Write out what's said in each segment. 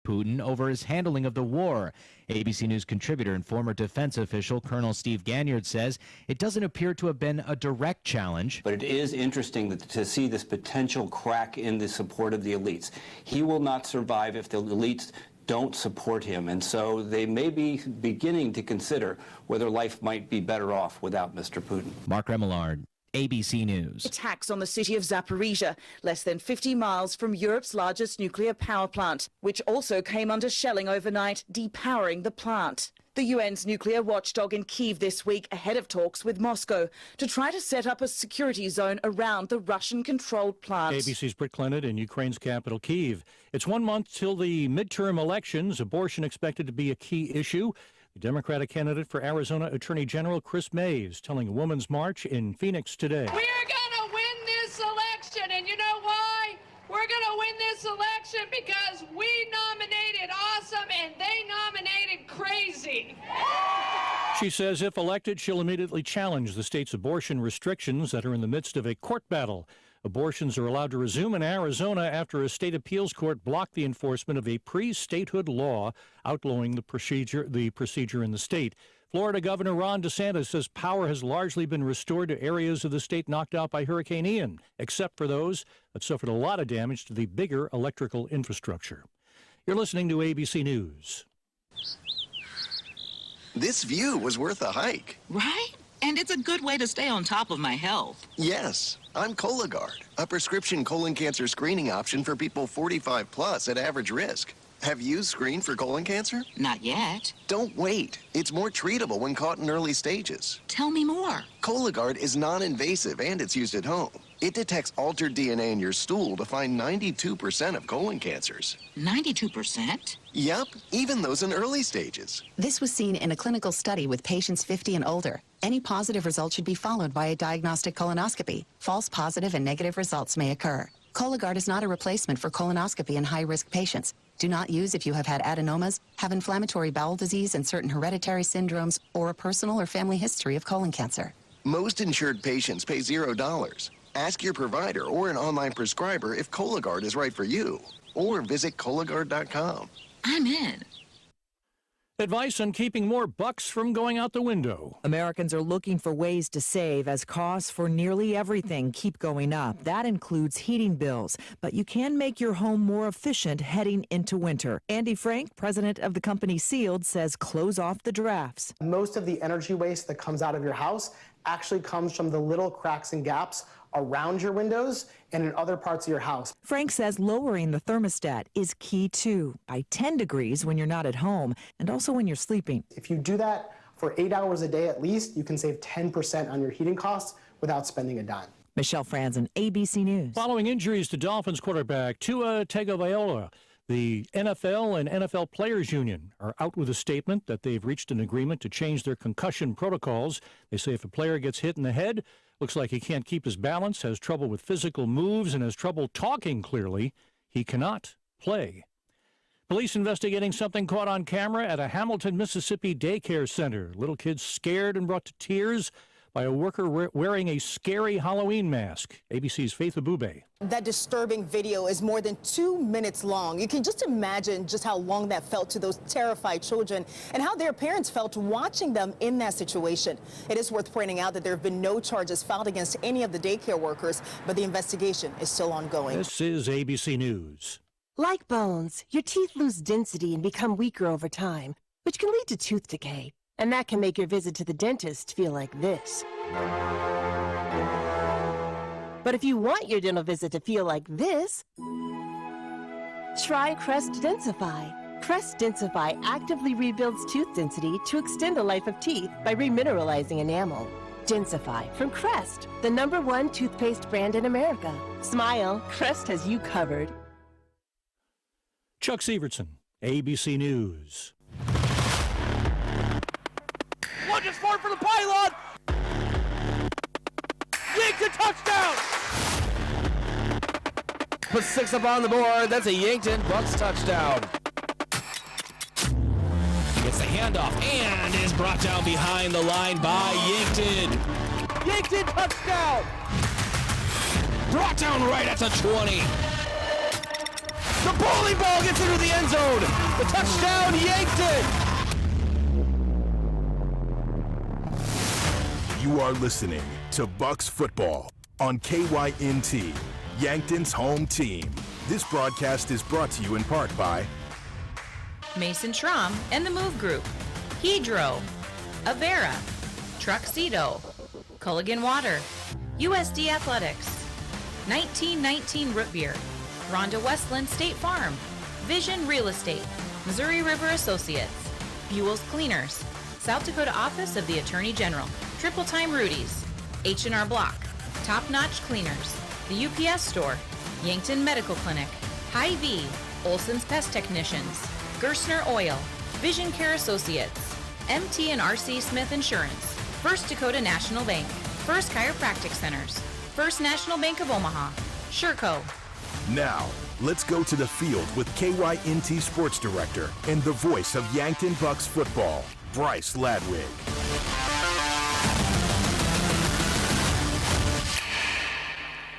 Putin over his handling of the war. ABC News contributor and former defense official Colonel Steve Ganyard says it doesn't appear to have been a direct challenge. But it is interesting to see this potential crack in the support of the elites. He will not survive if the elites don't support him, and so they may be beginning to consider whether life might be better off without Mr. Putin. Mark Remillard, ABC News. Attacks on the city of Zaporizhia, less than 50 miles from Europe's largest nuclear power plant, which also came under shelling overnight, depowering the plant. The UN's nuclear watchdog in Kyiv this week ahead of talks with Moscow to try to set up a security zone around the Russian-controlled plant. ABC's Britt Clennett in Ukraine's capital, Kyiv. It's 1 month till the midterm elections. Abortion expected to be a key issue. The Democratic candidate for Arizona Attorney General Chris Mays telling a women's march in Phoenix today. We are going to win this election, and you know why? We're going to win this election because we nominated awesome and they nominated crazy. She says if elected, she'll immediately challenge the state's abortion restrictions that are in the midst of a court battle. Abortions are allowed to resume in Arizona after a state appeals court blocked the enforcement of a pre-statehood law outlawing the procedure in the state. Florida Governor Ron DeSantis says power has largely been restored to areas of the state knocked out by Hurricane Ian, except for those that suffered a lot of damage to the bigger electrical infrastructure. You're listening to ABC News. This view was worth a hike. Right? And it's a good way to stay on top of my health. Yes, I'm Cologuard, a prescription colon cancer screening option for people 45 plus at average risk. Have you screened for colon cancer? Not yet. Don't wait. It's more treatable when caught in early stages. Tell me more. Cologuard is non-invasive and it's used at home. It detects altered DNA in your stool to find 92% of colon cancers. 92%? Yep, even those in early stages. This was seen in a clinical study with patients 50 and older. Any positive result should be followed by a diagnostic colonoscopy. False positive and negative results may occur. Cologuard is not a replacement for colonoscopy in high-risk patients. Do not use if you have had adenomas, have inflammatory bowel disease and certain hereditary syndromes, or a personal or family history of colon cancer. Most insured patients pay $0. Ask your provider or an online prescriber if Cologuard is right for you, or visit Cologuard.com. I'm in. Advice on keeping more bucks from going out the window. Americans are looking for ways to save as costs for nearly everything keep going up. That includes heating bills, but you can make your home more efficient heading into winter. Andy Frank, president of the company Sealed, says close off the drafts. Most of the energy waste that comes out of your house actually comes from the little cracks and gaps around your windows and in other parts of your house. Frank says lowering the thermostat is key too, by 10 degrees when you're not at home and also when you're sleeping. If you do that for 8 hours a day at least, you can save 10% on your heating costs without spending a dime. Michelle Franzen, ABC News. Following injuries to Dolphins quarterback Tua Tagovailoa, the NFL and NFL Players Union are out with a statement that they've reached an agreement to change their concussion protocols. They say if a player gets hit in the head, looks like he can't keep his balance, has trouble with physical moves, and has trouble talking clearly, he cannot play. Police investigating something caught on camera at a Hamilton, Mississippi daycare center. Little kids scared and brought to tears by a worker wearing a scary Halloween mask. ABC's Faith Abube. That disturbing video is more than 2 minutes long. You can just imagine just how long that felt to those terrified children and how their parents felt watching them in that situation. It is worth pointing out that there have been no charges filed against any of the daycare workers, but the investigation is still ongoing. This is ABC News. Like bones, your teeth lose density and become weaker over time, which can lead to tooth decay. And that can make your visit to the dentist feel like this. But if you want your dental visit to feel like this, try Crest Densify. Crest Densify actively rebuilds tooth density to extend the life of teeth by remineralizing enamel. Densify from Crest, the #1 toothpaste brand in America. Smile, Crest has you covered. Chuck Severson, ABC News. One just forward for the pylon. Yankton touchdown. Put 6 up on the board. That's a Yankton Bucks touchdown. Gets the handoff and is brought down behind the line by Yankton. Yankton touchdown. Brought down right at the 20. The bowling ball gets into the end zone. The touchdown, Yankton. You are listening to Bucks Football on KYNT, Yankton's home team. This broadcast is brought to you in part by Mason Schramm and the Move Group, Hedro, Avera, Truxedo, Culligan Water, USD Athletics, 1919 Root Beer, Rhonda Westland State Farm, Vision Real Estate, Missouri River Associates, Buell's Cleaners, South Dakota Office of the Attorney General, Triple Time Rudy's, H&R Block, Top Notch Cleaners, the UPS Store, Yankton Medical Clinic, Hy-Vee, Olson's Pest Technicians, Gerstner Oil, Vision Care Associates, MT and RC Smith Insurance, First Dakota National Bank, First Chiropractic Centers, First National Bank of Omaha, Sherco. Now, let's go to the field with KYNT Sports Director and the voice of Yankton Bucks football, Bryce Ladwig.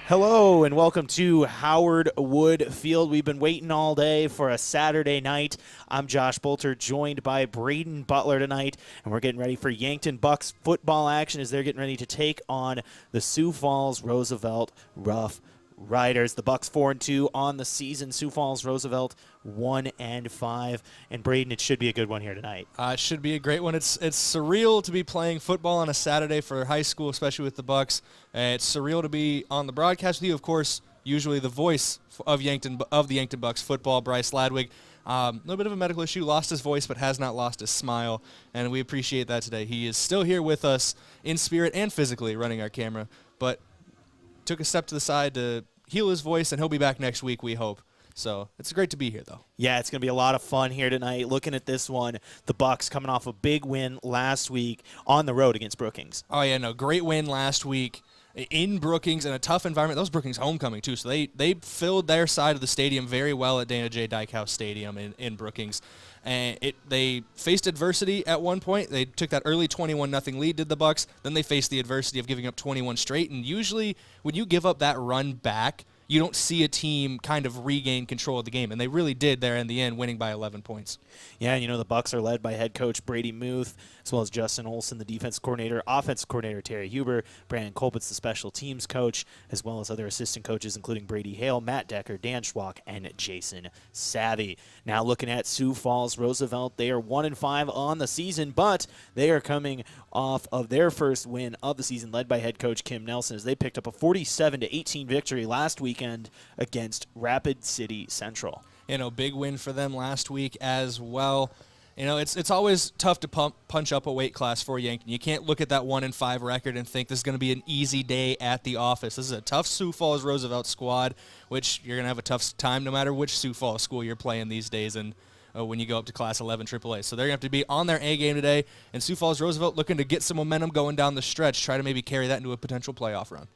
Hello and welcome to Howard Wood Field. We've been waiting all day for a Saturday night. I'm Josh Boelter, joined by Braden Butler tonight, and we're getting ready for Yankton Bucks football action as they're getting ready to take on the Sioux Falls Roosevelt Rough Riders. The Bucks 4-2 on the season. Sioux Falls Roosevelt 1-5. And Braden, it should be a good one here tonight. It should be a great one. It's surreal to be playing football on a Saturday for high school, especially with the Bucks. It's surreal to be on the broadcast with you, of course. Usually the voice of the Yankton Bucks football, Bryce Ladwig. A little bit of a medical issue, lost his voice, but has not lost his smile, and we appreciate that today. He is still here with us in spirit and physically running our camera, but took a step to the side to heal his voice, and he'll be back next week, we hope. So it's great to be here, though. Yeah, it's going to be a lot of fun here tonight. Looking at this one, the Bucks coming off a big win last week on the road against Brookings. Oh, yeah, no, great win last week in Brookings in a tough environment. That was Brookings homecoming, too, so they filled their side of the stadium very well at Dana J. Dykehouse Stadium in Brookings. And they faced adversity at one point. They took that early 21-0 lead, did the Bucks. Then they faced the adversity of giving up 21 straight. And usually when you give up that run back, you don't see a team kind of regain control of the game. And they really did there in the end, winning by 11 points. Yeah, and the Bucks are led by head coach Brady Muth, as well as Justin Olson, the defense coordinator, offensive coordinator Terry Huber, Brandon Colpitz, the special teams coach, as well as other assistant coaches, including Brady Hale, Matt Decker, Dan Schwach, and Jason Savvy. Now looking at Sioux Falls Roosevelt, they are 1-5 on the season, but they are coming off of their first win of the season, led by head coach Kim Nelson, as they picked up a 47-18 victory last weekend against Rapid City Central. Big win for them last week as well. It's always tough to punch up a weight class for Yankton. You can't look at that 1-5 record and think this is going to be an easy day at the office. This is a tough Sioux Falls Roosevelt squad, which you're going to have a tough time no matter which Sioux Falls school you're playing these days and when you go up to Class 11 AAA. So they're going to have to be on their A game today, and Sioux Falls Roosevelt looking to get some momentum going down the stretch, try to maybe carry that into a potential playoff run.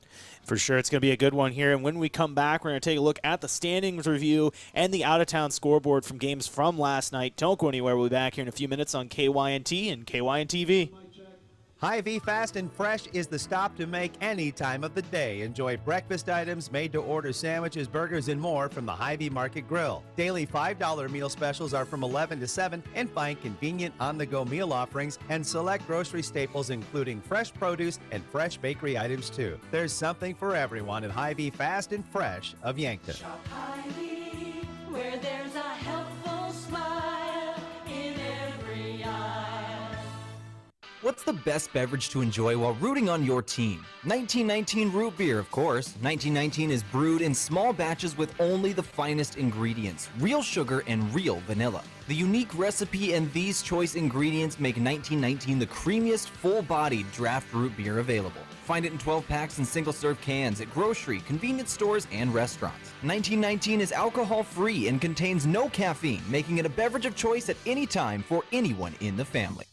For sure, it's going to be a good one here. And when we come back, we're going to take a look at the standings review and the out-of-town scoreboard from games from last night. Don't go anywhere. We'll be back here in a few minutes on KYNT and KYNTV. Hy-Vee Fast and Fresh is the stop to make any time of the day. Enjoy breakfast items, made-to-order sandwiches, burgers, and more from the Hy-Vee Market Grill. Daily $5 meal specials are from 11 to 7, and find convenient on-the-go meal offerings and select grocery staples, including fresh produce and fresh bakery items, too. There's something for everyone at Hy-Vee Fast and Fresh of Yankton. Shop Hy-Vee, where there's a helpful smile in every aisle. What's the best beverage to enjoy while rooting on your team? 1919 root beer, of course. 1919 is brewed in small batches with only the finest ingredients, real sugar and real vanilla. The unique recipe and these choice ingredients make 1919 the creamiest, full-bodied draft root beer available. Find it in 12 packs and single-serve cans at grocery, convenience stores, and restaurants. 1919 is alcohol-free and contains no caffeine, making it a beverage of choice at any time for anyone in the family.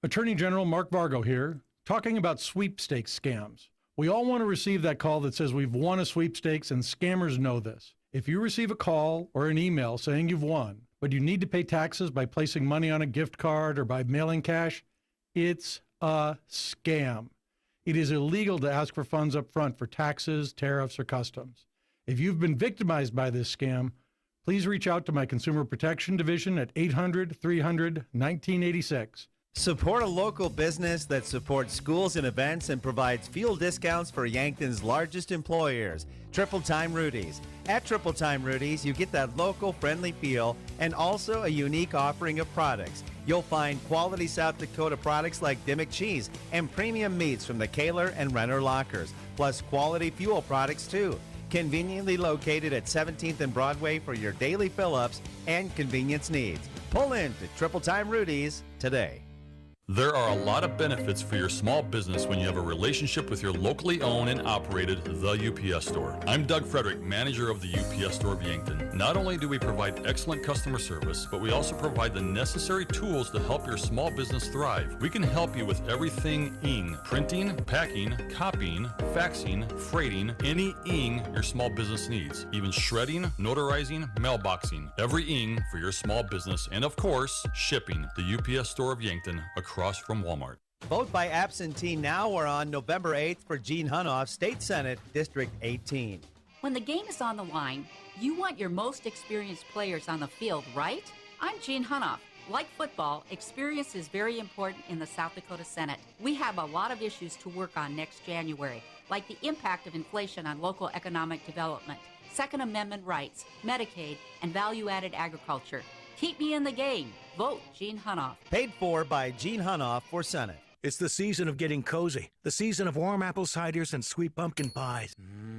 Attorney General Mark Vargo here, talking about sweepstakes scams. We all want to receive that call that says we've won a sweepstakes, and scammers know this. If you receive a call or an email saying you've won, but you need to pay taxes by placing money on a gift card or by mailing cash, it's a scam. It is illegal to ask for funds up front for taxes, tariffs, or customs. If you've been victimized by this scam, Please reach out to my Consumer Protection Division at 800-300-1986. Support a local business that supports schools and events and provides fuel discounts for Yankton's largest employers, Triple Time Rudy's. At Triple Time Rudy's, you get that local friendly feel and also a unique offering of products. You'll find quality South Dakota products like Dimmick cheese and premium meats from the Kaler and Renner lockers, plus quality fuel products too. Conveniently located at 17th and Broadway for your daily fill-ups and convenience needs. Pull in to Triple Time Rudy's today. There are a lot of benefits for your small business when you have a relationship with your locally owned and operated The UPS Store. I'm Doug Frederick, manager of the UPS Store of Yankton. Not only do we provide excellent customer service, but we also provide the necessary tools to help your small business thrive. We can help you with everything ing, printing, packing, copying, faxing, freighting, any ing your small business needs, even shredding, notarizing, mailboxing, every ing for your small business, and of course, shipping. The UPS Store of Yankton, across from Walmart. Vote by absentee now or on November 8th for Gene Hunoff, State Senate, District 18. When the game is on the line, you want your most experienced players on the field, right? I'm Gene Hunoff. Like football, experience is very important in the South Dakota Senate. We have a lot of issues to work on next January, like the impact of inflation on local economic development, Second Amendment rights, Medicaid, and value-added agriculture. Keep me in the game. Vote Gene Hunoff. Paid for by Gene Hunoff for Senate. It's the season of getting cozy. The season of warm apple ciders and sweet pumpkin pies.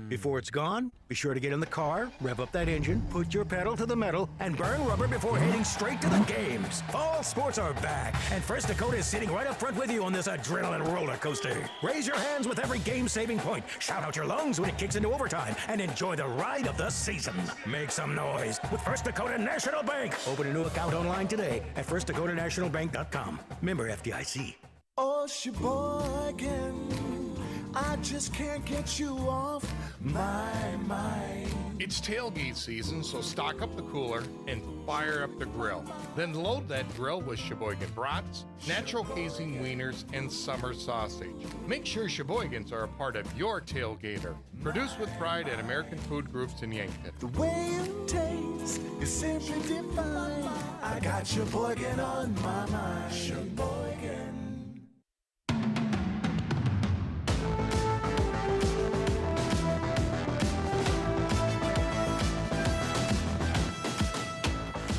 Before it's gone, be sure to get in the car, rev up that engine, put your pedal to the metal, and burn rubber before heading straight to the games. Fall sports are back, and First Dakota is sitting right up front with you on this adrenaline roller coaster. Raise your hands with every game-saving point. Shout out your lungs when it kicks into overtime, and enjoy the ride of the season. Make some noise with First Dakota National Bank. Open a new account online today at firstdakotanationalbank.com. Member FDIC. Oh, Sheboygan, I just can't get you off my mind. It's tailgate season, so stock up the cooler and fire up the grill. Then load that grill with Sheboygan brats, natural casing wieners, and summer sausage. Make sure Sheboygans are a part of your tailgater. Produced with pride at American Food Groups in Yankton. The way it tastes is simply divine. I got Sheboygan on my mind. Sheboygan.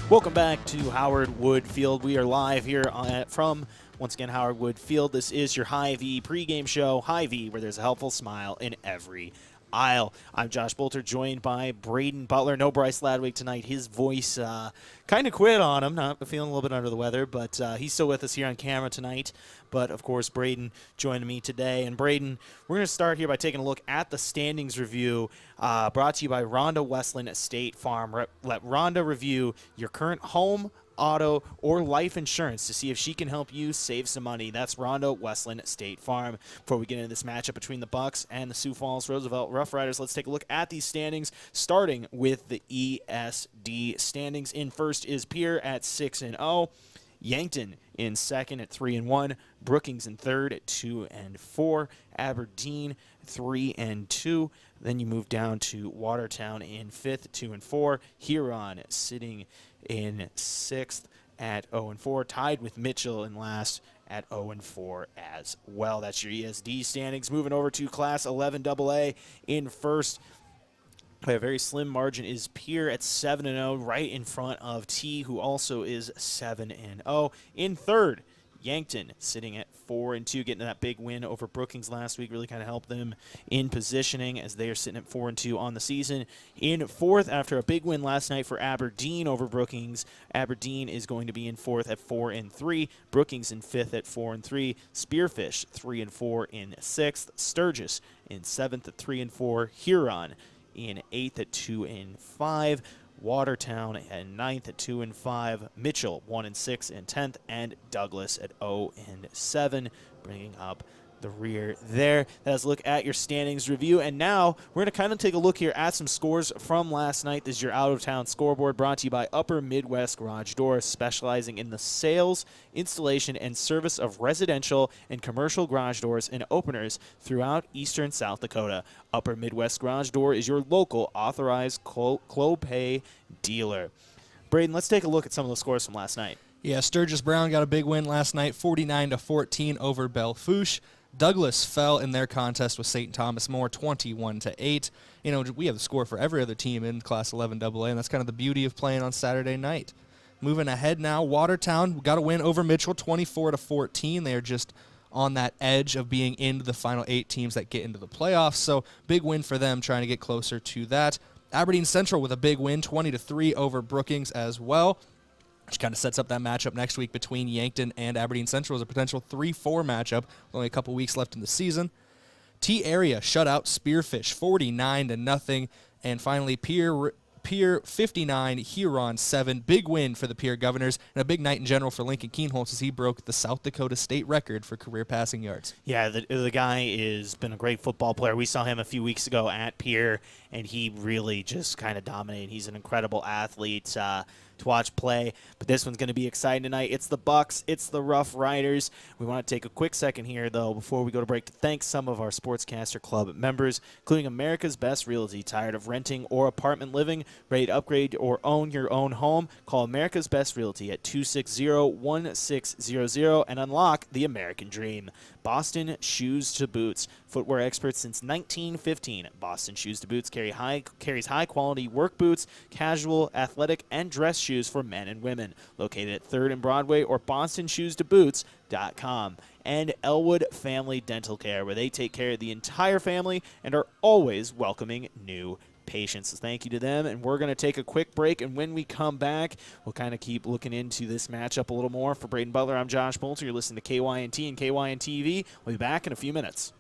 Welcome back to Howard Wood Field. We are live here from, once again, Howard Wood Field. This is your Hy-Vee pregame show, Hy-Vee, where there's a helpful smile in every aisle. I'm Josh Boelter, joined by Braden Butler. No Bryce Ladwig tonight. His voice kind of quit on him. Not feeling a little bit under the weather, but he's still with us here on camera tonight. But, of course, Braden joining me today. And, Braden, we're going to start here by taking a look at the standings review brought to you by Rhonda Westland State Farm. Let Rhonda review your current home, auto, or life insurance to see if she can help you save some money. That's Rhonda Westland State Farm. Before we get into this matchup between the Bucks and the Sioux Falls Roosevelt Rough Riders, let's take a look at these standings, starting with the ESD standings. In first is Pierre at 6-0. Yankton in second at 3-1. Brookings in third at 2-4. Aberdeen 3-2. Then you move down to Watertown in fifth at 2-4. Huron sitting in sixth at 0-4, tied with Mitchell in last at 0-4 as well. That's your ESD standings. Moving over to Class 11 AA in first, by a very slim margin, is Pierre at 7-0, right in front of T, who also is 7-0. In third, Yankton sitting at 4-2, getting that big win over Brookings last week. Really kind of helped them in positioning as they are sitting at 4-2 on the season. In fourth, after a big win last night for Aberdeen over Brookings, Aberdeen is going to be in fourth at 4-3. Brookings in fifth at 4-3. Spearfish 3-4 in sixth. Sturgis in seventh at 3-4. Huron in eighth at 2-5. Watertown at 9th at 2-5, Mitchell 1-6 in 10th, and Douglas at 0-7, bringing up the rear there. That's a look at your standings review. And now we're going to kind of take a look here at some scores from last night. This is your out-of-town scoreboard brought to you by Upper Midwest Garage Doors, specializing in the sales, installation, and service of residential and commercial garage doors and openers throughout eastern South Dakota. Upper Midwest Garage Door is your local authorized Clopay dealer. Braden, let's take a look at some of the scores from last night. Yeah, Sturgis Brown got a big win last night, 49-14 over Belle-Fourche. Douglas fell in their contest with St. Thomas More, 21-8. You know, we have the score for every other team in Class 11 AA, and that's kind of the beauty of playing on Saturday night. Moving ahead now, Watertown got a win over Mitchell, 24-14. They are just on that edge of being into the final 8 teams that get into the playoffs, so big win for them, trying to get closer to that. Aberdeen Central with a big win, 20-3 over Brookings as well, which kind of sets up that matchup next week between Yankton and Aberdeen Central as a potential 3-4 matchup, with only a couple weeks left in the season. T-Area shut out Spearfish 49-0, and finally Pierre 59, Huron 7. Big win for the Pierre Governors, and a big night in general for Lincoln Keenholz as he broke the South Dakota state record for career passing yards. Yeah, the guy has been a great football player. We saw him a few weeks ago at Pierre, and he really just kind of dominated. He's an incredible athlete to watch play, but this one's going to be exciting tonight. It's the Bucks, it's the Rough Riders. We want to take a quick second here, though, before we go to break, to thank some of our Sportscaster Club members, including America's Best Realty. Tired of renting or apartment living? Ready to upgrade or own your own home? Call America's Best Realty at 260-1600 and unlock the American dream. Boston Shoes to Boots. Footwear experts since 1915. Boston Shoes to Boots carries high-quality work boots, casual, athletic, and dress shoes for men and women. Located at 3rd and Broadway or bostonshoestoboots.com. And Elwood Family Dental Care, where they take care of the entire family and are always welcoming new patients. So thank you to them, and we're going to take a quick break, and when we come back, we'll kind of keep looking into this matchup a little more. For Braden Butler, I'm Josh Boelter. You're listening to KYNT and KYNTV. We'll be back in a few minutes.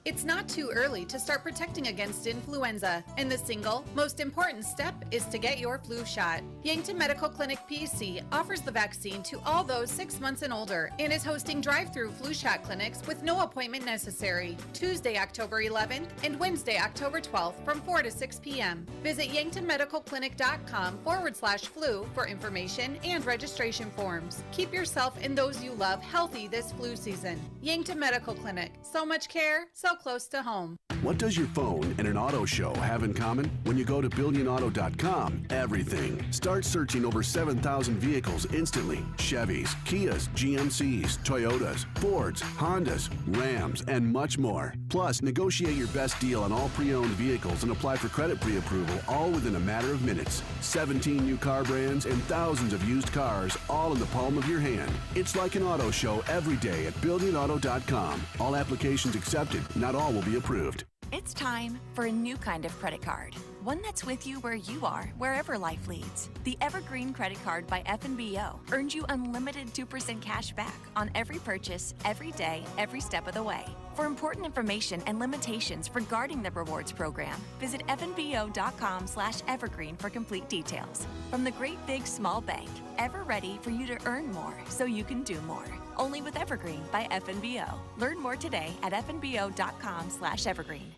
It's not too early to start protecting against influenza, and the single, most important step is to get your flu shot. Yankton Medical Clinic PC offers the vaccine to all those 6 months and older and is hosting drive-through flu shot clinics with no appointment necessary, Tuesday, October 11th and Wednesday, October 12th from 4 to 6 p.m. Visit yanktonmedicalclinic.com/flu for information and registration forms. Keep yourself and those you love healthy this flu season. Yankton Medical Clinic. So much care, so close to home. What does your phone and an auto show have in common? When you go to BillionAuto.com, everything. Start searching over 7,000 vehicles instantly. Chevys, Kias, GMCs, Toyotas, Fords, Hondas, Rams, and much more. Plus, negotiate your best deal on all pre-owned vehicles and apply for credit pre-approval all within a matter of minutes. 17 new car brands and thousands of used cars all in the palm of your hand. It's like an auto show every day at BillionAuto.com. All applications accepted. Not all will be approved. It's time for a new kind of credit card. One that's with you where you are, wherever life leads. The Evergreen Credit Card by FNBO earns you unlimited 2% cash back on every purchase, every day, every step of the way. For important information and limitations regarding the rewards program, visit fnbo.com/evergreen for complete details. From the great big small bank, ever ready for you to earn more so you can do more. Only with Evergreen by FNBO. Learn more today at fnbo.com/evergreen.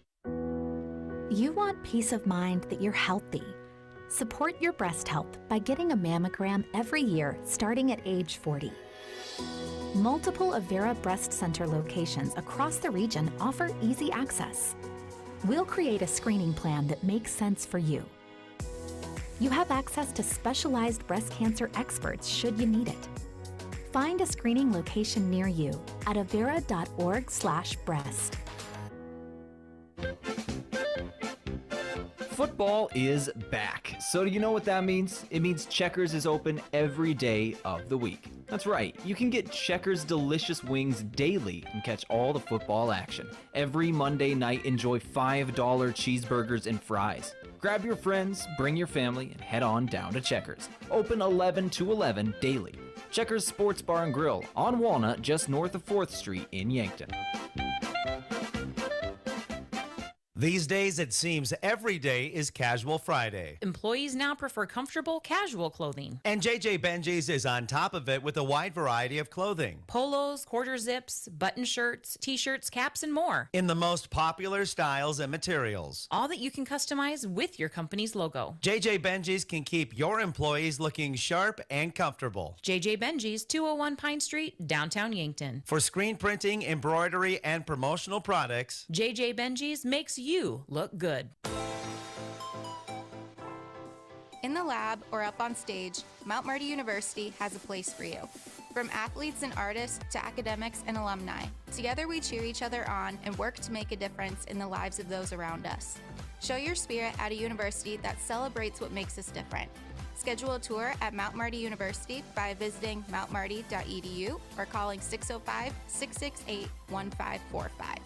You want peace of mind that you're healthy. Support your breast health by getting a mammogram every year starting at age 40. Multiple Avera Breast Center locations across the region offer easy access. We'll create a screening plan that makes sense for you. You have access to specialized breast cancer experts should you need it. Find a screening location near you at avera.org/breast. Football is back. So do you know what that means? It means Checkers is open every day of the week. That's right, you can get Checkers delicious wings daily and catch all the football action. Every Monday night, enjoy $5 cheeseburgers and fries. Grab your friends, bring your family, and head on down to Checkers. Open 11 to 11 daily. Checkers Sports Bar and Grill on Walnut, just north of 4th Street in Yankton. These days, it seems every day is Casual Friday. Employees now prefer comfortable, casual clothing. And JJ Benji's is on top of it with a wide variety of clothing. Polos, quarter zips, button shirts, t-shirts, caps, and more. In the most popular styles and materials. All that you can customize with your company's logo. JJ Benji's can keep your employees looking sharp and comfortable. JJ Benji's, 201 Pine Street, downtown Yankton. For screen printing, embroidery, and promotional products, JJ Benji's makes you look good. In the lab or up on stage, Mount Marty University has a place for you. From athletes and artists to academics and alumni, together we cheer each other on and work to make a difference in the lives of those around us. Show your spirit at a university that celebrates what makes us different. Schedule a tour at Mount Marty University by visiting mountmarty.edu or calling 605-668-1545.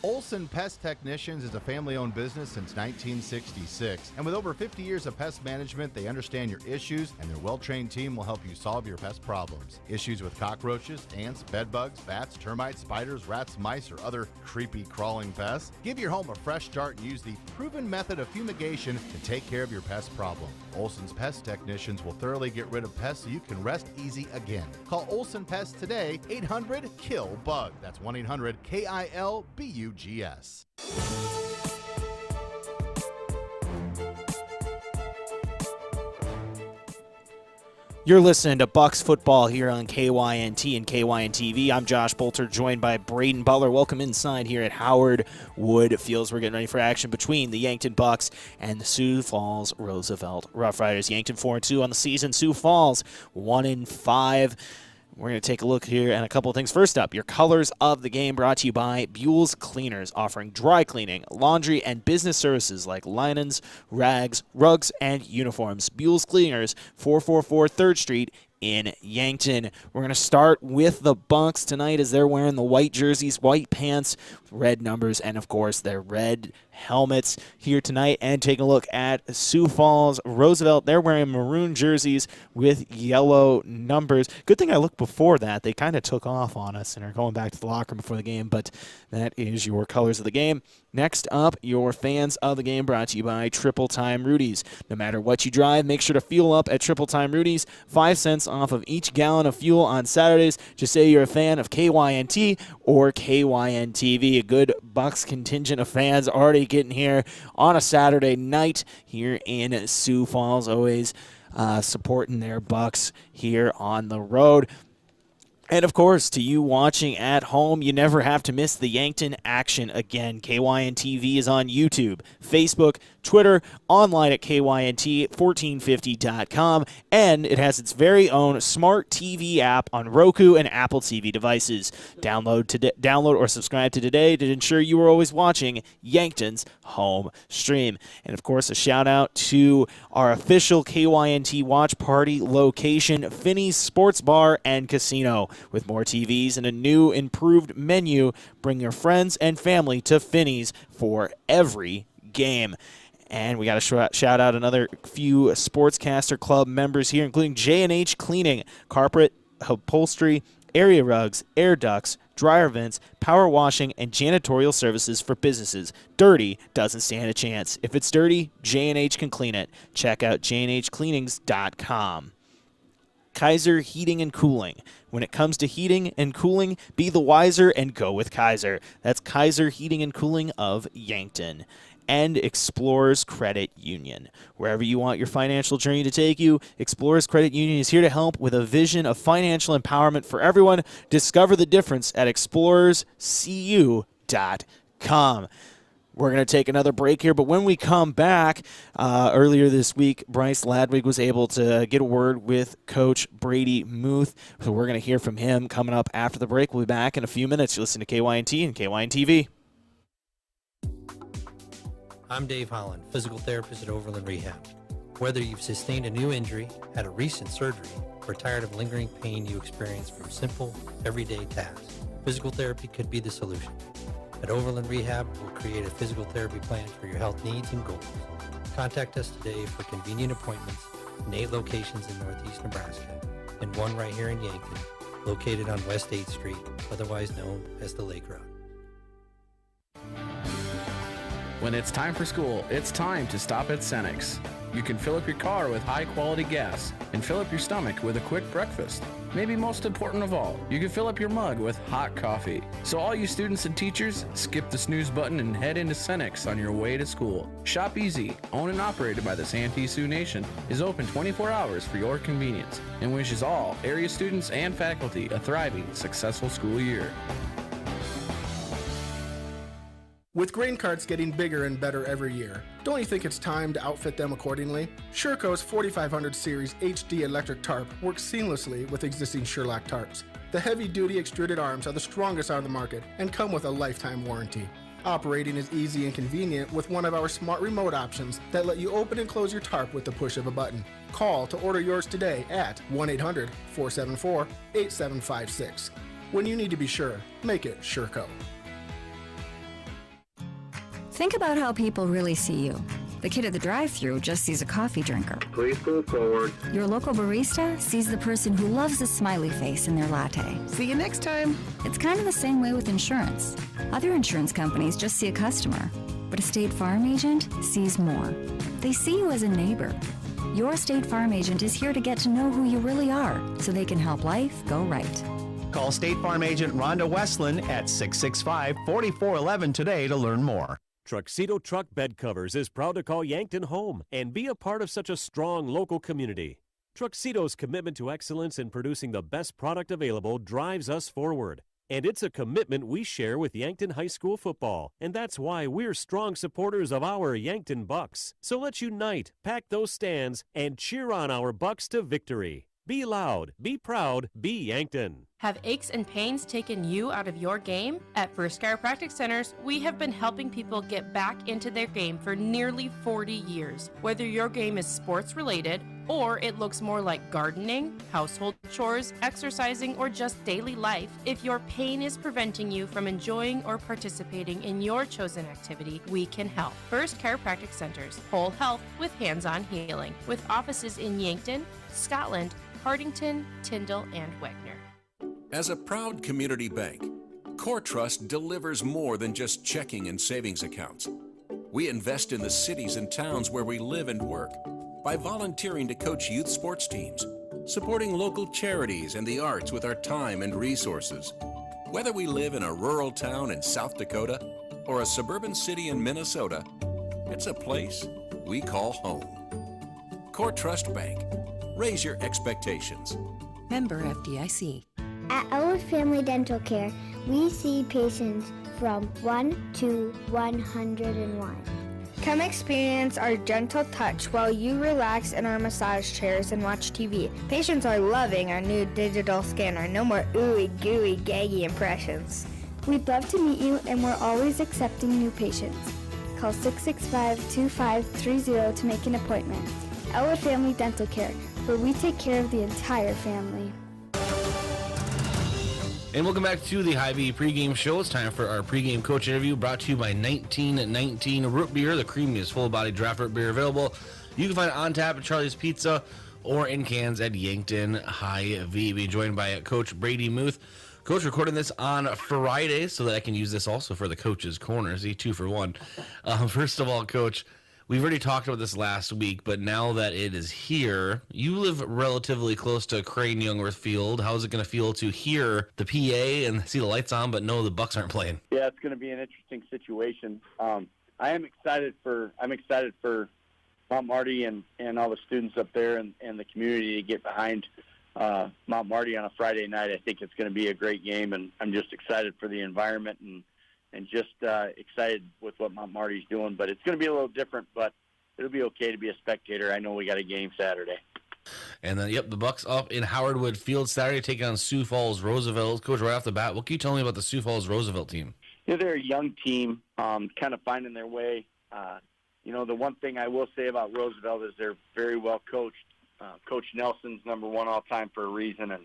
Olson Pest Technicians is a family-owned business since 1966, and with over 50 years of pest management, they understand your issues, and their well-trained team will help you solve your pest problems. Issues with cockroaches, ants, bedbugs, bats, termites, spiders, rats, mice, or other creepy crawling pests? Give your home a fresh start and use the proven method of fumigation to take care of your pest problem. Olson's Pest Technicians will thoroughly get rid of pests so you can rest easy again. Call Olson Pest today, 800-KILL-BUG. That's 1-800-KILBUGS. You're listening to Bucks football here on KYNT and KYNTV. I'm Josh Boelter, joined by Braden Butler. Welcome inside here at Howard Wood Fields. We're getting ready for action between the Yankton Bucks and the Sioux Falls Roosevelt Rough Riders. Yankton 4-2 on the season. Sioux Falls 1-5. We're going to take a look here at a couple of things. First up, your colors of the game, brought to you by Buell's Cleaners, offering dry cleaning, laundry, and business services like linens, rags, rugs, and uniforms. Buell's Cleaners, 444 3rd Street in Yankton. We're going to start with the Bucks tonight as they're wearing the white jerseys, white pants, red numbers, and of course their red helmets here tonight. And take a look at Sioux Falls Roosevelt. They're wearing maroon jerseys with yellow numbers. Good thing I looked before that. They kind of took off on us and are going back to the locker room before the game, but that is your colors of the game. Next up, your fans of the game, brought to you by Triple Time Rudy's. No matter what you drive, make sure to fuel up at Triple Time Rudy's. 5 cents off of each gallon of fuel on Saturdays. Just say you're a fan of KYNT or KYNTV. A good Bucks contingent of fans already getting here on a Saturday night here in Sioux Falls. Always supporting their Bucks here on the road. And, of course, to you watching at home, you never have to miss the Yankton action again. KYNTV is on YouTube, Facebook, Twitter, online at KYNT1450.com, and it has its very own smart TV app on Roku and Apple TV devices. Download or subscribe to today to ensure you are always watching Yankton's home stream. And, of course, a shout-out to our official KYNT watch party location, Finney's Sports Bar and Casino. With more TVs and a new improved menu, bring your friends and family to Finney's for every game. And we got to shout out another few Sportscaster Club members here, including J&H Cleaning, carpet, upholstery, area rugs, air ducts, dryer vents, power washing, and janitorial services for businesses. Dirty doesn't stand a chance. If it's dirty, J&H can clean it. Check out jnhcleanings.com. Kaiser Heating and Cooling. When it comes to heating and cooling, be the wiser and go with Kaiser. That's Kaiser Heating and Cooling of Yankton. And Explorers Credit Union. Wherever you want your financial journey to take you, Explorers Credit Union is here to help with a vision of financial empowerment for everyone. Discover the difference at explorerscu.com. We're going to take another break here, but when we come back, earlier this week, Bryce Ladwig was able to get a word with Coach Brady Muth, so we're going to hear from him coming up after the break. We'll be back in a few minutes. You listen to KYNT and KYNTV. I'm Dave Holland, physical therapist at Overland Rehab. Whether you've sustained a new injury, had a recent surgery, or tired of lingering pain you experience from simple, everyday tasks, physical therapy could be the solution. At Overland Rehab, we'll create a physical therapy plan for your health needs and goals. Contact us today for convenient appointments in 8 locations in Northeast Nebraska and 1 right here in Yankton, located on West 8th Street, otherwise known as the Lake Road. When it's time for school, it's time to stop at Cenex. You can fill up your car with high-quality gas and fill up your stomach with a quick breakfast. Maybe most important of all, you can fill up your mug with hot coffee. So all you students and teachers, skip the snooze button and head into Cenex on your way to school. Shop Easy, owned and operated by the Santee Sioux Nation, is open 24 hours for your convenience and wishes all area students and faculty a thriving, successful school year. With grain carts getting bigger and better every year, don't you think it's time to outfit them accordingly? Sherco's 4500 Series HD electric tarp works seamlessly with existing Sherlock tarps. The heavy-duty extruded arms are the strongest on the market and come with a lifetime warranty. Operating is easy and convenient with one of our smart remote options that let you open and close your tarp with the push of a button. Call to order yours today at 1-800-474-8756. When you need to be sure, make it Sherco. Think about how people really see you. The kid at the drive-thru just sees a coffee drinker. Please move forward. Your local barista sees the person who loves a smiley face in their latte. See you next time. It's kind of the same way with insurance. Other insurance companies just see a customer, but a State Farm agent sees more. They see you as a neighbor. Your State Farm agent is here to get to know who you really are, so they can help life go right. Call State Farm agent Rhonda Westland at 665-4411 today to learn more. Truxedo Truck Bed Covers is proud to call Yankton home and be a part of such a strong local community. Truxedo's commitment to excellence in producing the best product available drives us forward. And it's a commitment we share with Yankton High School football. And that's why we're strong supporters of our Yankton Bucks. So let's unite, pack those stands, and cheer on our Bucks to victory. Be loud, be proud, be Yankton. Have aches and pains taken you out of your game? At First Chiropractic Centers, we have been helping people get back into their game for nearly 40 years. Whether your game is sports related, or it looks more like gardening, household chores, exercising, or just daily life, if your pain is preventing you from enjoying or participating in your chosen activity, we can help. First Chiropractic Centers, whole health with hands-on healing, with offices in Yankton, Scotland, Hardington, Tyndall, and Wagner. As a proud community bank, Core Trust delivers more than just checking and savings accounts. We invest in the cities and towns where we live and work by volunteering to coach youth sports teams, supporting local charities and the arts with our time and resources. Whether we live in a rural town in South Dakota or a suburban city in Minnesota, it's a place we call home. Core Trust Bank. Raise your expectations. Member FDIC. At Elwood Family Dental Care, we see patients from 1 to 101. Come experience our gentle touch while you relax in our massage chairs and watch TV. Patients are loving our new digital scanner. No more ooey gooey gaggy impressions. We'd love to meet you, and we're always accepting new patients. Call 665-2530 to make an appointment. Elwood Family Dental Care, where we take care of the entire family. And welcome back to the Hy-Vee pregame show. It's time for our pregame coach interview, brought to you by 1919 Root Beer, the creamiest full-body draft root beer available. You can find it on tap at Charlie's Pizza or in cans at Yankton Hy-Vee. We're joined by Coach Brady Muth. Coach, recording this on Friday so that I can use this also for the Coach's Corner. See, 2 for 1. First of all, Coach, we've already talked about this last week, but now that it is here, you live relatively close to Crane Youngworth Field. How's it going to feel to hear the PA and see the lights on, but no, the Bucks aren't playing? Yeah, it's going to be an interesting situation. I'm excited for Mount Marty and all the students up there and the community to get behind Mount Marty on a Friday night. I think it's going to be a great game, and I'm just excited for the environment and just excited with what Mount Marty's doing. But it's going to be a little different, but it'll be okay to be a spectator. I know we got a game Saturday. And then, the Bucks up in Howardwood Field Saturday, taking on Sioux Falls Roosevelt. Coach, right off the bat, what can you tell me about the Sioux Falls Roosevelt team? Yeah, they're a young team, kind of finding their way. The one thing I will say about Roosevelt is they're very well coached. Coach Nelson's number one all time for a reason,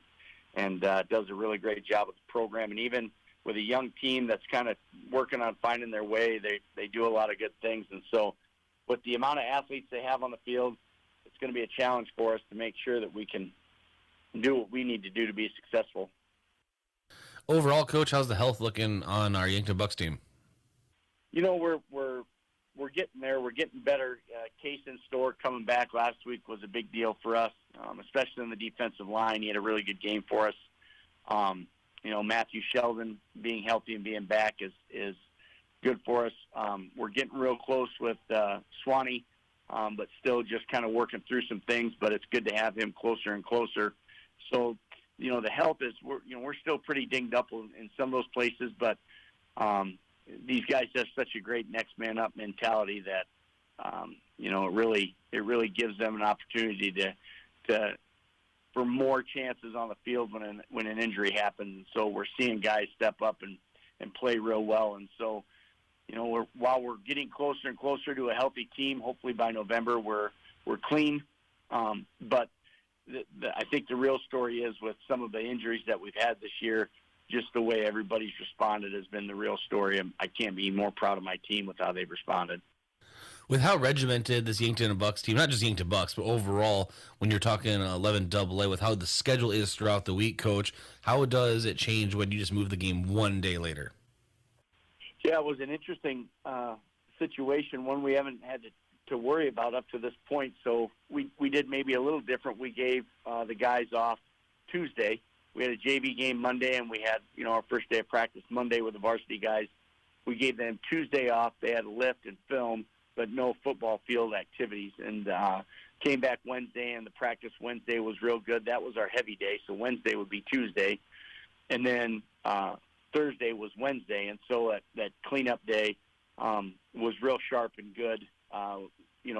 and does a really great job with the program. And even with a young team that's kind of working on finding their way, they do a lot of good things. And so with the amount of athletes they have on the field, it's going to be a challenge for us to make sure that we can do what we need to do to be successful. Overall, Coach, how's the health looking on our Yankton Bucks team? We're we're getting there. We're getting better. Case in store coming back last week was a big deal for us, especially on the defensive line. He had a really good game for us. Matthew Sheldon being healthy and being back is good for us. We're getting real close with Swanee, but still just kind of working through some things. But it's good to have him closer and closer. So, the health is we're still pretty dinged up in some of those places, but these guys have such a great next man up mentality that it really gives them an opportunity to for more chances on the field when an injury happens. So we're seeing guys step up and play real well. And so, while we're getting closer and closer to a healthy team, hopefully by November we're clean. But I think the real story is with some of the injuries that we've had this year, just the way everybody's responded has been the real story. I can't be more proud of my team with how they've responded. With how regimented this Yankton and Bucks team, not just Yankton Bucks, but overall, when you're talking 11 AA, with how the schedule is throughout the week, Coach, how does it change when you just move the game one day later? Yeah, it was an interesting situation, one we haven't had to worry about up to this point. So we did maybe a little different. We gave the guys off Tuesday. We had a JV game Monday, and we had our first day of practice Monday with the varsity guys. We gave them Tuesday off. They had a lift and film, but no football field activities, and came back Wednesday, and the practice Wednesday was real good. That was our heavy day, so Wednesday would be Tuesday. And then Thursday was Wednesday, and so that cleanup day was real sharp and good,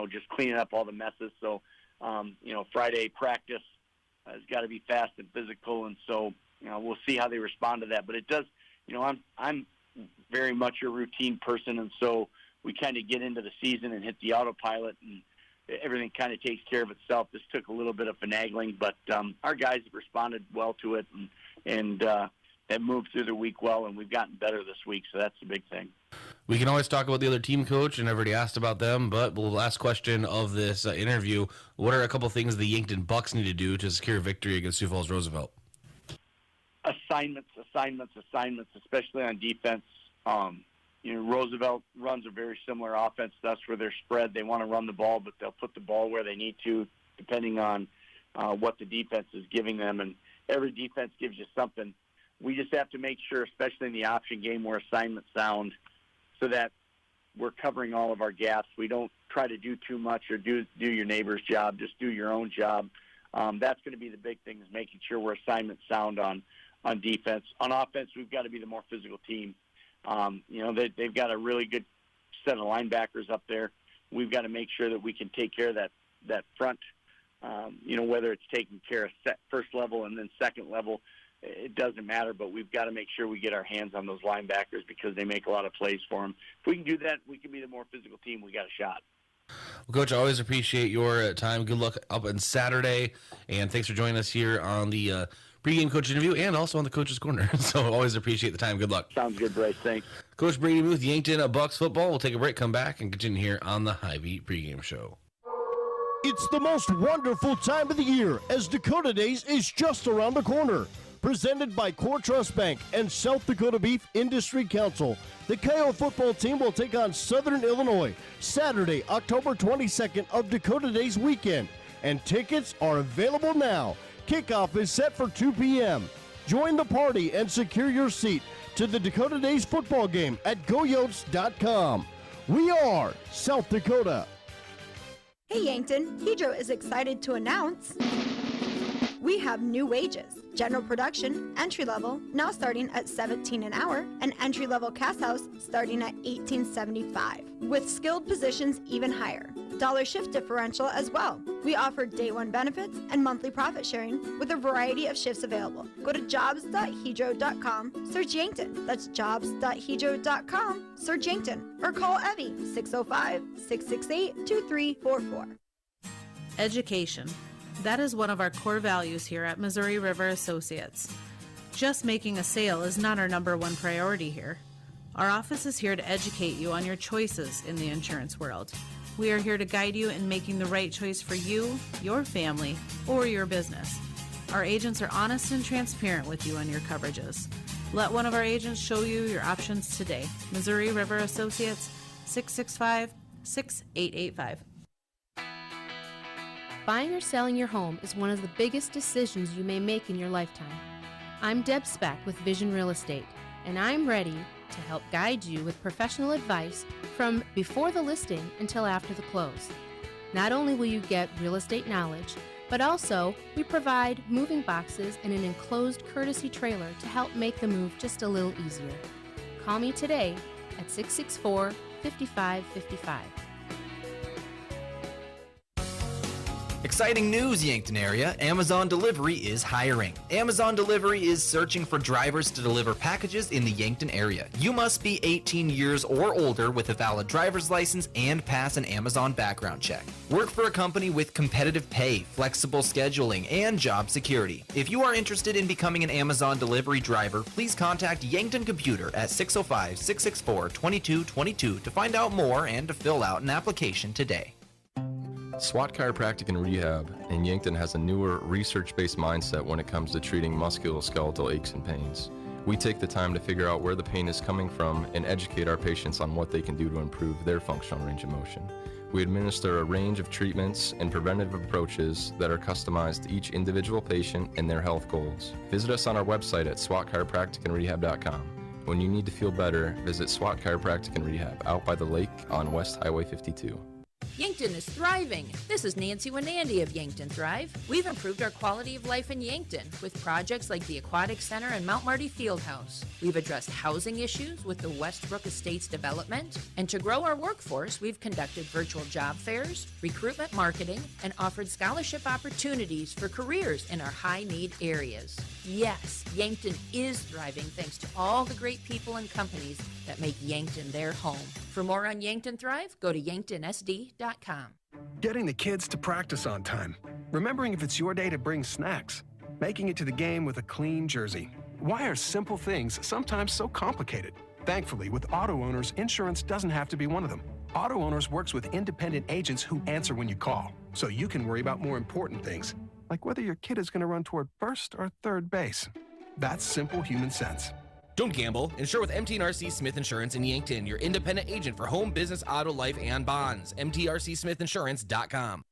just cleaning up all the messes. So, Friday practice has got to be fast and physical, and so, we'll see how they respond to that. But it does, I'm very much a routine person, and so we kind of get into the season and hit the autopilot, and everything kind of takes care of itself. This took a little bit of finagling, but our guys have responded well to it and have moved through the week well, and we've gotten better this week, so that's the big thing. We can always talk about the other team, Coach, and I've already asked about them, but the last question of this interview, what are a couple things the Yankton Bucks need to do to secure victory against Sioux Falls Roosevelt? Assignments, especially on defense. Roosevelt runs a very similar offense to us where they're spread. They want to run the ball, but they'll put the ball where they need to, depending on what the defense is giving them. And every defense gives you something. We just have to make sure, especially in the option game, we're assignment sound so that we're covering all of our gaps. We don't try to do too much or do your neighbor's job. Just do your own job. That's going to be the big thing, is making sure we're assignment sound on defense. On offense, we've got to be the more physical team. They've got a really good set of linebackers up there. We've got to make sure that we can take care of that front, whether it's taking care of first level and then second level. It doesn't matter, but we've got to make sure we get our hands on those linebackers because they make a lot of plays for them. If we can do that, we can be the more physical team. We got a shot. Well, Coach, I always appreciate your time. Good luck up on Saturday, and thanks for joining us here on the pregame coach interview and also on the Coach's Corner. So always appreciate the time. Good luck. Sounds good, Bryce. Thanks. Coach Brady Muth, Yankton Bucks football. We'll take a break, come back, and continue here on the Hy-Vee pregame show. It's the most wonderful time of the year as Dakota Days is just around the corner. Presented by Core Trust Bank and South Dakota Beef Industry Council, the KO football team will take on Southern Illinois Saturday, October 22nd of Dakota Days weekend, and tickets are available now. Kickoff is set for 2 p.m. Join the party and secure your seat to the Dakota Days football game at goyotes.com. We are South Dakota. Hey Yankton, Hedro is excited to announce we have new wages. General production, entry level, now starting at $17 an hour, and entry level cast house starting at $18.75, with skilled positions even higher. Dollar shift differential as well. We offer day one benefits and monthly profit sharing with a variety of shifts available. Go to jobs.hedro.com, search Yankton. That's jobs.hedro.com, search Yankton, or call Evie 605-668-2344. Education. That is one of our core values here at Missouri River Associates. Just making a sale is not our number one priority here. Our office is here to educate you on your choices in the insurance world. We are here to guide you in making the right choice for you, your family, or your business. Our agents are honest and transparent with you on your coverages. Let one of our agents show you your options today. Missouri River Associates, 888-526-6885. Buying or selling your home is one of the biggest decisions you may make in your lifetime. I'm Deb Speck with Vision Real Estate, and I'm ready to help guide you with professional advice from before the listing until after the close. Not only will you get real estate knowledge, but also we provide moving boxes and an enclosed courtesy trailer to help make the move just a little easier. Call me today at 664-5555. Exciting news, Yankton area. Amazon Delivery is hiring. Amazon Delivery is searching for drivers to deliver packages in the Yankton area. You must be 18 years or older with a valid driver's license and pass an Amazon background check. Work for a company with competitive pay, flexible scheduling, and job security. If you are interested in becoming an Amazon Delivery driver, please contact Yankton Computer at 605-664-2222 to find out more and to fill out an application today. SWAT Chiropractic and Rehab in Yankton has a newer, research-based mindset when it comes to treating musculoskeletal aches and pains. We take the time to figure out where the pain is coming from and educate our patients on what they can do to improve their functional range of motion. We administer a range of treatments and preventative approaches that are customized to each individual patient and their health goals. Visit us on our website at swatchiropracticandrehab.com. When you need to feel better, visit SWAT Chiropractic and Rehab out by the lake on West Highway 52. Yankton is thriving. This is Nancy Wenandy of Yankton Thrive. We've improved our quality of life in Yankton with projects like the Aquatic Center and Mount Marty Fieldhouse. We've addressed housing issues with the Westbrook Estates development. And to grow our workforce, we've conducted virtual job fairs, recruitment marketing, and offered scholarship opportunities for careers in our high-need areas. Yes, Yankton is thriving thanks to all the great people and companies that make Yankton their home. For more on Yankton Thrive, go to yanktonsd.com. Getting the kids to practice on time. Remembering if it's your day to bring snacks. Making it to the game with a clean jersey. Why are simple things sometimes so complicated? Thankfully, with Auto Owners, insurance doesn't have to be one of them. Auto Owners works with independent agents who answer when you call, so you can worry about more important things, like whether your kid is going to run toward first or third base. That's simple human sense. Don't gamble. Insure with MTRC Smith Insurance in Yankton, your independent agent for home, business, auto, life, and bonds. MTRCSmithInsurance.com.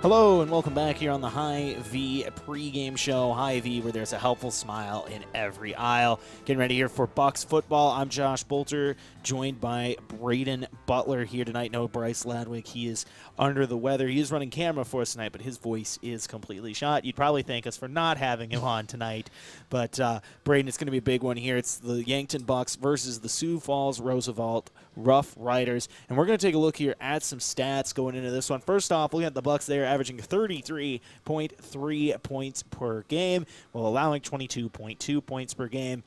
Hello and welcome back here on the Hy-Vee pregame show. Hy-Vee, where there's a helpful smile in every aisle. Getting ready here for Bucks football. I'm Josh Boelter, joined by Braden Butler here tonight. No Bryce Ladwig. He is under the weather. He is running camera for us tonight, but his voice is completely shot. You'd probably thank us for not having him on tonight. But Braden, it's going to be a big one here. It's the Yankton Bucks versus the Sioux Falls Roosevelt Rough Riders. And we're going to take a look here at some stats going into this one. First off, looking at the Bucks there, averaging 33.3 points per game while allowing 22.2 points per game.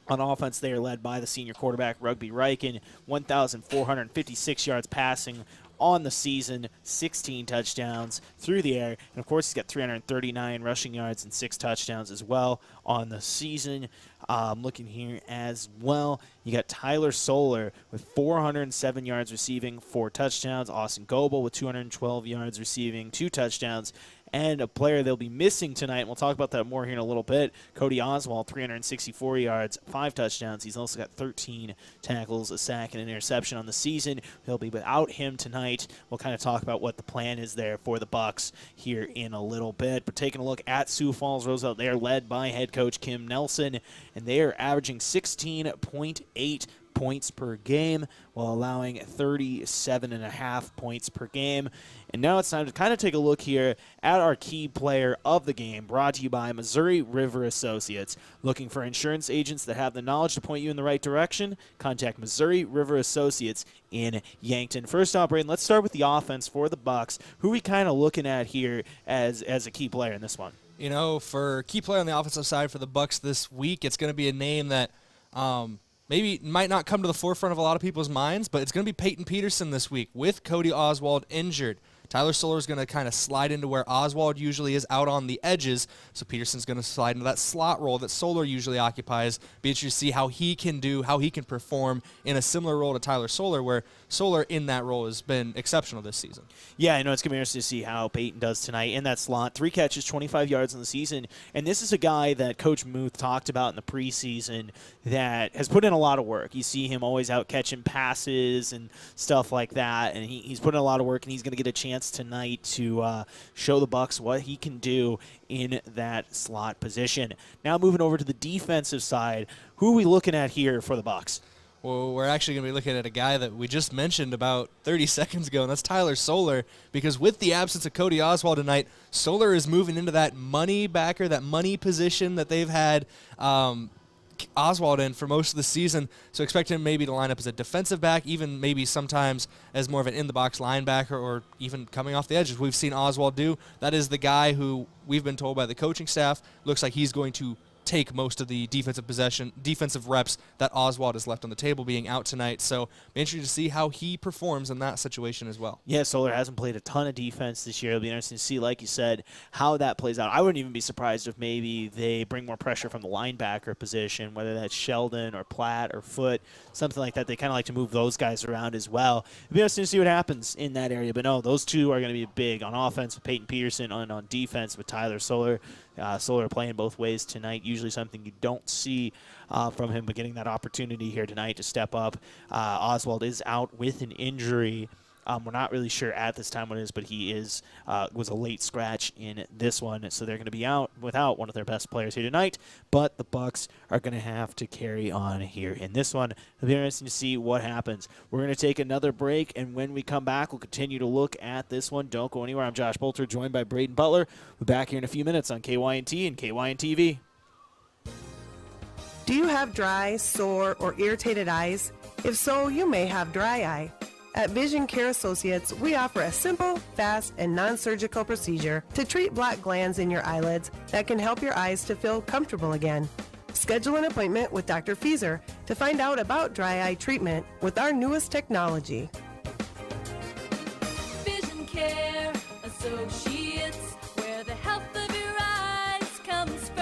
On offense, they are led by the senior quarterback, Rugby Riken, 1,456 yards passing on the season, 16 touchdowns through the air. And, of course, he's got 339 rushing yards and 6 touchdowns as well on the season. Looking here as well, you got Tyler Solar with 407 yards receiving, 4 touchdowns. Austin Goebel with 212 yards receiving, 2 touchdowns. And a player they'll be missing tonight, and we'll talk about that more here in a little bit, Cody Oswald, 364 yards, 5 touchdowns. He's also got 13 tackles, a sack, and an interception on the season. He'll be without him tonight. We'll kind of talk about what the plan is there for the Bucks here in a little bit. But taking a look at Sioux Falls Roosevelt, they are led by head coach Kim Nelson, and they are averaging 16.8 points per game while allowing 37.5 points per game. And now it's time to kind of take a look here at our key player of the game, brought to you by Missouri River Associates. Looking for insurance agents that have the knowledge to point you in the right direction? Contact Missouri River Associates in Yankton. First off, Braden, let's start with the offense for the Bucks. Who are we kind of looking at here as a key player in this one? You know, for key player on the offensive side for the Bucks this week, it's going to be a name that maybe might not come to the forefront of a lot of people's minds, but it's going to be Peyton Peterson this week with Cody Oswald injured. Tyler Solar is going to kind of slide into where Oswald usually is, out on the edges. So Peterson's going to slide into that slot role that Solar usually occupies. Be interested to see how he can perform in a similar role to Tyler Solar, where Solar in that role has been exceptional this season. Yeah, I know it's going to be interesting to see how Peyton does tonight in that slot. 3 catches, 25 yards in the season. And this is a guy that Coach Muth talked about in the preseason that has put in a lot of work. You see him always out catching passes and stuff like that. And he's put in a lot of work, and he's going to get a chance tonight to show the Bucs what he can do in that slot position. Now moving over to the defensive side, who are we looking at here for the Bucs? Well, we're actually going to be looking at a guy that we just mentioned about 30 seconds ago, and that's Tyler Solar, because with the absence of Cody Oswald tonight, Solar is moving into that money backer, that money position that they've had Oswald in for most of the season. So expect him maybe to line up as a defensive back, even maybe sometimes as more of an in-the-box linebacker, or even coming off the edges. We've seen Oswald do. That is the guy who we've been told by the coaching staff looks like he's going to take most of the defensive reps that Oswald has left on the table, being out tonight. So be interested to see how he performs in that situation as well. Yeah, Solar hasn't played a ton of defense this year. It'll be interesting to see, like you said, how that plays out. I wouldn't even be surprised if maybe they bring more pressure from the linebacker position, whether that's Sheldon or Platt or Foote, something like that. They kind of like to move those guys around as well. It'll be interesting to see what happens in that area. But no, those two are going to be big on offense with Peyton Peterson, and on defense with Tyler Solar. Solar playing both ways tonight, usually something you don't see from him, but getting that opportunity here tonight to step up. Oswald is out with an injury. We're not really sure at this time what it is, but he was a late scratch in this one, so they're going to be out without one of their best players here tonight, but the Bucs are going to have to carry on here in this one. It'll be interesting to see what happens. We're going to take another break, and when we come back, we'll continue to look at this one. Don't go anywhere. I'm Josh Boelter, joined by Braden Butler. We're back here in a few minutes on KYNT and KYNTV. Do you have dry, sore, or irritated eyes? If so, you may have dry eye. At Vision Care Associates, we offer a simple, fast, and non-surgical procedure to treat black glands in your eyelids that can help your eyes to feel comfortable again. Schedule an appointment with Dr. Fieser to find out about dry eye treatment with our newest technology. Vision Care Associates, where the health of your eyes comes first.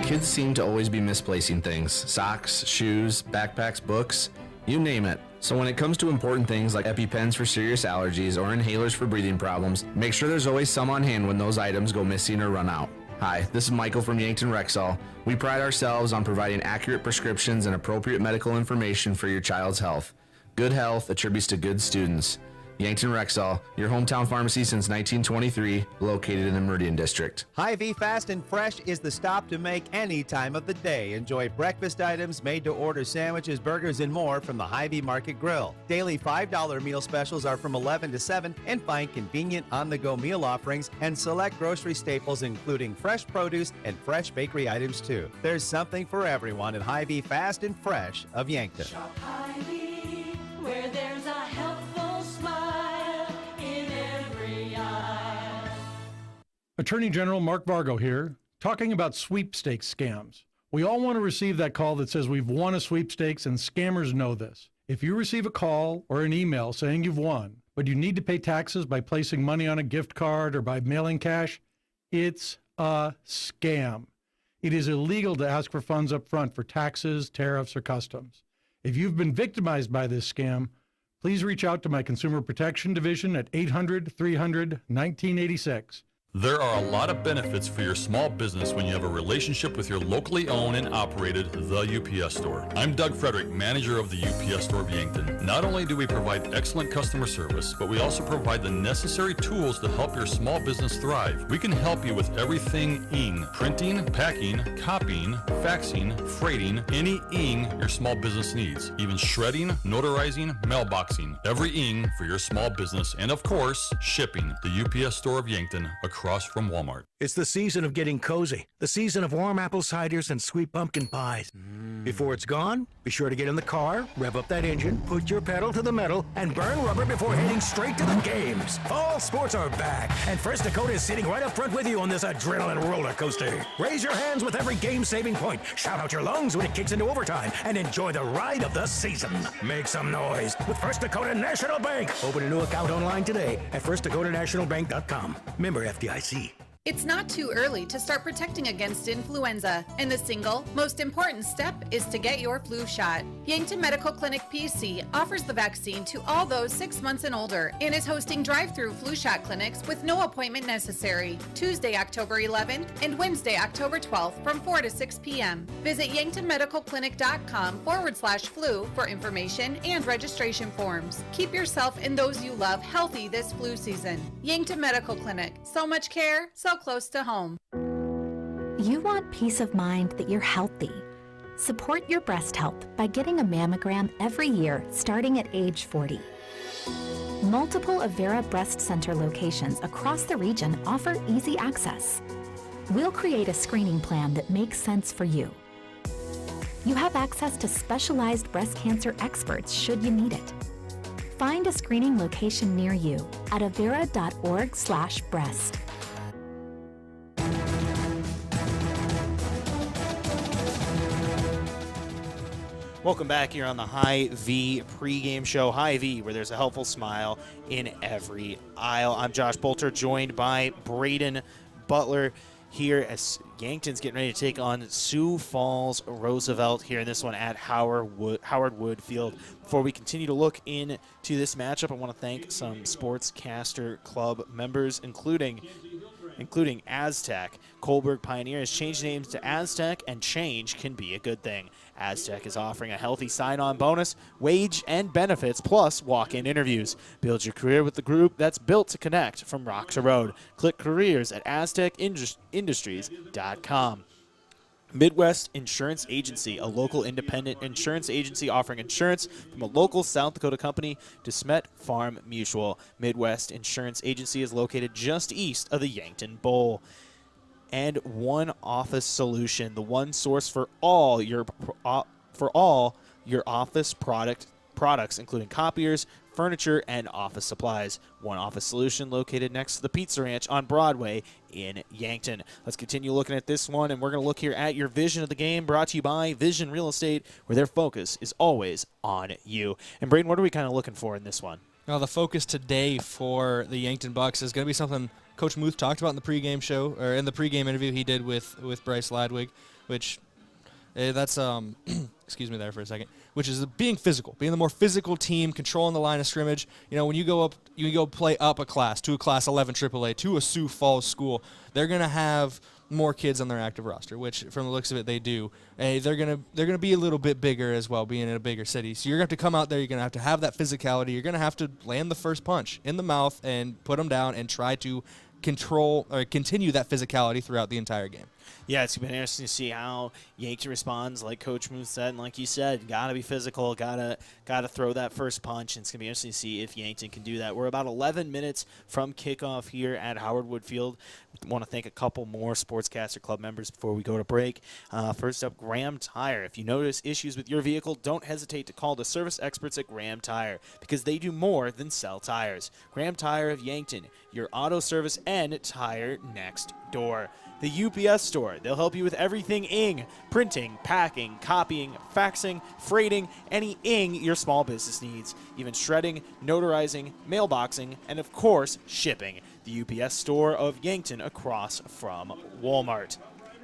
Kids seem to always be misplacing things. Socks, shoes, backpacks, books, you name it. So when it comes to important things like EpiPens for serious allergies or inhalers for breathing problems, make sure there's always some on hand when those items go missing or run out. Hi, this is Michael from Yankton Rexall. We pride ourselves on providing accurate prescriptions and appropriate medical information for your child's health. Good health attributes to good students. Yankton Rexall, your hometown pharmacy since 1923, located in the Meridian District. Hy-Vee Fast and Fresh is the stop to make any time of the day. Enjoy breakfast items, made-to-order sandwiches, burgers, and more from the Hy-Vee Market Grill. Daily $5 meal specials are from 11 to 7, and find convenient on-the-go meal offerings and select grocery staples, including fresh produce and fresh bakery items, too. There's something for everyone at Hy-Vee Fast and Fresh of Yankton. Shop Hy-Vee, where there's a helpful smile in every eye. Attorney General Mark Vargo here, talking about sweepstakes scams. We all want to receive that call that says we've won a sweepstakes, and scammers know this. If you receive a call or an email saying you've won, but you need to pay taxes by placing money on a gift card or by mailing cash, it's a scam. It is illegal to ask for funds up front for taxes, tariffs, or customs. If you've been victimized by this scam, please reach out to my Consumer Protection Division at 800-300-1986. There are a lot of benefits for your small business when you have a relationship with your locally owned and operated The UPS Store. I'm Doug Frederick, manager of the UPS Store of Yankton. Not only do we provide excellent customer service, but we also provide the necessary tools to help your small business thrive. We can help you with everything ing, printing, packing, copying, faxing, freighting, any ing your small business needs, even shredding, notarizing, mailboxing, every ing for your small business, and of course, shipping. The UPS Store of Yankton, across across from Walmart. It's the season of getting cozy, the season of warm apple ciders and sweet pumpkin pies. Before it's gone, be sure to get in the car, rev up that engine, put your pedal to the metal, and burn rubber before heading straight to the games. Fall sports are back, and First Dakota is sitting right up front with you on this adrenaline roller coaster. Raise your hands with every game-saving point, shout out your lungs when it kicks into overtime, and enjoy the ride of the season. Make some noise with First Dakota National Bank. Open a new account online today at firstdakotanationalbank.com. Member FDIC. It's not too early to start protecting against influenza, and the single, most important step is to get your flu shot. Yankton Medical Clinic PC offers the vaccine to all those 6 months and older and is hosting drive-through flu shot clinics with no appointment necessary, Tuesday, October 11th and Wednesday, October 12th from 4 to 6 p.m. Visit yanktonmedicalclinic.com/flu for information and registration forms. Keep yourself and those you love healthy this flu season. Yankton Medical Clinic. So much care, so close to home. You want peace of mind that you're healthy. Support your breast health by getting a mammogram every year starting at age 40. Multiple Avera Breast Center locations across the region offer easy access. We'll create a screening plan that makes sense for you. You have access to specialized breast cancer experts should you need it. Find a screening location near you at avera.org/breast. Welcome back here on the Hy-Vee pregame show. Hy-Vee, where there's a helpful smile in every aisle. I'm Josh Boelter, joined by Braden Butler here as Yankton's getting ready to take on Sioux Falls Roosevelt here in this one at Howard Wood Field. Before we continue to look into this matchup, I want to thank some Sportscaster Club members, including Aztec. Kohlberg Pioneer has changed names to Aztec, and change can be a good thing. Aztec is offering a healthy sign-on bonus, wage and benefits, plus walk-in interviews. Build your career with the group that's built to connect from rock to road. Click careers at aztecindustries.com. Midwest Insurance Agency, a local independent insurance agency offering insurance from a local South Dakota company, DeSmet Farm Mutual. Midwest Insurance Agency is located just east of the Yankton Bowl. And One Office Solution, the one source for all your office products, including copiers, furniture, and office supplies. One Office Solution located next to the Pizza Ranch on Broadway in Yankton. Let's continue looking at this one, and we're going to look here at your vision of the game, brought to you by Vision Real Estate, where their focus is always on you. And Braden, what are we kind of looking for in this one? Well, the focus today for the Yankton Bucks is going to be something Coach Muth talked about in the pregame show, or in the pregame interview he did with Bryce Ladwig, which that's excuse me there for a second, which is being physical, being the more physical team, controlling the line of scrimmage. You know, when you go play up a class to a Class 11 AAA to a Sioux Falls school, they're going to have more kids on their active roster, which from the looks of it they do. They're gonna be a little bit bigger as well, being in a bigger city. So you're gonna have to come out there. You're gonna have that physicality. You're gonna have to land the first punch in the mouth and put them down and try to control or continue that physicality throughout the entire game. Yeah, it's been interesting to see how Yankton responds, like Coach Muth said, and like you said, gotta be physical, gotta throw that first punch, and it's gonna be interesting to see if Yankton can do that. We're about 11 minutes from kickoff here at Howard Wood Field. I want to thank a couple more Sportscaster Club members before we go to break. First up, Graham Tire. If you notice issues with your vehicle, don't hesitate to call the service experts at Graham Tire, because they do more than sell tires. Graham Tire of Yankton, your auto service and tire next door. The UPS store. They'll help you with everything ing, printing, packing, copying, faxing, freighting, any ing your small business needs, even shredding, notarizing, mailboxing, and of course, shipping. The UPS store of Yankton across from Walmart.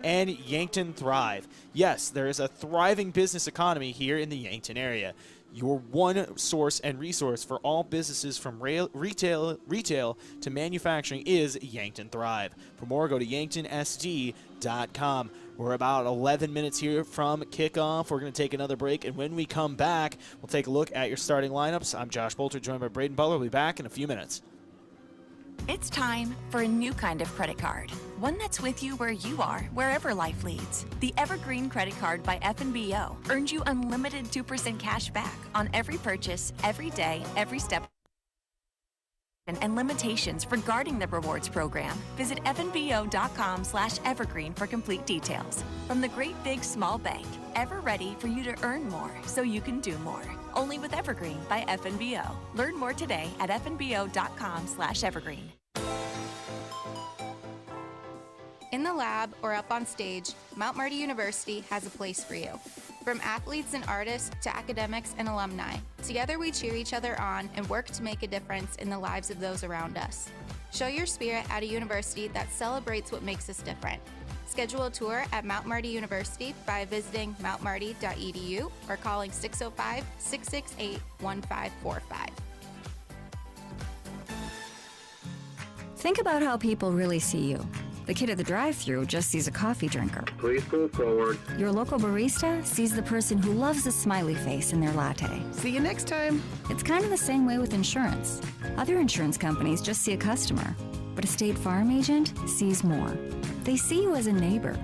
And Yankton Thrive. Yes, there is a thriving business economy here in the Yankton area. Your one source and resource for all businesses from retail to manufacturing is Yankton Thrive. For more, go to yanktonsd.com. We're about 11 minutes here from kickoff. We're going to take another break, and when we come back, we'll take a look at your starting lineups. I'm Josh Boelter, joined by Braden Butler. We'll be back in a few minutes. It's time for a new kind of credit card. One that's with you where you are, wherever life leads. The Evergreen Credit Card by F&BO earns you unlimited 2% cash back on every purchase, every day, every step and limitations regarding the rewards program, visit fnbo.com/evergreen for complete details. From the great big small bank, ever ready for you to earn more so you can do more. Only with Evergreen by FNBO. Learn more today at fnbo.com/evergreen. In the lab or up on stage, Mount Marty University has a place for you. From athletes and artists to academics and alumni, together we cheer each other on and work to make a difference in the lives of those around us. Show your spirit at a university that celebrates what makes us different. Schedule a tour at Mount Marty University by visiting mountmarty.edu or calling 605-668-1545. Think about how people really see you. The kid at the drive-thru just sees a coffee drinker. Please pull forward. Your local barista sees the person who loves a smiley face in their latte. See you next time. It's kind of the same way with insurance. Other insurance companies just see a customer, but a State Farm agent sees more. They see you as a neighbor.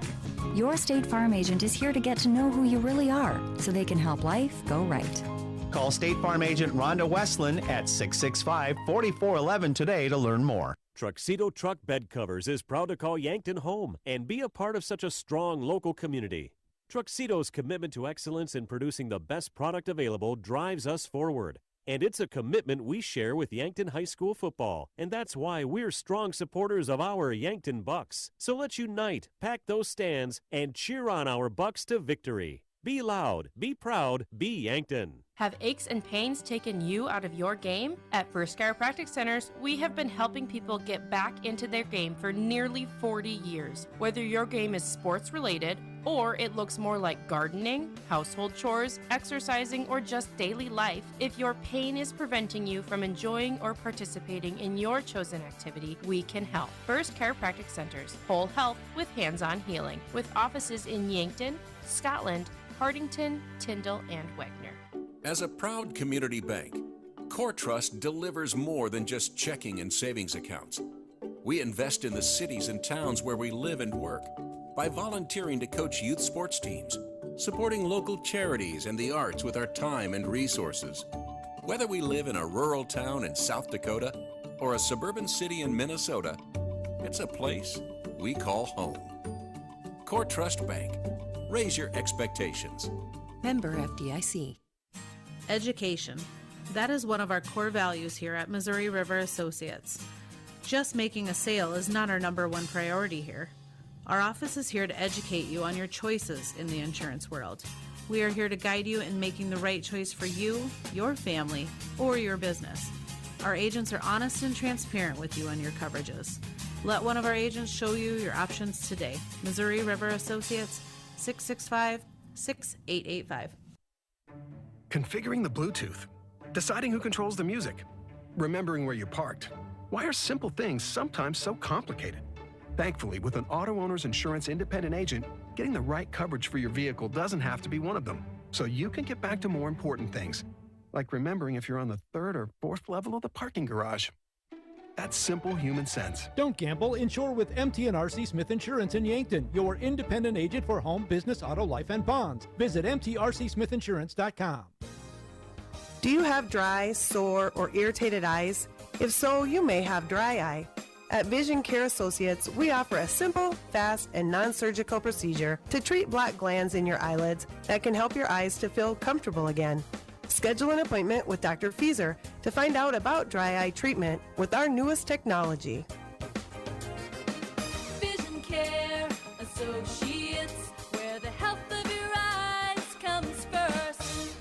Your State Farm agent is here to get to know who you really are, so they can help life go right. Call State Farm agent Rhonda Westland at 665-4411 today to learn more. Truxedo Truck Bed Covers is proud to call Yankton home and be a part of such a strong local community. Truxedo's commitment to excellence in producing the best product available drives us forward. And it's a commitment we share with Yankton High School football. And that's why we're strong supporters of our Yankton Bucks. So let's unite, pack those stands, and cheer on our Bucks to victory. Be loud, be proud, be Yankton. Have aches and pains taken you out of your game? At First Chiropractic Centers, we have been helping people get back into their game for nearly 40 years. Whether your game is sports related, or it looks more like gardening, household chores, exercising, or just daily life, if your pain is preventing you from enjoying or participating in your chosen activity, we can help. First Chiropractic Centers, whole health with hands-on healing, with offices in Yankton, Scotland, Hardington, Tyndall, and Wagner. As a proud community bank, Core Trust delivers more than just checking and savings accounts. We invest in the cities and towns where we live and work by volunteering to coach youth sports teams, supporting local charities and the arts with our time and resources. Whether we live in a rural town in South Dakota or a suburban city in Minnesota, it's a place we call home. Core Trust Bank. Raise your expectations. Member FDIC. Education. That is one of our core values here at Missouri River Associates. Just making a sale is not our number one priority here. Our office is here to educate you on your choices in the insurance world. We are here to guide you in making the right choice for you, your family, or your business. Our agents are honest and transparent with you on your coverages. Let one of our agents show you your options today. Missouri River Associates, 665-6885. Configuring the Bluetooth, deciding who controls the music, remembering where you parked. Why are simple things sometimes so complicated? Thankfully, with an auto owner's insurance independent agent, getting the right coverage for your vehicle doesn't have to be one of them. So you can get back to more important things, like remembering if you're on the third or fourth level of the parking garage. That's simple human sense. Don't gamble. Insure with MTNRC Smith Insurance in Yankton, your independent agent for home, business, auto, life, and bonds. Visit mtrcsmithinsurance.com. Do you have dry, sore, or irritated eyes? If so, you may have dry eye. At Vision Care Associates, we offer a simple, fast, and non-surgical procedure to treat black glands in your eyelids that can help your eyes to feel comfortable again. Schedule an appointment with Dr. Fieser to find out about dry eye treatment with our newest technology. Vision Care Associates, where the health of your eyes comes first.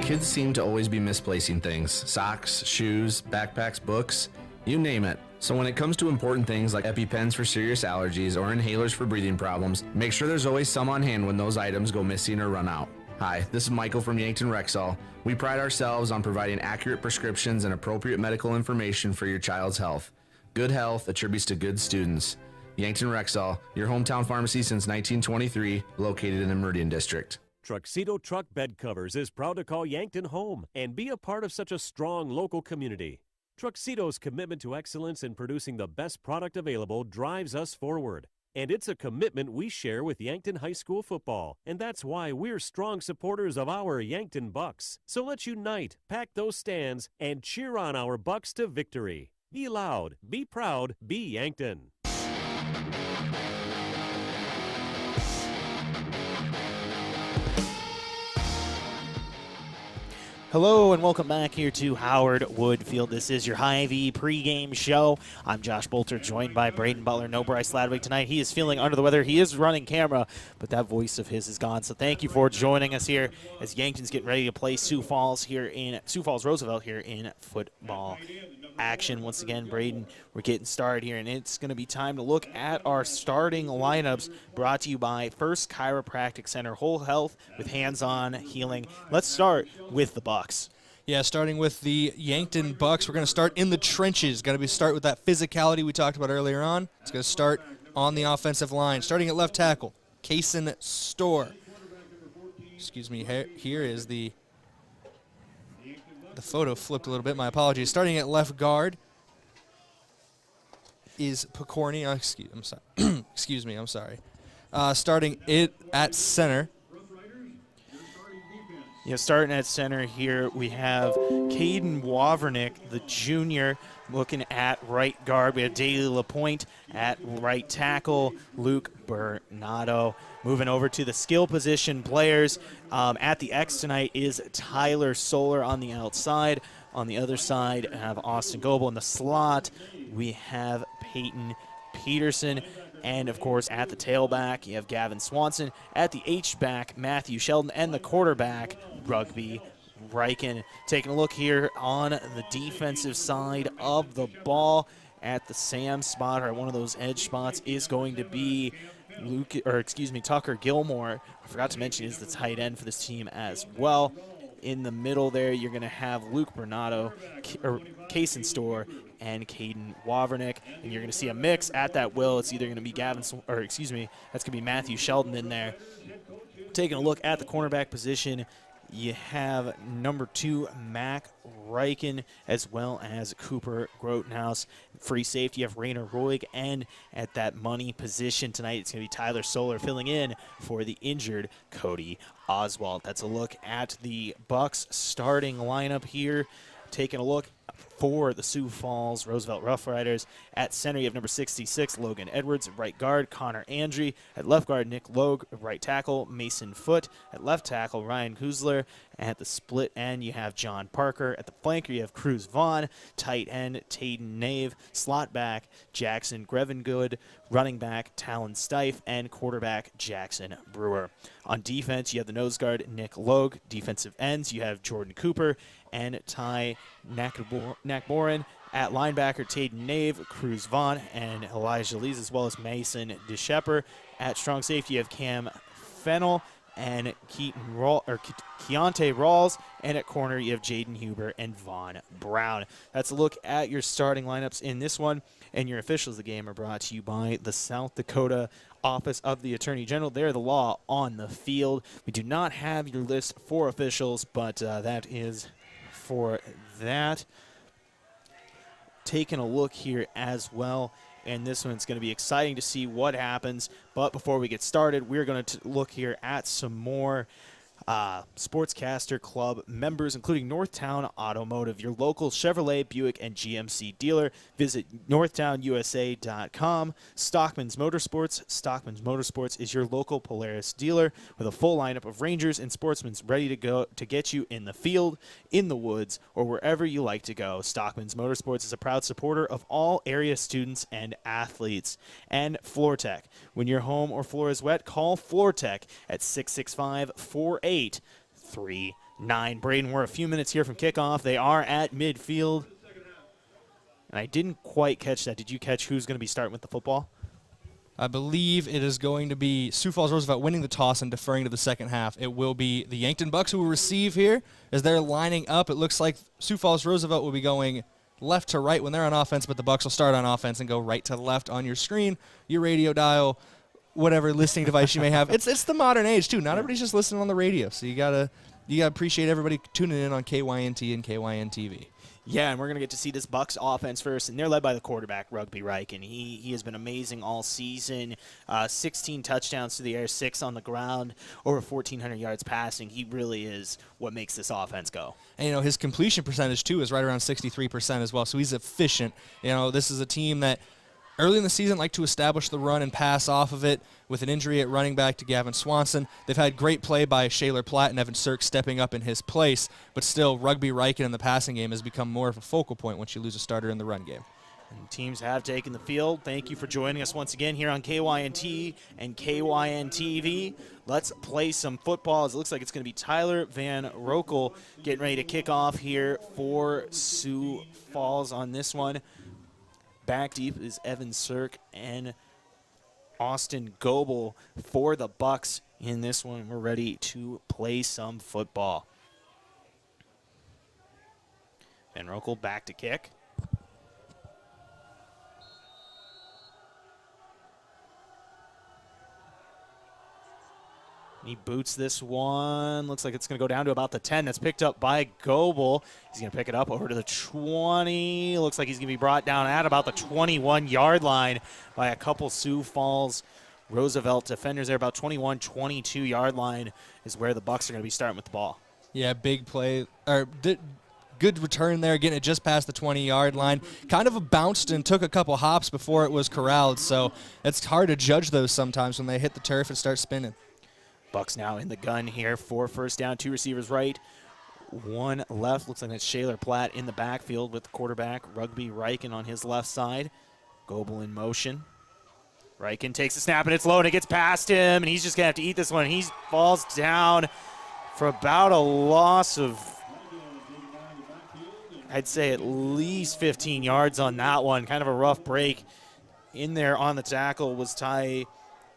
Kids seem to always be misplacing things. Socks, shoes, backpacks, books, you name it. So when it comes to important things like EpiPens for serious allergies or inhalers for breathing problems, make sure there's always some on hand when those items go missing or run out. Hi, this is Michael from Yankton Rexall. We pride ourselves on providing accurate prescriptions and appropriate medical information for your child's health. Good health attributes to good students. Yankton Rexall, your hometown pharmacy since 1923, located in the Meridian District. Truxedo Truck Bed Covers is proud to call Yankton home and be a part of such a strong local community. Truxedo's commitment to excellence in producing the best product available drives us forward. And it's a commitment we share with Yankton High School football. And that's why we're strong supporters of our Yankton Bucks. So let's unite, pack those stands, and cheer on our Bucks to victory. Be loud, be proud, be Yankton. Hello and welcome back here to Howard Wood Field. This is your Hy-Vee pregame show. I'm Josh Boelter, joined by Braden Butler. No Bryce Ladwig tonight. He is feeling under the weather. He is running camera, but that voice of his is gone. So thank you for joining us here as Yankton's getting ready to play Sioux Falls Roosevelt here in football action. Once again, Braden, we're getting started here, and it's going to be time to look at our starting lineups, brought to you by First Chiropractic Center, whole health with hands-on healing. Let's start with the Bucks. Yeah, starting with the Yankton Bucks, we're going to start in the trenches. Got to start with that physicality we talked about earlier on. It's going to start on the offensive line. Starting at left tackle, Kason Storr. Excuse me, here is the photo flipped a little bit. My apologies. Starting at left guard is Picorni. Excuse me, I'm sorry. Starting it at center. Yeah, starting at center here, we have Caden Wavernick, the junior, looking at right guard. We have Daly LaPointe at right tackle, Luke Bernardo. Moving over to the skill position players, at the X tonight is Tyler Solar on the outside. On the other side, I have Austin Goebel in the slot. We have Peyton Peterson. And, of course, at the tailback, you have Gavin Swanson. At the H-back, Matthew Sheldon. And the quarterback, Rugby Riken. Taking a look here on the defensive side of the ball at the Sam spot, or one of those edge spots, is going to be Tucker Gilmore. I forgot to mention is the tight end for this team as well. In the middle there, you're going to have Luke Bernardo, Kason Storr, and Caden Wavernick, and you're going to see a mix at that will. It's either going to be that's going to be Matthew Sheldon in there. Taking a look at the cornerback position, you have number 2, Mac Riken, as well as Cooper Grotenhouse. Free safety, you have Rainer Roig, and at that money position tonight, it's going to be Tyler Solar filling in for the injured Cody Oswald. That's a look at the Bucks starting lineup here. Taking a look for the Sioux Falls Roosevelt Rough Riders. At center, you have number 66, Logan Edwards. At right guard, Connor Andre. At left guard, Nick Logue. At right tackle, Mason Foote. At left tackle, Ryan Kuzler. At the split end, you have John Parker. At the flanker, you have Cruz Vaughn. Tight end, Tayden Nave. Slot back, Jackson Grevengood. Running back, Talon Stife. And quarterback, Jackson Brewer. On defense, you have the nose guard, Nick Logue. Defensive ends, you have Jordan Cooper and Ty Nakborin. At linebacker, Tayden Nave, Cruz Vaughn, and Elijah Lees, as well as Mason DeShepper. At strong safety, you have Cam Fennell and Keontae Rawls. And at corner, you have Jaden Huber and Vaughn Brown. That's a look at your starting lineups in this one. And your officials of the game are brought to you by the South Dakota Office of the Attorney General. They're the law on the field. We do not have your list for officials, but that is for that. Taking a look here as well, and this one's going to be exciting to see what happens. But before we get started, we're going to look here at some more Sportscaster Club members, including Northtown Automotive, your local Chevrolet, Buick, and GMC dealer. Visit northtownusa.com. Stockman's Motorsports. Stockman's Motorsports is your local Polaris dealer with a full lineup of Rangers and Sportsmans ready to go to get you in the field, in the woods, or wherever you like to go. Stockman's Motorsports is a proud supporter of all area students and athletes. And FloorTech. When your home or floor is wet, call FloorTech at 665-4839. Braden, we're a few minutes here from kickoff. They are at midfield. And I didn't quite catch that. Did you catch who's going to be starting with the football? I believe it is going to be Sioux Falls Roosevelt winning the toss and deferring to the second half. It will be the Yankton Bucks who will receive here as they're lining up. It looks like Sioux Falls Roosevelt will be going left to right when they're on offense, but the Bucks will start on offense and go right to left on your screen, your radio dial, whatever listening device you may have. It's the modern age too. Not everybody's just listening on the radio, so you gotta appreciate everybody tuning in on KYNT and KYNTV. Yeah, and we're going to get to see this Bucks offense first, and they're led by the quarterback, Rugby Reich, and he has been amazing all season. 16 touchdowns to the air, 6 on the ground, over 1,400 yards passing. He really is what makes this offense go. And, his completion percentage, too, is right around 63% as well, so he's efficient. This is a team that early in the season liked to establish the run and pass off of it. With an injury at running back to Gavin Swanson, they've had great play by Shaler Platt and Evan Sirk stepping up in his place, but still Rugby Riken in the passing game has become more of a focal point once you lose a starter in the run game. And teams have taken the field. Thank you for joining us once again here on KYNT and KYNTV. Let's play some football. It looks like it's going to be Tyler Van Rokel getting ready to kick off here for Sioux Falls on this one. Back deep is Evan Sirk and Austin Goebel for the Bucks in this one. We're ready to play some football. Van Rokel back to kick. He boots this one. Looks like it's going to go down to about the 10. That's picked up by Goebel. He's going to pick it up over to the 20. Looks like he's going to be brought down at about the 21-yard line by a couple Sioux Falls Roosevelt defenders there. About 21, 22-yard line is where the Bucks are going to be starting with the ball. Yeah, big play. Good return there, getting it just past the 20-yard line. Kind of bounced and took a couple hops before it was corralled, so it's hard to judge those sometimes when they hit the turf and start spinning. Bucks now in the gun here for first down. 2 receivers right, 1 left. Looks like that's Shaler Platt in the backfield with the quarterback, Rugby Riken on his left side. Goebel in motion. Riken takes the snap, and it's low, and it gets past him, and he's just going to have to eat this one. He falls down for about a loss of, I'd say, at least 15 yards on that one. Kind of a rough break. In there on the tackle was Ty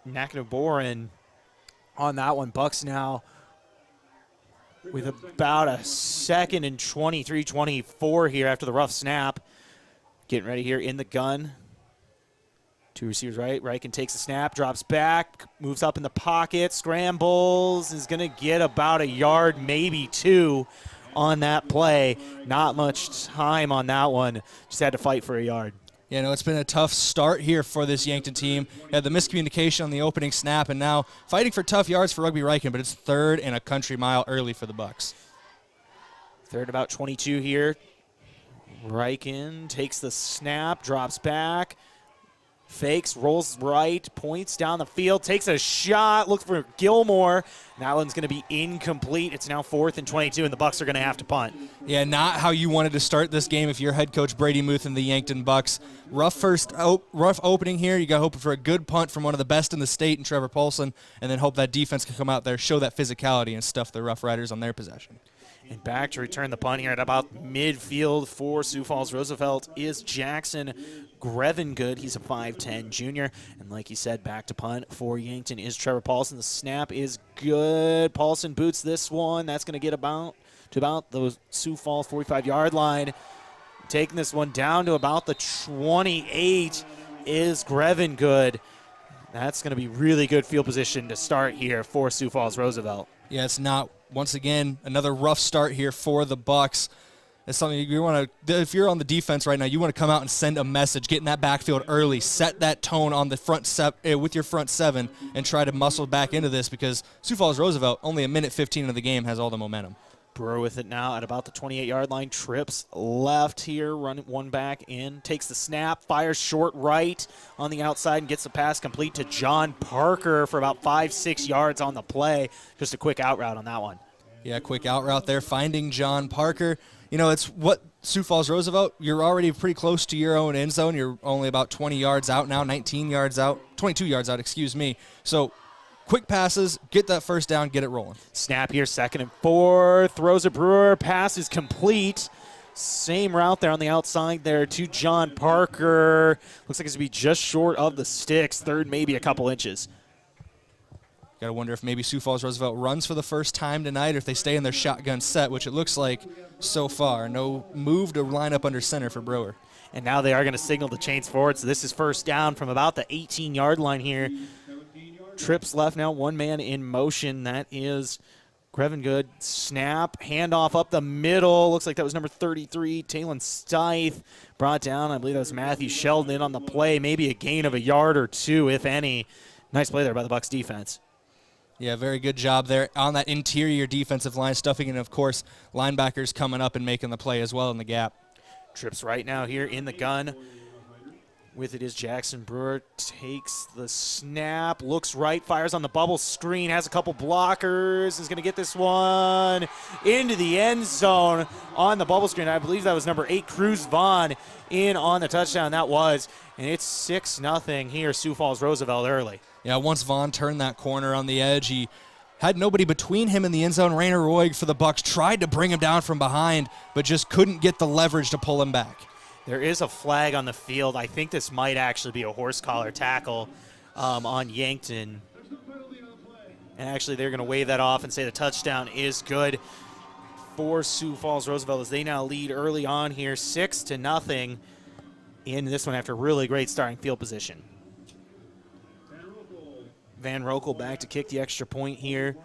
Naknaboran. On that one, Bucks now with about a 2nd and 23, 24 here after the rough snap. Getting ready here in the gun. 2 receivers right. Riken takes the snap, drops back, moves up in the pocket, scrambles, is going to get about a yard, maybe 2 on that play. Not much time on that one. Just had to fight for a yard. It's been a tough start here for this Yankton team. Had the miscommunication on the opening snap, and now fighting for tough yards for Rugby Riken, but it's 3rd and a country mile early for the Bucks. 3rd about 22 here. Riken takes the snap, drops back, fakes, rolls right, points down the field, takes a shot, looks for Gilmore. That one's going to be incomplete. It's now 4th and 22, and the Bucks are going to have to punt. Yeah, not how you wanted to start this game if you're head coach Brady Muth and the Yankton Bucks. Rough opening here. You got hoping for a good punt from one of the best in the state in Trevor Paulson, and then hope that defense can come out there, show that physicality, and stuff the Rough Riders on their possession. And back to return the punt here at about midfield for Sioux Falls Roosevelt is Jackson Grevengood. He's a 5'10 junior. And like he said, back to punt for Yankton is Trevor Paulson. The snap is good. Paulson boots this one. That's going to get about the Sioux Falls 45-yard line. Taking this one down to about the 28 is Grevengood. That's going to be really good field position to start here for Sioux Falls Roosevelt. Yeah, it's not. Once again, another rough start here for the Bucks. It's something you want to, if you're on the defense right now, you want to come out and send a message, get in that backfield early, set that tone on the front with your front 7, and try to muscle back into this because Sioux Falls Roosevelt, only a minute 15 of the game, has all the momentum. Brewer with it now at about the 28-yard line. Trips left here, running one back in, takes the snap, fires short right on the outside and gets the pass complete to John Parker for about 5-6 yards on the play. Just a quick out route on that one. Yeah, quick out route there, finding John Parker. It's what Sioux Falls Roosevelt, you're already pretty close to your own end zone. You're only about 20 yards out now, 22 yards out, excuse me. So quick passes, get that first down, get it rolling. Snap here, 2nd and 4. Throws a Brewer. Pass is complete. Same route there on the outside there to John Parker. Looks like it's going to be just short of the sticks. 3rd, maybe a couple inches. Got to wonder if maybe Sioux Falls Roosevelt runs for the first time tonight or if they stay in their shotgun set, which it looks like so far. No move to line up under center for Brewer. And now they are going to signal the chains forward. So this is first down from about the 18-yard line here. Trips left now, 1 man in motion. That is Grevin Good, snap, handoff up the middle. Looks like that was number 33, Talon Stith. Brought down, I believe that was Matthew Sheldon in on the play. Maybe a gain of a yard or two, if any. Nice play there by the Bucs defense. Yeah, very good job there on that interior defensive line, stuffing in, of course, linebackers coming up and making the play as well in the gap. Trips right now here in the gun. With it is Jackson Brewer, takes the snap, looks right, fires on the bubble screen, has a couple blockers, is going to get this one into the end zone on the bubble screen. I believe that was number 8, Cruz Vaughn, in on the touchdown. That was, and it's 6-0 here, Sioux Falls Roosevelt early. Yeah, once Vaughn turned that corner on the edge, he had nobody between him and the end zone. Rainer Roig for the Bucs tried to bring him down from behind, but just couldn't get the leverage to pull him back. There is a flag on the field. I think this might actually be a horse collar tackle on Yankton. And actually, they're going to wave that off and say the touchdown is good for Sioux Falls Roosevelt as they now lead early on here, 6-0 in this one after really great starting field position. Van Rokel back to kick the extra point here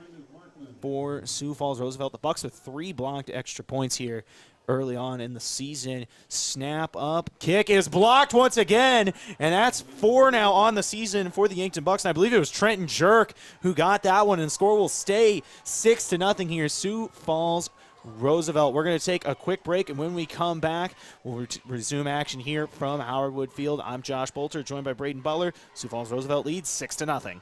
for Sioux Falls Roosevelt. The Bucs with 3 blocked extra points here early on in the season. Snap up, kick is blocked once again, and that's 4 now on the season for the Yankton Bucs. And I believe it was Trenton Jerk who got that one, and the score will stay 6-0 here, Sioux Falls Roosevelt. We're going to take a quick break, and when we come back, we'll resume action here from Howard Wood Field. I'm Josh Boelter, joined by Braden Butler. Sioux Falls Roosevelt leads 6-0.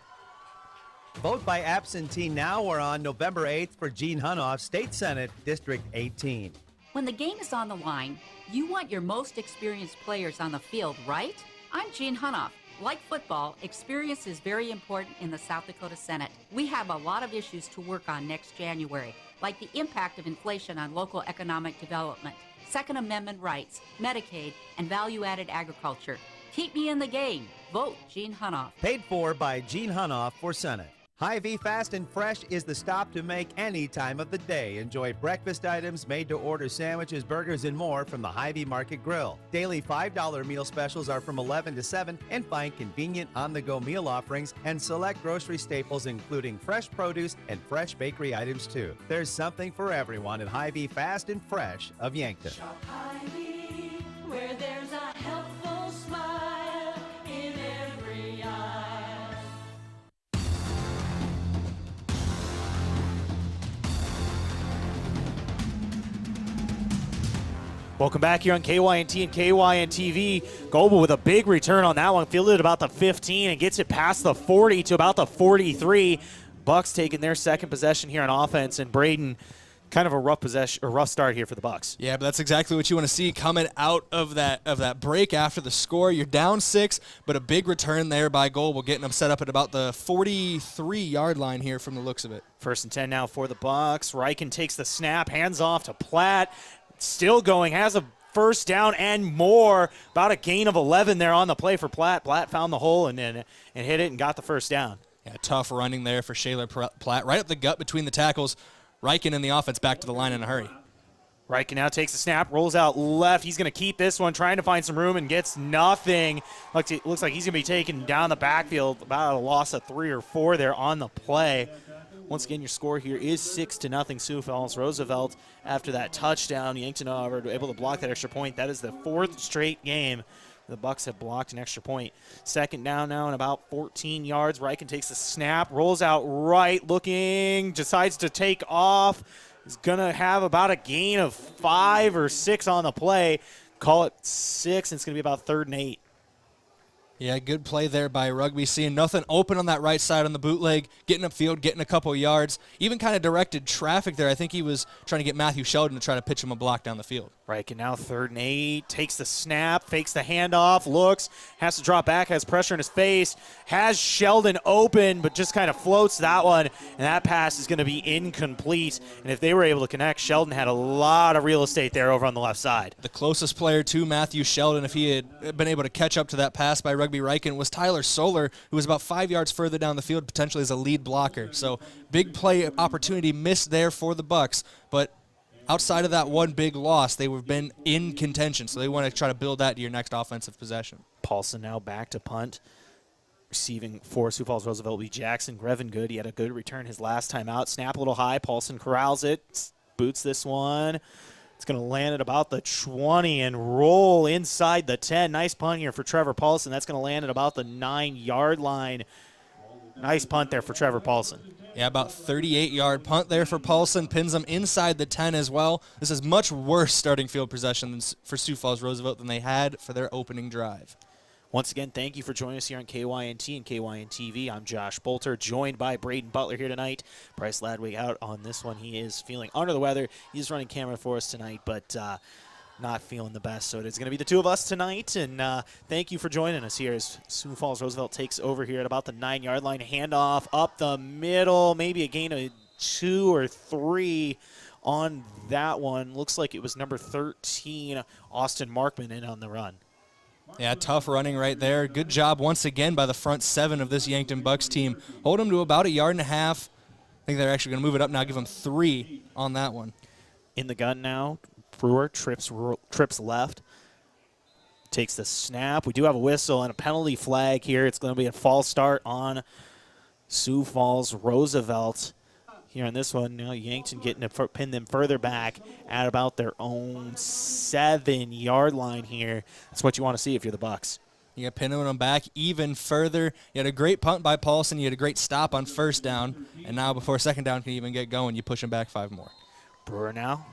Vote by absentee now or on November 8th for Gene Hunoff, State Senate, District 18. When the game is on the line, you want your most experienced players on the field, right? I'm Gene Hunoff. Like football, experience is very important in the South Dakota Senate. We have a lot of issues to work on next January, like the impact of inflation on local economic development, Second Amendment rights, Medicaid, and value-added agriculture. Keep me in the game. Vote Gene Hunoff. Paid for by Gene Hunoff for Senate. Hy-Vee Fast and Fresh is the stop to make any time of the day. Enjoy breakfast items, made-to-order sandwiches, burgers, and more from the Hy-Vee Market Grill. Daily $5 meal specials are from 11 to 7, and find convenient on-the-go meal offerings and select grocery staples, including fresh produce and fresh bakery items, too. There's something for everyone at Hy-Vee Fast and Fresh of Yankton. Shop Hy-Vee, where there's a helpful smile in every eye. Welcome back here on KYNT and KYNTV. Goebel with a big return on that one. Fielded about the 15 and gets it past the 40 to about the 43. Bucs taking their second possession here on offense, and Braden, kind of a rough start here for the Bucs. Yeah, but that's exactly what you want to see coming out of that break after the score. You're down 6, but a big return there by Goebel, getting them set up at about the 43-yard line here from the looks of it. 1st and 10 now for the Bucs. Riken takes the snap, hands off to Platt. Still going, has a first down and more. About a gain of 11 there on the play for Platt. Platt found the hole and hit it and got the first down. Yeah, tough running there for Shaler Platt. Right up the gut between the tackles. Riken and the offense back to the line in a hurry. Riken now takes the snap, rolls out left. He's going to keep this one, trying to find some room, and gets nothing. Looks like he's going to be taken down the backfield. About a loss of 3 or 4 there on the play. Once again, your score here is 6-0 Sioux Falls Roosevelt. After that touchdown, Yankton are able to block that extra point. That is the 4th straight game the Bucs have blocked an extra point. 2nd down now and about 14 yards. Riken takes the snap, rolls out right, looking, decides to take off. He's going to have about a gain of 5 or 6 on the play. Call it 6, and it's going to be about 3rd and 8. Yeah, good play there by Rugby, seeing nothing open on that right side on the bootleg, getting upfield, getting a couple yards, even kind of directed traffic there. I think he was trying to get Matthew Sheldon to try to pitch him a block down the field. Right, and now 3rd and 8, takes the snap, fakes the handoff, looks, has to drop back, has pressure in his face, has Sheldon open, but just kind of floats that one, and that pass is going to be incomplete. And if they were able to connect, Sheldon had a lot of real estate there over on the left side. The closest player to Matthew Sheldon, if he had been able to catch up to that pass by Rugby Riken, was Tyler Solar, who was about 5 yards further down the field, potentially as a lead blocker. So big play opportunity missed there for the Bucs, but outside of that one big loss, they have been in contention, so they want to try to build that to your next offensive possession. Paulson now back to punt. Receiving for Sioux Falls Roosevelt will be Jackson Grevengood. He had a good return his last time out. Snap a little high. Paulson corrals it. Boots this one. It's going to land at about the 20 and roll inside the 10. Nice punt here for Trevor Paulson. That's going to land at about the 9-yard line. Nice punt there for Trevor Paulson. Yeah, about 38-yard punt there for Paulson. Pins them inside the 10 as well. This is much worse starting field possession for Sioux Falls Roosevelt than they had for their opening drive. Once again, thank you for joining us here on KYNT and KYNTV. I'm Josh Boelter, joined by Braden Butler here tonight. Bryce Ladwig out on this one. He is feeling under the weather. He's running camera for us tonight, but not feeling the best. So it is going to be the two of us tonight, and thank you for joining us here as Sioux Falls Roosevelt takes over here at about the 9-yard line. Handoff up the middle, maybe a gain of 2 or 3 on that one. Looks like it was number 13, Austin Markman, in on the run. Yeah, tough running right there. Good job once again by the front 7 of this Yankton Bucks team. Hold them to about 1.5 yards. I think they're actually going to move it up now, give them 3 on that one. In the gun now, Brewer trips left, takes the snap. We do have a whistle and a penalty flag here. It's going to be a false start on Sioux Falls Roosevelt. Here on this one, Yankton getting to pin them further back at about their own 7-yard line here. That's what you want to see if you're the Bucks. You got pinning them back even further. You had a great punt by Paulson. You had a great stop on first down. And now before second down can even get going, you push them back 5 more. Brewer now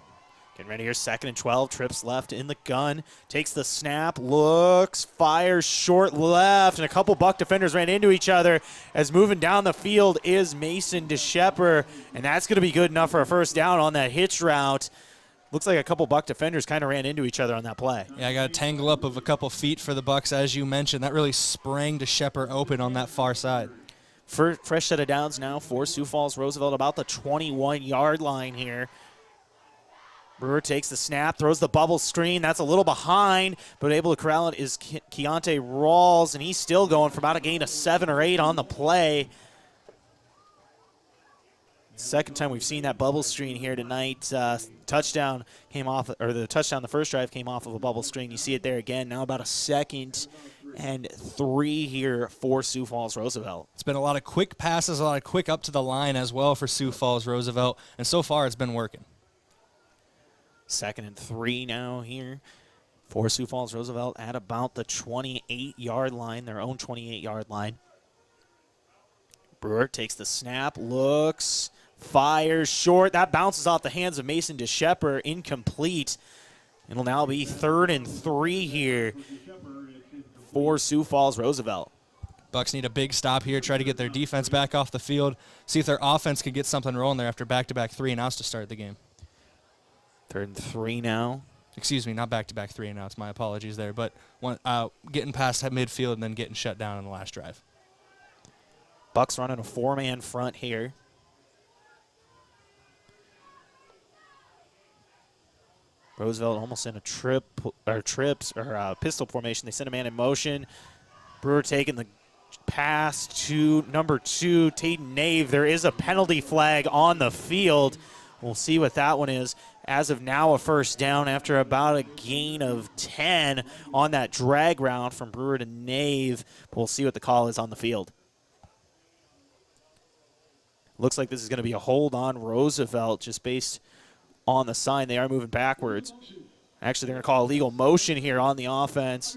getting ready here. 2nd and 12. Trips left in the gun. Takes the snap. Looks. Fires short left. And a couple Buck defenders ran into each other as moving down the field is Mason DeShepper. And that's going to be good enough for a first down on that hitch route. Looks like a couple Buck defenders kind of ran into each other on that play. Yeah, I got a tangle up of a couple feet for the Bucks, as you mentioned. That really sprang DeShepper open on that far side. Fresh set of downs now for Sioux Falls Roosevelt, about the 21-yard line here. Brewer takes the snap, throws the bubble screen. That's a little behind, but able to corral it is Keontae Rawls, and he's still going for about a gain of 7 or 8 on the play. Second time we've seen that bubble screen here tonight. Touchdown came off, or the touchdown, the first drive came off of a bubble screen. You see it there again. Now about a 2nd and 3 here for Sioux Falls Roosevelt. It's been a lot of quick passes, a lot of quick up to the line as well for Sioux Falls Roosevelt, and so far it's been working. 2nd and 3 now here for Sioux Falls Roosevelt at about the 28-yard line, their own 28-yard line. Brewer takes the snap, looks, fires short. That bounces off the hands of Mason DeShepper, incomplete. It'll now be 3rd and 3 here for Sioux Falls Roosevelt. Bucks need a big stop here, try to get their defense back off the field, see if their offense can get something rolling there after back-to-back 3-and-outs to start the game. 3rd and 3 now. Excuse me, not back-to-back 3-and-outs. My apologies there. But getting past midfield and then getting shut down on the last drive. Bucks running a 4-man front here. Roosevelt almost in a pistol formation. They send a man in motion. Brewer taking the pass to number 2, Tayden Nave. There is a penalty flag on the field. We'll see what that one is. As of now, a first down after about a gain of 10 on that drag route from Brewer to Nave. We'll see what the call is on the field. Looks like this is going to be a hold on Roosevelt just based on the sign. They are moving backwards. Actually, they're going to call illegal motion here on the offense.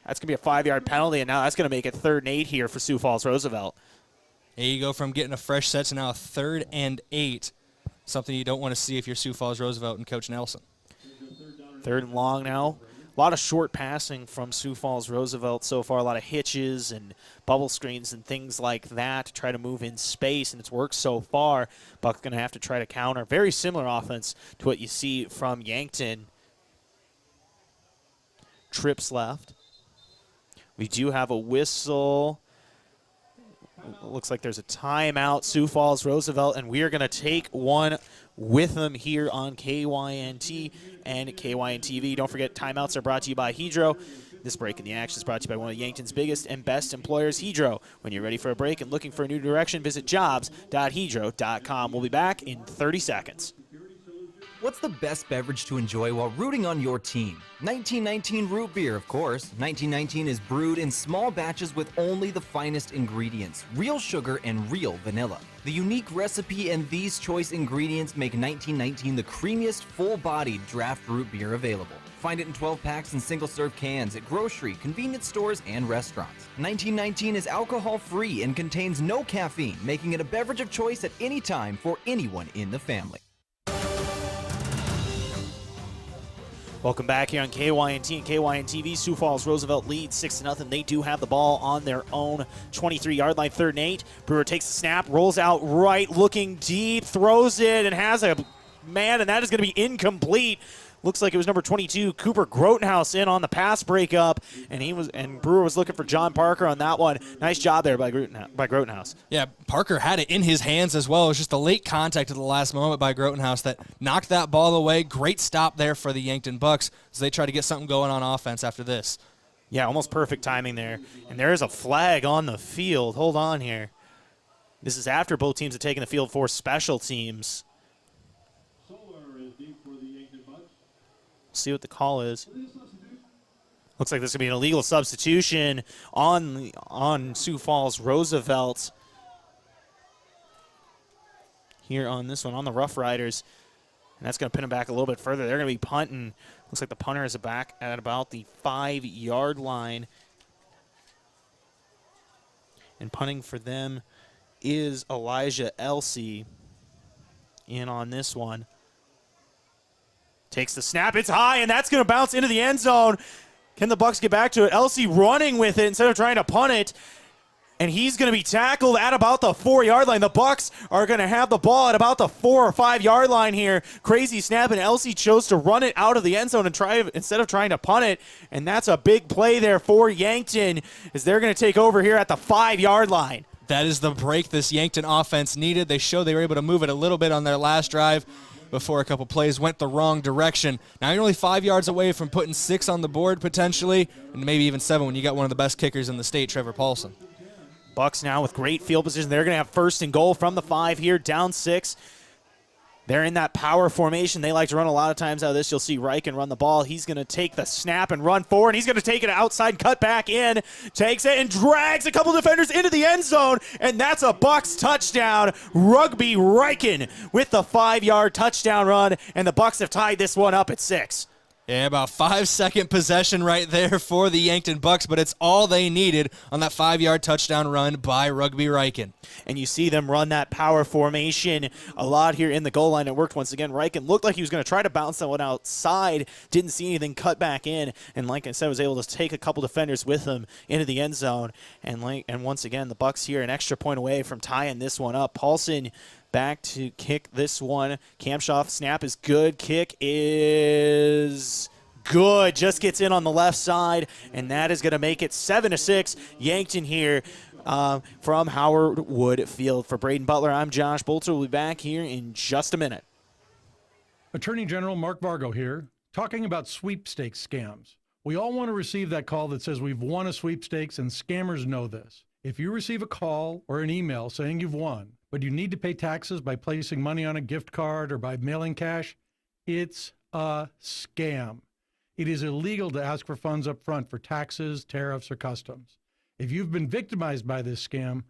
That's going to be a 5-yard penalty, and now that's going to make it 3rd and 8 here for Sioux Falls Roosevelt. There you go from getting a fresh set to now a 3rd and 8. Something you don't want to see if you're Sioux Falls Roosevelt and Coach Nelson. 3rd and long now. A lot of short passing from Sioux Falls Roosevelt so far. A lot of hitches and bubble screens and things like that to try to move in space, and it's worked so far. Buck's going to have to try to counter. Very similar offense to what you see from Yankton. Trips left. We do have a whistle. Looks like there's a timeout, Sioux Falls Roosevelt, and we are going to take one with them here on KYNT and KYNTV. Don't forget, timeouts are brought to you by Hedro. This break in the action is brought to you by one of Yankton's biggest and best employers, Hedro. When you're ready for a break and looking for a new direction, visit jobs.hedro.com. We'll be back in 30 seconds. What's the best beverage to enjoy while rooting on your team? 1919 root beer, of course. 1919 is brewed in small batches with only the finest ingredients, real sugar and real vanilla. The unique recipe and these choice ingredients make 1919 the creamiest, full-bodied draft root beer available. Find it in 12 packs and single-serve cans at grocery, convenience stores, and restaurants. 1919 is alcohol-free and contains no caffeine, making it a beverage of choice at any time for anyone in the family. Welcome back here on KYNT and KYNTV. Sioux Falls Roosevelt leads 6-0. They do have the ball on their own 23-yard line, 3rd and 8. Brewer takes the snap, rolls out right, looking deep, throws it, and has a man, and that is going to be incomplete. Looks like it was number 22, Cooper Grotenhouse, in on the pass breakup, and Brewer was looking for John Parker on that one. Nice job there by Grotenhouse. Yeah, Parker had it in his hands as well. It was just a late contact at the last moment by Grotenhouse that knocked that ball away. Great stop there for the Yankton Bucks as they try to get something going on offense after this. Yeah, almost perfect timing there. And there is a flag on the field. Hold on here. This is after both teams have taken the field for special teams. See what the call is. Looks like this is going to be an illegal substitution on Sioux Falls Roosevelt here on this one, on the Rough Riders. And that's going to pin them back a little bit further. They're going to be punting. Looks like the punter is back at about the 5-yard line. And punting for them is Elijah Elsey in on this one. Takes the snap, it's high, and that's going to bounce into the end zone. Can the Bucks get back to it? Elsey running with it instead of trying to punt it, and he's going to be tackled at about the 4-yard line. The Bucks are going to have the ball at about the 4 or 5-yard line here. Crazy snap, and Elsey chose to run it out of the end zone and try instead of trying to punt it, and that's a big play there for Yankton as they're going to take over here at the 5-yard line. That is the break this Yankton offense needed. They showed they were able to move it a little bit on their last drive before a couple plays went the wrong direction. Now you're only 5 yards away from putting 6 on the board potentially, and maybe even 7 when you got one of the best kickers in the state, Trevor Paulson. Bucks now with great field position. They're going to have 1st and goal from the 5 here, down 6. They're in that power formation. They like to run a lot of times out of this. You'll see Riken run the ball. He's going to take the snap and run forward. He's going to take it outside, cut back in, takes it and drags a couple defenders into the end zone, and that's a Bucks touchdown. Rugby Riken with the 5-yard touchdown run, and the Bucks have tied this one up at 6. Yeah, about 5-second possession right there for the Yankton Bucks, but it's all they needed on that 5-yard touchdown run by Rugby Riken. And you see them run that power formation a lot here in the goal line. It worked once again. Riken looked like he was going to try to bounce that one outside, didn't see anything, cut back in, and like I said, was able to take a couple defenders with him into the end zone. And once again, the Bucks here an extra point away from tying this one up. Paulson back to kick this one. Kamshoff, snap is good. Kick is good. Just gets in on the left side, and that is going to make it 7-6. Yankton here from Howard Wood Field. For Braden Butler, I'm Josh Boelter. We'll be back here in just a minute. Attorney General Mark Vargo here, talking about sweepstakes scams. We all want to receive that call that says we've won a sweepstakes, and scammers know this. If you receive a call or an email saying you've won, but you need to pay taxes by placing money on a gift card or by mailing cash, it's a scam. It is illegal to ask for funds up front for taxes, tariffs, or customs. If you've been victimized by this scam,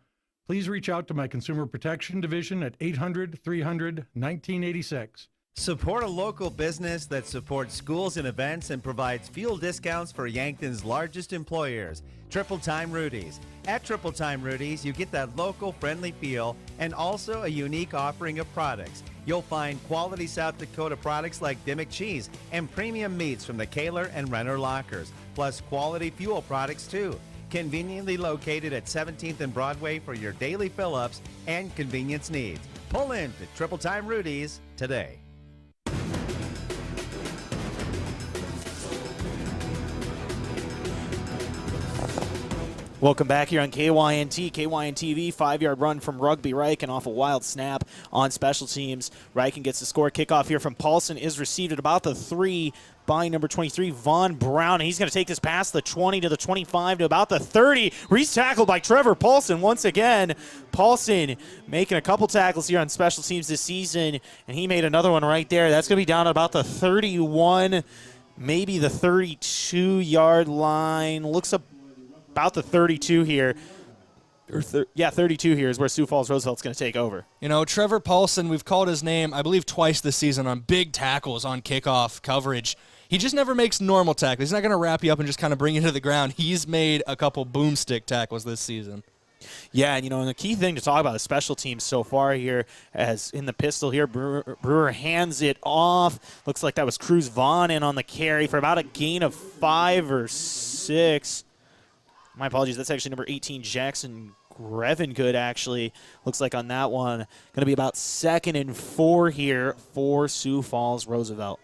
please reach out to my Consumer Protection Division at 800-300-1986. Support a local business that supports schools and events and provides fuel discounts for Yankton's largest employers, Triple Time Rudy's. At Triple Time Rudy's, you get that local friendly feel and also a unique offering of products. You'll find quality South Dakota products like Dimmick cheese and premium meats from the Kaler and Renner lockers, plus quality fuel products too. Conveniently located at 17th and Broadway for your daily fill-ups and convenience needs. Pull in to Triple Time Rudy's today. Welcome back here on KYNT. KYNTV, 5-yard run from Rugby Reichen off a wild snap on special teams. Reichen gets the score. Kickoff here from Paulson is received at about the 3 by number 23, Von Brown. And he's going to take this past the 20 to the 25 to about the 30, where he's tackled by Trevor Paulson once again. Paulson making a couple tackles here on special teams this season, and he made another one right there. That's going to be down at about the 31, maybe the 32-yard line. Looks about the 32 here. 32 here is where Sioux Falls Roosevelt's going to take over. You know, Trevor Paulson, we've called his name, I believe, twice this season on big tackles on kickoff coverage. He just never makes normal tackles. He's not going to wrap you up and just kind of bring you to the ground. He's made a couple boomstick tackles this season. Yeah, and and the key thing to talk about is special teams so far here, as in the pistol here, Brewer hands it off. Looks like that was Cruz Vaughn in on the carry for about a gain of 5 or 6. My apologies, that's actually number 18, Jackson Grevengood, actually. Looks like on that one, going to be about 2nd and 4 here for Sioux Falls Roosevelt.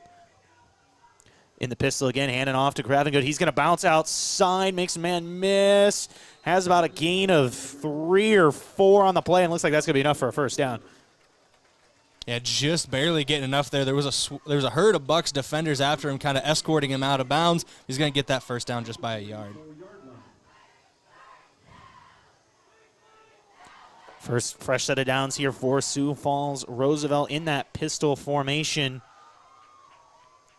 In the pistol again, handing off to Grevengood. He's going to bounce outside, makes a man miss. Has about a gain of 3 or 4 on the play, and looks like that's going to be enough for a first down. Yeah, just barely getting enough there. There was a herd of Bucks defenders after him, kind of escorting him out of bounds. He's going to get that first down just by a yard. First fresh set of downs here for Sioux Falls Roosevelt in that pistol formation.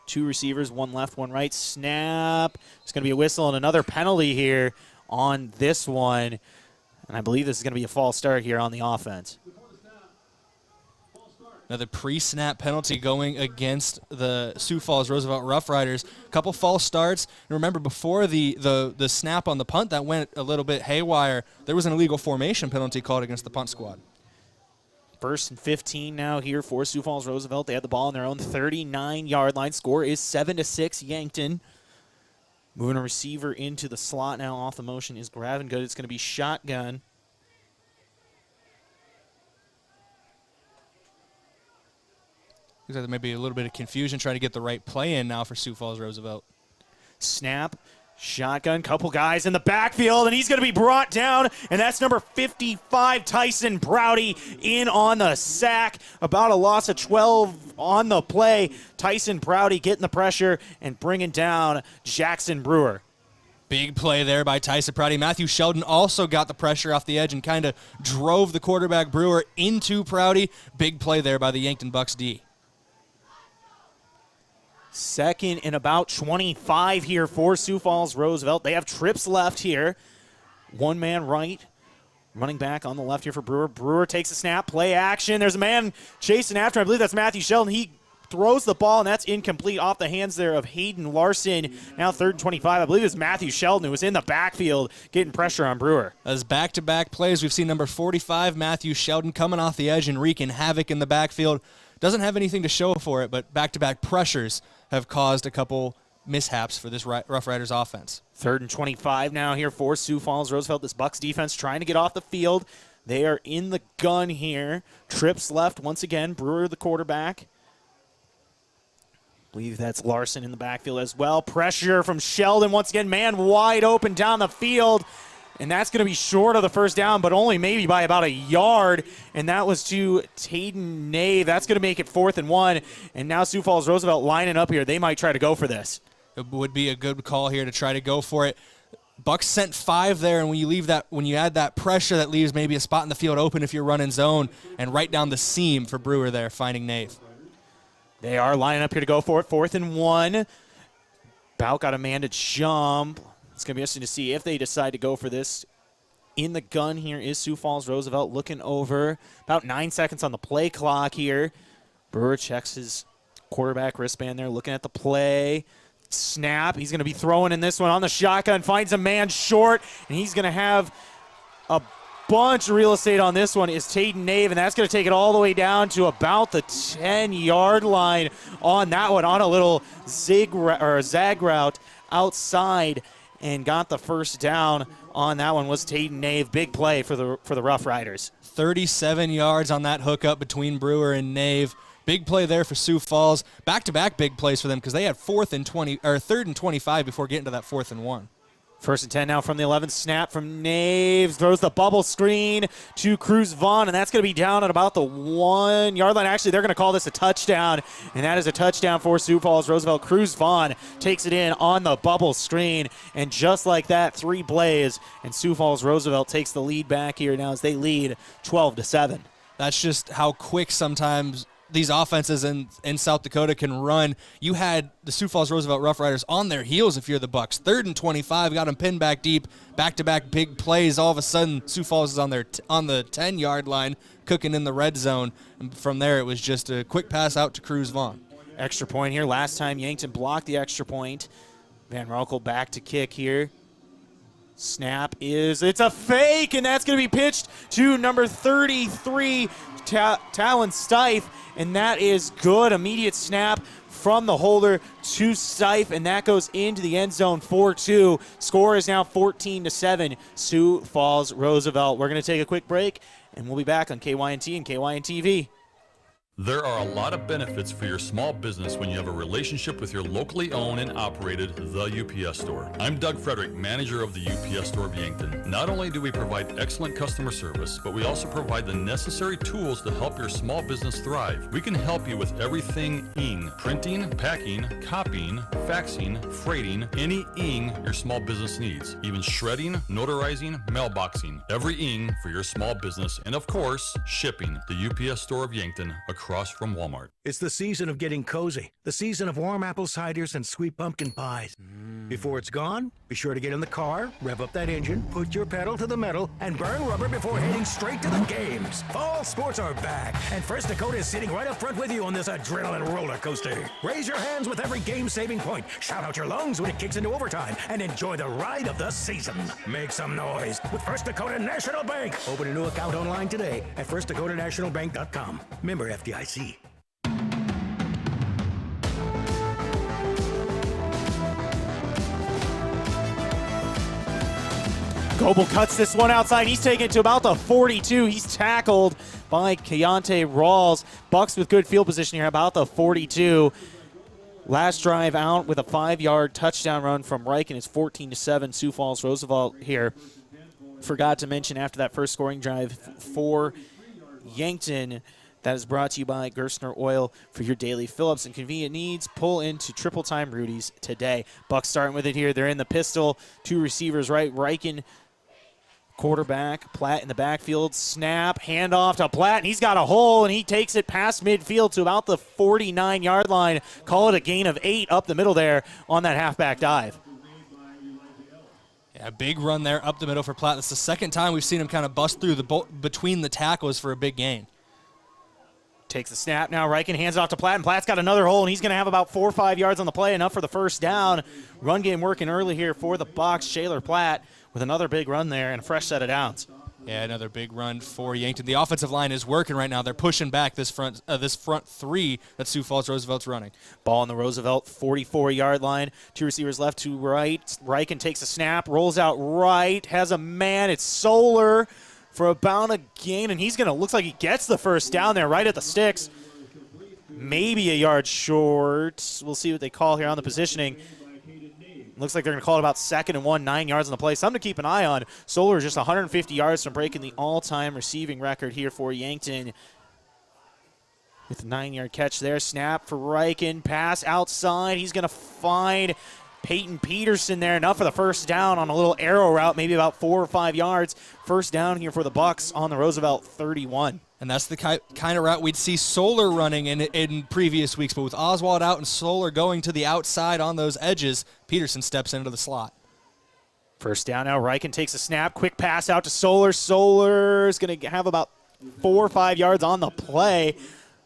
2 receivers, 1 left, 1 right. Snap. It's going to be a whistle and another penalty here on this one. And I believe this is going to be a false start here on the offense. Another pre-snap penalty going against the Sioux Falls Roosevelt Rough Riders. A couple false starts. And remember, before the snap on the punt that went a little bit haywire, there was an illegal formation penalty called against the punt squad. 1st and 15 now here for Sioux Falls Roosevelt. They had the ball on their own 39-yard line. Score is 7-6 Yankton. Moving a receiver into the slot now off the motion is Gravengood. It's going to be shotgun. Looks like there may be a little bit of confusion trying to get the right play in now for Sioux Falls Roosevelt. Snap, shotgun, couple guys in the backfield, and he's going to be brought down, and that's number 55, Tyson Prouty, in on the sack. About a loss of 12 on the play. Tyson Prouty getting the pressure and bringing down Jackson Brewer. Big play there by Tyson Prouty. Matthew Sheldon also got the pressure off the edge and kind of drove the quarterback Brewer into Prouty. Big play there by the Yankton Bucks D. 2nd and about 25 here for Sioux Falls Roosevelt. They have trips left here. 1 man right. Running back on the left here for Brewer. Brewer takes a snap, play action. There's a man chasing after him. I believe that's Matthew Sheldon. He throws the ball, and that's incomplete off the hands there of Hayden Larson. Now 3rd and 25. I believe it's Matthew Sheldon who was in the backfield getting pressure on Brewer. As back-to-back plays, we've seen number 45, Matthew Sheldon, coming off the edge and wreaking havoc in the backfield. Doesn't have anything to show for it, but back-to-back pressures have caused a couple mishaps for this Rough Riders offense. 3rd and 25 now here for Sioux Falls Roosevelt. This Bucks defense trying to get off the field. They are in the gun here. Trips left once again. Brewer the quarterback. I believe that's Larson in the backfield as well. Pressure from Sheldon once again. Man wide open down the field. And that's going to be short of the first down, but only maybe by about a yard. And that was to Tayden Nave. That's going to make it 4th and 1. And now Sioux Falls Roosevelt lining up here. They might try to go for this. It would be a good call here to try to go for it. Bucks sent 5 there, and when you add that pressure, that leaves maybe a spot in the field open if you're running zone, and right down the seam for Brewer there, finding Nave. They are lining up here to go for it. 4th and 1. Bout got a man to jump. It's going to be interesting to see if they decide to go for this. In the gun here is Sioux Falls Roosevelt looking over. About 9 seconds on the play clock here. Brewer checks his quarterback wristband there, looking at the play. Snap. He's going to be throwing in this one on the shotgun. Finds a man short, and he's going to have a bunch of real estate on this one is Tayden Nave, and that's going to take it all the way down to about the 10-yard line on that one, on a little zag route outside. And got the first down on that one was Tayden Nave. Big play for the Rough Riders. 37 yards on that hookup between Brewer and Nave. Big play there for Sioux Falls. Back-to-back big plays for them because they had 3rd and 25 before getting to that 4th and 1. First and 10 now from the 11. Snap from Naves. Throws the bubble screen to Cruz Vaughn, and that's going to be down at about the 1 yard line. Actually, they're going to call this a touchdown, and that is a touchdown for Sioux Falls Roosevelt. Cruz Vaughn takes it in on the bubble screen, and just like that, 3 plays, and Sioux Falls Roosevelt takes the lead back here now as they lead 12-7. That's just how quick sometimes these offenses in South Dakota can run. You had the Sioux Falls Roosevelt Rough Riders on their heels if you're the Bucks. 3rd and 25, got them pinned back deep, back-to-back big plays. All of a sudden, Sioux Falls is on the 10-yard line, cooking in the red zone. And from there, it was just a quick pass out to Cruz Vaughn. Extra point here. Last time, Yankton blocked the extra point. Van Roekel back to kick here. Snap it's a fake, and that's going to be pitched to number 33, Talon Stife, and that is good. Immediate snap from the holder to Stife, and that goes into the end zone 4-2. Score is now 14-7, Sioux Falls Roosevelt. We're going to take a quick break, and we'll be back on KYNT and KYNTV. There are a lot of benefits for your small business when you have a relationship with your locally owned and operated The UPS Store. I'm Doug Frederick, manager of the UPS Store of Yankton. Not only do we provide excellent customer service, but we also provide the necessary tools to help your small business thrive. We can help you with everything ing, printing, packing, copying, faxing, freighting, any ing your small business needs, even shredding, notarizing, mailboxing, every ing for your small business, and of course, shipping. The UPS Store of Yankton, across from Walmart. It's the season of getting cozy, the season of warm apple ciders and sweet pumpkin pies. Before it's gone, be sure to get in the car, rev up that engine, put your pedal to the metal, and burn rubber before heading straight to the games. Fall sports are back, and First Dakota is sitting right up front with you on this adrenaline roller coaster. Raise your hands with every game-saving point, shout out your lungs when it kicks into overtime, and enjoy the ride of the season. Make some noise with First Dakota National Bank. Open a new account online today at firstdakotanationalbank.com. Member FDIC. Goebel cuts this one outside. He's taken it to about the 42. He's tackled by Keontae Rawls. Bucks with good field position here, about the 42. Last drive out with a 5-yard touchdown run from Riken. It's 14-7, Sioux Falls Roosevelt here. Forgot to mention after that first scoring drive for Yankton, that is brought to you by Gerstner Oil for your daily fill-ups and convenient needs. Pull into Triple Time Rudy's today. Bucks starting with it here. They're in the pistol. 2 receivers right. Riken, quarterback. Platt in the backfield. Snap. Handoff to Platt. And he's got a hole, and he takes it past midfield to about the 49-yard line. Call it a gain of 8 up the middle there on that halfback dive. Yeah, big run there up the middle for Platt. That's the second time we've seen him kind of bust through between the tackles for a big gain. Takes the snap now. Riken hands it off to Platt, and Platt's got another hole, and he's going to have about 4 or 5 yards on the play, enough for the first down. Run game working early here for the Bucks. Shaler Platt with another big run there and a fresh set of downs. Yeah, another big run for Yankton. The offensive line is working right now. They're pushing back this front 3 that Sioux Falls Roosevelt's running. Ball on the Roosevelt 44-yard line. 2 receivers left to right. Riken takes a snap, rolls out right, has a man. It's Solar for about a gain, and he's going to, looks like he gets the first down there right at the sticks. Maybe a yard short. We'll see what they call here on the positioning. Looks like they're going to call it about 2nd and 1, 9 yards on the play. Something to keep an eye on. Solar is just 150 yards from breaking the all-time receiving record here for Yankton. With a 9-yard catch there. Snap for Riken. Pass outside. He's going to find Peyton Peterson there. Enough for the first down on a little arrow route, maybe about 4 or 5 yards. First down here for the Bucks on the Roosevelt 31. And that's the kind of route we'd see Solar running in previous weeks. But with Oswald out and Solar going to the outside on those edges, Peterson steps into the slot. First down now. Riken takes a snap. Quick pass out to Solar. Solar is going to have about 4 or 5 yards on the play.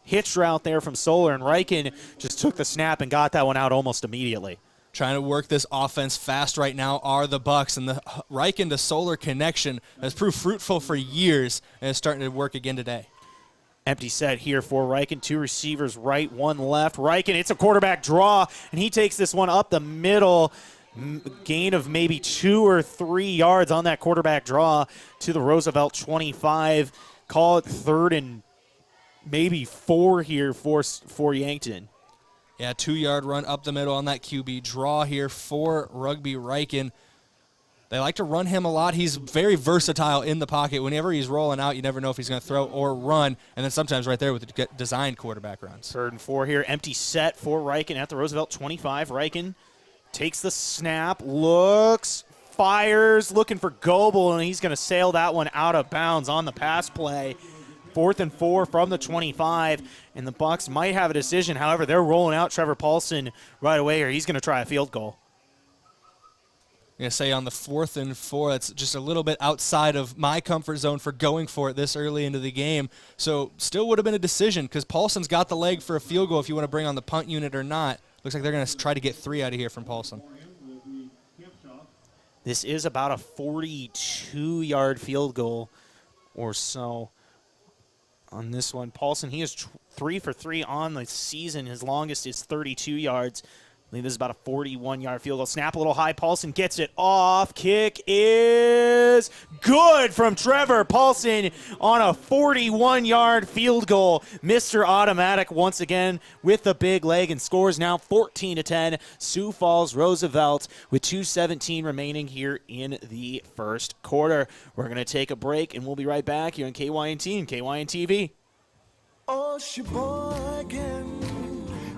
Hitch route there from Solar, and Riken just took the snap and got that one out almost immediately. Trying to work this offense fast right now are the Bucks, and the Riken to Solar connection has proved fruitful for years and is starting to work again today. Empty set here for Riken. 2 receivers right, 1 left. Riken, it's a quarterback draw, and he takes this one up the middle. Gain of maybe 2 or 3 yards on that quarterback draw to the Roosevelt 25. Call it 3rd and maybe 4 here for Yankton. Yeah, 2-yard run up the middle on that QB draw here for Rugby Riken. They like to run him a lot. He's very versatile in the pocket. Whenever he's rolling out, you never know if he's going to throw or run, and then sometimes right there with the designed quarterback runs. 3rd and 4 here. Empty set for Reichen at the Roosevelt 25. Reichen takes the snap, looks, fires, looking for Goebel, and he's going to sail that one out of bounds on the pass play. 4th and 4 from the 25, and the Bucs might have a decision. However, they're rolling out Trevor Paulson right away, or he's going to try a field goal. I'm going to say on the 4th and 4, that's just a little bit outside of my comfort zone for going for it this early into the game. So still would have been a decision because Paulson's got the leg for a field goal if you want to bring on the punt unit or not. Looks like they're going to try to get 3 out of here from Paulson. This is about a 42-yard field goal or so on this one. Paulson, he is 3 for 3 on the season. His longest is 32 yards. I believe this is about a 41-yard field goal. Snap a little high. Paulson gets it off. Kick is good from Trevor Paulson on a 41-yard field goal. Mr. Automatic once again with the big leg and scores now 14-10. Sioux Falls Roosevelt with 2:17 remaining here in the first quarter. We're going to take a break, and we'll be right back here on KYNT and KYNTV. Oh, Sheboygan,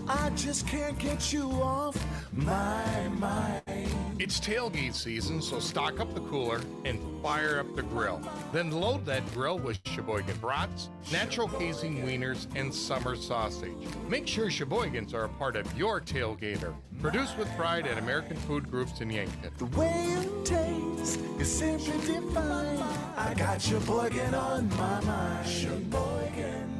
I just can't get you off my mind. It's tailgate season, so stock up the cooler and fire up the grill. Then load that grill with Sheboygan brats, natural casing wieners, and summer sausage. Make sure Sheboygans are a part of your tailgater. Produced with pride at American Food Groups in Yankton. The way it tastes is simply divine. I got Sheboygan on my mind. Sheboygan.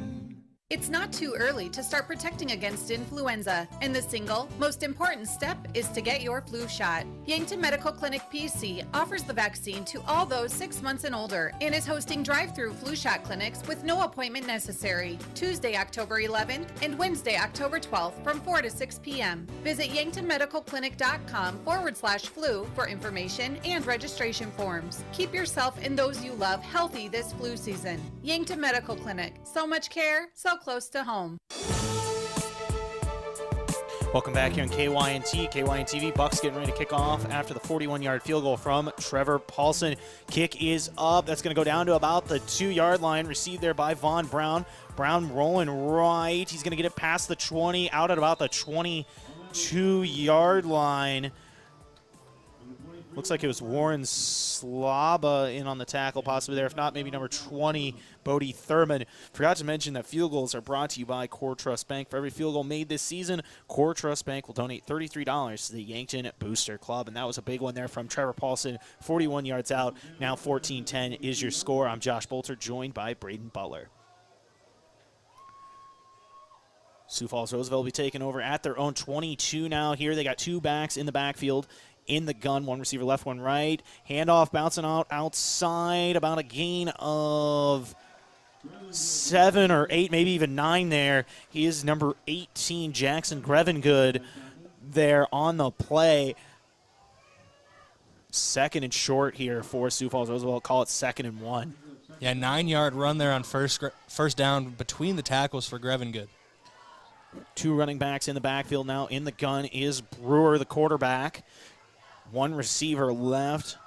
It's not too early to start protecting against influenza, and the single, most important step is to get your flu shot. Yankton Medical Clinic PC offers the vaccine to all those 6 months and older and is hosting drive-through flu shot clinics with no appointment necessary, Tuesday, October 11th and Wednesday, October 12th from 4 to 6 p.m. Visit yanktonmedicalclinic.com/flu for information and registration forms. Keep yourself and those you love healthy this flu season. Yankton Medical Clinic. So much care, so close to home. Welcome back here on KYNT, KYNTV. Bucs getting ready to kick off after the 41-yard field goal from Trevor Paulson. Kick is up. That's going to go down to about the 2-yard line. Received there by Von Brown. Brown rolling right. He's going to get it past the 20, out at about the 22-yard line. Looks like it was Warren Slaba in on the tackle possibly there. If not, maybe number 20, Bodie Thurman. Forgot to mention that field goals are brought to you by Core Trust Bank. For every field goal made this season, Core Trust Bank will donate $33 to the Yankton Booster Club. And that was a big one there from Trevor Paulson, 41 yards out. Now 14-10 is your score. I'm Josh Boelter, joined by Braden Butler. Sioux Falls Roosevelt will be taking over at their own 22 now here. They got 2 backs in the backfield. In the gun, 1 receiver left, 1 right. Handoff bouncing out outside, about a gain of 7 or 8, maybe even 9 there. He is number 18, Jackson Grevengood, there on the play. 2nd and short here for Sioux Falls Roosevelt. Call it 2nd and 1. Yeah, 9-yard run there on first down between the tackles for Grevengood. 2 running backs in the backfield now. In the gun is Brewer, the quarterback. 1 receiver left.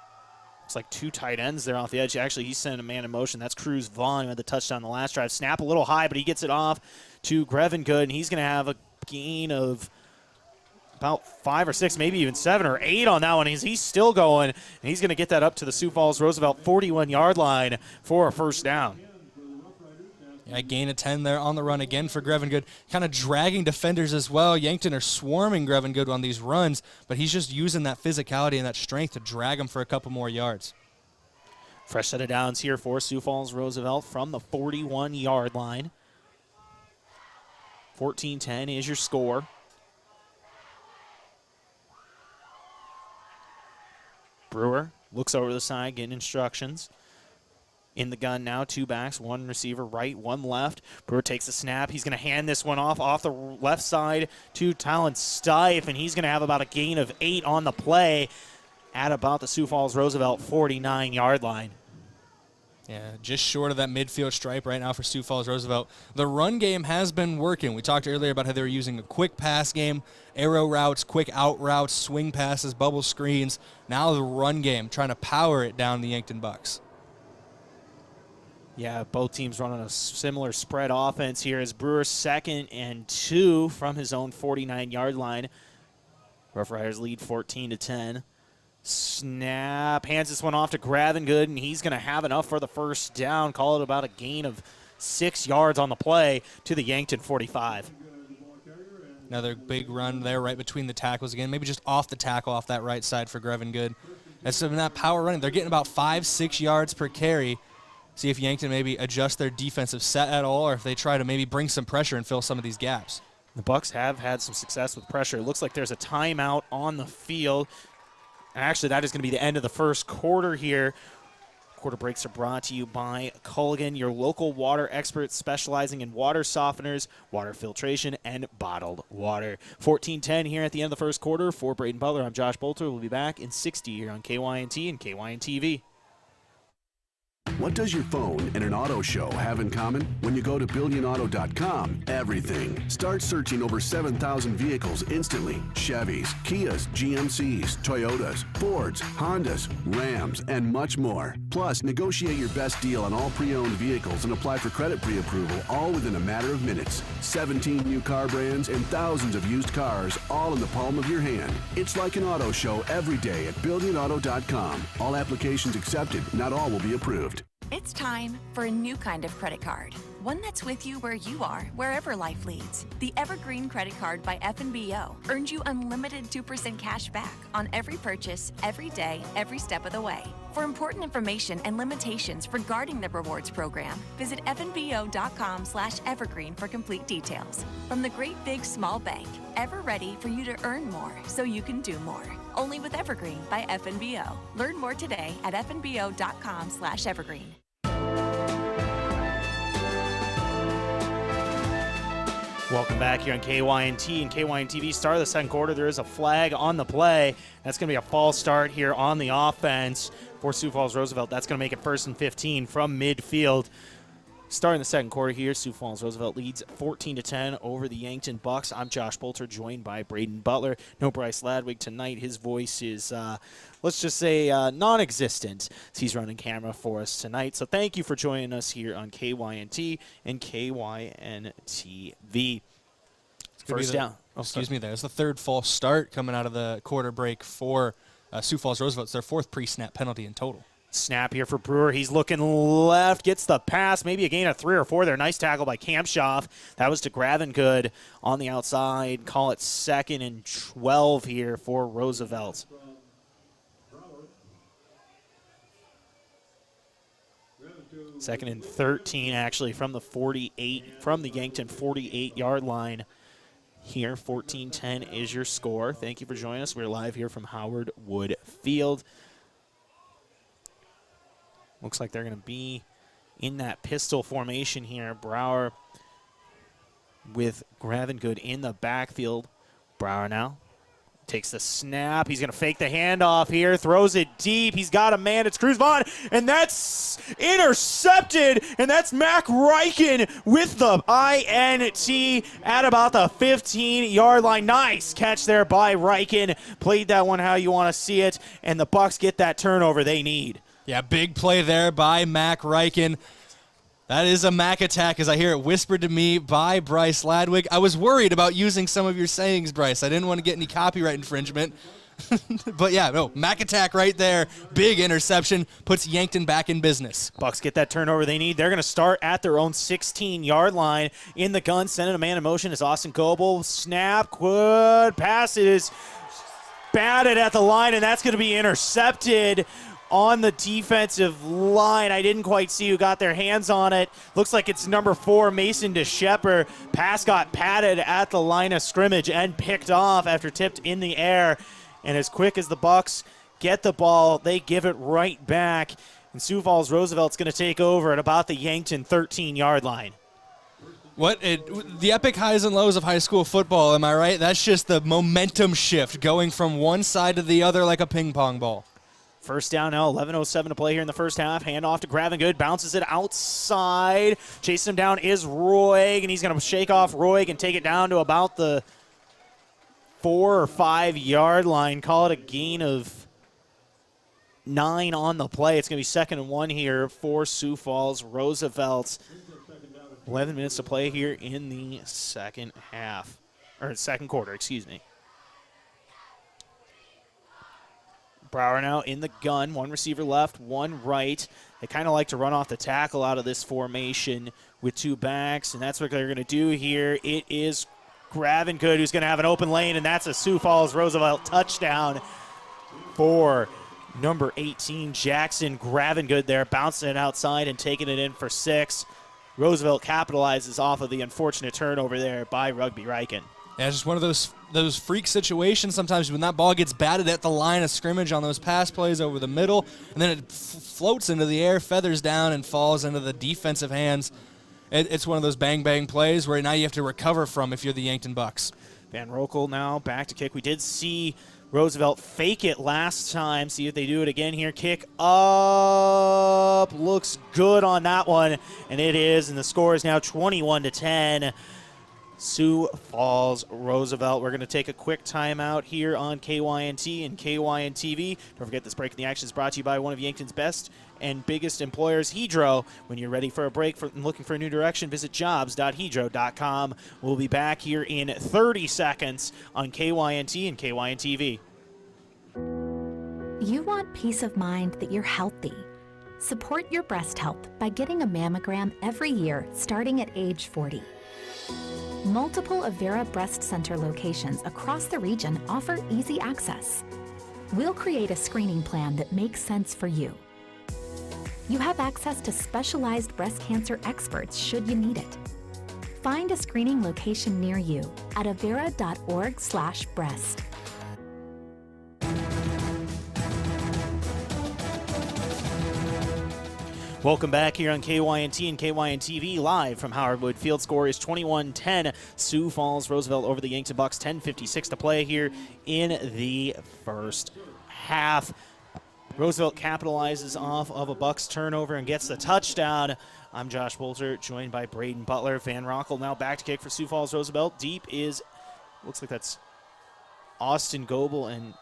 Looks like 2 tight ends there off the edge. Actually, he's sending a man in motion. That's Cruz Vaughn who had the touchdown the last drive. Snap a little high, but he gets it off to Grevengood, and he's going to have a gain of about 5 or 6, maybe even 7 or 8 on that one. He's still going, and he's going to get that up to the Sioux Falls Roosevelt 41-yard line for a first down. Yeah, gain of 10 there on the run again for Grevengood. Kind of dragging defenders as well. Yankton are swarming Grevengood on these runs, but he's just using that physicality and that strength to drag him for a couple more yards. Fresh set of downs here for Sioux Falls Roosevelt from the 41-yard line. 14-10 is your score. Brewer looks over the side, getting instructions. In the gun now, 2 backs, 1 receiver right, 1 left. Brewer takes the snap. He's going to hand this one off the left side to Talon Stife, and he's going to have about a gain of 8 on the play at about the Sioux Falls Roosevelt 49-yard line. Yeah, just short of that midfield stripe right now for Sioux Falls Roosevelt. The run game has been working. We talked earlier about how they were using a quick pass game, arrow routes, quick out routes, swing passes, bubble screens. Now the run game, trying to power it down the Yankton Bucks. Yeah, both teams running a similar spread offense here as Brewer 2nd and 2 from his own 49-yard line. Rough Riders lead 14-10. Snap, hands this one off to Gravengood, and he's going to have enough for the first down. Call it about a gain of 6 yards on the play to the Yankton 45. Another big run there right between the tackles again, maybe just off the tackle off that right side for Gravengood. That's some of that power running. They're getting about 5-6 yards per carry. See if Yankton maybe adjust their defensive set at all, or if they try to maybe bring some pressure and fill some of these gaps. The Bucks have had some success with pressure. It looks like there's a timeout on the field. Actually, that is going to be the end of the first quarter here. Quarter breaks are brought to you by Culligan, your local water expert specializing in water softeners, water filtration, and bottled water. 14-10 here at the end of the first quarter. For Braden Butler, I'm Josh Boelter. We'll be back in 60 here on KYNT and KYNTV. What does your phone and an auto show have in common? When you go to BillionAuto.com, everything. Start searching over 7,000 vehicles instantly. Chevys, Kias, GMCs, Toyotas, Fords, Hondas, Rams, and much more. Plus, negotiate your best deal on all pre-owned vehicles and apply for credit pre-approval all within a matter of minutes. 17 new car brands and thousands of used cars all in the palm of your hand. It's like an auto show every day at BillionAuto.com. All applications accepted. Not all will be approved. It's time for a new kind of credit card. One that's with you where you are, wherever life leads. The Evergreen Credit Card by F&BO earns you unlimited 2% cash back on every purchase, every day, every step of the way. For important information and limitations regarding the rewards program, visit fnbo.com/evergreen for complete details. From the great big small bank, ever ready for you to earn more so you can do more. Only with Evergreen by F&BO. Learn more today at fnbo.com/evergreen. Welcome back here on KYNT and KYNTV. Start of the second quarter. There is a flag on the play. That's going to be a false start here on the offense for Sioux Falls Roosevelt. That's going to make it 1st and 15 from midfield. Starting the second quarter here, Sioux Falls Roosevelt leads 14-10 over the Yankton Bucks. I'm Josh Boelter, joined by Braden Butler. No Bryce Ladwig tonight. His voice is, let's just say, non-existent. He's running camera for us tonight. So thank you for joining us here on KYNT and KYNTV. First down. Excuse me there. It's the third false start coming out of the quarter break for Sioux Falls Roosevelt. It's their 4th pre-snap penalty in total. Snap here for Brewer. He's looking left, gets the pass, maybe a gain of 3 or 4 there. Nice tackle by Kampshoff. That was to Gravengood on the outside. Call it 2nd and 12 here for Roosevelt. Second and 13 actually from the 48, from the Yankton 48-yard line. Here, 14-10 is your score. Thank you for joining us. We're live here from Howard Wood Field. Looks like they're going to be in that pistol formation here. Brower with Gravengood in the backfield. Brower now takes the snap. He's going to fake the handoff here. Throws it deep. He's got a man. It's Cruz Vaughn. And that's intercepted. And that's Mac Reichen with the INT at about the 15-yard line. Nice catch there by Reichen. Played that one how you want to see it. And the Bucks get that turnover they need. Yeah, big play there by Mac Reichen. That is a Mac attack, as I hear it whispered to me by Bryce Ladwig. I was worried about using some of your sayings, Bryce. I didn't want to get any copyright infringement. But yeah, no, Mac attack right there. Big interception. Puts Yankton back in business. Bucks get that turnover they need. They're going to start at their own 16-yard line. In the gun, sending a man in motion is Austin Goebel. Snap, good pass. It is batted at the line, and that's going to be intercepted on the defensive line. I didn't quite see who got their hands on it. Looks like it's number 4, Mason DeShepper. Pass got patted at the line of scrimmage and picked off after tipped in the air. And as quick as the Bucks get the ball, they give it right back. And Sioux Falls Roosevelt's going to take over at about the Yankton 13-yard line. The epic highs and lows of high school football, am I right? That's just the momentum shift going from one side to the other like a ping pong ball. First down now, 11:07 to play here in the first half. Hand off to Gravengood, bounces it outside. Chasing him down is Roig, and he's going to shake off Roig and take it down to about the 4 or 5 yard line. Call it a gain of 9 on the play. It's going to be 2nd and 1 here for Sioux Falls Roosevelt. 11 minutes to play here in the second quarter, excuse me. Brower now in the gun. 1 receiver left, 1 right. They kind of like to run off the tackle out of this formation with 2 backs, and that's what they're going to do here. It is Gravengood who's going to have an open lane, and that's a Sioux Falls Roosevelt touchdown for number 18, Jackson Gravengood there, bouncing it outside and taking it in for 6. Roosevelt capitalizes off of the unfortunate turnover there by Rugby Riken. Yeah, it's just one of those freak situations sometimes when that ball gets batted at the line of scrimmage on those pass plays over the middle, and then it floats into the air, feathers down, and falls into the defensive hands. It's one of those bang-bang plays where now you have to recover from if you're the Yankton Bucks. Van Rokel now back to kick. We did see Roosevelt fake it last time. See if they do it again here. Kick up. Looks good on that one, and it is, and the score is now 21-10. Sioux Falls Roosevelt. We're going to take a quick timeout here on KYNT and KYNTV. Don't forget this break in the action is brought to you by one of Yankton's best and biggest employers, Hedro. When you're ready for a break and looking for a new direction, visit jobs.hedro.com. We'll be back here in 30 seconds on KYNT and KYNTV. You want peace of mind that you're healthy. Support your breast health by getting a mammogram every year starting at age 40. Multiple Avera Breast Center locations across the region offer easy access. We'll create a screening plan that makes sense for you. You have access to specialized breast cancer experts should you need it. Find a screening location near you at avera.org/breast. Welcome back here on KYNT and KYNTV live from Howard Wood Field. Score is 21-10. Sioux Falls Roosevelt over the Yankton Bucks. 10:56 to play here in the first half. Roosevelt capitalizes off of a Bucks turnover and gets the touchdown. I'm Josh Boelter, joined by Braden Butler. Van Rokel now back to kick for Sioux Falls Roosevelt. Deep is, looks like that's Austin Goebel and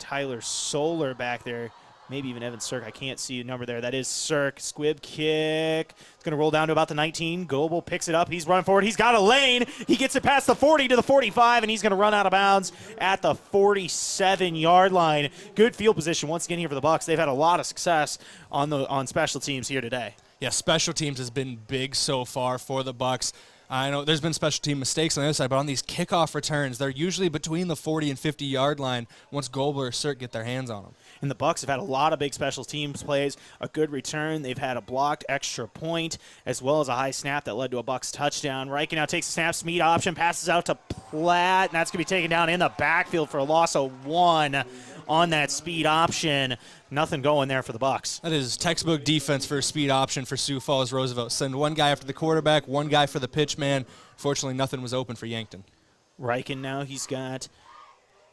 Tyler Solar back there. Maybe even Evan Sirk. I can't see a number there. That is Sirk. Squib kick. It's going to roll down to about the 19. Goebel picks it up. He's running forward. He's got a lane. He gets it past the 40 to the 45, and he's going to run out of bounds at the 47-yard line. Good field position once again here for the Bucks. They've had a lot of success on special teams here today. Yeah, special teams has been big so far for the Bucks. I know there's been special team mistakes on the other side, but on these kickoff returns, they're usually between the 40 and 50-yard line once Goebel or Sirk get their hands on them. And the Bucks have had a lot of big special teams plays, a good return. They've had a blocked extra point, as well as a high snap that led to a Bucks touchdown. Riken now takes a snap, speed option, passes out to Platt, and that's going to be taken down in the backfield for a loss of 1 on that speed option. Nothing going there for the Bucks. That is textbook defense for a speed option for Sioux Falls Roosevelt. Send one guy after the quarterback, one guy for the pitch man. Fortunately, nothing was open for Yankton. Riken now, he's got,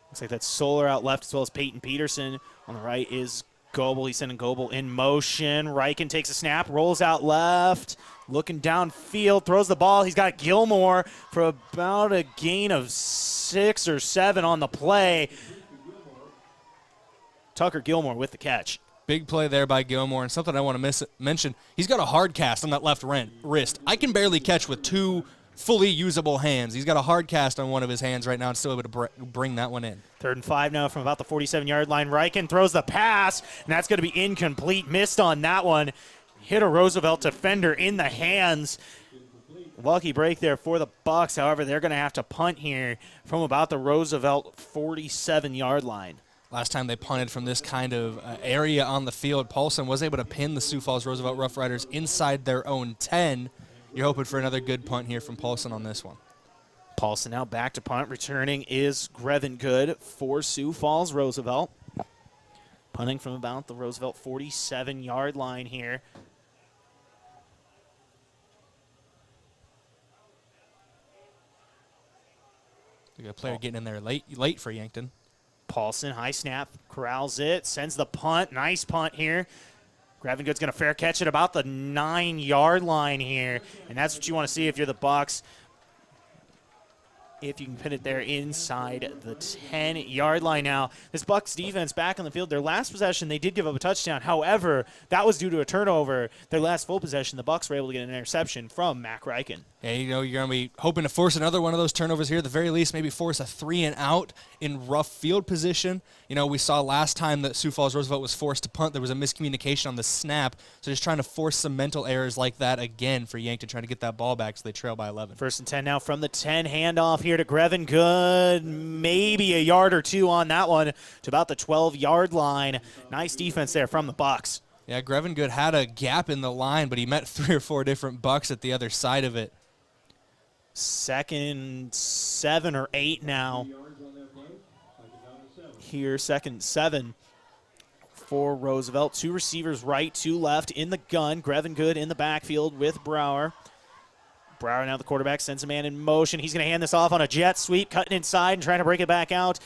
looks like that's Solar out left as well as Peyton Peterson. On the right is Goebel. He's sending Goebel in motion. Riken takes a snap, rolls out left, looking downfield, throws the ball. He's got Gilmore for about a gain of 6 or 7 on the play. Tucker Gilmore with the catch. Big play there by Gilmore, and something I want to mention, he's got a hard cast on that left wrist. I can barely catch with 2 fully usable hands. He's got a hard cast on one of his hands right now and still able to bring that one in. 3rd and 5 now from about the 47-yard line. Riken throws the pass, and that's going to be incomplete. Missed on that one. Hit a Roosevelt defender in the hands. Lucky break there for the Bucks. However, they're going to have to punt here from about the Roosevelt 47-yard line. Last time they punted from this kind of area on the field, Paulson was able to pin the Sioux Falls Roosevelt Rough Riders inside their own 10. You're hoping for another good punt here from Paulson on this one. Paulson now back to punt. Returning is Grevengood for Sioux Falls Roosevelt. Punting from about the Roosevelt 47-yard line here. We got a player getting in there late for Yankton. Paulson, high snap, corrals it, sends the punt. Nice punt here. Gravengood's going to fair catch it about the 9-yard line here, and that's what you want to see if you're the Bucs. If you can pin it there inside the 10-yard line. Now, this Bucs defense back on the field, their last possession, they did give up a touchdown. However, that was due to a turnover. Their last full possession, the Bucs were able to get an interception from Mac Ryken. Yeah, you're going to be hoping to force another one of those turnovers here. At the very least, maybe force a 3-and-out in rough field position. We saw last time that Sioux Falls Roosevelt was forced to punt, there was a miscommunication on the snap. So just trying to force some mental errors like that again for Yankton, trying to get that ball back so they trail by 11. 1st and 10 now from the 10. Handoff here to Gravengood. Maybe a yard or two on that one to about the 12-yard line. Nice defense there from the Bucs. Yeah, Gravengood had a gap in the line, but he met 3 or 4 different Bucs at the other side of it. 2nd 7 or 8 now. Here, 2nd 7 for Roosevelt. 2 receivers right, 2 left in the gun. Gravengood in the backfield with Brower. Brower now the quarterback, sends a man in motion. He's going to hand this off on a jet sweep, cutting inside and trying to break it back out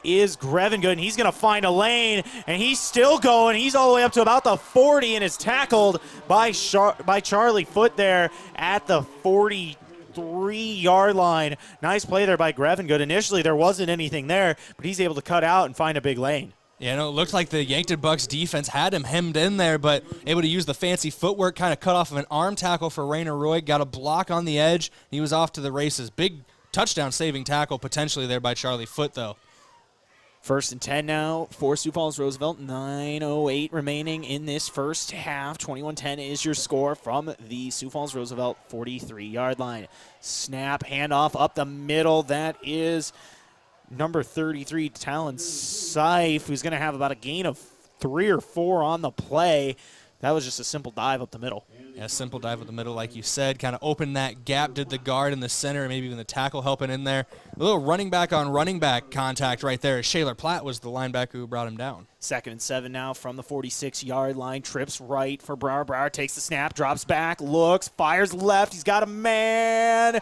is Gravengood, and he's going to find a lane, and he's still going. He's all the way up to about the 40 and is tackled by Charlie Foote there at the 43-yard line. Nice play there by Gravengood. Initially, there wasn't anything there, but he's able to cut out and find a big lane. Yeah, it looked like the Yankton Bucs defense had him hemmed in there, but able to use the fancy footwork, kind of cut off of an arm tackle for Rainer Roy, got a block on the edge. He was off to the races. Big touchdown-saving tackle potentially there by Charlie Foote, though. 1st and 10 now for Sioux Falls Roosevelt. 9:08 remaining in this first half. 21-10 is your score from the Sioux Falls Roosevelt 43-yard line. Snap, handoff up the middle. That is number 33, Talon Seif, who's going to have about a gain of 3 or 4 on the play. That was just a simple dive up the middle. Yeah, simple dive up the middle, like you said. Kind of opened that gap, did the guard in the center, maybe even the tackle helping in there. A little running back on running back contact right there. Shaler Platt was the linebacker who brought him down. 2nd and 7 now from the 46-yard line. Trips right for Brower. Brower takes the snap, drops back, looks, fires left. He's got a man.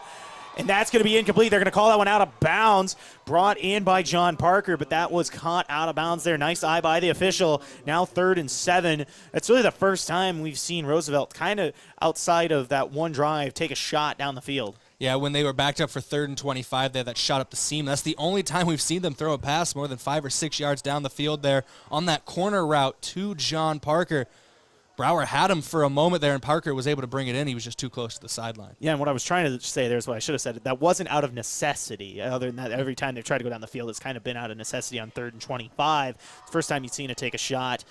And that's going to be incomplete. They're going to call that one out of bounds. Brought in by John Parker, but that was caught out of bounds there. Nice eye by the official. Now 3rd and 7. That's really the first time we've seen Roosevelt kind of outside of that one drive take a shot down the field. Yeah, when they were backed up for 3rd and 25, they had that shot up the seam. That's the only time we've seen them throw a pass more than 5 or 6 yards down the field there on that corner route to John Parker. Brower had him for a moment there, and Parker was able to bring it in. He was just too close to the sideline. Yeah, and what I was trying to say there is what I should have said. That wasn't out of necessity. Other than that, every time they've tried to go down the field, it's kind of been out of necessity on 3rd and 25. First time you've seen it take a shot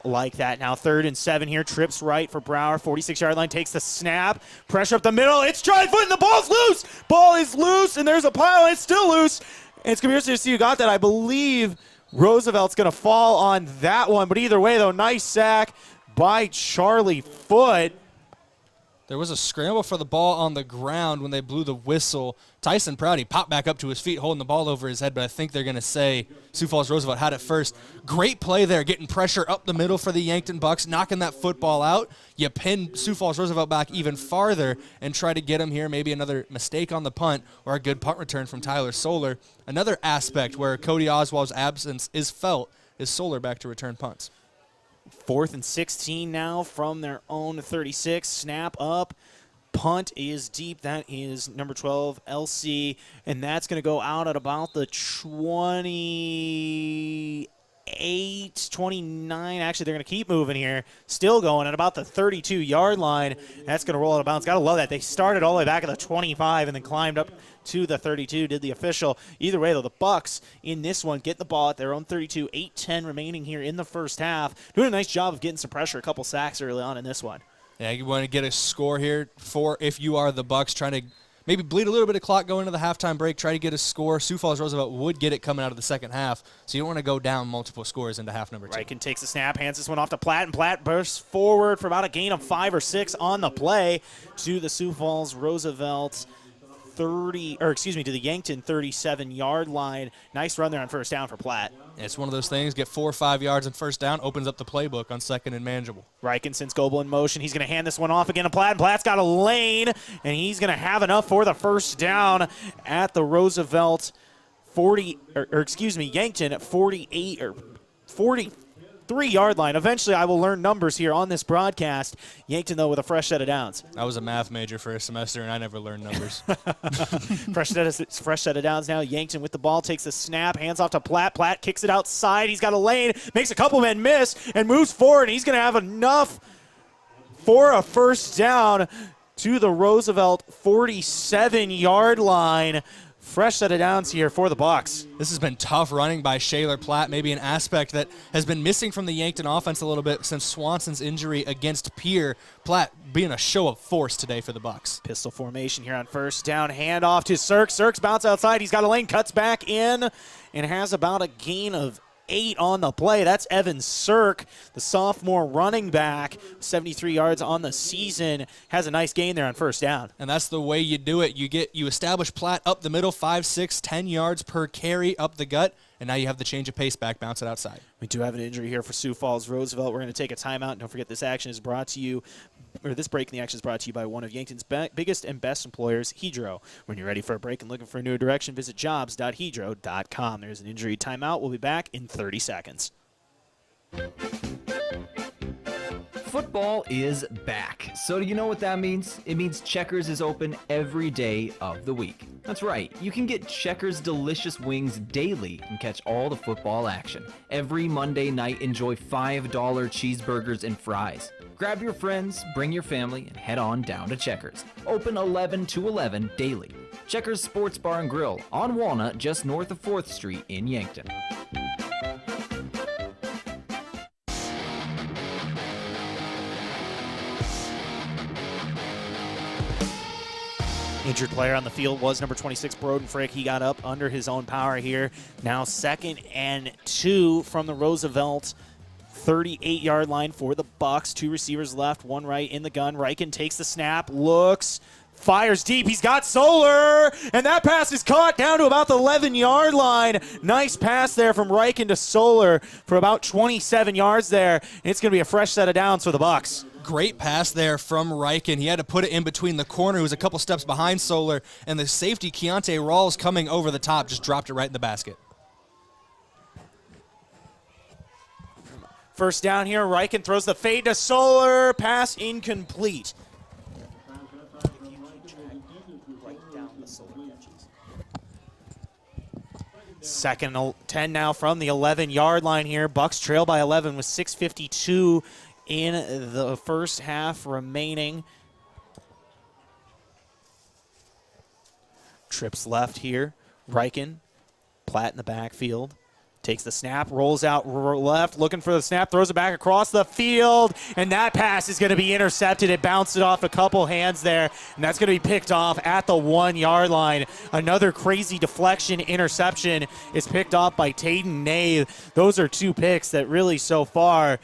like that. Now 3rd and 7 here. Trips right for Brower. 46-yard line, takes the snap. Pressure up the middle. It's Charlie Foote, and the ball's loose. Ball is loose, and there's a pile. It's still loose. And it's going to be interesting to see who got that. I believe Roosevelt's going to fall on that one. But either way, though, nice sack by Charlie Foote. There was a scramble for the ball on the ground when they blew the whistle. Tyson Prouty popped back up to his feet holding the ball over his head, but I think they're going to say Sioux Falls Roosevelt had it first. Great play there, getting pressure up the middle for the Yankton Bucs, knocking that football out. You pin Sioux Falls Roosevelt back even farther and try to get him here. Maybe another mistake on the punt or a good punt return from Tyler Solar. Another aspect where Cody Oswald's absence is felt is Solar back to return punts. 4th and 16 now from their own 36. Snap up. Punt is deep. That is number 12, LC. And that's going to go out at about the 28, 29. Actually, they're going to keep moving here. Still going at about the 32-yard line. That's going to roll out of bounds. Got to love that. They started all the way back at the 25 and then climbed up to the 32, did the official. Either way, though, the Bucs in this one get the ball at their own 32, 8-10 remaining here in the first half. Doing a nice job of getting some pressure, a couple sacks early on in this one. Yeah, you want to get a score here for if you are the Bucs, trying to maybe bleed a little bit of clock going into the halftime break, try to get a score. Sioux Falls Roosevelt would get it coming out of the second half, so you don't want to go down multiple scores into half number 2. Ryken takes the snap, hands this one off to Platt, and Platt bursts forward for about a gain of 5 or 6 on the play to the Sioux Falls Roosevelt to the Yankton 37-yard line. Nice run there on first down for Platt. It's one of those things, get 4 or 5 yards on first down, opens up the playbook on 2nd and manageable. Ryken sends Goebel in motion. He's going to hand this one off again to Platt, and Platt's got a lane, and he's going to have enough for the first down at the Roosevelt Yankton at 48 or 43-yard line. Eventually, I will learn numbers here on this broadcast. Yankton, though, with a fresh set of downs. I was a math major for a semester, and I never learned numbers. fresh set of downs now. Yankton with the ball, takes the snap, hands off to Platt. Platt kicks it outside. He's got a lane, makes a couple men miss, and moves forward. And he's going to have enough for a first down to the Roosevelt 47-yard line. Fresh set of downs here for the Bucks. This has been tough running by Shaler Platt, maybe an aspect that has been missing from the Yankton offense a little bit since Swanson's injury against Pierre. Platt being a show of force today for the Bucks. Pistol formation here on first down. Handoff to Sirk. Sirk's bounce outside. He's got a lane, cuts back in, and has about a gain of 8 on the play. That's Evan Sirk, the sophomore running back, 73 yards on the season. Has a nice gain there on first down. And that's the way you do it. You establish Platt up the middle, 5, 6, 10 yards per carry up the gut, and now you have the change of pace back, bounce it outside. We do have an injury here for Sioux Falls Roosevelt. We're going to take a timeout. Don't forget this break in the action is brought to you by one of Yankton's biggest and best employers, Hedro. When you're ready for a break and looking for a new direction, visit jobs.hedro.com. There's an injury timeout. We'll be back in 30 seconds. Football is back. So do you know what that means? It means Checkers is open every day of the week. That's right. You can get Checkers delicious wings daily and catch all the football action. Every Monday night, enjoy $5 cheeseburgers and fries. Grab your friends, bring your family, and head on down to Checkers. Open 11 to 11 daily. Checkers Sports Bar and Grill on Walnut, just north of 4th Street in Yankton. Injured player on the field was number 26, Broden Frick. He got up under his own power here. Now 2nd and 2 from the Roosevelt 38-yard line for the Bucks. 2 receivers left, 1 right in the gun. Reichen takes the snap, looks, fires deep. He's got Solar, and that pass is caught down to about the 11-yard line. Nice pass there from Reichen to Solar for about 27 yards there. And it's going to be a fresh set of downs for the Bucks. Great pass there from Reichen. He had to put it in between the corner, who was a couple steps behind Solar, and the safety, Keontae Rawls, coming over the top, just dropped it right in the basket. First down here, Reichen throws the fade to Solar, pass incomplete. Second and 10 now from the 11-yard line here. Bucks trail by 11 with 6:52 in the first half remaining. Trips left here. Reichen, Platt in the backfield. Takes the snap, rolls out left, looking for the snap, throws it back across the field, and that pass is going to be intercepted. It bounced it off a couple hands there, and that's going to be picked off at the 1-yard line. Another crazy deflection interception is picked off by Tayden Nave. Those are 2 picks that really so far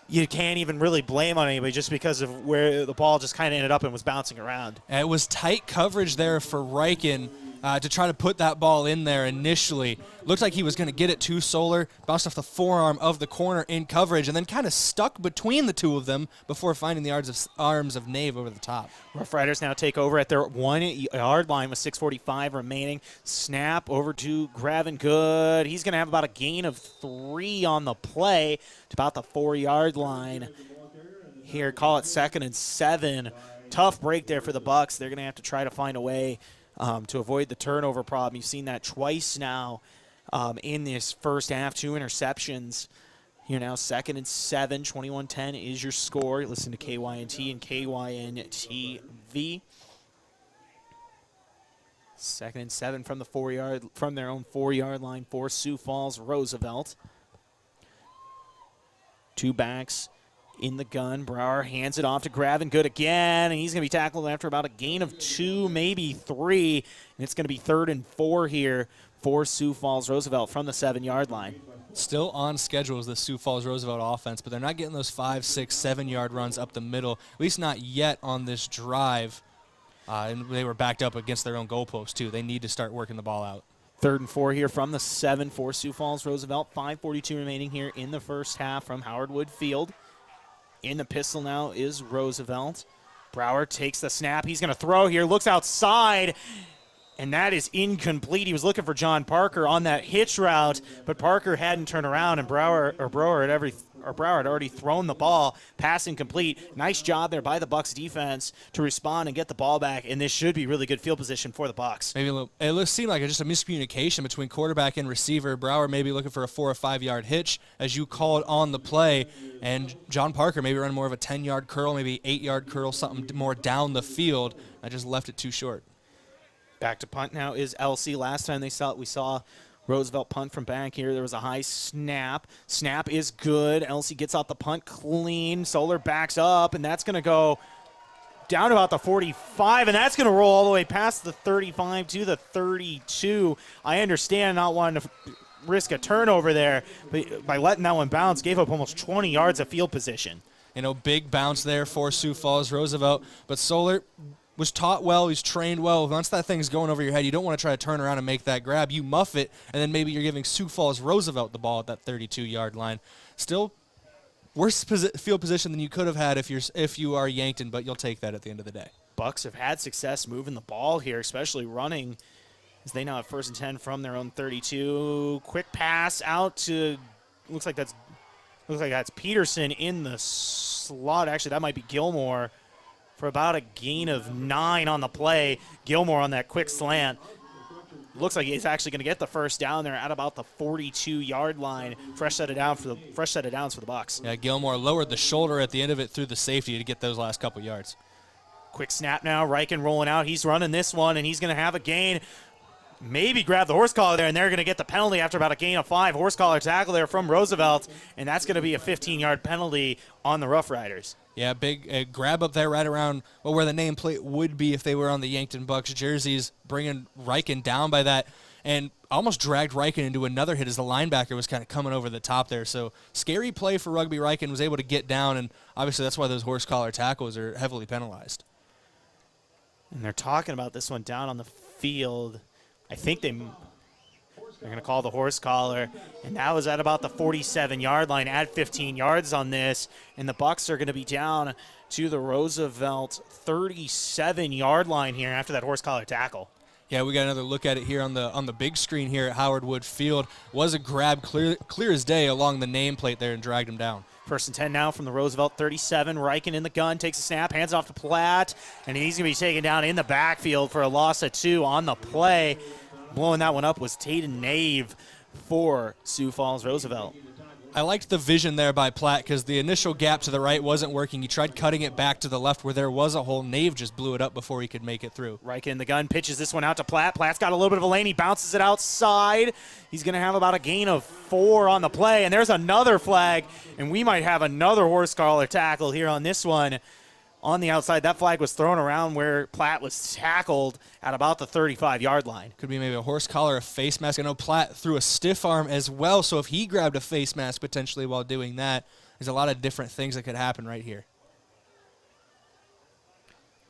you can't even really blame on anybody just because of where the ball just kind of ended up and was bouncing around. And it was tight coverage there for Reichen to try to put that ball in there initially. Looked like he was going to get it to Solar, bounced off the forearm of the corner in coverage, and then kind of stuck between the two of them before finding the arms of Nave over the top. Rough Riders now take over at their 1-yard line with 6:45 remaining. Snap over to Gravengood. He's going to have about a gain of 3 on the play to about the 4-yard line. Here, call it 2nd and 7. Tough break there for the Bucks. They're going to have to try to find a way to avoid the turnover problem. You've seen that twice now in this first half. 2 interceptions. Here now, 2nd and 7. 21-10 is your score. Listen to KYNT and KYNTV. 2nd and 7 from their own 4-yard line for Sioux Falls Roosevelt. 2 backs in the gun. Brower hands it off to Gravengood again, and he's going to be tackled after about a gain of 2, maybe 3. And it's going to be 3rd and 4 here for Sioux Falls Roosevelt from the 7-yard line. Still on schedule is the Sioux Falls Roosevelt offense, but they're not getting those 5, 6, 7-yard runs up the middle, at least not yet on this drive. And they were backed up against their own goalpost, too. They need to start working the ball out. 3rd and 4 here from the 7 for Sioux Falls Roosevelt. 5:42 remaining here in the first half from Howard Wood Field. In the pistol now is Roosevelt. Brower takes the snap. He's going to throw here. Looks outside. And that is incomplete. He was looking for John Parker on that hitch route, but Parker hadn't turned around, and Brower had already thrown the ball. Pass incomplete. Nice job there by the Bucs defense to respond and get the ball back, and this should be really good field position for the Bucs. Maybe it seemed like just a miscommunication between quarterback and receiver. Brower maybe looking for a 4 or 5 yard hitch, as you called on the play, and John Parker maybe running more of a 10-yard curl, maybe 8-yard curl, something more down the field. I just left it too short. Back to punt now is LC. Last time we saw Roosevelt punt from back here. There was a high snap. Snap is good. LC gets out the punt clean. Solar backs up, and that's going to go down about the 45, and that's going to roll all the way past the 35 to the 32. I understand not wanting to risk a turnover there, but by letting that one bounce, gave up almost 20 yards of field position. Big bounce there for Sioux Falls Roosevelt, but Solar was taught well, he's trained well. Once that thing's going over your head, you don't want to try to turn around and make that grab. You muff it, and then maybe you're giving Sioux Falls Roosevelt the ball at that 32-yard line. Still worse field position than you could have had if you are Yankton, but you'll take that at the end of the day. Bucs have had success moving the ball here, especially running, as they now have 1st and 10 from their own 32. Quick pass out to looks like that's Peterson in the slot. Actually, that might be Gilmore, for about a gain of 9 on the play. Gilmore on that quick slant. Looks like he's actually going to get the first down there at about the 42-yard line. Fresh set of downs for the Bucs. Yeah, Gilmore lowered the shoulder at the end of it through the safety to get those last couple yards. Quick snap now. Reichen rolling out. He's running this one, and he's going to have a gain. Maybe grab the horse collar there, and they're going to get the penalty after about a gain of 5. Horse collar tackle there from Roosevelt, and that's going to be a 15-yard penalty on the Rough Riders. Yeah, big grab up there right around where the nameplate would be if they were on the Yankton Bucs jerseys, bringing Reichen down by that, and almost dragged Reichen into another hit as the linebacker was kind of coming over the top there. So scary play for Rugby. Reichen was able to get down, and obviously that's why those horse collar tackles are heavily penalized. And they're talking about this one down on the field. I think they're going to call the horse collar, and that was at about the 47-yard line. Add 15 yards on this, and the Bucs are going to be down to the Roosevelt 37-yard line here after that horse collar tackle. Yeah, we got another look at it here on the big screen here at Howard Wood Field. Was a grab clear as day along the nameplate there and dragged him down. 1st and 10 now from the Roosevelt 37. Reichen in the gun, takes a snap, hands off to Platt, and he's going to be taken down in the backfield for a loss of 2 on the play. Blowing that one up was Taden Nave for Sioux Falls Roosevelt. I liked the vision there by Platt because the initial gap to the right wasn't working. He tried cutting it back to the left where there was a hole. Nave just blew it up before he could make it through. Reichen in the gun, pitches this one out to Platt. Platt's got a little bit of a lane. He bounces it outside. He's going to have about a gain of 4 on the play, and there's another flag, and we might have another horse collar tackle here on this one. On the outside, that flag was thrown around where Platt was tackled at about the 35-yard line. Could be maybe a horse collar, a face mask. I know Platt threw a stiff arm as well, so if he grabbed a face mask potentially while doing that, there's a lot of different things that could happen right here.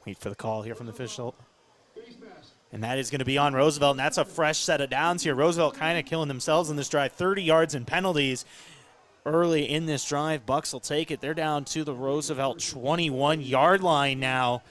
Wait for the call here from the official. And that is going to be on Roosevelt, and that's a fresh set of downs here. Roosevelt kind of killing themselves in this drive. 30 yards in penalties early in this drive. Bucs will take it. They're down to the Roosevelt 21-yard line now.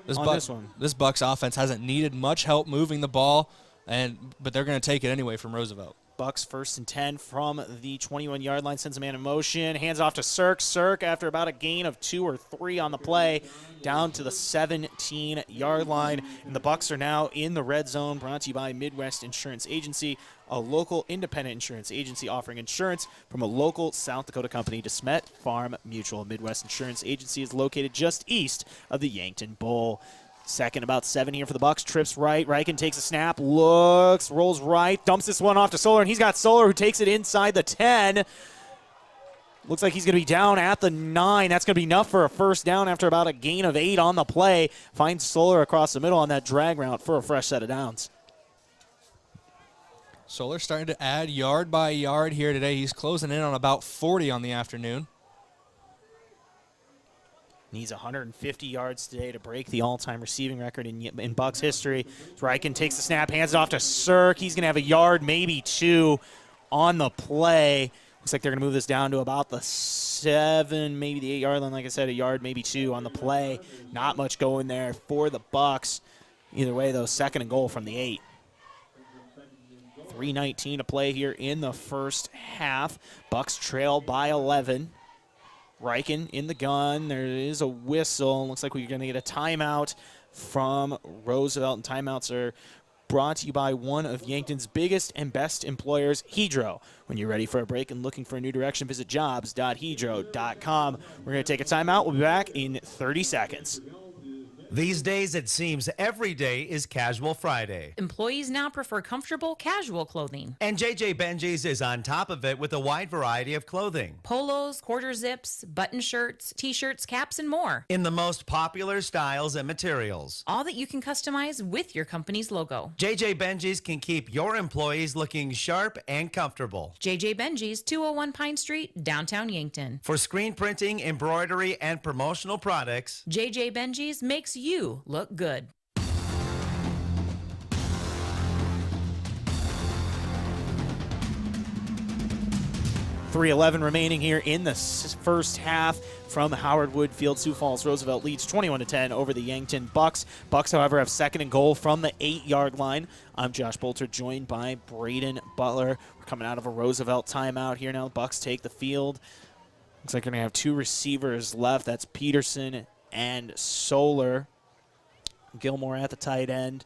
This Bucs offense hasn't needed much help moving the ball, but they're going to take it anyway from Roosevelt. Bucs 1st and 10 from the 21-yard line. Sends a man in motion. Hands off to Cirque. Cirque, after about a gain of 2 or 3 on the play, down to the 17-yard line. And the Bucs are now in the red zone, brought to you by Midwest Insurance Agency, a local independent insurance agency offering insurance from a local South Dakota company. DeSmet Farm Mutual. Midwest Insurance Agency is located just east of the Yankton Bowl. 2nd, about 7 here for the Bucs. Trips right. Reichen takes a snap, looks, rolls right, dumps this one off to Solar, and he's got Solar who takes it inside the 10. Looks like he's going to be down at the 9. That's going to be enough for a first down after about a gain of 8 on the play. Finds Solar across the middle on that drag route for a fresh set of downs. Solar starting to add yard by yard here today. He's closing in on about 40 on the afternoon. Needs 150 yards today to break the all-time receiving record in Bucs history. Reichen takes the snap, hands it off to Cirque. He's going to have a yard, maybe 2 on the play. Looks like they're going to move this down to about the 7, maybe the 8-yard line. Like I said, a yard, maybe 2 on the play. Not much going there for the Bucs. Either way, though, 2nd and goal from the 8. 3:19 to play here in the first half. Bucks trail by 11. Riken in the gun. There is a whistle. Looks like we're going to get a timeout from Roosevelt, and timeouts are brought to you by one of Yankton's biggest and best employers, Hedro. When you're ready for a break and looking for a new direction, visit jobs.hedro.com. We're going to take a timeout. We'll be back in 30 seconds. These days, it seems every day is Casual Friday. Employees now prefer comfortable, casual clothing. And JJ Benji's is on top of it with a wide variety of clothing. Polos, quarter zips, button shirts, t-shirts, caps, and more. In the most popular styles and materials. All that you can customize with your company's logo. JJ Benji's can keep your employees looking sharp and comfortable. JJ Benji's, 201 Pine Street, downtown Yankton. For screen printing, embroidery, and promotional products, JJ Benji's makes you look good. 3:11 remaining here in the first half from Howard Wood Field. Sioux Falls Roosevelt leads 21-10 over the Yankton Bucks. Bucks, however, have 2nd and goal from the 8-yard line. I'm Josh Boelter, joined by Braden Butler. We're coming out of a Roosevelt timeout here now. Bucks take the field. Looks like they're going to have 2 receivers left. That's Peterson and Solar. Gilmore at the tight end.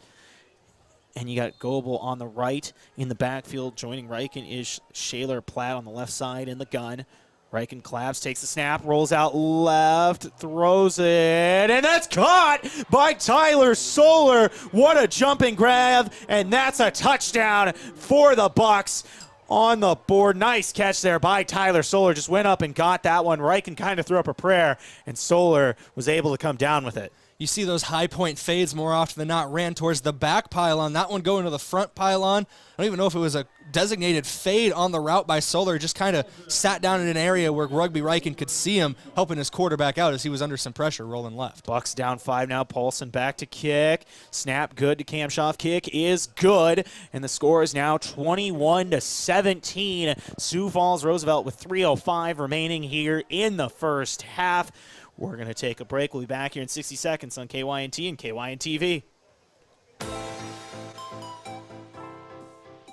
And you got Goebel on the right. In the backfield, joining Riken is Shaler Platt on the left side in the gun. Riken claps, takes the snap, rolls out left, throws it, and that's caught by Tyler Solar. What a jumping grab, and that's a touchdown for the Bucks on the board. Nice catch there by Tyler Solar. Just went up and got that one. Riken kind of threw up a prayer, and Solar was able to come down with it. You see those high point fades more often than not ran towards the back pylon. That one going to the front pylon. I don't even know if it was a designated fade on the route by Solar. Just kind of sat down in an area where Rugby Riken could see him, helping his quarterback out as he was under some pressure rolling left. Bucks down 5 now. Paulson back to kick. Snap good to Kamshoff. Kick is good. And the score is now 21-17. Sioux Falls Roosevelt with 3:05 remaining here in the first half. We're going to take a break. We'll be back here in 60 seconds on KYNT and KYNTV.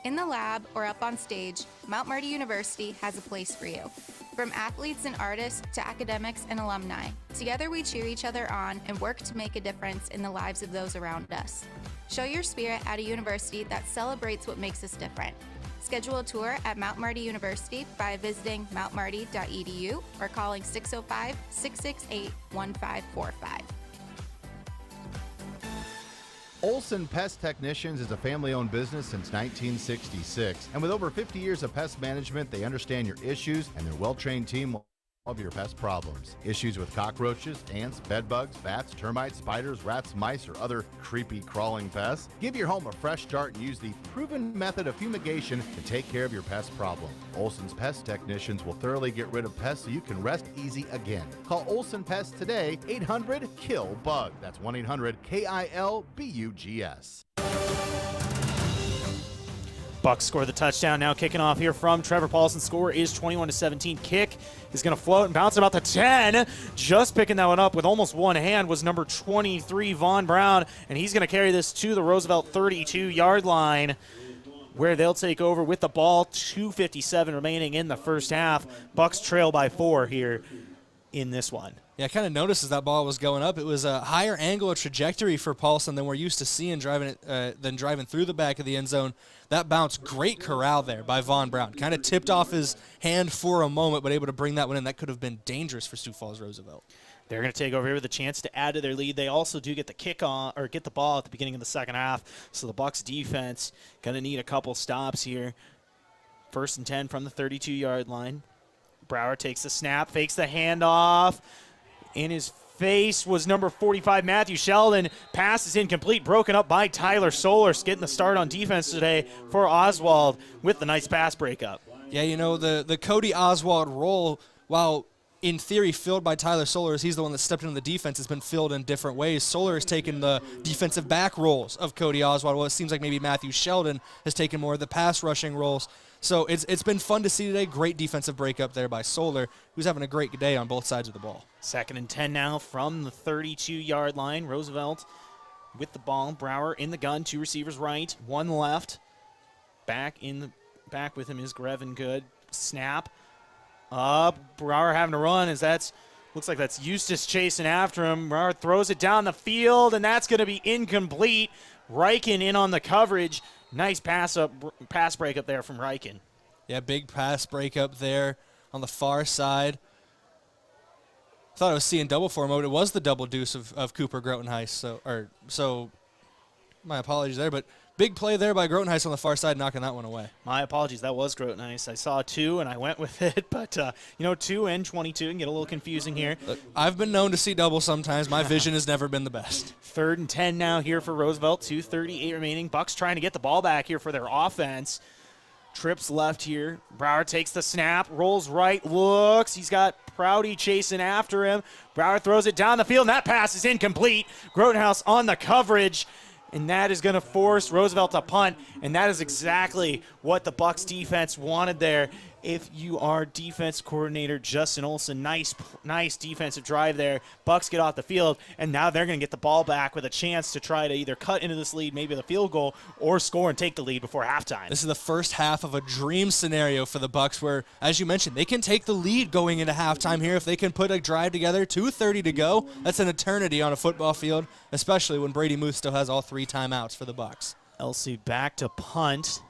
In the lab or up on stage, Mount Marty University has a place for you. From athletes and artists to academics and alumni, together we cheer each other on and work to make a difference in the lives of those around us. Show your spirit at a university that celebrates what makes us different. Schedule a tour at Mount Marty University by visiting mountmarty.edu or calling 605-668-1545. Olson Pest Technicians is a family-owned business since 1966. And with over 50 years of pest management, they understand your issues, and their well-trained team will solve your pest problems. Issues with cockroaches, ants, bedbugs, bats, termites, spiders, rats, mice, or other creepy crawling pests? Give your home a fresh start and use the proven method of fumigation to take care of your pest problem. Olson's Pest Technicians will thoroughly get rid of pests so you can rest easy again. Call Olson Pest today, 800-KILL-BUG. That's 1-800-KILBUGS. Bucks score the touchdown now, kicking off here from Trevor Paulson. Score is 21-17. Kick is going to float and bounce about the 10. Just picking that one up with almost one hand was number 23, Vaughn Brown, and he's going to carry this to the Roosevelt 32-yard line, where they'll take over with the ball. 2:57 remaining in the first half. Bucks trail by 4 here in this one. Yeah, I kind of noticed as that ball was going up, it was a higher angle of trajectory for Paulson than we're used to seeing driving through the back of the end zone. That bounce, great corral there by Vaughn Brown. Kind of tipped off his hand for a moment, but able to bring that one in. That could have been dangerous for Sioux Falls Roosevelt. They're going to take over here with a chance to add to their lead. They also do get the kick on, or get the ball at the beginning of the second half. So the Bucks defense going to need a couple stops here. 1st and 10 from the 32-yard line. Brower takes the snap, fakes the handoff. In his face was number 45, Matthew Sheldon. Pass is incomplete, broken up by Tyler Solar, getting the start on defense today for Oswald with the nice pass breakup. Yeah, you know, the Cody Oswald role, while in theory filled by Tyler Solar, as he's the one that stepped into the defense, has been filled in different ways. Solar has taken the defensive back roles of Cody Oswald, while it seems like maybe Matthew Sheldon has taken more of the pass rushing roles. So it's been fun to see today. Great defensive breakup there by Solar, who's having a great day on both sides of the ball. 2nd and 10 now from the 32-yard line. Roosevelt with the ball. Brower in the gun, 2 receivers right, 1 left. Back with him is Grevin Good. Snap. Up. Brower having to run as looks like that's Eustace chasing after him. Brower throws it down the field, and that's going to be incomplete. Reichen in on the coverage. Nice pass break up there from Reichen. Yeah, big pass break up there on the far side. Thought I was seeing double for a moment. It was the double deuce of Cooper Grotenheis. So my apologies there, but big play there by Grotenheis on the far side, knocking that one away. My apologies. That was Grotenheis. I saw 2, and I went with it. But, 2 and 22 can get a little confusing here. Look, I've been known to see double sometimes. My vision has never been the best. 3rd and 10 now here for Roosevelt. 2:38 remaining. Bucks trying to get the ball back here for their offense. Trips left here. Brower takes the snap, rolls right, looks. He's got Prouty chasing after him. Brower throws it down the field, and that pass is incomplete. Grotenhouse on the coverage, and that is going to force Roosevelt to punt, and that is exactly what the Bucks defense wanted there. If you are defense coordinator Justin Olson, nice defensive drive there. Bucks get off the field, and now they're going to get the ball back with a chance to try to either cut into this lead, maybe the field goal, or score and take the lead before halftime. This is the first half of a dream scenario for the Bucks where, as you mentioned, they can take the lead going into halftime here. If they can put a drive together, 2:30 to go, that's an eternity on a football field, especially when Brady Muth still has all 3 timeouts for the Bucks. LC back to punt.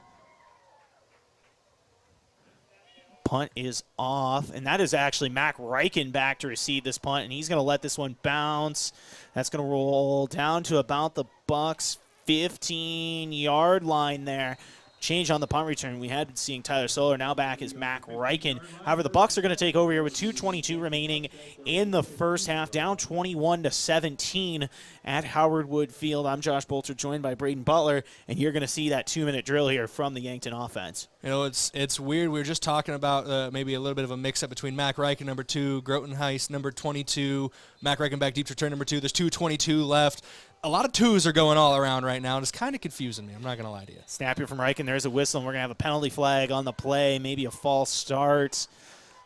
Punt is off, and that is actually Mac Reichen back to receive this punt, and he's going to let this one bounce. That's going to roll down to about the Bucks' 15-yard line there. Change on the punt return. We had been seeing Tyler Soler. Now back is Mac Reichen. However, the Bucks are going to take over here with 2:22 remaining in the first half, down 21-17 at Howard Wood Field. I'm Josh Boelter, joined by Braden Butler, and you're going to see that 2-minute drill here from the Yankton offense. You know, it's weird. We were just talking about maybe a little bit of a mix-up between Mac Reichen, number 2, Grotenheis, number 22, Mac Reichen back deep to return, number 2. There's 2:22 left. A lot of 2s are going all around right now, and it's kind of confusing me. I'm not going to lie to you. Snap here from Reichen. There's a whistle, and we're going to have a penalty flag on the play, maybe a false start.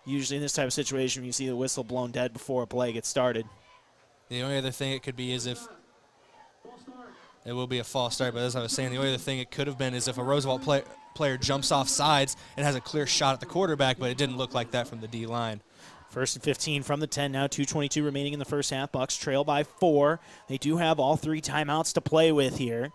Usually in this type of situation, you see the whistle blown dead before a play gets started. The only other thing it could be is if it will be a false start, but as I was saying, the only other thing it could have been is if a Roosevelt player jumps off sides and has a clear shot at the quarterback, but it didn't look like that from the D-line. 1st and 15 from the 10 now, 2:22 remaining in the first half. Bucks trail by 4. They do have all 3 timeouts to play with here.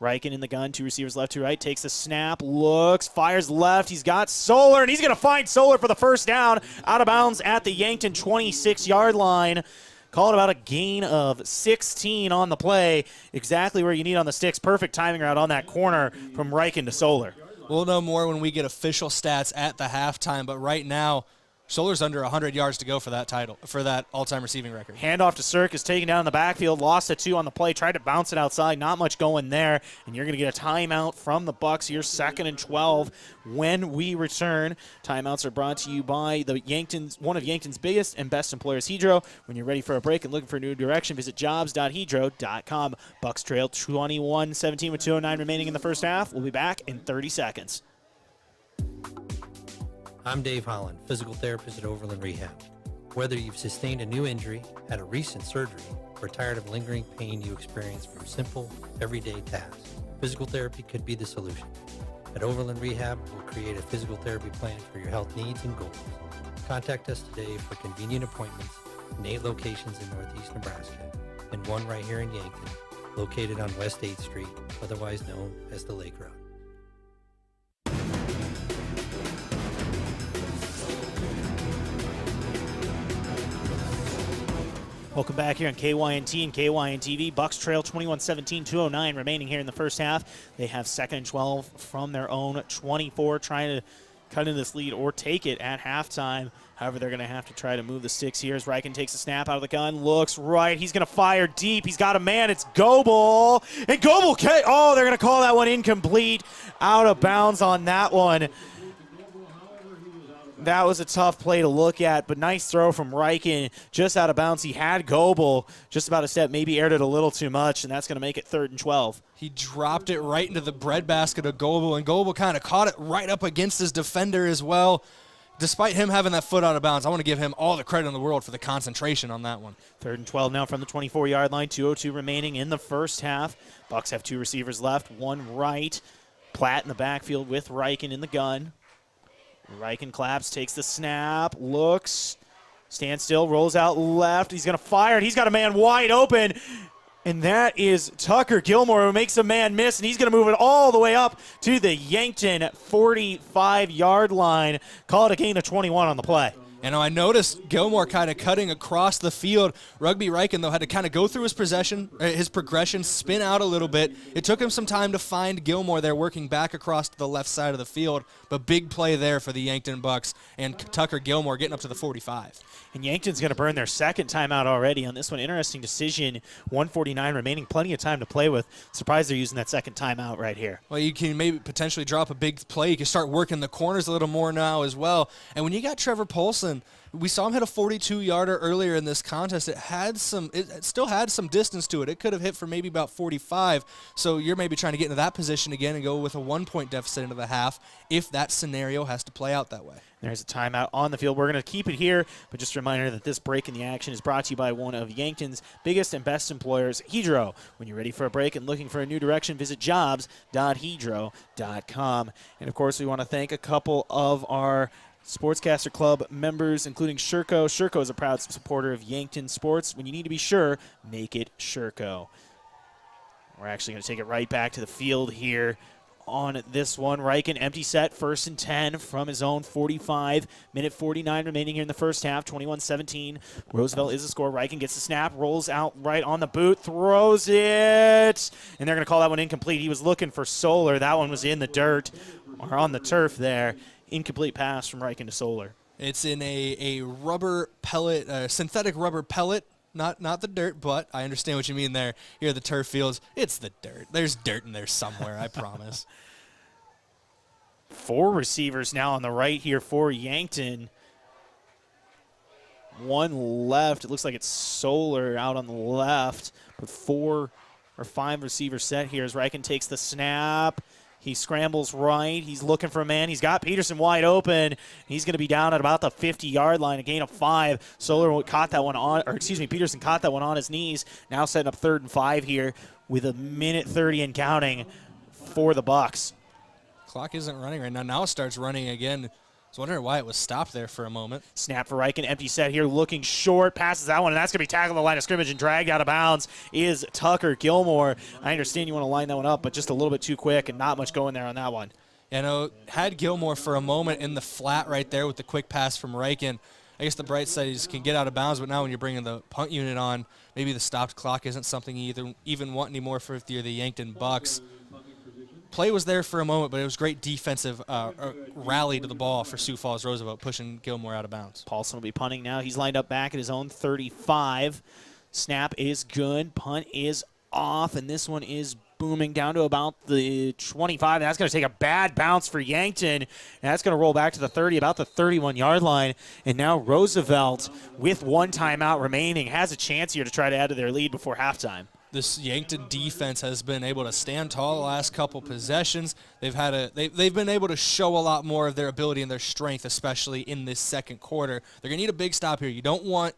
Reichen in the gun, 2 receivers left to right, takes the snap, looks, fires left. He's got Soler, and he's going to find Soler for the first down out of bounds at the Yankton 26-yard line. Call it about a gain of 16 on the play. Exactly where you need on the sticks. Perfect timing route on that corner from Reichen to Soler. We'll know more when we get official stats at the halftime, but right now, Soler's under 100 yards to go for that title, for that all-time receiving record. Handoff to Circus, taken down in the backfield, lost a 2 on the play, tried to bounce it outside, not much going there, and you're going to get a timeout from the Bucks here, 2nd and 12 when we return. Timeouts are brought to you by one of Yankton's biggest and best employers, Hedro. When you're ready for a break and looking for a new direction, visit jobs.hedro.com. Bucks trail 21-17 with 2:09 remaining in the first half. We'll be back in 30 seconds. I'm Dave Holland, physical therapist at Overland Rehab. Whether you've sustained a new injury, had a recent surgery, or tired of lingering pain you experience from simple, everyday tasks, physical therapy could be the solution. At Overland Rehab, we'll create a physical therapy plan for your health needs and goals. Contact us today for convenient appointments in 8 locations in Northeast Nebraska and 1 right here in Yankton, located on West 8th Street, otherwise known as the Lake Road. Welcome back here on KYNT and KYNTV. Bucks trail 21-17, 2:09 remaining here in the first half. They have 2nd and 12 from their own 24, trying to cut into this lead or take it at halftime. However, they're going to have to try to move the sticks here as Reichen takes a snap out of the gun, looks right. He's going to fire deep. He's got a man. It's Goebel. And Goebel, they're going to call that one incomplete. Out of bounds on that one. That was a tough play to look at, but nice throw from Reichen. Just out of bounds. He had Goebel just about a step, maybe aired it a little too much, and that's going to make it 3rd and 12. He dropped it right into the breadbasket of Goebel, and Goebel kind of caught it right up against his defender as well. despite him having that foot out of bounds, I want to give him all the credit in the world for the concentration on that one. 3rd and 12 now from the 24-yard line. 2:02 remaining in the first half. Bucks have 2 receivers left, one right. Platt in the backfield with Reichen in the gun. Reichen claps, takes the snap, looks, stands still, rolls out left. He's going to fire it. He's got a man wide open. And that is Tucker Gilmore, who makes a man miss, and he's going to move it all the way up to the Yankton 45-yard line. Call it a gain of 21 on the play. And I noticed Gilmore kind of cutting across the field. Rugby Reichen, though, had to kind of go through his progression, spin out a little bit. It took him some time to find Gilmore there working back across to the left side of the field, but big play there for the Yankton Bucks, and Tucker Gilmore getting up to the 45. And Yankton's going to burn their second timeout already on this one. Interesting decision. 1:49 remaining. Plenty of time to play with. Surprised they're using that second timeout right here. Well, you can maybe potentially drop a big play. You can start working the corners a little more now as well. And when you got Trevor Polson, we saw him hit a 42-yarder earlier in this contest. It still had some distance to it. It could have hit for maybe about 45. So you're maybe trying to get into that position again and go with a 1-point deficit into the half if that scenario has to play out that way. There's a timeout on the field. We're going to keep it here, but just a reminder that this break in the action is brought to you by one of Yankton's biggest and best employers, Hedro. When you're ready for a break and looking for a new direction, visit jobs.hedro.com. And, of course, we want to thank a couple of our Sportscaster Club members, including Sherco. Sherco is a proud supporter of Yankton sports. When you need to be sure, make it Sherco. We're actually going to take it right back to the field here on this one. Reichen, empty set, 1st and 10 from his own 45. Minute 49 remaining here in the first half, 21-17. Roosevelt is the score. Reichen gets the snap, rolls out right on the boot, throws it, and they're going to call that one incomplete. He was looking for Solar. That one was in the dirt or on the turf there. Incomplete pass from Reichen to Solar. It's in a rubber pellet, synthetic rubber pellet. Not the dirt, but I understand what you mean there. Here are the turf fields. It's the dirt. There's dirt in there somewhere, I promise. 4 receivers now on the right here for Yankton. 1 left. It looks like it's Solar out on the left, with 4 or 5 receivers set here as Reichen takes the snap. He scrambles right. He's looking for a man. He's got Peterson wide open. He's going to be down at about the 50-yard line, a gain of 5. Solar caught that one on, or excuse me, Peterson caught that one on his knees. Now setting up 3rd and 5 here with a minute 30 and counting for the Bucks. Clock isn't running right now. Now it starts running again. I was wondering why it was stopped there for a moment. Snap for Reichen, empty set here, looking short, passes that one, and that's going to be tackled on the line of scrimmage and dragged out of bounds is Tucker Gilmore. I understand you want to line that one up, but just a little bit too quick and not much going there on that one. You know, had Gilmore for a moment in the flat right there with the quick pass from Reichen. I guess the bright side is can get out of bounds, but now when you're bringing the punt unit on, maybe the stopped clock isn't something you even want anymore for if you're the Yankton Bucks. Play was there for a moment, but it was great defensive rally to the ball for Sioux Falls Roosevelt, pushing Gilmore out of bounds. Paulson will be punting now. He's lined up back at his own 35. Snap is good. Punt is off, and this one is booming down to about the 25. That's going to take a bad bounce for Yankton, and that's going to roll back to the 30, about the 31-yard line. And now Roosevelt, with 1 timeout remaining, has a chance here to try to add to their lead before halftime. This Yankton defense has been able to stand tall the last couple possessions. They've been able to show a lot more of their ability and their strength, especially in this second quarter. They're going to need a big stop here. You don't want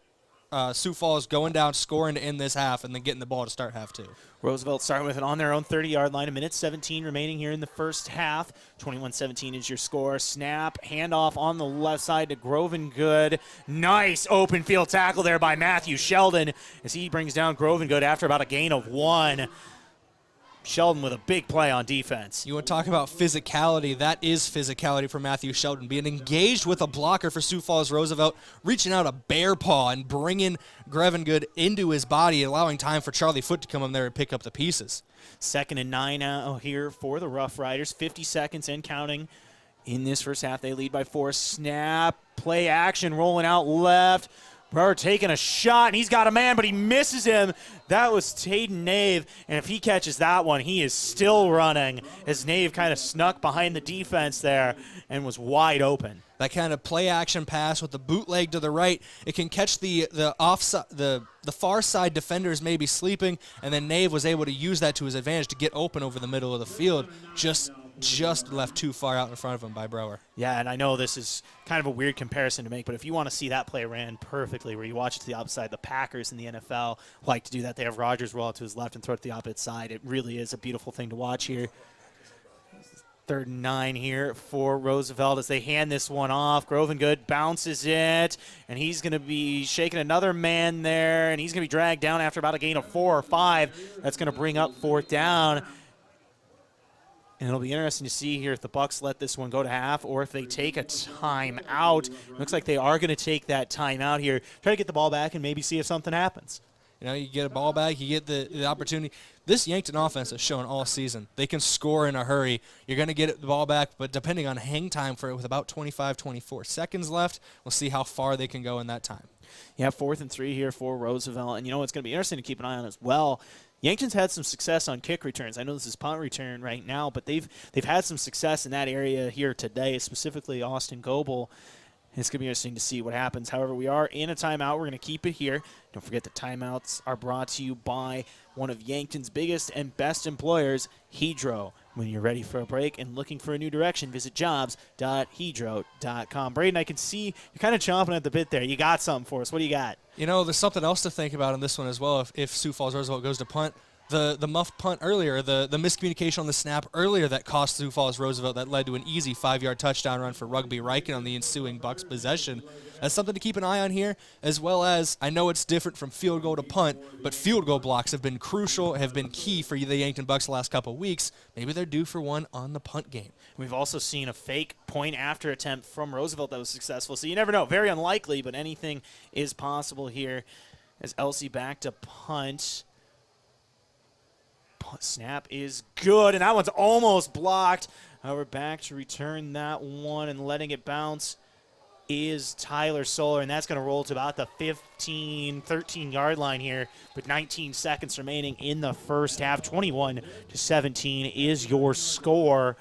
Sioux Falls going down, scoring to end this half, and then getting the ball to start half 2. Roosevelt starting with it on their own 30-yard line. A minute 17 remaining here in the first half. 21-17 is your score. Snap, handoff on the left side to Grovengood. Nice open field tackle there by Matthew Sheldon as he brings down Grovengood after about a gain of 1. Sheldon with a big play on defense. You want to talk about physicality. That is physicality for Matthew Sheldon. Being engaged with a blocker for Sioux Falls Roosevelt, reaching out a bear paw and bringing Grovengood into his body, allowing time for Charlie Foote to come in there and pick up the pieces. 2nd and 9 here for the Rough Riders. 50 seconds and counting in this first half. They lead by 4. Snap, play action, rolling out left. Brewer taking a shot, and he's got a man, but he misses him. That was Taden Nave, and if he catches that one, he is still running as Nave kind of snuck behind the defense there and was wide open. That kind of play action pass with the bootleg to the right, it can catch the far side defenders maybe sleeping, and then Nave was able to use that to his advantage to get open over the middle of the field. Just left too far out in front of him by Brower. Yeah, and I know this is kind of a weird comparison to make, but if you want to see that play ran perfectly, where you watch it to the opposite side, the Packers in the NFL like to do that. They have Rodgers roll out to his left and throw it to the opposite side. It really is a beautiful thing to watch here. 3rd and 9 here for Roosevelt as they hand this one off. Grovengood bounces it, and he's going to be shaking another man there, and he's going to be dragged down after about a gain of 4 or 5. That's going to bring up 4th down. And it'll be interesting to see here if the Bucs let this one go to half or if they take a timeout. Looks like they are going to take that timeout here. Try to get the ball back and maybe see if something happens. You know, you get a ball back, you get the opportunity. This Yankton offense has shown all season they can score in a hurry. You're going to get the ball back, but depending on hang time for it with about 25, 24 seconds left, we'll see how far they can go in that time. Yeah, 4th and 3 here for Roosevelt. And you know what's going to be interesting to keep an eye on as well, Yankton's had some success on kick returns. I know this is punt return right now, but they've had some success in that area here today, specifically Austin Goebel. It's going to be interesting to see what happens. However, we are in a timeout. We're going to keep it here. Don't forget that timeouts are brought to you by one of Yankton's biggest and best employers, Hedro. When you're ready for a break and looking for a new direction, visit jobs.hedro.com. Braden, I can see you're kind of chomping at the bit there. You got something for us. What do you got? You know, there's something else to think about in this one as well. If Sioux Falls Roosevelt goes to punt, the muffed punt earlier, the miscommunication on the snap earlier that cost Sioux Falls Roosevelt that led to an easy 5-yard touchdown run for Rugby Riken on the ensuing Bucs possession. That's something to keep an eye on here, as well as I know it's different from field goal to punt, but field goal blocks have been crucial, have been key for the Yankton Bucs the last couple of weeks. Maybe they're due for one on the punt game. We've also seen a fake point after attempt from Roosevelt that was successful, so you never know. Very unlikely, but anything is possible here as Elsie back to punt. Snap is good, and that one's almost blocked. However, back to return that one and letting it bounce is Tyler Solar, and that's going to roll to about the 15, 13-yard line here with 19 seconds remaining in the first half. 21-17 is your score.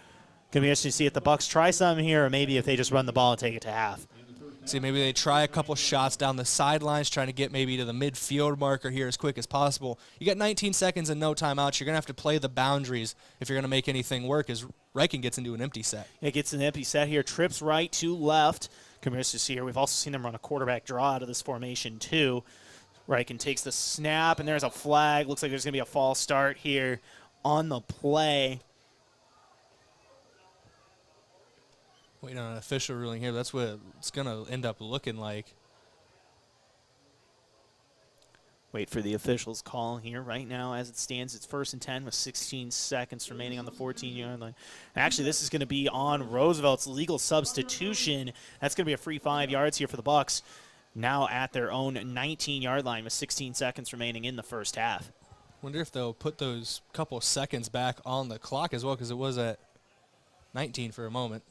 Going to be interesting to see if the Bucs try something here or maybe if they just run the ball and take it to half. See, maybe they try a couple shots down the sidelines, trying to get maybe to the midfield marker here as quick as possible. You got 19 seconds and no timeouts. You're going to have to play the boundaries if you're going to make anything work as Riken gets into an empty set. It gets an empty set here. Trips right to left. Commissioners here. We've also seen them run a quarterback draw out of this formation too. Riken takes the snap, and there's a flag. Looks like there's going to be a false start here on the play. Waiting on an official ruling here. That's what it's going to end up looking like. Wait for the official's call here. Right now, as it stands, it's 1st and 10 with 16 seconds remaining on the 14-yard line. Actually, this is going to be on Roosevelt's legal substitution. That's going to be a free 5 yards here for the Bucs. Now at their own 19-yard line with 16 seconds remaining in the first half. Wonder if they'll put those couple seconds back on the clock as well, because it was at 19 for a moment.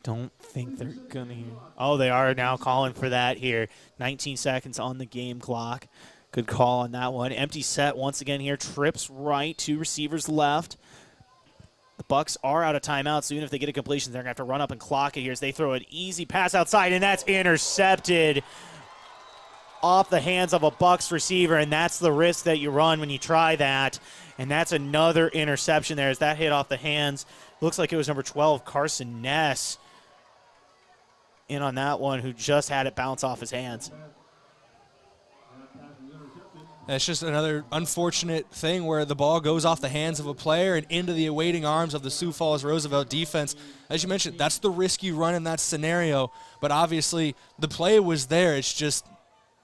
Don't think they're going to. Oh, they are now calling for that here. 19 seconds on the game clock. Good call on that one. Empty set once again here. Trips right, 2 receivers left. The Bucs are out of timeout, so even if they get a completion, they're going to have to run up and clock it here as they throw an easy pass outside, and that's intercepted off the hands of a Bucs receiver, and that's the risk that you run when you try that. And that's another interception there as that hit off the hands. Looks like it was number 12, Carson Ness, in on that one, who just had it bounce off his hands. It's just another unfortunate thing where the ball goes off the hands of a player and into the awaiting arms of the Sioux Falls Roosevelt defense. As you mentioned, that's the risk you run in that scenario, but obviously the play was there. It's just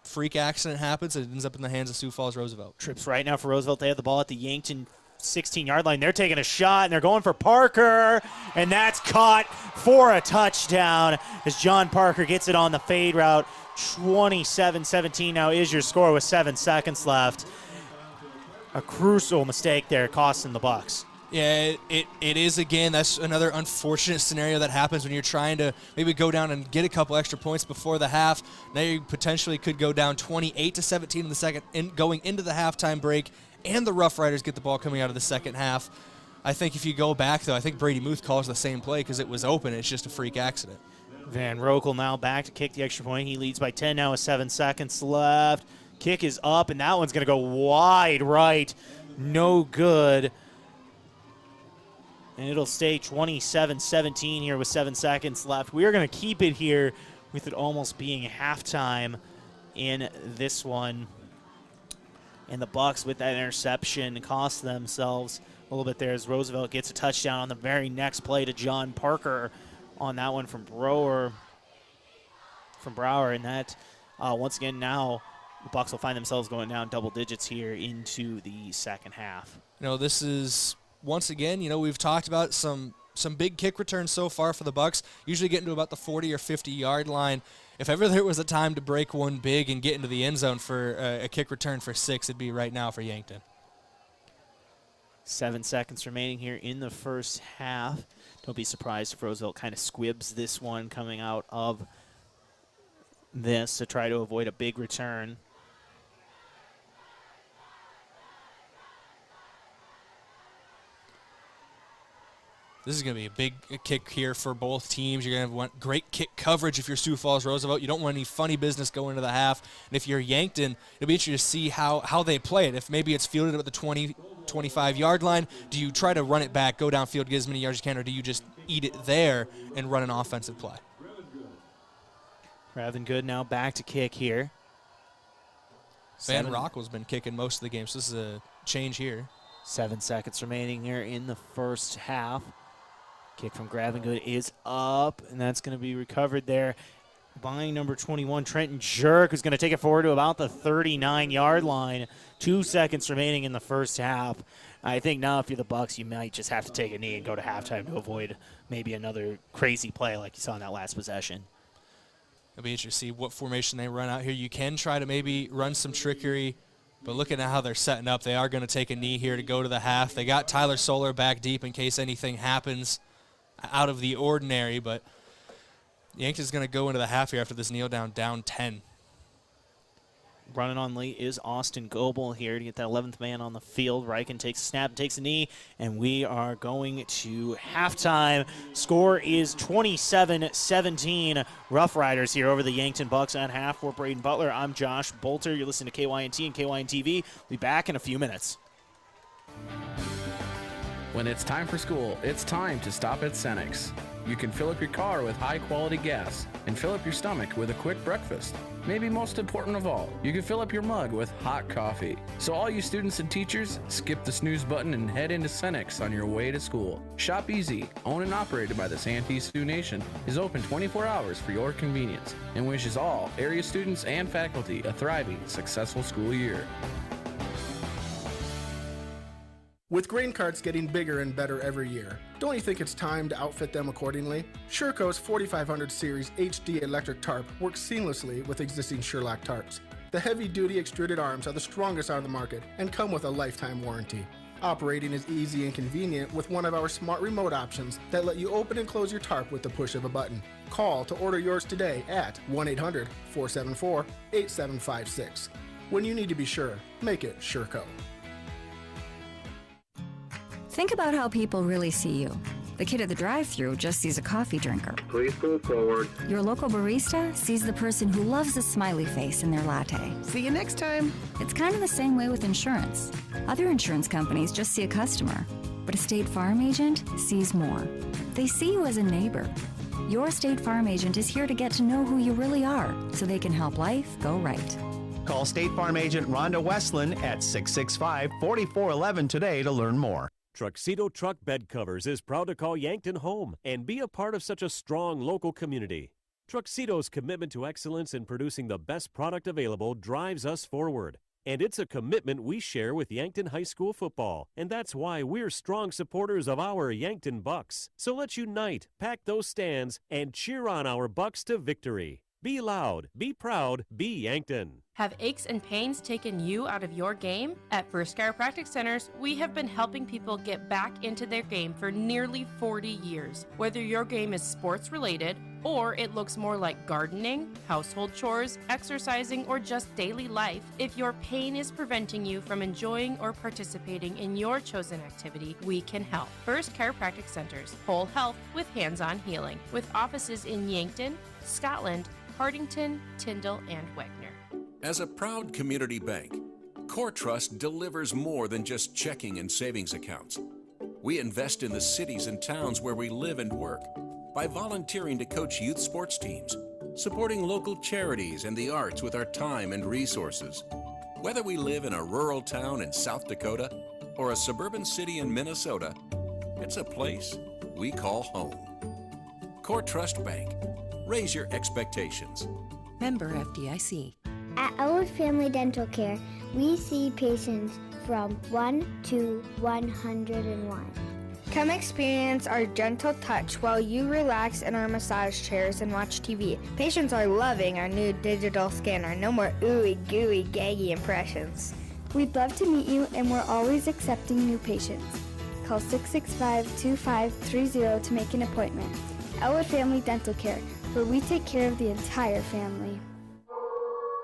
freak accident happens and it ends up in the hands of Sioux Falls Roosevelt. Trips right now for Roosevelt. They have the ball at the Yankton 16-yard line. They're taking a shot, and they're going for Parker, and that's caught for a touchdown as John Parker gets it on the fade route. 27-17 now is your score with 7 seconds left. A crucial mistake there costing the Bucs. Yeah, it is, again. That's another unfortunate scenario that happens when you're trying to maybe go down and get a couple extra points before the half. Now you potentially could go down 28-17 in the second, going into the halftime break, and the Rough Riders get the ball coming out of the second half. I think if you go back, though, I think Brady Muth calls the same play because it was open. It's just a freak accident. Van Rokel now back to kick the extra point. He leads by 10 now with 7 seconds left. Kick is up, and that one's going to go wide right. No good. And it'll stay 27-17 here with 7 seconds left. We're going to keep it here with it almost being halftime in this one. And the Bucks, with that interception, cost themselves a little bit there as Roosevelt gets a touchdown on the very next play to John Parker on that one from Brower. And that, once again, now the Bucks will find themselves going down double digits here into the second half. This is, once again, we've talked about some big kick returns so far for the Bucks, usually getting to about the 40 or 50-yard line. If ever there was a time to break one big and get into the end zone for a kick return for 6, it'd be right now for Yankton. 7 seconds remaining here in the first half. Don't be surprised if Roosevelt kind of squibs this one coming out of this to try to avoid a big return. This is going to be a big kick here for both teams. You're going to want great kick coverage if you're Sioux Falls Roosevelt. You don't want any funny business going into the half. And if you're Yankton, it'll be interesting to see how they play it. If maybe it's fielded at the 20, 25-yard line, do you try to run it back, go downfield, get as many yards as you can, or do you just eat it there and run an offensive play? Rather good now back to kick here. Van Rockel's been kicking most of the game, so this is a change here. 7 seconds remaining here in the first half. Kick from Gravengood is up, and that's going to be recovered there by number 21, Trenton Jerk, who's going to take it forward to about the 39-yard line. 2 seconds remaining in the first half. I think now if you're the Bucks, you might just have to take a knee and go to halftime to avoid maybe another crazy play like you saw in that last possession. It'll be interesting to see what formation they run out here. You can try to maybe run some trickery, but looking at how they're setting up, they are going to take a knee here to go to the half. They got Tyler Solar back deep in case anything happens out of the ordinary, but Yankton's going to go into the half here after this kneel down 10. Running on late is Austin Goebel here to get that 11th man on the field. Riken takes a snap, takes a knee, and we are going to halftime. Score is 27-17. Rough Riders here over the Yankton Bucks at half. For Braden Butler, I'm Josh Boelter. You're listening to KYNT and KYNTV. We'll be back in a few minutes. When it's time for school, it's time to stop at Cenex. You can fill up your car with high-quality gas and fill up your stomach with a quick breakfast. Maybe most important of all, you can fill up your mug with hot coffee. So all you students and teachers, skip the snooze button and head into Cenex on your way to school. Shop Easy, owned and operated by the Santee Sioux Nation, is open 24 hours for your convenience and wishes all area students and faculty a thriving, successful school year. With grain carts getting bigger and better every year, don't you think it's time to outfit them accordingly? Sherco's 4500 Series HD electric tarp works seamlessly with existing Sherlock tarps. The heavy-duty extruded arms are the strongest on the market and come with a lifetime warranty. Operating is easy and convenient with one of our smart remote options that let you open and close your tarp with the push of a button. Call to order yours today at 1-800-474-8756. When you need to be sure, make it Sherco. Think about how people really see you. The kid at the drive-thru just sees a coffee drinker. Please go forward. Your local barista sees the person who loves a smiley face in their latte. See you next time. It's kind of the same way with insurance. Other insurance companies just see a customer, but a State Farm agent sees more. They see you as a neighbor. Your State Farm agent is here to get to know who you really are, so they can help life go right. Call State Farm agent Rhonda Westland at 665-4411 today to learn more. Truxedo Truck Bed Covers is proud to call Yankton home and be a part of such a strong local community. Truxedo's commitment to excellence in producing the best product available drives us forward. And it's a commitment we share with Yankton High School football. And that's why we're strong supporters of our Yankton Bucks. So let's unite, pack those stands, and cheer on our Bucks to victory. Be loud, be proud, be Yankton. Have aches and pains taken you out of your game? At First Chiropractic Centers, we have been helping people get back into their game for nearly 40 years. Whether your game is sports related or it looks more like gardening, household chores, exercising, or just daily life, if your pain is preventing you from enjoying or participating in your chosen activity, we can help. First Chiropractic Centers, whole health with hands-on healing, with offices in Yankton, Scotland, Hardington, Tyndall, and Wagner. As a proud community bank, Core Trust delivers more than just checking and savings accounts. We invest in the cities and towns where we live and work by volunteering to coach youth sports teams, supporting local charities and the arts with our time and resources. Whether we live in a rural town in South Dakota or a suburban city in Minnesota, it's a place we call home. Core Trust Bank. Raise your expectations. Member FDIC. At Elwood Family Dental Care, we see patients from 1 to 101. Come experience our gentle touch while you relax in our massage chairs and watch TV. Patients are loving our new digital scanner. No more ooey gooey gaggy impressions. We'd love to meet you, and we're always accepting new patients. Call 665-2530 to make an appointment. Elwood Family Dental Care, where we take care of the entire family.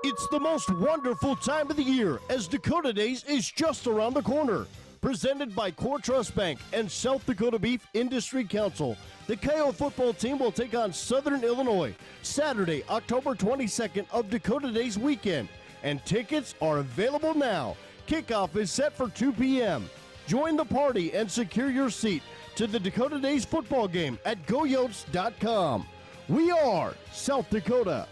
It's the most wonderful time of the year, as Dakota Days is just around the corner. Presented by Core Trust Bank and South Dakota Beef Industry Council, the Coyote football team will take on Southern Illinois Saturday, October 22nd of Dakota Days weekend, and tickets are available now. Kickoff is set for 2 p.m. Join the party and secure your seat to the Dakota Days football game at goyotes.com. We are South Dakota.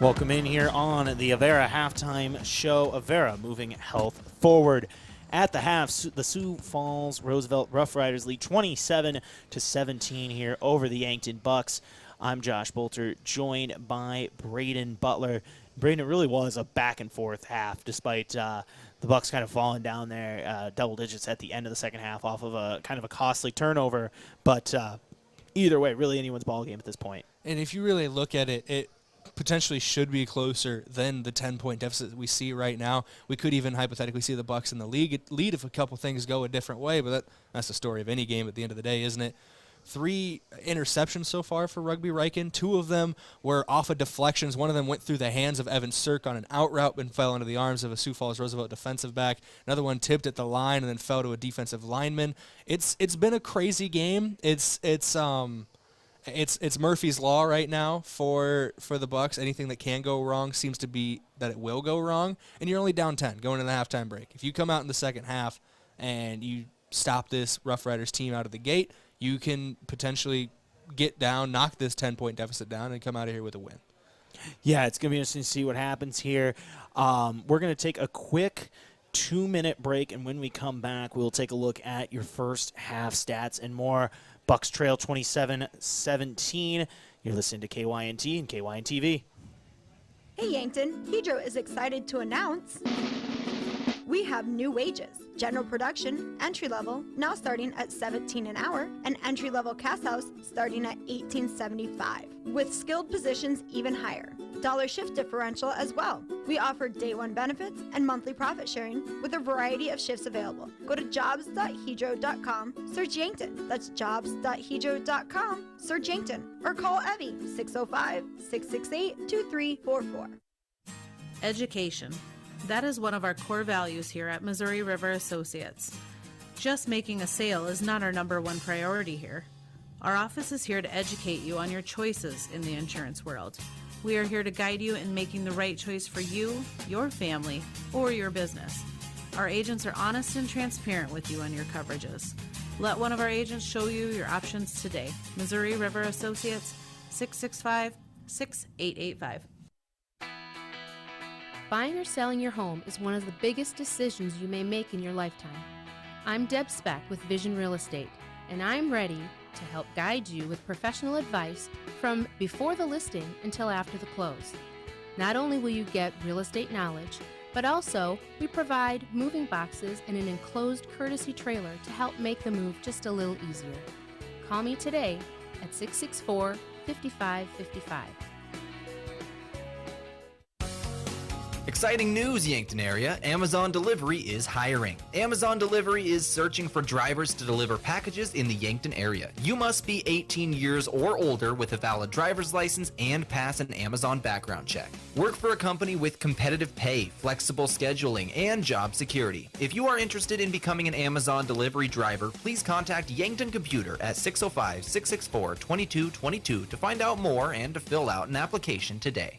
Welcome in here on the Avera halftime show. Avera moving health forward. At the half, the Sioux Falls Roosevelt Rough Riders lead 27-17 here over the Yankton Bucks. I'm Josh Boelter, joined by Braden Butler. Braden, it really was a back and forth half, despite the Bucks kind of falling down there double digits at the end of the second half off of a kind of a costly turnover. But either way, really anyone's ball game at this point. And if you really look at it, it potentially should be closer than the 10-point deficit that we see right now. We could even hypothetically see the Bucks in the lead if a couple things go a different way, but that's the story of any game at the end of the day, isn't it? 3 interceptions so far for Rugby Riken. 2 of them were off of deflections. One of them went through the hands of Evan Sirk on an out route and fell into the arms of a Sioux Falls Roosevelt defensive back. Another one tipped at the line and then fell to a defensive lineman. It's been a crazy game. It's Murphy's Law right now for the Bucks. Anything that can go wrong seems to be that it will go wrong, and you're only down 10 going into the halftime break. If you come out in the second half and you stop this Rough Riders team out of the gate, you can potentially get down, knock this 10-point deficit down, and come out of here with a win. Yeah, it's going to be interesting to see what happens here. We're going to take a quick 2-minute break, and when we come back, we'll take a look at your first half stats and more. Bucks trail 27-17. You're listening to KYNT and KYNTV. Hey Yankton, Hedro is excited to announce we have new wages. General production, entry level, now starting at $17 an hour, and entry level cast house starting at $18.75, with skilled positions even higher. Dollar shift differential as well. We offer day one benefits and monthly profit sharing with a variety of shifts available. Go to jobs.hedro.com, search Yankton. That's jobs.hedro.com, search Yankton, or call Evie 605-668-2344. Education. That is one of our core values here at Missouri River Associates. Just making a sale is not our number one priority here. Our office is here to educate you on your choices in the insurance world. We are here to guide you in making the right choice for you, your family, or your business. Our agents are honest and transparent with you on your coverages. Let one of our agents show you your options today. Missouri River Associates, 665-6885. Buying or selling your home is one of the biggest decisions you may make in your lifetime. I'm Deb Speck with Vision Real Estate, and I'm ready to help guide you with professional advice from before the listing until after the close. Not only will you get real estate knowledge, but also we provide moving boxes and an enclosed courtesy trailer to help make the move just a little easier. Call me today at 664-5555. Exciting news, Yankton area. Amazon Delivery is hiring. Amazon Delivery is searching for drivers to deliver packages in the Yankton area. You must be 18 years or older with a valid driver's license and pass an Amazon background check. Work for a company with competitive pay, flexible scheduling, and job security. If you are interested in becoming an Amazon Delivery driver, please contact Yankton Computer at 605-664-2222 to find out more and to fill out an application today.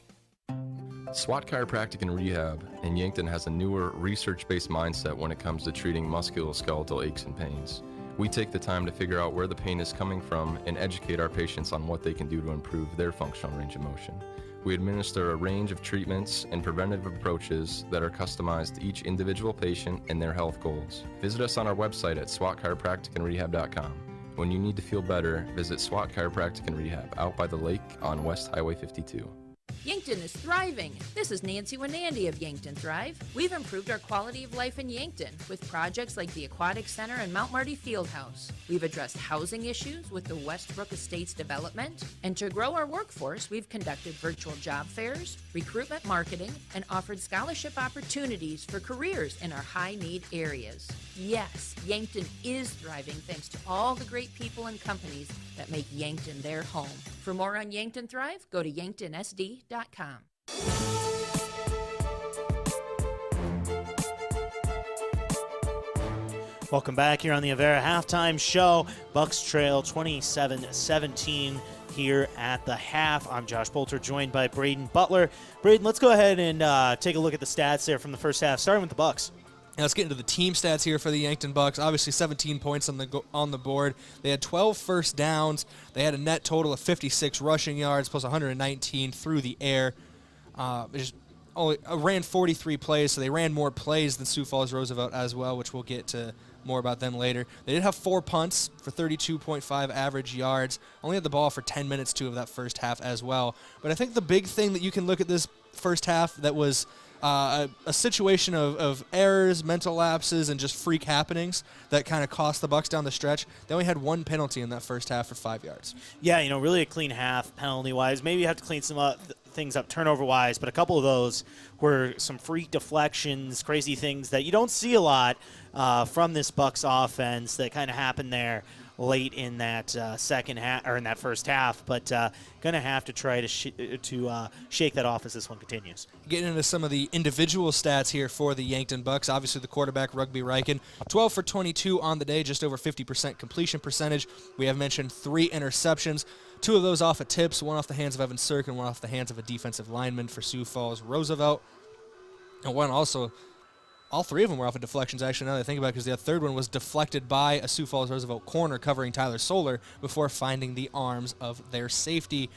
SWAT Chiropractic and Rehab in Yankton has a newer, research-based mindset when it comes to treating musculoskeletal aches and pains. We take the time to figure out where the pain is coming from and educate our patients on what they can do to improve their functional range of motion. We administer a range of treatments and preventative approaches that are customized to each individual patient and their health goals. Visit us on our website at swatchiropracticandrehab.com. When you need to feel better, visit SWAT Chiropractic and Rehab out by the lake on West Highway 52. Yankton is thriving. This is Nancy Wenandy of Yankton Thrive. We've improved our quality of life in Yankton with projects like the Aquatic Center and Mount Marty Fieldhouse. We've addressed housing issues with the Westbrook Estates development. And to grow our workforce, we've conducted virtual job fairs, recruitment marketing, and offered scholarship opportunities for careers in our high-need areas. Yes, Yankton is thriving thanks to all the great people and companies that make Yankton their home. For more on Yankton Thrive, go to yanktonsd.com. Welcome back here on the Avera Halftime Show. Bucks trail 27-17 here at the half. I'm Josh Boelter, joined by Braden Butler. Braden, let's go ahead and take a look at the stats there from the first half, starting with the Bucks. Now let's get into the team stats here for the Yankton Bucks. Obviously 17 points on the board. They had 12 first downs. They had a net total of 56 rushing yards plus 119 through the air. Ran 43 plays, so they ran more plays than Sioux Falls Roosevelt as well, which we'll get to more about them later. They did have 4 punts for 32.5 average yards. Only had the ball for 10 minutes of that first half as well. But I think the big thing that you can look at this first half that was a situation of errors, mental lapses, and just freak happenings that kind of cost the Bucks down the stretch. They only had 1 penalty in that first half for 5 yards. Yeah, really a clean half penalty-wise. Maybe you have to clean things up turnover-wise, but a couple of those were some freak deflections, crazy things that you don't see a lot from this Bucks offense that kind of happened there late in that second half or in that first half, but going to have to try to shake that off as this one continues. Getting into some of the individual stats here for the Yankton Bucks. Obviously, the quarterback, Rugby Riken, 12 for 22 on the day, just over 50% completion percentage. We have mentioned 3 interceptions. 2 of those off of tips, 1 off the hands of Evan Sirk and 1 off the hands of a defensive lineman for Sioux Falls Roosevelt. And 1 also. All 3 of them were off of deflections, actually, now that I think about it, because the third one was deflected by a Sioux Falls Roosevelt corner covering Tyler Solar before finding the arms of their safety.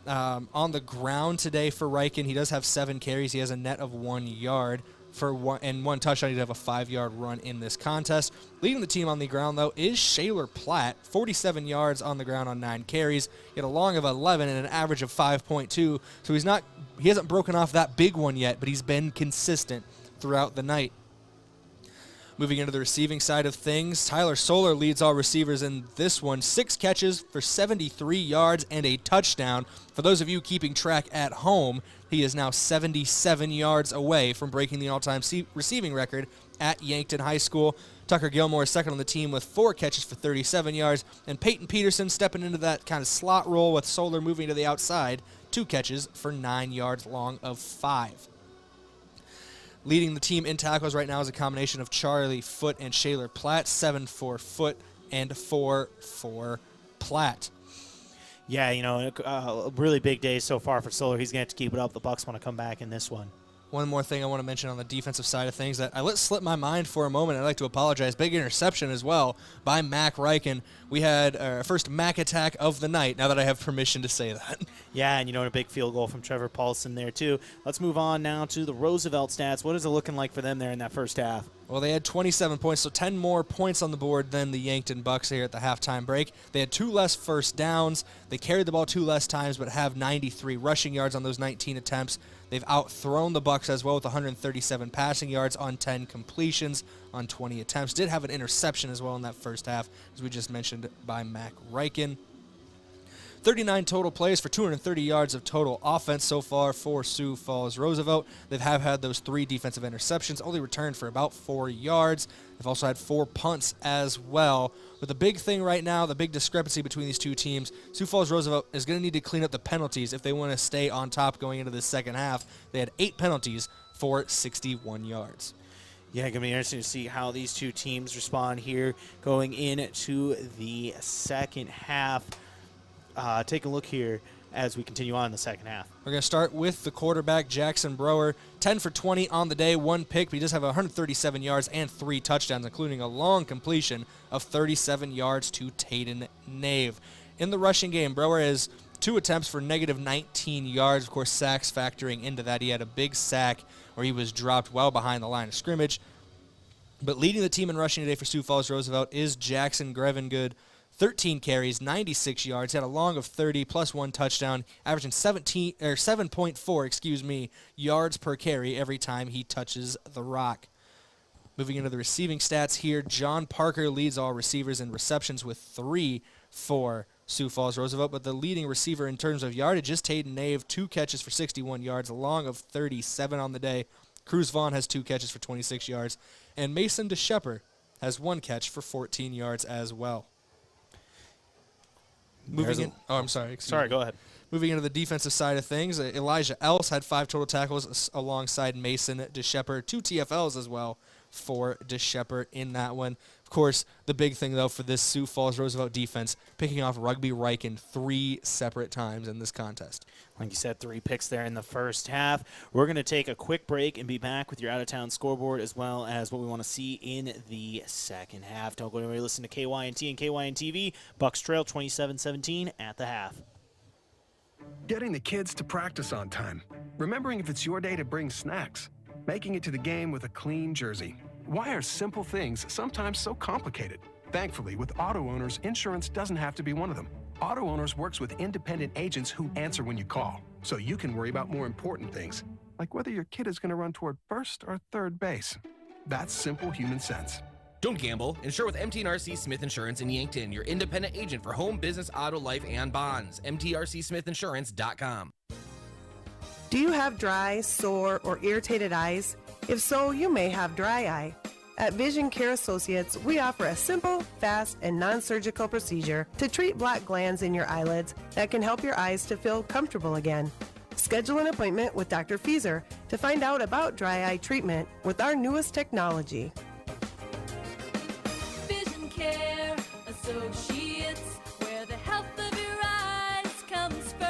On the ground today for Riken, he does have 7 carries. He has a net of 1 yard and 1 touchdown. He did have a 5-yard run in this contest. Leading the team on the ground, though, is Shaler Platt, 47 yards on the ground on 9 carries. He had a long of 11 and an average of 5.2, so he hasn't broken off that big one yet, but he's been consistent throughout the night. Moving into the receiving side of things, Tyler Solar leads all receivers in this one. 6 catches for 73 yards and a touchdown. For those of you keeping track at home, he is now 77 yards away from breaking the all-time receiving record at Yankton High School. Tucker Gilmore is second on the team with 4 catches for 37 yards. And Peyton Peterson stepping into that kind of slot role with Solar moving to the outside. 2 catches for 9 yards long of 5. Leading the team in tackles right now is a combination of Charlie Foote and Shaler Platt, 7 for Foote and 4 for Platt. Yeah, a really big day so far for Solar. He's going to have to keep it up. The Bucks want to come back in this one. One more thing I want to mention on the defensive side of things that I let slip my mind for a moment. I'd like to apologize. Big interception as well by Mac Riken. We had our first Mac attack of the night, now that I have permission to say that. Yeah, and a big field goal from Trevor Paulson there, too. Let's move on now to the Roosevelt stats. What is it looking like for them there in that first half? Well, they had 27 points, so 10 more points on the board than the Yankton Bucks here at the halftime break. They had 2 less first downs. They carried the ball 2 less times, but have 93 rushing yards on those 19 attempts. They've outthrown the Bucks as well with 137 passing yards on 10 completions on 20 attempts. Did have an interception as well in that first half, as we just mentioned, by Mac Riken. 39 total plays for 230 yards of total offense so far for Sioux Falls Roosevelt. They have had those 3 defensive interceptions, only returned for about 4 yards. They've also had 4 punts as well. But the big thing right now, the big discrepancy between these two teams, Sioux Falls Roosevelt is going to need to clean up the penalties if they want to stay on top going into the second half. They had 8 penalties for 61 yards. Yeah, going to be interesting to see how these two teams respond here going into the second half. Take a look here as we continue on in the second half. We're going to start with the quarterback, Jackson Brower. 10 for 20 on the day, 1 pick, but he does have 137 yards and 3 touchdowns, including a long completion of 37 yards to Tayden Nave. In the rushing game, Brower has 2 attempts for negative 19 yards. Of course, sacks factoring into that. He had a big sack where he was dropped well behind the line of scrimmage. But leading the team in rushing today for Sioux Falls Roosevelt is Jackson Grevengood. 13 carries, 96 yards, had a long of 30 plus 1 touchdown, averaging 7.4 yards per carry every time he touches the rock. Moving into the receiving stats here, John Parker leads all receivers in receptions with 3 for Sioux Falls Roosevelt, but the leading receiver in terms of yardage is Tayden Nave, 2 catches for 61 yards, a long of 37 on the day. Cruz Vaughn has 2 catches for 26 yards, and Mason DeShepper has 1 catch for 14 yards as well. Moving in. Oh, I'm sorry. Sorry, go ahead. Moving into the defensive side of things, Elijah Else had 5 total tackles alongside Mason DeShepper, 2 TFLs as well for DeShepper in that one. Of course, the big thing, though, for this Sioux Falls Roosevelt defense, picking off Rugby Riken 3 separate times in this contest. Like you said, 3 picks there in the first half. We're going to take a quick break and be back with your out-of-town scoreboard as well as what we want to see in the second half. Don't go anywhere. Listen to KYNT and KYNTV. Bucks Trail 27-17 at the half. Getting the kids to practice on time. Remembering if it's your day to bring snacks. Making it to the game with a clean jersey. Why are simple things sometimes so complicated? Thankfully, with Auto Owners, insurance doesn't have to be one of them. Auto Owners works with independent agents who answer when you call, so you can worry about more important things, like whether your kid is going to run toward first or third base. That's simple human sense. Don't gamble. Insure with MT&RC Smith Insurance in Yankton, your independent agent for home, business, auto, life, and bonds. MTRCSmithInsurance.com. Do you have dry, sore, or irritated eyes? If so, you may have dry eye. At Vision Care Associates, we offer a simple, fast, and non-surgical procedure to treat black glands in your eyelids that can help your eyes to feel comfortable again. Schedule an appointment with Dr. Fieser to find out about dry eye treatment with our newest technology. Vision Care Associates, where the health of your eyes comes first.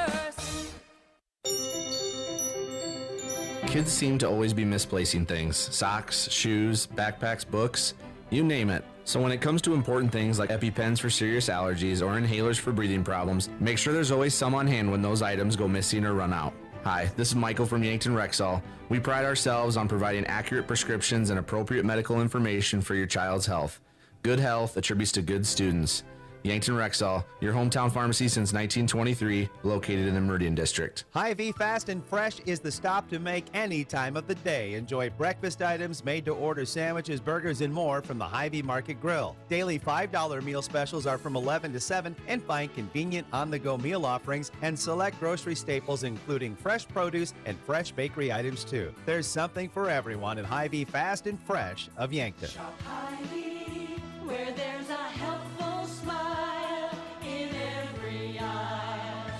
Kids seem to always be misplacing things. Socks, shoes, backpacks, books, you name it. So when it comes to important things like EpiPens for serious allergies or inhalers for breathing problems, make sure there's always some on hand when those items go missing or run out. Hi, this is Michael from Yankton Rexall. We pride ourselves on providing accurate prescriptions and appropriate medical information for your child's health. Good health attributes to good students. Yankton Rexall, your hometown pharmacy since 1923, located in the Meridian District. Hy-Vee Fast and Fresh is the stop to make any time of the day. Enjoy breakfast items, made-to-order sandwiches, burgers, and more from the Hy-Vee Market Grill. Daily $5 meal specials are from 11 to 7, and find convenient on-the-go meal offerings and select grocery staples, including fresh produce and fresh bakery items, too. There's something for everyone at Hy-Vee Fast and Fresh of Yankton. Shop Hy-Vee, where there's a helpful smile in every eye.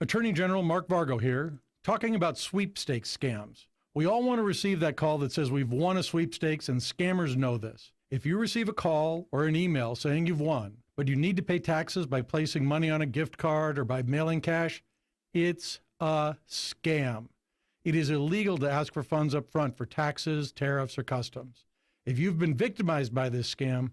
Attorney General Mark Vargo here, talking about sweepstakes scams. We all want to receive that call that says we've won a sweepstakes, and scammers know this. If you receive a call or an email saying you've won, but you need to pay taxes by placing money on a gift card or by mailing cash, it's a scam. It is illegal to ask for funds up front for taxes, tariffs, or customs. If you've been victimized by this scam,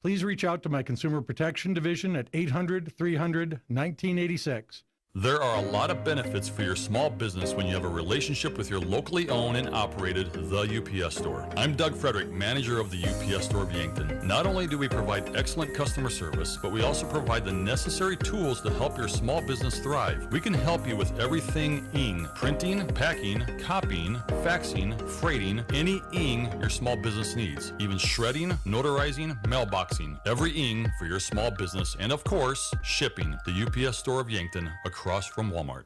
please reach out to my Consumer Protection Division at 800-300-1986. There are a lot of benefits for your small business when you have a relationship with your locally owned and operated The UPS Store. I'm Doug Frederick, manager of the UPS Store of Yankton. Not only do we provide excellent customer service, but we also provide the necessary tools to help your small business thrive. We can help you with everything ing, printing, packing, copying, faxing, freighting, any ing your small business needs, even shredding, notarizing, mailboxing, every ing for your small business, and of course, shipping. The UPS Store of Yankton, across from Walmart.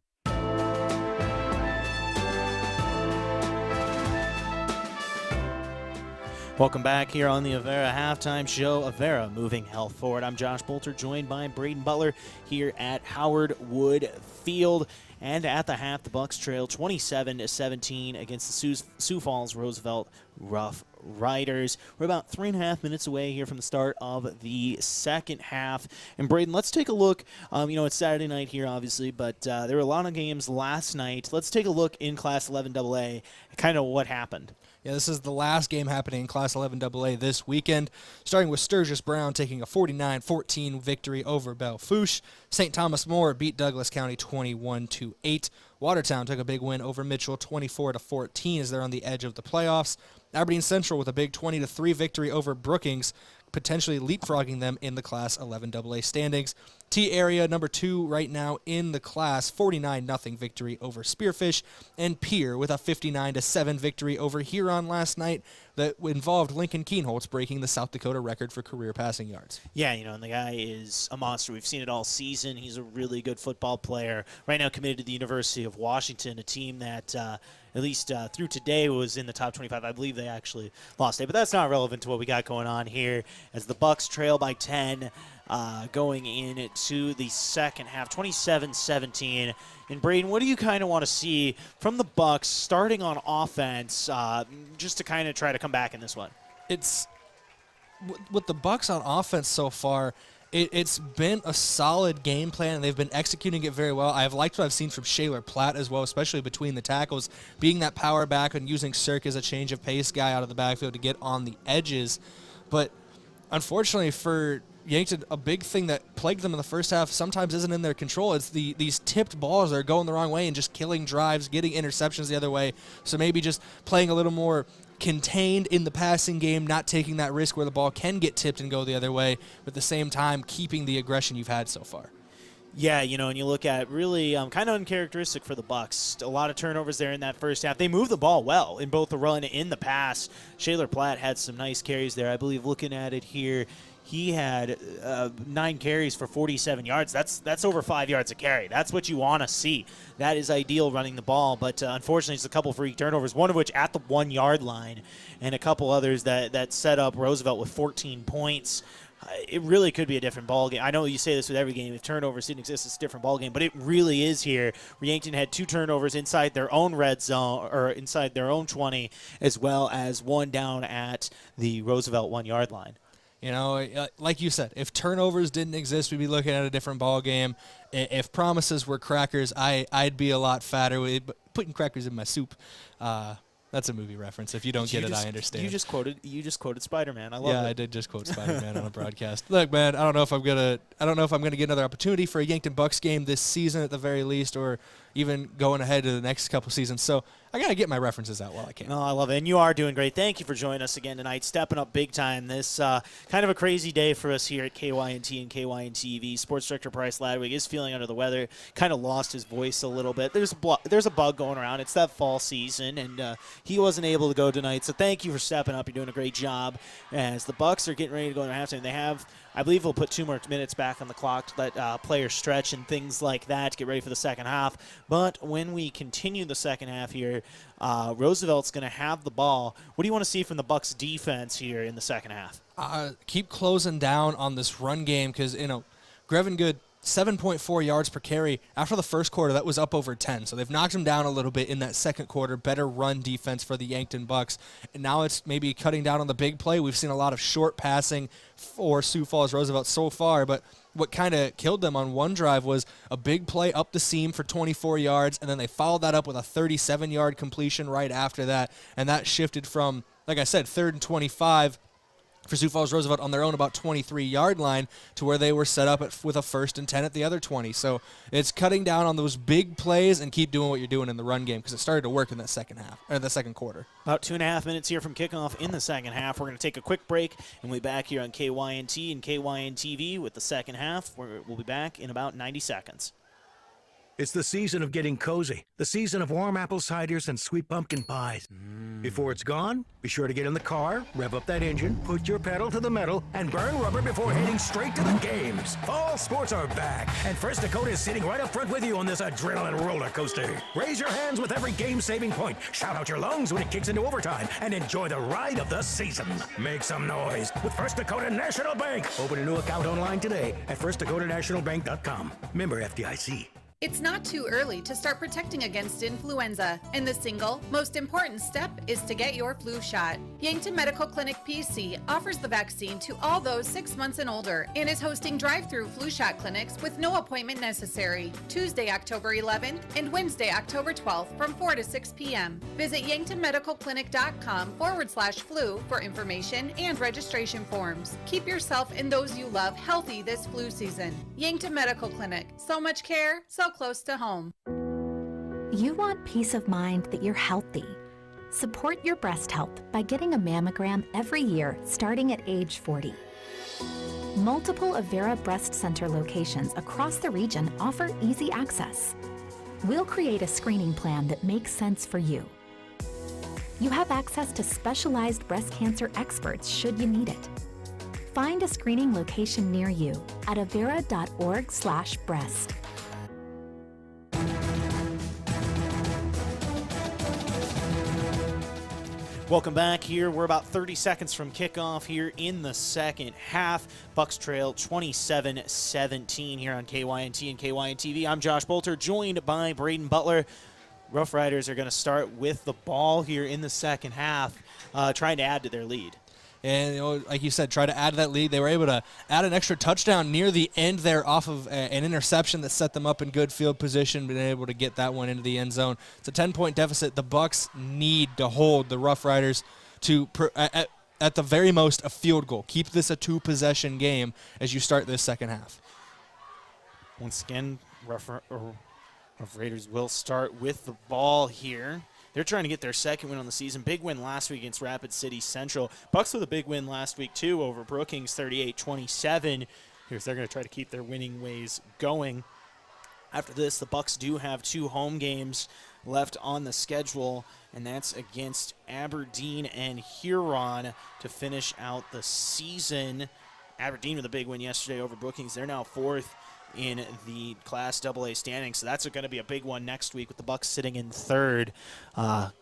Welcome back here on the Avera Halftime Show. Avera moving health forward. I'm Josh Boelter, joined by Braden Butler here at Howard Wood Field. And at the half, the Bucks trail 27-17 against the Sioux Falls Roosevelt Rough Riders. We're about 3.5 minutes away here from the start of the second half. And Braden, let's take a look. It's Saturday night here, obviously, but there were a lot of games last night. Let's take a look in Class 11AA, kind of what happened. Yeah, this is the last game happening in Class 11AA this weekend, starting with Sturgis Brown taking a 49-14 victory over Belle Fourche. St. Thomas More beat Douglas County 21-8. Watertown took a big win over Mitchell 24-14 as they're on the edge of the playoffs. Aberdeen Central with a big 20-3 victory over Brookings, potentially leapfrogging them in the Class 11AA standings. T-Area, number 2 right now in the class, 49-0 victory over Spearfish. And Pierre with a 59-7 victory over Huron last night that involved Lincoln Keenholz breaking the South Dakota record for career passing yards. Yeah, and the guy is a monster. We've seen it all season. He's a really good football player. Right now committed to the University of Washington, a team that at least through today was in the top 25. I believe they actually lost it, but that's not relevant to what we got going on here as the Bucks trail by 10 going into the second half, 27-17. And Braden, what do you kind of want to see from the Bucks starting on offense just to kind of try to come back in this one? It's with the Bucks on offense so far. It's been a solid game plan, and they've been executing it very well. I've liked what I've seen from Shaler Platt as well, especially between the tackles, being that power back and using Cirque as a change of pace guy out of the backfield to get on the edges. But unfortunately for Yankton, a big thing that plagued them in the first half sometimes isn't in their control. It's these tipped balls that are going the wrong way and just killing drives, getting interceptions the other way. So maybe just playing a little more contained in the passing game, not taking that risk where the ball can get tipped and go the other way, but at the same time keeping the aggression you've had so far. Yeah, and you look at really kind of uncharacteristic for the Bucks. A lot of turnovers there in that first half. They moved the ball well in both the run and the pass. Shaler Platt had some nice carries there. I believe looking at it here, he had 9 carries for 47 yards. That's over 5 yards a carry. That's what you want to see. That is ideal running the ball, but unfortunately it's a couple freak turnovers, one of which at the 1-yard line, and a couple others that set up Roosevelt with 14 points. It really could be a different ball game. I know you say this with every game. If turnovers didn't exist, it's a different ball game, but it really is here. Yankton had 2 turnovers inside their own red zone, or inside their own 20, as well as one down at the Roosevelt 1-yard line. Like you said, if turnovers didn't exist, we'd be looking at a different ball game. If promises were crackers, I'd be a lot fatter. Putting crackers in my soup. That's a movie reference. If you don't get it, I understand. You just quoted Spider-Man. I love it. Yeah, I did just quote Spider-Man on a broadcast. Look, man, I don't know if I'm gonna get another opportunity for a Yankton Bucks game this season at the very least, or even going ahead to the next couple seasons. So I got to get my references out while I can. No, I love it. And you are doing great. Thank you for joining us again tonight, stepping up big time. This kind of a crazy day for us here at KYNT and KYNTV. Sports Director Bryce Ladwig is feeling under the weather, kind of lost his voice a little bit. There's a bug going around. It's that fall season, and he wasn't able to go tonight. So thank you for stepping up. You're doing a great job. As the Bucks are getting ready to go into halftime, they have, I believe we'll put 2 more minutes back on the clock to let players stretch and things like that to get ready for the second half. But when we continue the second half here, Roosevelt's going to have the ball. What do you want to see from the Bucks defense here in the second half? Keep closing down on this run game because, Grevin Good, 7.4 yards per carry. After the first quarter, that was up over 10. So they've knocked him down a little bit in that second quarter. Better run defense for the Yankton Bucks. And now it's maybe cutting down on the big play. We've seen a lot of short passing for Sioux Falls Roosevelt so far, but what kind of killed them on one drive was a big play up the seam for 24 yards, and then they followed that up with a 37-yard completion right after that, and that shifted from, like I said, 3rd and 25 for Sioux Falls Roosevelt on their own about 23-yard line to where they were set up with a 1st and 10 at the other 20. So it's cutting down on those big plays and keep doing what you're doing in the run game because it started to work in that second half or the second quarter. About 2.5 minutes here from kickoff in the second half. We're going to take a quick break, and we'll be back here on KYNT and KYNTV with the second half. We'll be back in about 90 seconds. It's the season of getting cozy, the season of warm apple ciders and sweet pumpkin pies. Before it's gone, be sure to get in the car, rev up that engine, put your pedal to the metal, and burn rubber before heading straight to the games. Fall sports are back, and First Dakota is sitting right up front with you on this adrenaline roller coaster. Raise your hands with every game-saving point, shout out your lungs when it kicks into overtime, and enjoy the ride of the season. Make some noise with First Dakota National Bank. Open a new account online today at firstdakotanationalbank.com. Member FDIC. It's not too early to start protecting against influenza, and the single, most important step is to get your flu shot. Yankton Medical Clinic PC offers the vaccine to all those 6 months and older and is hosting drive-through flu shot clinics with no appointment necessary, Tuesday, October 11th and Wednesday, October 12th from 4 to 6 p.m. Visit yanktonmedicalclinic.com/flu for information and registration forms. Keep yourself and those you love healthy this flu season. Yankton Medical Clinic, so much care, so close to home. You want peace of mind that you're healthy. Support your breast health by getting a mammogram every year starting at age 40. Multiple Avera Breast Center locations across the region offer easy access. We'll create a screening plan that makes sense for you. You have access to specialized breast cancer experts should you need it. Find a screening location near you at avera.org/breast. Welcome back here. We're about 30 seconds from kickoff here in the second half. Bucks trail 27-17 here on KYNT and KYNTV. I'm Josh Boelter, joined by Braden Butler. Rough Riders are going to start with the ball here in the second half, trying to add to their lead. And like you said, try to add to that lead. They were able to add an extra touchdown near the end there off of an interception that set them up in good field position, been able to get that one into the end zone. It's a 10-point deficit. The Bucks need to hold the Rough Riders to, at the very most, a field goal. Keep this a 2-possession game as you start this second half. Once again, Rough Raiders will start with the ball here. They're trying to get their second win on the season. Big win last week against Rapid City Central. Bucks with a big win last week, too, over Brookings, 38-27. Here's they're going to try to keep their winning ways going. After this, the Bucks do have 2 home games left on the schedule, and that's against Aberdeen and Huron to finish out the season. Aberdeen with a big win yesterday over Brookings. They're now 4th in the Class AA standings, so that's going to be a big one next week with the Bucks sitting in 3rd.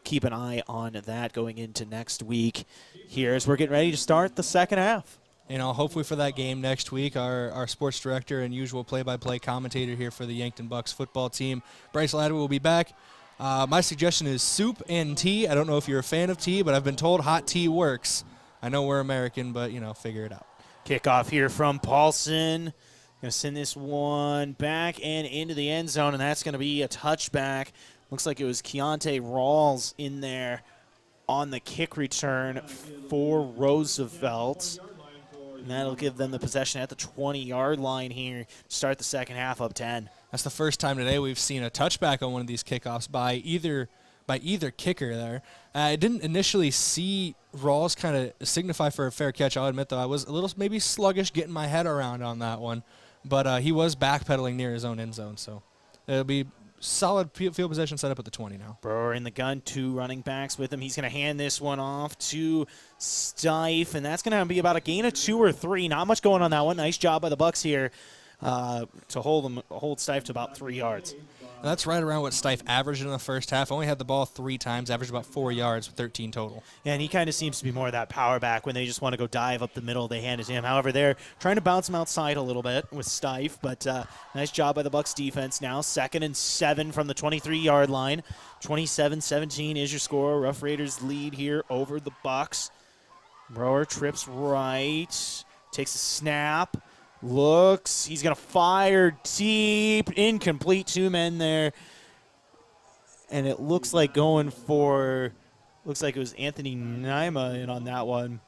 Keep an eye on that going into next week here as we're getting ready to start the second half. You know, hopefully for that game next week, our sports director and usual play-by-play commentator here for the Yankton Bucks football team, Bryce Ladwig, will be back. My suggestion is soup and tea. I don't know if you're a fan of tea, but I've been told hot tea works. I know we're American, but, figure it out. Kickoff here from Paulson. Going to send this one back and into the end zone, and that's going to be a touchback. Looks like it was Keontae Rawls in there on the kick return for Roosevelt. And that'll give them the possession at the 20-yard line here to start the second half up 10. That's the first time today we've seen a touchback on one of these kickoffs by either kicker there. I didn't initially see Rawls kind of signify for a fair catch. I'll admit, though, I was a little maybe sluggish getting my head around on that one. But he was backpedaling near his own end zone, so it'll be solid field possession set up at the 20 now. Brewer in the gun, 2 running backs with him. He's going to hand this one off to Stife, and that's going to be about a gain of 2 or 3. Not much going on that one. Nice job by the Bucks here to hold Stife to about 3 yards. And that's right around what Stife averaged in the first half. Only had the ball 3 times, averaged about 4 yards with 13 total. Yeah, and he kind of seems to be more of that power back when they just want to go dive up the middle. They hand it to him. However, they're trying to bounce him outside a little bit with Stife, but nice job by the Bucks defense now. 2nd and 7 from the 23-yard line. 27-17 is your score. Rough Raiders lead here over the Bucks. Brewer trips right, takes a snap. Looks, he's going to fire deep, incomplete, 2 men there. And it looks like it was Anthony Naima in on that one.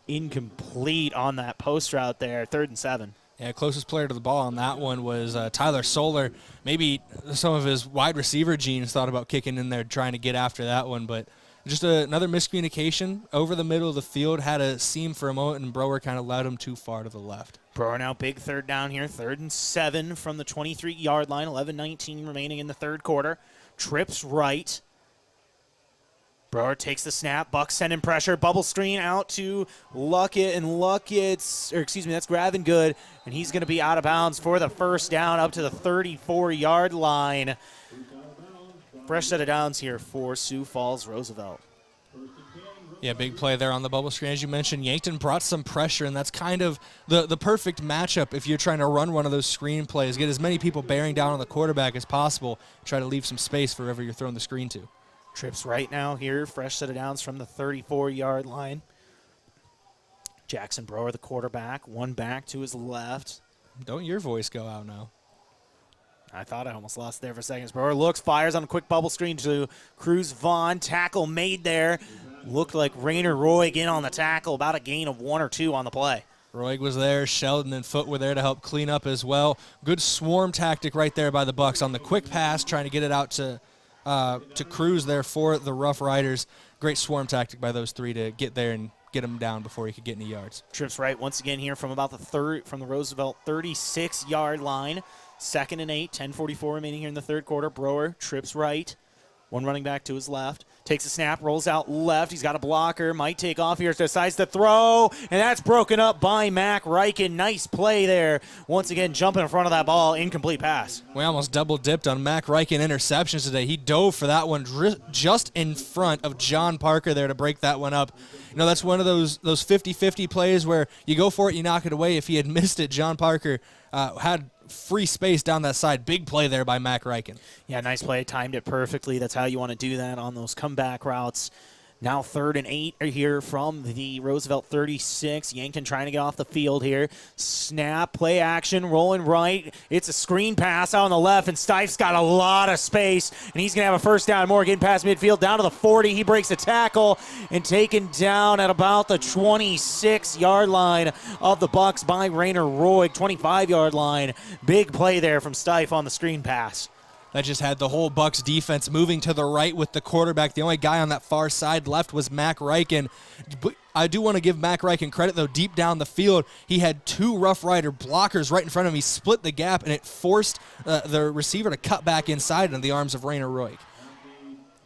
incomplete on that post route there. 3rd and 7. Yeah, closest player to the ball on that one was Tyler Solar. Maybe some of his wide receiver genes thought about kicking in there, trying to get after that one, but just another miscommunication over the middle of the field. Had a seam for a moment, and Brower kind of led him too far to the left. Brower now big 3rd down here. 3rd and 7 from the 23-yard line. 11:19 remaining in the 3rd quarter. Trips right. Brower takes the snap. Bucks sending pressure. Bubble screen out to Luckett, and that's Gravengood, and he's going to be out of bounds for the first down up to the 34-yard line. Fresh set of downs here for Sioux Falls Roosevelt. Yeah, big play there on the bubble screen. As you mentioned, Yankton brought some pressure, and that's kind of the perfect matchup if you're trying to run one of those screen plays. Get as many people bearing down on the quarterback as possible. Try to leave some space for whoever you're throwing the screen to. Trips right now here. Fresh set of downs from the 34-yard line. Jackson Brower, the quarterback. One back to his left. Don't your voice go out now. I thought I almost lost there for a second. Brower looks, fires on a quick bubble screen to Cruz Vaughn. Tackle made there. Looked like Rainer Roig in on the tackle. About a gain of 1 or 2 on the play. Roig was there. Sheldon and Foote were there to help clean up as well. Good swarm tactic right there by the Bucks on the quick pass, trying to get it out to Cruz there for the Rough Riders. Great swarm tactic by those three to get there and get him down before he could get any yards. Trips right once again here from about the Roosevelt 36-yard line. 2nd and 8, 10:44 remaining here in the 3rd quarter. Brower trips right. One running back to his left. Takes a snap, rolls out left. He's got a blocker. Might take off here. Decides to throw, and that's broken up by Mac Reichen. Nice play there. Once again, jumping in front of that ball. Incomplete pass. We almost double-dipped on Mac Reichen interceptions today. He dove for that one just in front of John Parker there to break that one up. You know, that's one of those 50-50 plays where you go for it, you knock it away. If he had missed it, John Parker had free space down that side. Big play there by Mac Reichen. Yeah, nice play. Timed it perfectly. That's how you want to do that on those comeback routes. Now 3rd and 8 here from the Roosevelt 36. Yankton trying to get off the field here. Snap, play action, rolling right. It's a screen pass out on the left, and Stife's got a lot of space, and he's going to have a first down. More getting past midfield, down to the 40. He breaks a tackle and taken down at about the 26-yard line of the Bucks by Rainer Roig. 25-yard line. Big play there from Stife on the screen pass. That just had the whole Bucks defense moving to the right with the quarterback. The only guy on that far side left was Mac Reichen. But I do want to give Mac Reichen credit, though. Deep down the field, he had 2 Rough Rider blockers right in front of him. He split the gap, and it forced the receiver to cut back inside into the arms of Rainer Roig.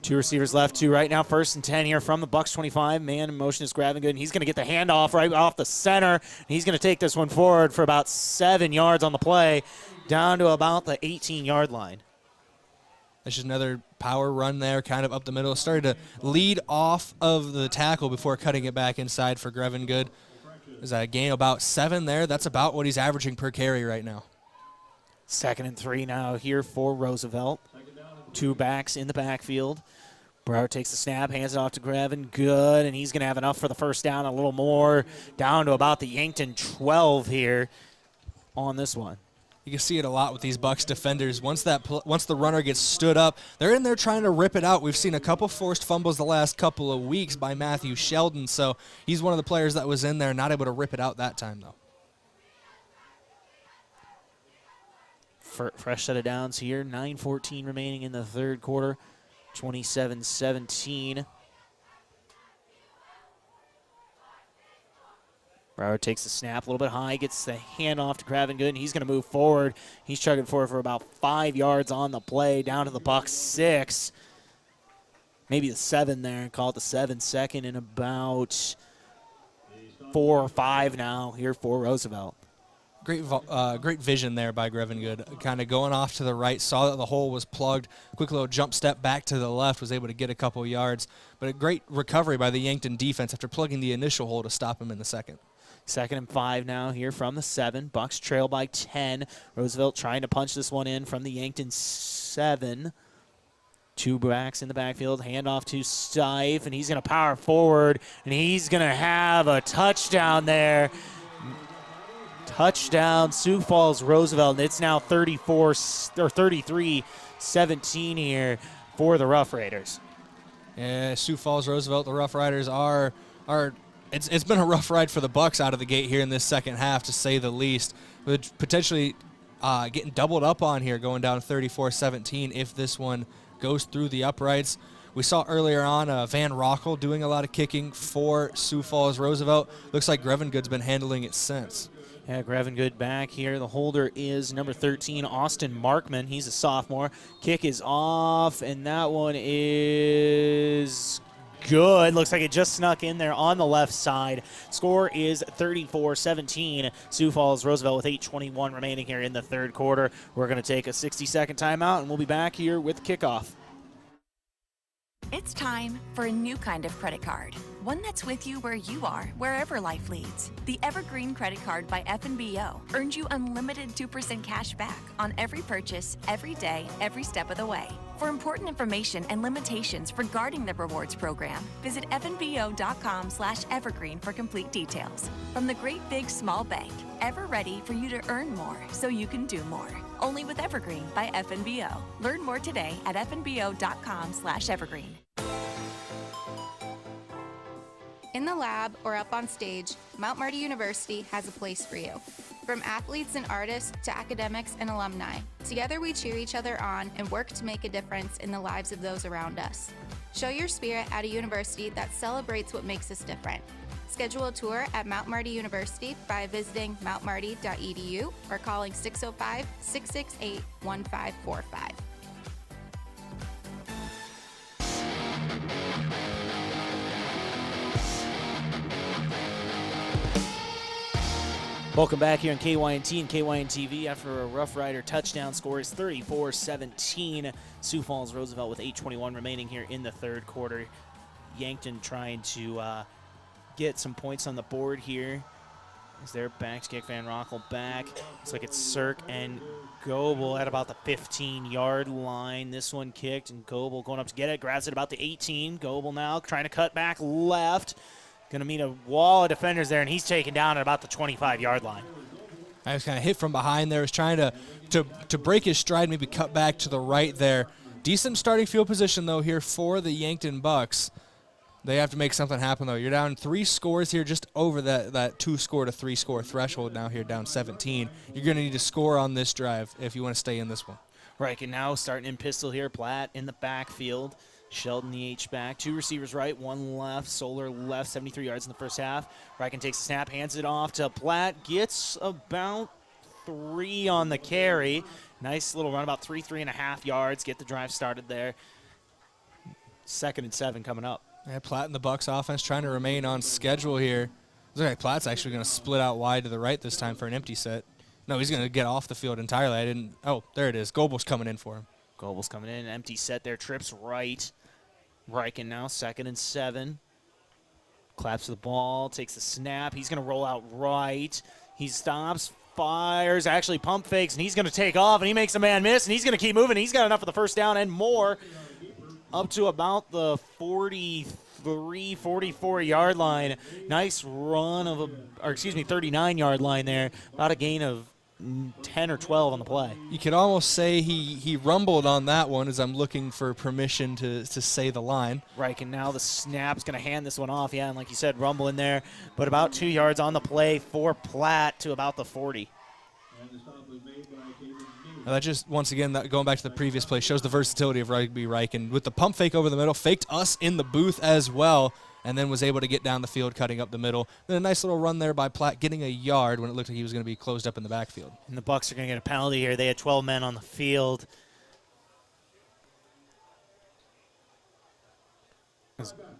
2 receivers left, 2 right now. 1st and 10 here from the Bucks 25. Man in motion is Gravengood, and he's going to get the handoff right off the center. And he's going to take this one forward for about 7 yards on the play, down to about the 18-yard line. That's just another power run there, kind of up the middle. Started to lead off of the tackle before cutting it back inside for Gravengood. There's a gain about 7 there. That's about what he's averaging per carry right now. 2nd and 3 now here for Roosevelt. 2 backs in the backfield. Brower takes the snap, hands it off to Gravengood, and he's going to have enough for the first down, a little more, down to about the Yankton 12 here on this one. You can see it a lot with these Bucks defenders. Once the runner gets stood up, they're in there trying to rip it out. We've seen a couple forced fumbles the last couple of weeks by Matthew Sheldon, so he's one of the players that was in there, not able to rip it out that time, though. Fresh set of downs here. 9:14 remaining in the 3rd quarter. 27-17. Brower takes the snap a little bit high, gets the handoff to Gravengood, and he's going to move forward. He's chugging forward for about 5 yards on the play, down to the Bucks 6. Maybe the 7 there, call it the 7. 2nd and about 4 or 5 now here for Roosevelt. Great vision there by Gravengood. Kind of going off to the right, saw that the hole was plugged. Quick little jump step back to the left, was able to get a couple yards. But a great recovery by the Yankton defense after plugging the initial hole to stop him in the 2nd. 2nd and 5 now here from the 7. Bucks trail by 10. Roosevelt trying to punch this one in from the Yankton 7. 2 backs in the backfield. Handoff to Stife, and he's going to power forward, and he's going to have a touchdown there. Touchdown, Sioux Falls Roosevelt, and it's now 33-17 here for the Rough Raiders. Yeah, Sioux Falls Roosevelt, the Rough Riders are It's been a rough ride for the Bucks out of the gate here in this second half, to say the least. With potentially getting doubled up on here, going down 34-17 if this one goes through the uprights. We saw earlier on Van Rockel doing a lot of kicking for Sioux Falls Roosevelt. Looks like Grevengood's been handling it since. Yeah, Grevengood back here. The holder is number 13, Austin Markman. He's a sophomore. Kick is off, and that one is good. Looks like it just snuck in there on the left side. Score is 34-17. Sioux Falls Roosevelt with 8:21 remaining here in the third quarter. We're going to take a 60-second timeout, and we'll be back here with kickoff. It's time for a new kind of credit card. One that's with you where you are, wherever life leads. The Evergreen Credit Card by FNBO earns you unlimited 2% cash back on every purchase, every day, every step of the way. For important information and limitations regarding the rewards program, visit fnbo.com/evergreen for complete details. From the great big small bank, ever ready for you to earn more so you can do more. Only with Evergreen by FNBO. Learn more today at fnbo.com/evergreen. In the lab or up on stage, Mount Marty University has a place for you. From athletes and artists to academics and alumni, together we cheer each other on and work to make a difference in the lives of those around us. Show your spirit at a university that celebrates what makes us different. Schedule a tour at Mount Marty University by visiting mountmarty.edu or calling 605-668-1545. Welcome back here on KYNT and KYNTV. After a Rough Rider touchdown, score is 34-17. Sioux Falls Roosevelt with 8:21 remaining here in the third quarter. Yankton trying to get some points on the board here. Is their backs kick? Van Rockel back. Looks like it's Cirque and Goebel at about the 15-yard line. This one kicked, and Goebel going up to get it. Grabs it about the 18. Goebel now trying to cut back left. Going to meet a wall of defenders there, and he's taken down at about the 25-yard line. I was kind of hit from behind there. Was trying to break his stride, maybe cut back to the right there. Decent starting field position, though, here for the Yankton Bucks. They have to make something happen, though. You're down 3 scores here, just over that 2-score to 3-score threshold now here, down 17. You're going to need to score on this drive if you want to stay in this one. Right, and now starting in pistol here, Platt in the backfield. Sheldon the H-back. 2 receivers right, 1 left. Solar left, 73 yards in the first half. Riken takes a snap, hands it off to Platt. Gets about 3 on the carry. Nice little run, about 3.5 yards. Get the drive started there. 2nd and 7 coming up. Yeah, Platt and the Bucks offense trying to remain on schedule here. Looks like Platt's actually going to split out wide to the right this time for an empty set. No, he's going to get off the field entirely. Oh, there it is. Goebel's coming in for him. Goebel's coming in. Empty set there. Trips right. Riken now, 2nd and 7. Claps the ball, takes the snap. He's going to roll out right. He stops, fires, actually pump fakes, and he's going to take off, and he makes a man miss, and he's going to keep moving. He's got enough for the first down and more, up to about the 43, 44-yard line. Nice run of 39-yard line there. About a gain of 10 or 12 on the play. You could almost say he rumbled on that one, as I'm looking for permission to say the line. Right, and now the snap's going to hand this one off. Yeah, and like you said, rumble in there. But about 2 yards on the play for Platt to about the 40. Now that just, once again, going back to the previous play, shows the versatility of Rugby Riken. With the pump fake over the middle, faked us in the booth as well, and then was able to get down the field, cutting up the middle. Then a nice little run there by Platt, getting a yard when it looked like he was going to be closed up in the backfield. And the Bucks are going to get a penalty here. They had 12 men on the field.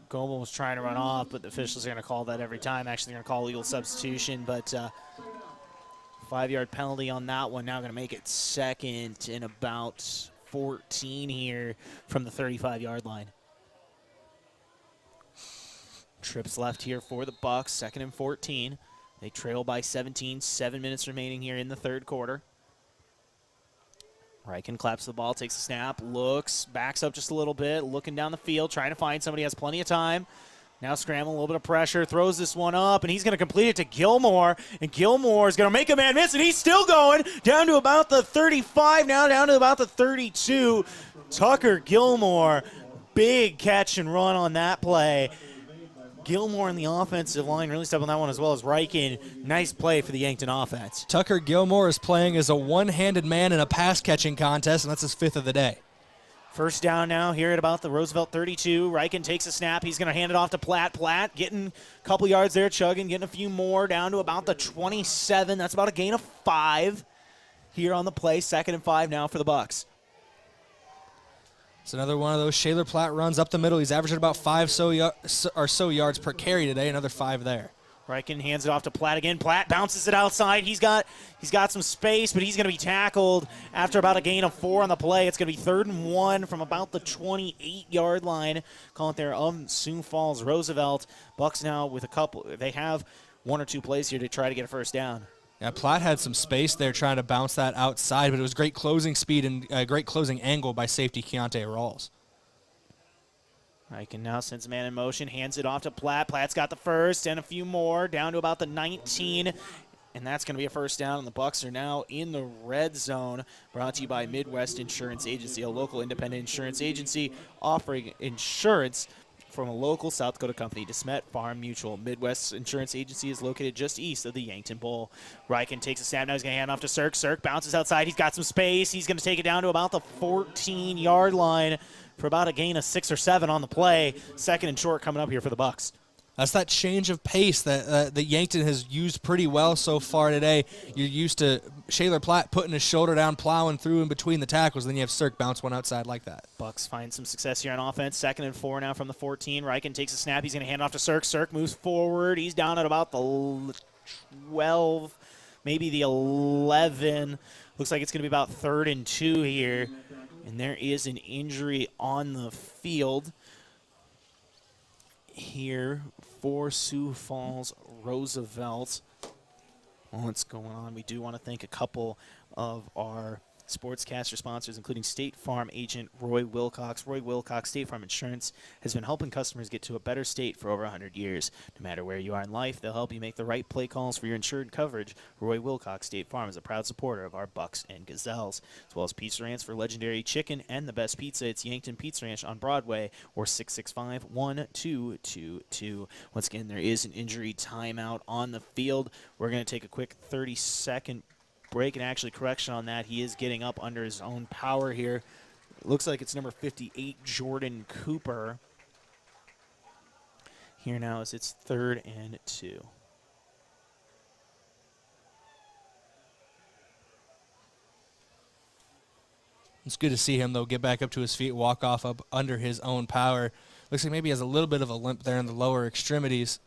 Goebel was trying to run off, but the officials are going to call that every time. Actually, they're going to call legal substitution, but 5-yard penalty on that one. Now going to make it 2nd and about 14 here from the 35-yard line. Trips left here for the Bucks, 2nd and 14. They trail by 17, 7 minutes remaining here in the third quarter. Riken claps the ball, takes a snap, looks, backs up just a little bit, looking down the field, trying to find somebody, has plenty of time. Now scrambling, a little bit of pressure, throws this one up, and he's going to complete it to Gilmore. And Gilmore is going to make a man miss, and he's still going down to about the 35, now down to about the 32. Tucker Gilmore, big catch and run on that play. Gilmore in the offensive line really stepped on that one as well as Riken. Nice play for the Yankton offense. Tucker Gilmore is playing as a one-handed man in a pass-catching contest, and that's his 5th of the day. First down now here at about the Roosevelt 32. Riken takes a snap. He's going to hand it off to Platt. Platt getting a couple yards there, chugging, getting a few more down to about the 27. That's about a gain of 5 here on the play. 2nd and 5 now for the Bucks. It's another one of those Shaler Platt runs up the middle. He's averaging about 5 or so yards per carry today. Another 5 there. Riken hands it off to Platt again. Platt bounces it outside. He's got some space, but he's going to be tackled after about a gain of 4 on the play. It's going to be 3rd and 1 from about the 28-yard line. Call it there Sioux Falls Roosevelt. Bucks now with a couple. They have 1 or 2 plays here to try to get a first down. Yeah, Platt had some space there trying to bounce that outside, but it was great closing speed and great closing angle by safety Keontae Rawls. Riken now sends a man in motion, hands it off to Platt. Platt's got the first and a few more, down to about the 19. And that's going to be a first down, and the Bucks are now in the red zone. Brought to you by Midwest Insurance Agency, a local independent insurance agency offering insurance from a local South Dakota company, DeSmet Farm Mutual. Midwest Insurance Agency is located just east of the Yankton Bowl. Riken takes a snap. Now he's going to hand off to Sirk. Sirk bounces outside. He's got some space. He's going to take it down to about the 14-yard line for about a gain of 6 or 7 on the play. 2nd and short coming up here for the Bucks. That's that change of pace that Yankton has used pretty well so far today. You're used to Shaler Platt putting his shoulder down, plowing through in between the tackles, then you have Sirk bounce one outside like that. Bucks find some success here on offense. 2nd and 4 now from the 14. Riken takes a snap. He's going to hand off to Sirk. Sirk moves forward. He's down at about the 12, maybe the 11. Looks like it's going to be about 3rd and 2 here. And there is an injury on the field here for Sioux Falls Roosevelt. What's going on? We do want to thank a couple of our Sportscaster sponsors, including State Farm agent Roy Wilcox. Roy Wilcox, State Farm Insurance, has been helping customers get to a better state for over 100 years. No matter where you are in life, they'll help you make the right play calls for your insured coverage. Roy Wilcox, State Farm, is a proud supporter of our Bucks and Gazelles, as well as Pizza Ranch for legendary chicken and the best pizza. It's Yankton Pizza Ranch on Broadway, or 665-1222. Once again, there is an injury timeout on the field. We're going to take a quick 30-second break, and actually correction on that. He is getting up under his own power here. Looks like it's number 58, Jordan Cooper. Here now as it's 3rd and 2. It's good to see him, though, get back up to his feet, walk off up under his own power. Looks like maybe he has a little bit of a limp there in the lower extremities.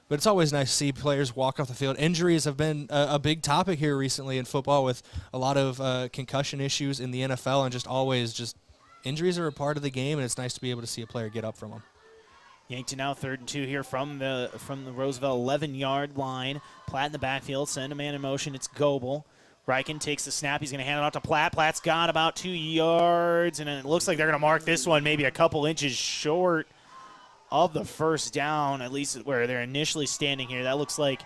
But it's always nice to see players walk off the field. Injuries have been a big topic here recently in football, with a lot of concussion issues in the NFL, and just injuries are a part of the game, and it's nice to be able to see a player get up from them. Yankton now 3rd and 2 here from the Roosevelt 11-yard line. Platt in the backfield, send a man in motion. It's Goebel. Riken takes the snap. He's going to hand it off to Platt. Platt's got about 2 yards, and it looks like they're going to mark this one maybe a couple inches short of the first down, at least where they're initially standing here. That looks like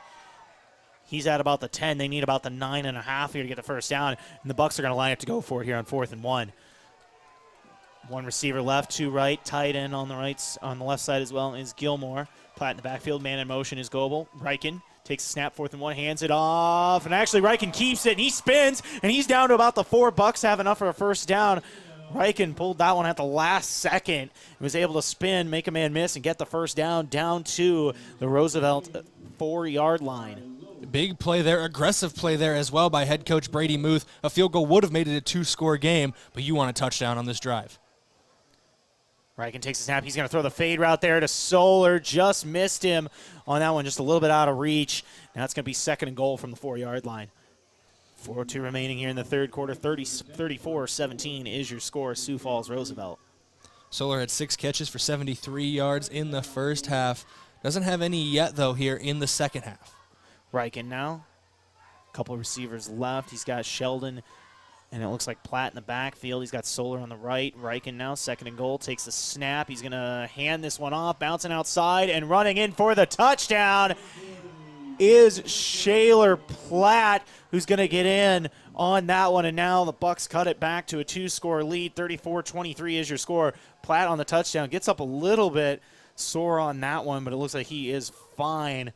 he's at about the 10. They need about the 9.5 here to get the first down, and the Bucks are going to line up to go for it here on 4th and 1. One receiver left, 2 right, tight end on the left side as well is Gilmore. Platt in the backfield, man in motion is Goebel. Riken takes a snap, 4th and 1, hands it off, and actually Riken keeps it, and he spins, and he's down to about the 4. Bucks have enough for a first down. Riken pulled that one at the last second and was able to spin, make a man miss, and get the first down to the Roosevelt 4-yard line. Big play there, aggressive play there as well by head coach Brady Muth. A field goal would have made it a 2-score game, but you want a touchdown on this drive. Riken takes a snap. He's going to throw the fade route there to Solar. Just missed him on that one, just a little bit out of reach. Now it's going to be 2nd and goal from the 4-yard line. 4:02 remaining here in the third quarter. 34-17 is your score, Sioux Falls Roosevelt. Solar had 6 catches for 73 yards in the first half. Doesn't have any yet, though, here in the second half. Riken now. A couple of receivers left. He's got Sheldon, and it looks like Platt in the backfield. He's got Solar on the right. Riken now, 2nd and goal, takes a snap. He's going to hand this one off, bouncing outside, and running in for the touchdown is Shaler Platt, who's going to get in on that one. And now the Bucks cut it back to a 2-score lead. 34-23 is your score. Platt on the touchdown. Gets up a little bit, sore on that one, but it looks like he is fine.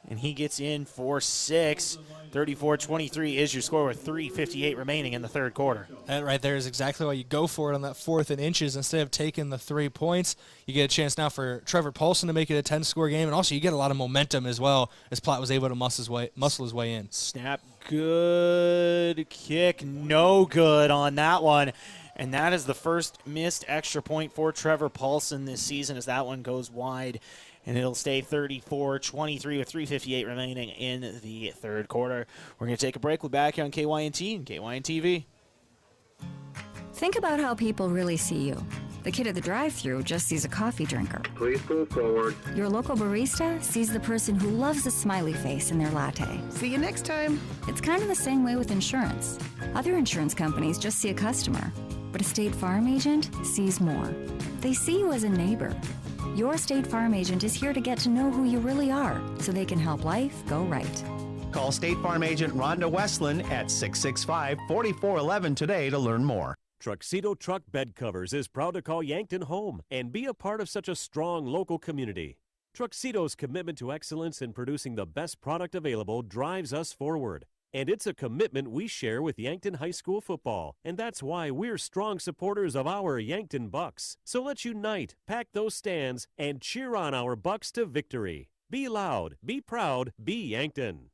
And he gets in for 6. 34-23 is your score with 3:58 remaining in the third quarter. That right there is exactly why you go for it on that 4th and inches instead of taking the 3 points. You get a chance now for Trevor Paulson to make it a 10-score game, and also you get a lot of momentum as well as Platt was able to muscle his way in. Snap, good kick, no good on that one. And that is the first missed extra point for Trevor Paulson this season as that one goes wide. And it'll stay 34-23 with 3:58 remaining in the third quarter. We're going to take a break. We're back here on KYNT and KYNTV. Think about how people really see you. The kid at the drive-thru just sees a coffee drinker. Please pull forward. Your local barista sees the person who loves a smiley face in their latte. See you next time. It's kind of the same way with insurance. Other insurance companies just see a customer, but a State Farm agent sees more. They see you as a neighbor. Your State Farm agent is here to get to know who you really are so they can help life go right. Call State Farm agent Rhonda Westland at 665-4411 today to learn more. Truxedo Truck Bed Covers is proud to call Yankton home and be a part of such a strong local community. Truxedo's commitment to excellence in producing the best product available drives us forward. And it's a commitment we share with Yankton High School football, and that's why we're strong supporters of our Yankton Bucks. So let's unite, pack those stands, and cheer on our Bucks to victory. Be loud, be proud, be Yankton.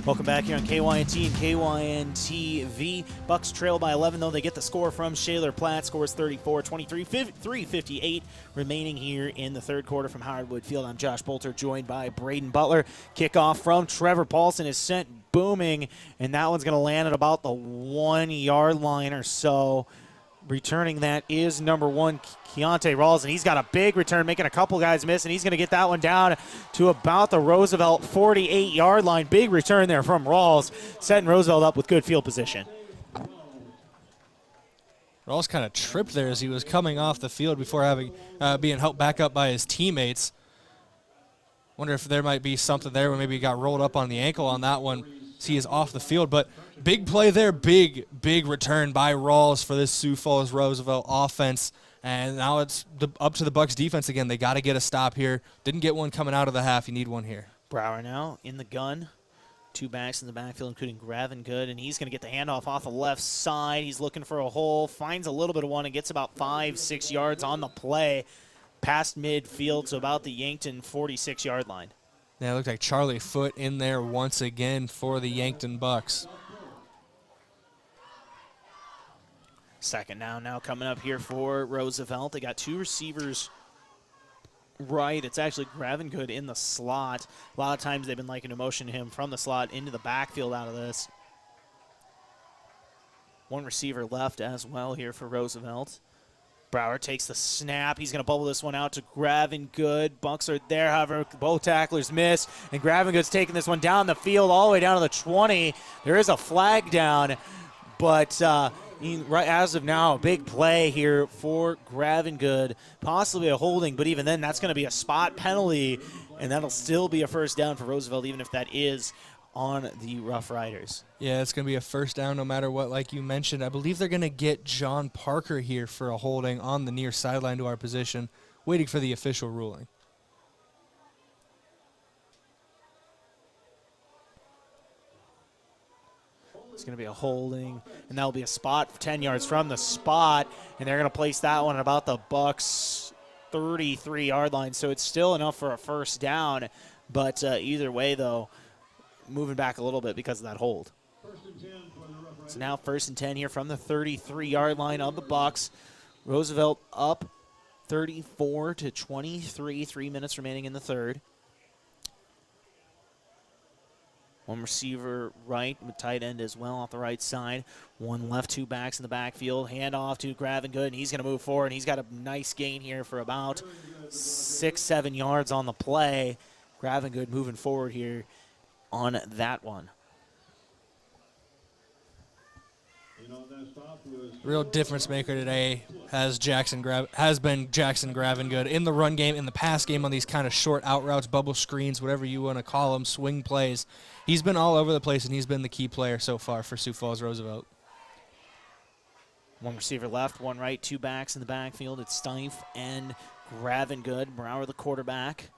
Welcome back here on KYNT and KYNTV. Bucks trail by 11, though. They get the score from Shaler Platt. Scores 34-23, 3:58 remaining here in the third quarter from Howard Field. I'm Josh Boelter, joined by Braden Butler. Kickoff from Trevor Paulson is sent booming, and that one's going to land at about the 1-yard line or so. Returning that is number 1, Keontae Rawls, and he's got a big return, making a couple guys miss, and he's going to get that one down to about the Roosevelt 48-yard line. Big return there from Rawls, setting Roosevelt up with good field position. Rawls kind of tripped there as he was coming off the field before having being helped back up by his teammates. Wonder if there might be something there where maybe he got rolled up on the ankle on that one. He is off the field, but big play there, big return by Rawls for this Sioux Falls Roosevelt offense. And now it's up to the Bucks defense again. They got to get a stop here. Didn't get one coming out of the half. You need one here. Brower now in the gun. 2 backs in the backfield, including Gravengood, and he's going to get the handoff off the left side. He's looking for a hole, finds a little bit of one, and gets about 5-6 yards on the play past midfield, so about the Yankton 46-yard line. Yeah, it looked like Charlie Foote in there once again for the Yankton Bucks. Second down now coming up here for Roosevelt. They got 2 receivers right. It's actually Gravengood in the slot. A lot of times they've been liking to motion him from the slot into the backfield out of this. 1 receiver left as well here for Roosevelt. Brower takes the snap. He's going to bubble this one out to Gravengood. Bucks are there, however, both tacklers miss. And Gravengood's taking this one down the field all the way down to the 20. There is a flag down, but right as of now, a big play here for Gravengood. Possibly a holding, but even then, that's going to be a spot penalty, and that'll still be a first down for Roosevelt, even if that is on the Rough Riders. Yeah, it's going to be a first down no matter what, like you mentioned. I believe they're going to get John Parker here for a holding on the near sideline to our position, waiting for the official ruling. It's going to be a holding, and that'll be a spot 10 yards from the spot, and they're going to place that one at about the Bucks' 33-yard line, so it's still enough for a first down, but either way, though, moving back a little bit because of that hold. So now 1st and 10 here from the 33-yard line of the Bucks. Roosevelt up 34-23, 3 minutes remaining in the third. 1 receiver right with tight end as well off the right side. 1 left, 2 backs in the backfield. Hand off to Gravengood, and he's going to move forward. He's got a nice gain here for about 6-7 yards on the play. Gravengood moving forward here on that one. Real difference maker today has been Jackson Gravengood in the run game, in the pass game on these kind of short out routes, bubble screens, whatever you want to call them, swing plays. He's been all over the place, and he's been the key player so far for Sioux Falls Roosevelt. One receiver left, one right, two backs in the backfield. It's Stife and Gravengood. Brower the quarterback.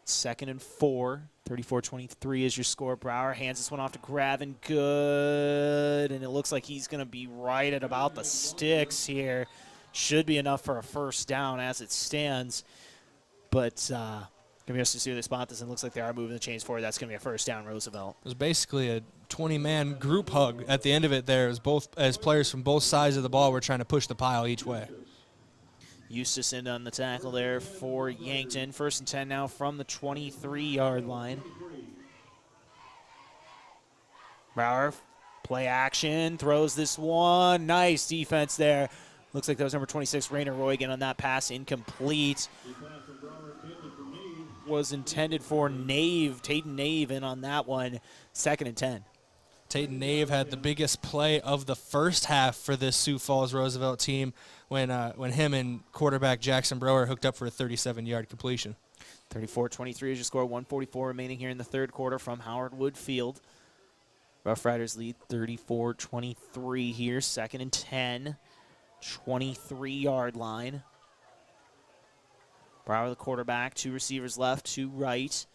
2nd and 4. 34-23 is your score. Brower hands this one off to Gravengood, and it looks like he's going to be right at about the sticks here. Should be enough for a first down as it stands, but going to be interesting to see where they spot this, and it looks like they are moving the chains forward. That's going to be a first down, Roosevelt. It was basically a 20-man group hug at the end of it there, as players from both sides of the ball were trying to push the pile each way. Eustace in on the tackle there for Yankton. 1st and 10 now from the 23-yard line. Brower, play action, throws this one. Nice defense there. Looks like that was number 26, Rainer Roygan, on that pass, incomplete. Was intended for Tayton Nave in on that one. 2nd and 10. Tayton Nave had the biggest play of the first half for this Sioux Falls Roosevelt team when him and quarterback Jackson Brower hooked up for a 37-yard completion. 34-23 is your score. 1:44 remaining here in the third quarter from Howard Wood Field. Rough Riders lead 34-23 here. 2nd and 10. 23-yard line. Brower the quarterback. 2 receivers left, 2 right.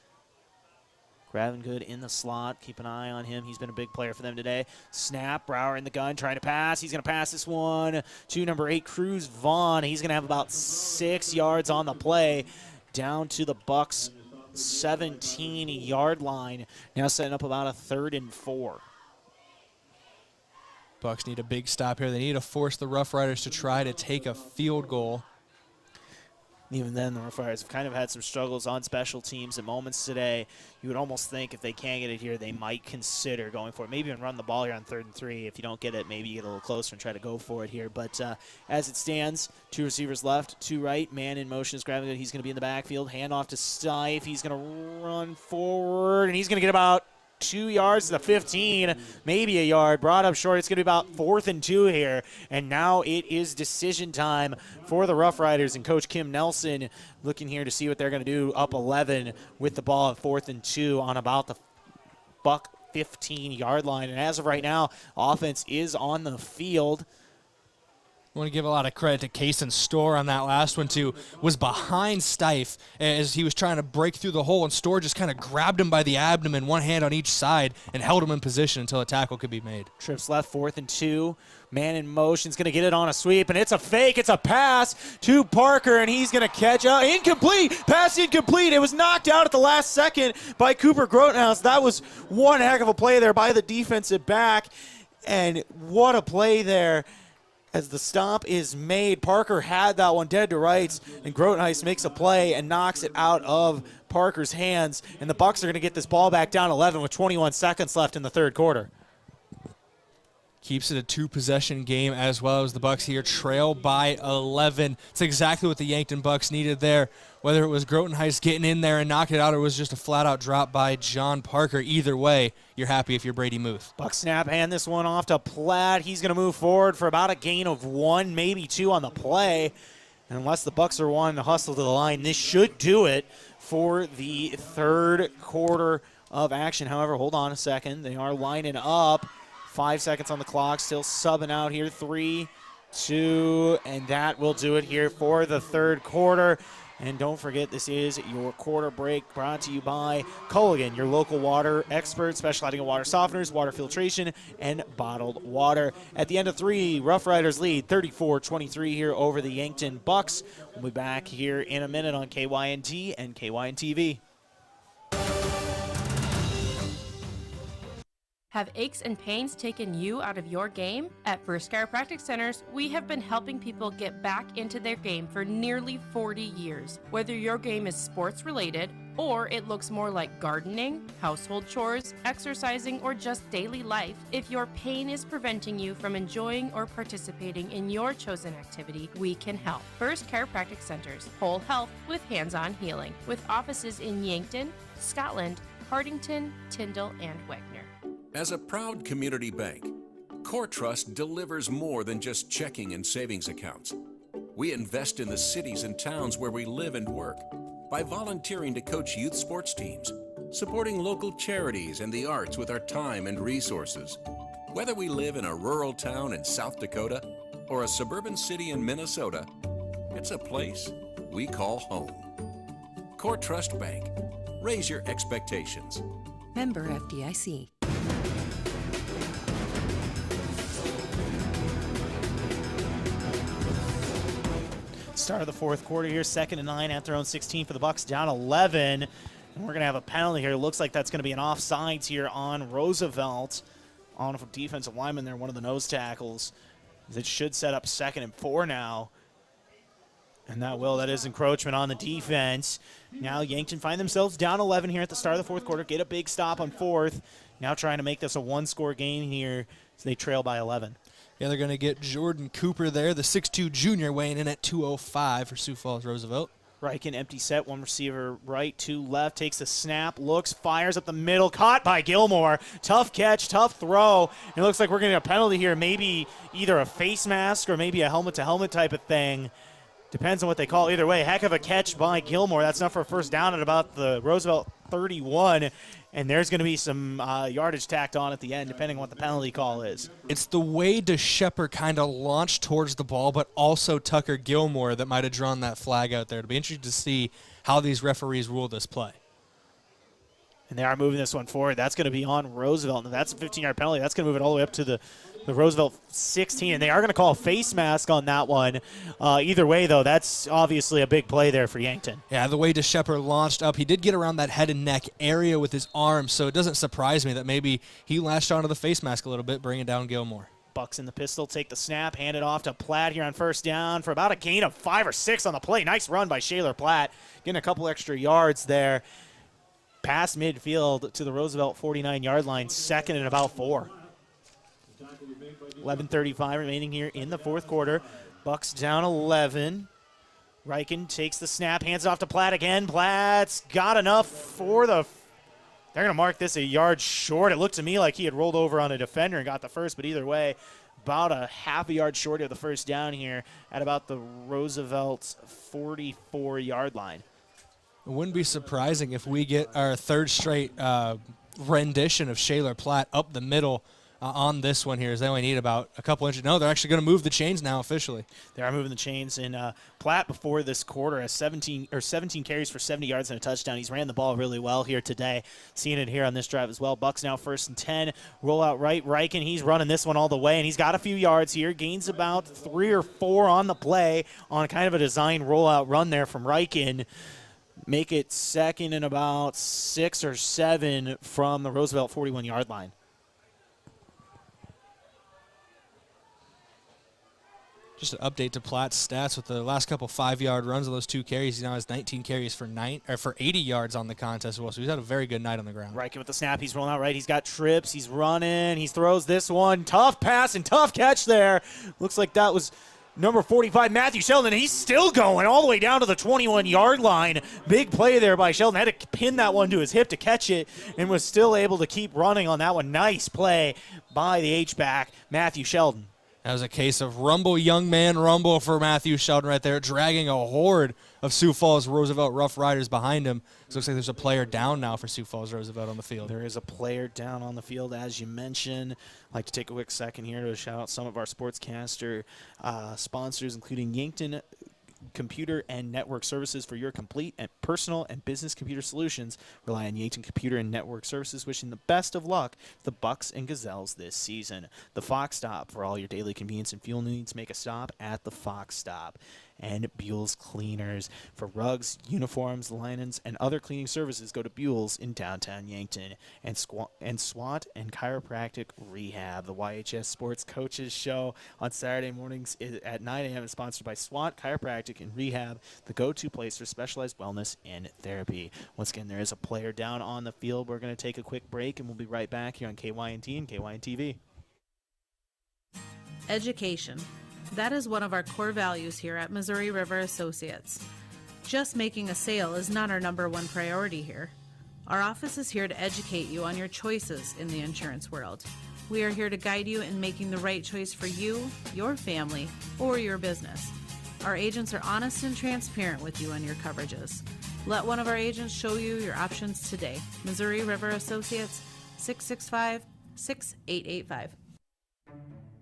Gravengood in the slot. Keep an eye on him. He's been a big player for them today. Snap. Brower in the gun, trying to pass. He's going to pass this one to number 8, Cruz Vaughn. He's going to have about 6 yards on the play down to the Bucks' 17-yard line. Now setting up about a 3rd and 4. Bucks need a big stop here. They need to force the Rough Riders to try to take a field goal. Even then, the Rough Riders have kind of had some struggles on special teams at moments today. You would almost think if they can't get it here, they might consider going for it. Maybe even run the ball here on 3rd and 3. If you don't get it, maybe you get a little closer and try to go for it here. But as it stands, 2 receivers left, 2 right. Man in motion is grabbing it. He's going to be in the backfield. Hand off to Stife. He's going to run forward, and he's going to get about 2 yards to the 15, maybe a yard. Brought up short. It's going to be about 4th and 2 here. And now it is decision time for the Rough Riders. And Coach Kim Nelson looking here to see what they're going to do up 11 with the ball at 4th and 2 on about the Buck 15-yard line. And as of right now, offense is on the field. I want to give a lot of credit to Kaysen Storr on that last one, too. Was behind Stife as he was trying to break through the hole, and Storr just kind of grabbed him by the abdomen, one hand on each side, and held him in position until a tackle could be made. Trips left, 4th and 2. Man in motion is going to get it on a sweep, and it's a fake. It's a pass to Parker, and he's going to catch up. Incomplete. Pass incomplete. It was knocked out at the last second by Cooper Grotenhouse. That was one heck of a play there by the defensive back, and what a play there. As the stop is made, Parker had that one dead to rights, and Grotenhuis makes a play and knocks it out of Parker's hands. And the Bucks are going to get this ball back down 11 with 21 seconds left in the third quarter. Keeps it a 2-possession game as well as the Bucks here trail by 11. It's exactly what the Yankton Bucks needed there. Whether it was Grotenhuis getting in there and knocking it out or it was just a flat-out drop by John Parker, either way, you're happy if you're Brady Muth. Buck snap, hand this one off to Platt. He's going to move forward for about a gain of 1, maybe 2 on the play. And unless the Bucks are wanting to hustle to the line, this should do it for the third quarter of action. However, hold on a second. They are lining up. 5 seconds on the clock, still subbing out here. 3, 2, and that will do it here for the third quarter. And don't forget, this is your quarter break brought to you by Culligan, your local water expert specializing in water softeners, water filtration, and bottled water. At the end of 3, Rough Riders lead 34-23 here over the Yankton Bucks. We'll be back here in a minute on KYNT and KYNTV. Have aches and pains taken you out of your game? At First Chiropractic Centers, we have been helping people get back into their game for nearly 40 years. Whether your game is sports related, or it looks more like gardening, household chores, exercising, or just daily life, if your pain is preventing you from enjoying or participating in your chosen activity, we can help. First Chiropractic Centers, whole health with hands-on healing, with offices in Yankton, Scotland, Hardington, Tyndall, and Wagner. As a proud community bank, Core Trust delivers more than just checking and savings accounts. We invest in the cities and towns where we live and work by volunteering to coach youth sports teams, supporting local charities and the arts with our time and resources, Whether we live in a rural town in South Dakota or a suburban city in Minnesota, it's a place we call home. Core Trust Bank. Raise your expectations. Member FDIC. Start of the fourth quarter here, 2nd and 9 at their own 16 for the Bucks, down 11. And we're going to have a penalty here. Looks like that's going to be an offsides here on Roosevelt. On a defensive lineman there, one of the nose tackles. That should set up 2nd and 4 now. And that is encroachment on the defense. Now Yankton find themselves down 11 here at the start of the fourth quarter. Get a big stop on 4th. Now trying to make this a one-score game here as they trail by 11. Yeah, they're going to get Jordan Cooper there, the 6'2 junior, weighing in at 205 for Sioux Falls Roosevelt. Reichen, empty set, one receiver right, two left, takes the snap, looks, fires up the middle, caught by Gilmore. Tough catch, tough throw. It looks like we're going to get a penalty here, maybe either a face mask or maybe a helmet-to-helmet type of thing. Depends on what they call. Either way, heck of a catch by Gilmore. That's enough for a first down at about the Roosevelt 31. And there's going to be some yardage tacked on at the end, depending on what the penalty call is. It's the way DeShepper kind of launched towards the ball, but also Tucker Gilmore that might have drawn that flag out there. It'll be interesting to see how these referees rule this play. And they are moving this one forward. That's going to be on Roosevelt. And that's a 15-yard penalty. That's going to move it all the way up to the Roosevelt 16. And they are going to call a face mask on that one. Either way, though, that's obviously a big play there for Yankton. Yeah, the way DeShepper launched up, he did get around that head and neck area with his arms, so it doesn't surprise me that maybe he latched onto the face mask a little bit, bringing down Gilmore. Bucks in the pistol, take the snap, hand it off to Platt here on first down for about a gain of 5 or 6 on the play. Nice run by Shaler Platt, getting a couple extra yards there. Past midfield to the Roosevelt 49-yard line, 2nd and about 4. 11:35 remaining here in the fourth quarter. Bucks down 11. Reichen takes the snap, hands it off to Platt again. Platt's got enough for the... They're going to mark this a yard short. It looked to me like he had rolled over on a defender and got the first, but either way, about a half a yard short of the first down here at about the Roosevelt's 44-yard line. It wouldn't be surprising if we get our third straight rendition of Shaler Platt up the middle on this one here, as they only need about a couple inches. No, they're actually going to move the chains now officially. They are moving the chains, and Platt before this quarter has 17 carries for 70 yards and a touchdown. He's ran the ball really well here today. Seeing it here on this drive as well. Bucks now 1st and 10. Roll out right. Reichen, he's running this one all the way, and he's got a few yards here. Gains about 3 or 4 on the play on kind of a design rollout run there from Reichen. Make it 2nd and about 6 or 7 from the Roosevelt 41-yard line. Just an update to Platt's stats with the last couple 5-yard runs of those 2 carries. He now has 19 carries for 80 yards on the contest as well. So he's had a very good night on the ground. Reichen with the snap. He's rolling out right. He's got trips. He's running. He throws this one. Tough pass and tough catch there. Looks like that was number 45, Matthew Sheldon. He's still going all the way down to the 21-yard line. Big play there by Sheldon. Had to pin that one to his hip to catch it and was still able to keep running on that one. Nice play by the H-back, Matthew Sheldon. That was a case of rumble, young man, rumble for Matthew Sheldon right there, dragging a horde of Sioux Falls Roosevelt Rough Riders behind him. It looks like there's a player down now for Sioux Falls Roosevelt on the field. There is a player down on the field, as you mentioned. I'd like to take a quick second here to shout out some of our Sportscaster sponsors, including Yankton Computer and Network Services for your complete and personal and business computer solutions. Rely on Yankton Computer and Network Services, wishing the best of luck to the Bucks and Gazelles this season. The Fox Stop, for all your daily convenience and fuel needs, make a stop at the Fox Stop. And Buell's Cleaners. For rugs, uniforms, linens, and other cleaning services, go to Buell's in downtown Yankton. And SWAT and Chiropractic Rehab. The YHS Sports Coaches Show on Saturday mornings at 9 a.m. is sponsored by SWAT, Chiropractic, and Rehab, the go-to place for specialized wellness and therapy. Once again, there is a player down on the field. We're going to take a quick break, and we'll be right back here on KYNT and KYNTV. Education. That is one of our core values here at Missouri River Associates. Just making a sale is not our number one priority here. Our office is here to educate you on your choices in the insurance world. We are here to guide you in making the right choice for you, your family, or your business. Our agents are honest and transparent with you on your coverages. Let one of our agents show you your options today. Missouri River Associates, 665-6885.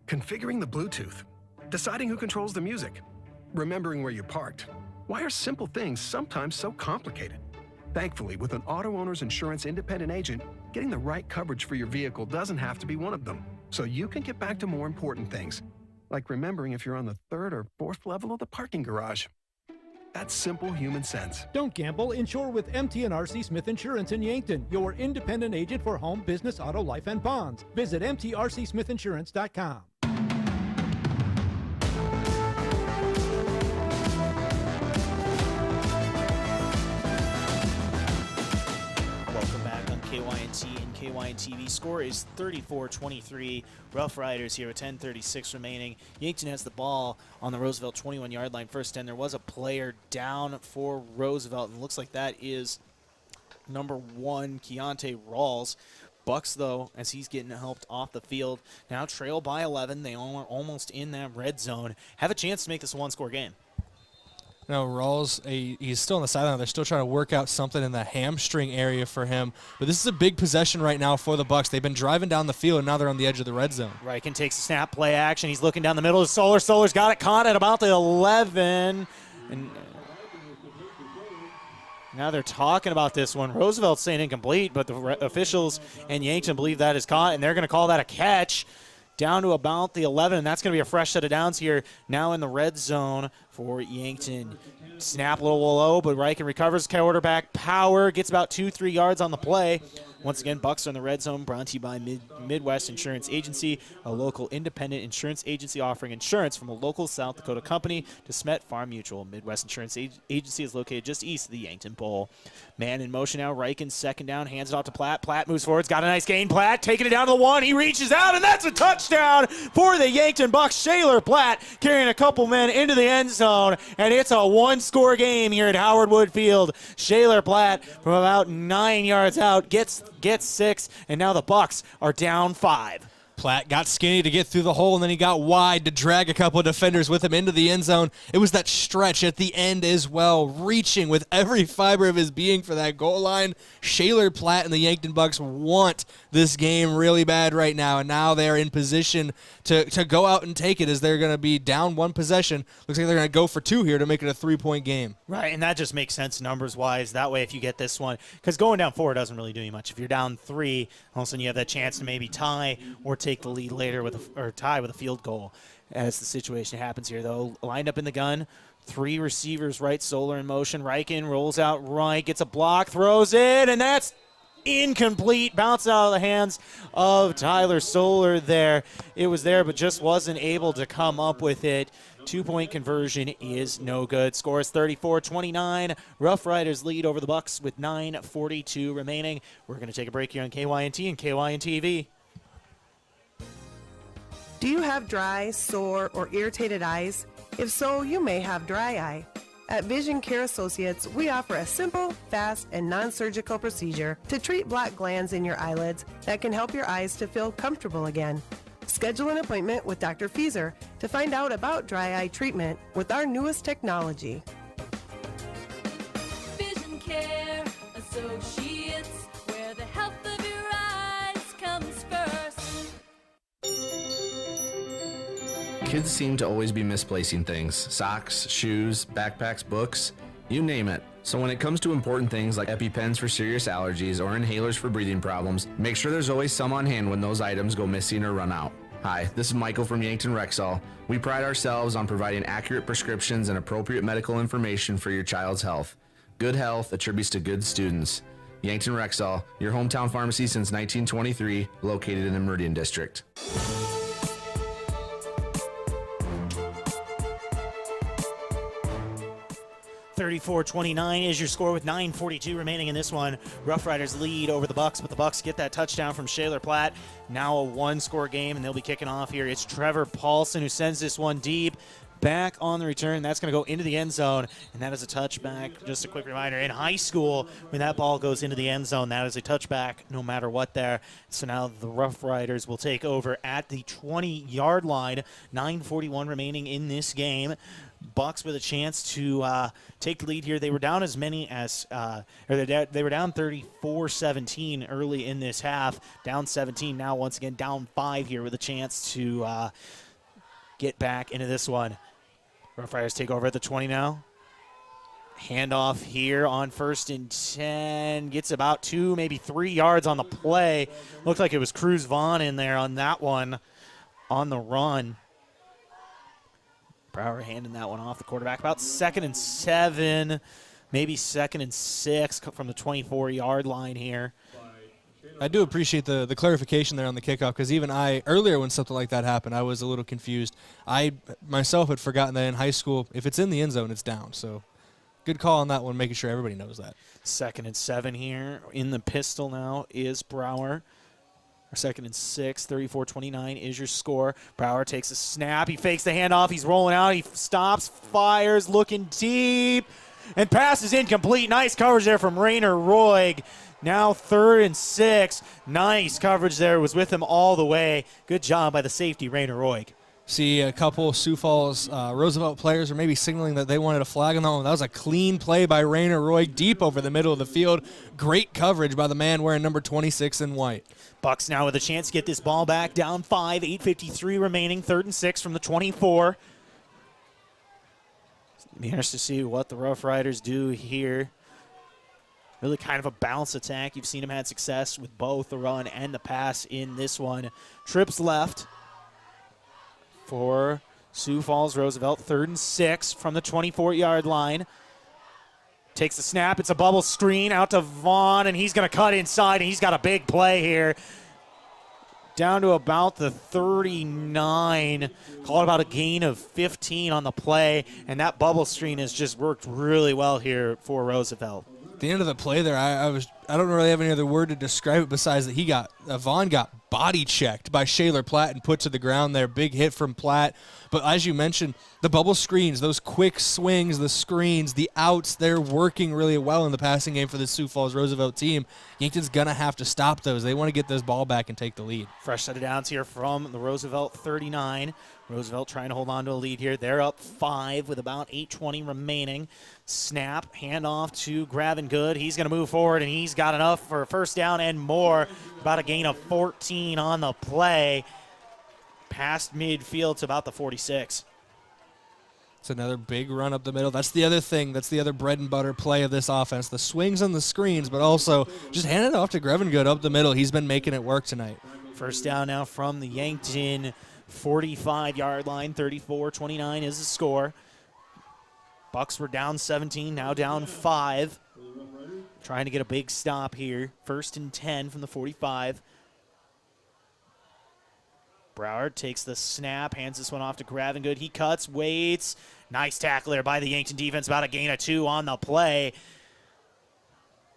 configuring the Bluetooth, deciding who controls the music, remembering where you parked. Why are simple things sometimes so complicated? Thankfully, with an auto owner's insurance independent agent, getting the right coverage for your vehicle doesn't have to be one of them. So you can get back to more important things, like remembering if you're on the 3rd or 4th level of the parking garage. That's simple human sense. Don't gamble. Insure with MT&RC Smith Insurance in Yankton, your independent agent for home, business, auto, life, and bonds. Visit mtrcsmithinsurance.com. Welcome back on KYNT and KYNTV. Score is 34-23. Rough Riders here with 10:36 remaining. Yankton has the ball on the Roosevelt 21-yard line. First 10. There was a player down for Roosevelt, and looks like that is number 1, Keontae Rawls. Bucks, though, as he's getting helped off the field, now trail by 11. They are almost in that red zone. Have a chance to make this a one-score game. No, Rawls, he's still on the sideline. They're still trying to work out something in the hamstring area for him. But this is a big possession right now for the Bucks. They've been driving down the field, and now they're on the edge of the red zone. Ryken takes a snap, play action. He's looking down the middle of Solar. Solar's got it caught at about the 11. And now they're talking about this one. Roosevelt's saying incomplete, but the officials and Yankton believe that is caught, and they're going to call that a catch. Down to about the 11, and that's going to be a fresh set of downs here now in the red zone for Yankton. Snap a little low, but Ryken recovers. Quarterback power, gets about 2-3 yards on the play. Once again, Bucks are in the red zone, brought to you by Midwest Insurance Agency, a local independent insurance agency offering insurance from a local South Dakota company. DeSmet Farm Mutual. Midwest Insurance Agency is located just east of the Yankton Bowl. Man in motion now. Ryken second down, hands it off to Platt. Platt moves forward, got a nice gain. Platt taking it down to the 1. He reaches out, and that's a touchdown for the Yankton Bucks. Shaler Platt carrying a couple men into the end zone, and it's a one-score game here at Howard Wood Field. Shaler Platt from about 9 yards out gets 6, and now the Bucks are down 5. Platt got skinny to get through the hole, and then he got wide to drag a couple of defenders with him into the end zone. It was that stretch at the end as well, reaching with every fiber of his being for that goal line. Shaler Platt and the Yankton Bucks want this game really bad right now, and now they're in position to go out and take it as they're going to be down 1 possession. Looks like they're going to go for 2 here to make it a 3-point game. Right, and that just makes sense numbers-wise. That way, if you get this one, because going down 4 doesn't really do you much. If you're down 3, all of a sudden you have that chance to maybe tie or take the lead later or tie with a field goal, as the situation happens here. Though lined up in the gun, 3 receivers, right, Solar in motion. Ryken rolls out right, gets a block, throws it, and that's incomplete. Bounces out of the hands of Tyler Solar there. It was there, but just wasn't able to come up with it. 2-point conversion is no good. Score is 34-29. Rough Riders lead over the Bucks with 9:42 remaining. We're going to take a break here on KYNT and KYNTV. Do you have dry, sore, or irritated eyes? If so, you may have dry eye. At Vision Care Associates, we offer a simple, fast, and non-surgical procedure to treat black glands in your eyelids that can help your eyes to feel comfortable again. Schedule an appointment with Dr. Fieser to find out about dry eye treatment with our newest technology. Vision Care Associates, where the health of your eyes comes first. Kids seem to always be misplacing things. Socks, shoes, backpacks, books, you name it. So when it comes to important things like EpiPens for serious allergies or inhalers for breathing problems, make sure there's always some on hand when those items go missing or run out. Hi, this is Michael from Yankton Rexall. We pride ourselves on providing accurate prescriptions and appropriate medical information for your child's health. Good health attributes to good students. Yankton Rexall, your hometown pharmacy since 1923, located in the Meridian District. 34-29 is your score with 9:42 remaining in this one. Rough Riders lead over the Bucks, but the Bucks get that touchdown from Shaler Platt. Now a one-score game, and they'll be kicking off here. It's Trevor Paulson who sends this one deep. Back on the return, that's going to go into the end zone, and that is a touchback. Just a quick reminder, in high school, when that ball goes into the end zone, that is a touchback no matter what there. So now the Rough Riders will take over at the 20-yard line. 9:41 remaining in this game. Bucks with a chance to take the lead here. They were down as many as they were down 34-17 early in this half, down 17 now, once again down 5 here with a chance to get back into this one. Rough Riders take over at the 20 now. Handoff here on 1st and 10. Gets about 2, maybe 3 yards on the play. Looked like it was Cruz Vaughn in there on that one on the run. Brower handing that one off the quarterback. About 2nd and 7, maybe 2nd and 6 from the 24-yard line here. I do appreciate the clarification there on the kickoff, because even earlier when something like that happened, I was a little confused. I myself had forgotten that in high school, if it's in the end zone, it's down. So good call on that one, making sure everybody knows that. 2nd and 7 here. In the pistol now is Brower. 2nd and 6, 34-29 is your score. Brower takes a snap. He fakes the handoff. He's rolling out. He stops, fires, looking deep, and passes incomplete. Nice coverage there from Rainer Roig. Now 3rd and 6. Nice coverage there. Was with him all the way. Good job by the safety, Rainer Roig. See a couple Sioux Falls Roosevelt players are maybe signaling that they wanted a flag on that one. That was a clean play by Rainer Roig, deep over the middle of the field. Great coverage by the man wearing number 26 in white. Bucks now with a chance to get this ball back, down 5, 8:53 remaining, 3rd and 6 from the 24. It'll be interesting to see what the Rough Riders do here. Really kind of a balanced attack. You've seen them had success with both the run and the pass in this one. Trips left for Sioux Falls Roosevelt, 3rd and 6 from the 24-yard line. Takes the snap. It's a bubble screen out to Vaughn, and he's going to cut inside, and he's got a big play here. Down to about the 39. Called about a gain of 15 on the play, and that bubble screen has just worked really well here for Roosevelt. At the end of the play there, I don't really have any other word to describe it besides that Vaughn got body checked by Shaler Platt and put to the ground there. Big hit from Platt. But as you mentioned, the bubble screens, those quick swings, the screens, the outs, they're working really well in the passing game for the Sioux Falls Roosevelt team. Yankton's going to have to stop those. They want to get this ball back and take the lead. Fresh set of downs here from the Roosevelt 39. Roosevelt trying to hold on to a lead here. They're up 5 with about 8:20 remaining. Snap, handoff to Gravengood. He's going to move forward, and he's got enough for a first down and more. About a gain of 14 on the play. Past midfield to about the 46. It's another big run up the middle. That's the other thing. That's the other bread and butter play of this offense. The swings and the screens, but also just hand it off to Gravengood up the middle. He's been making it work tonight. First down now from the Yankton 45-yard line. 34-29 is the score. Bucks were down 17, now down 5. Trying to get a big stop here. 1st and 10 from the 45. Brower takes the snap, hands this one off to Gravengood. He cuts, waits. Nice tackle there by the Yankton defense. About a gain of 2 on the play.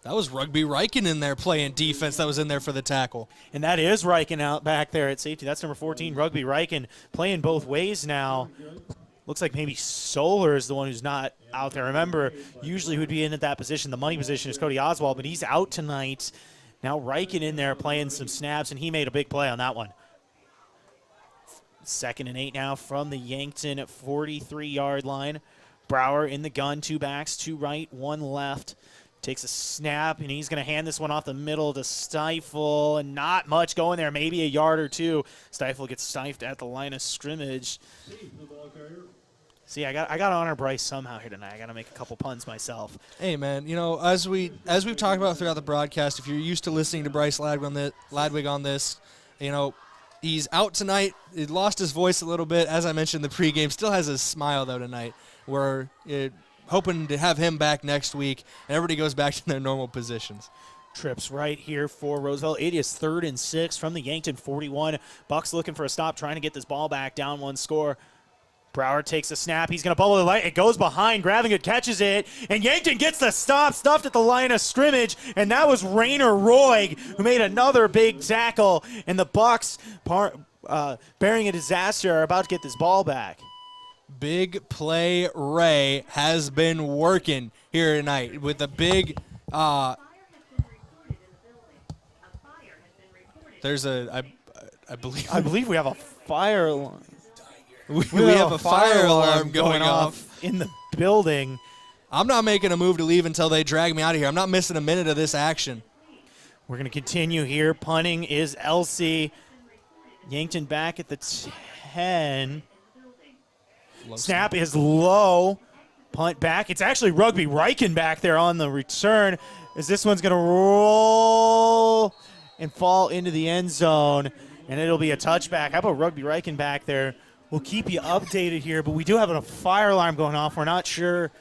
That was Rugby Riken in there playing defense that was in there for the tackle. And that is Riken out back there at safety. That's number 14, Rugby Riken, playing both ways now. Looks like maybe Solar is the one who's not out there. Remember, usually who would be in at that position, the money position, is Cody Oswald, but he's out tonight. Now Riken in there playing some snaps, and he made a big play on that one. 2nd and 8 now from the Yankton 43-yard line. Brower in the gun, 2 backs, 2 right, 1 left. Takes a snap, and he's going to hand this one off the middle to Stifle, and not much going there, maybe a yard or 2. Stifle gets stifed at the line of scrimmage. See, I got to honor Bryce somehow here tonight. I got to make a couple puns myself. Hey, man, you know, as we've talked about throughout the broadcast, if you're used to listening to Bryce Ladwig on this, you know, he's out tonight. He lost his voice a little bit. As I mentioned in the pregame, still has his smile, though, tonight. We're hoping to have him back next week, and everybody goes back to their normal positions. Trips right here for Roosevelt. It is 3rd and 6 from the Yankton 41. Bucks looking for a stop, trying to get this ball back, down 1 score. Brower takes a snap. He's going to bubble the light. It goes behind. Gravengood catches it, and Yankton gets the stop, stuffed at the line of scrimmage, and that was Rainer Roig who made another big tackle, and the Bucks, bearing a disaster, are about to get this ball back. Big play Ray has been working here tonight with a big I believe we have a fire alarm. We have a fire alarm going off in the building. I'm not making a move to leave until they drag me out of here. I'm not missing a minute of this action. We're going to continue here. Punting is LC. Yankton back at the 10. Snap is low. Punt back. It's actually Rugby Riken back there on the return, as this one's going to roll and fall into the end zone, and it'll be a touchback. How about Rugby Riken back there? We'll keep you updated here, but we do have a fire alarm going off. We're not sure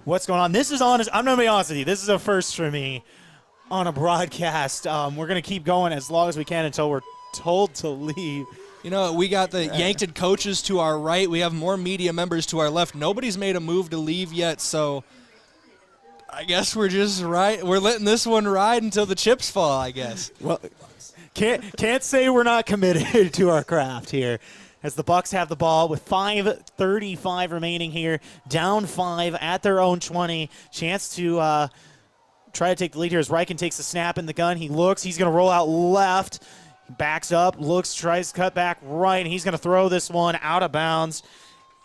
what's going on. This is honest. I'm going to be honest with you. This is a first for me on a broadcast. We're going to keep going as long as we can until we're told to leave. You know, we got the Yankton coaches to our right. We have more media members to our left. Nobody's made a move to leave yet, so I guess we're just we're letting this one ride until the chips fall, I guess. Well, can't say we're not committed to our craft here, as the Bucks have the ball with 5:35 remaining here, down 5 at their own 20. Chance to try to take the lead here as Riken takes the snap in the gun. He looks. He's going to roll out left. Backs up, looks, tries to cut back right, and he's going to throw this one out of bounds.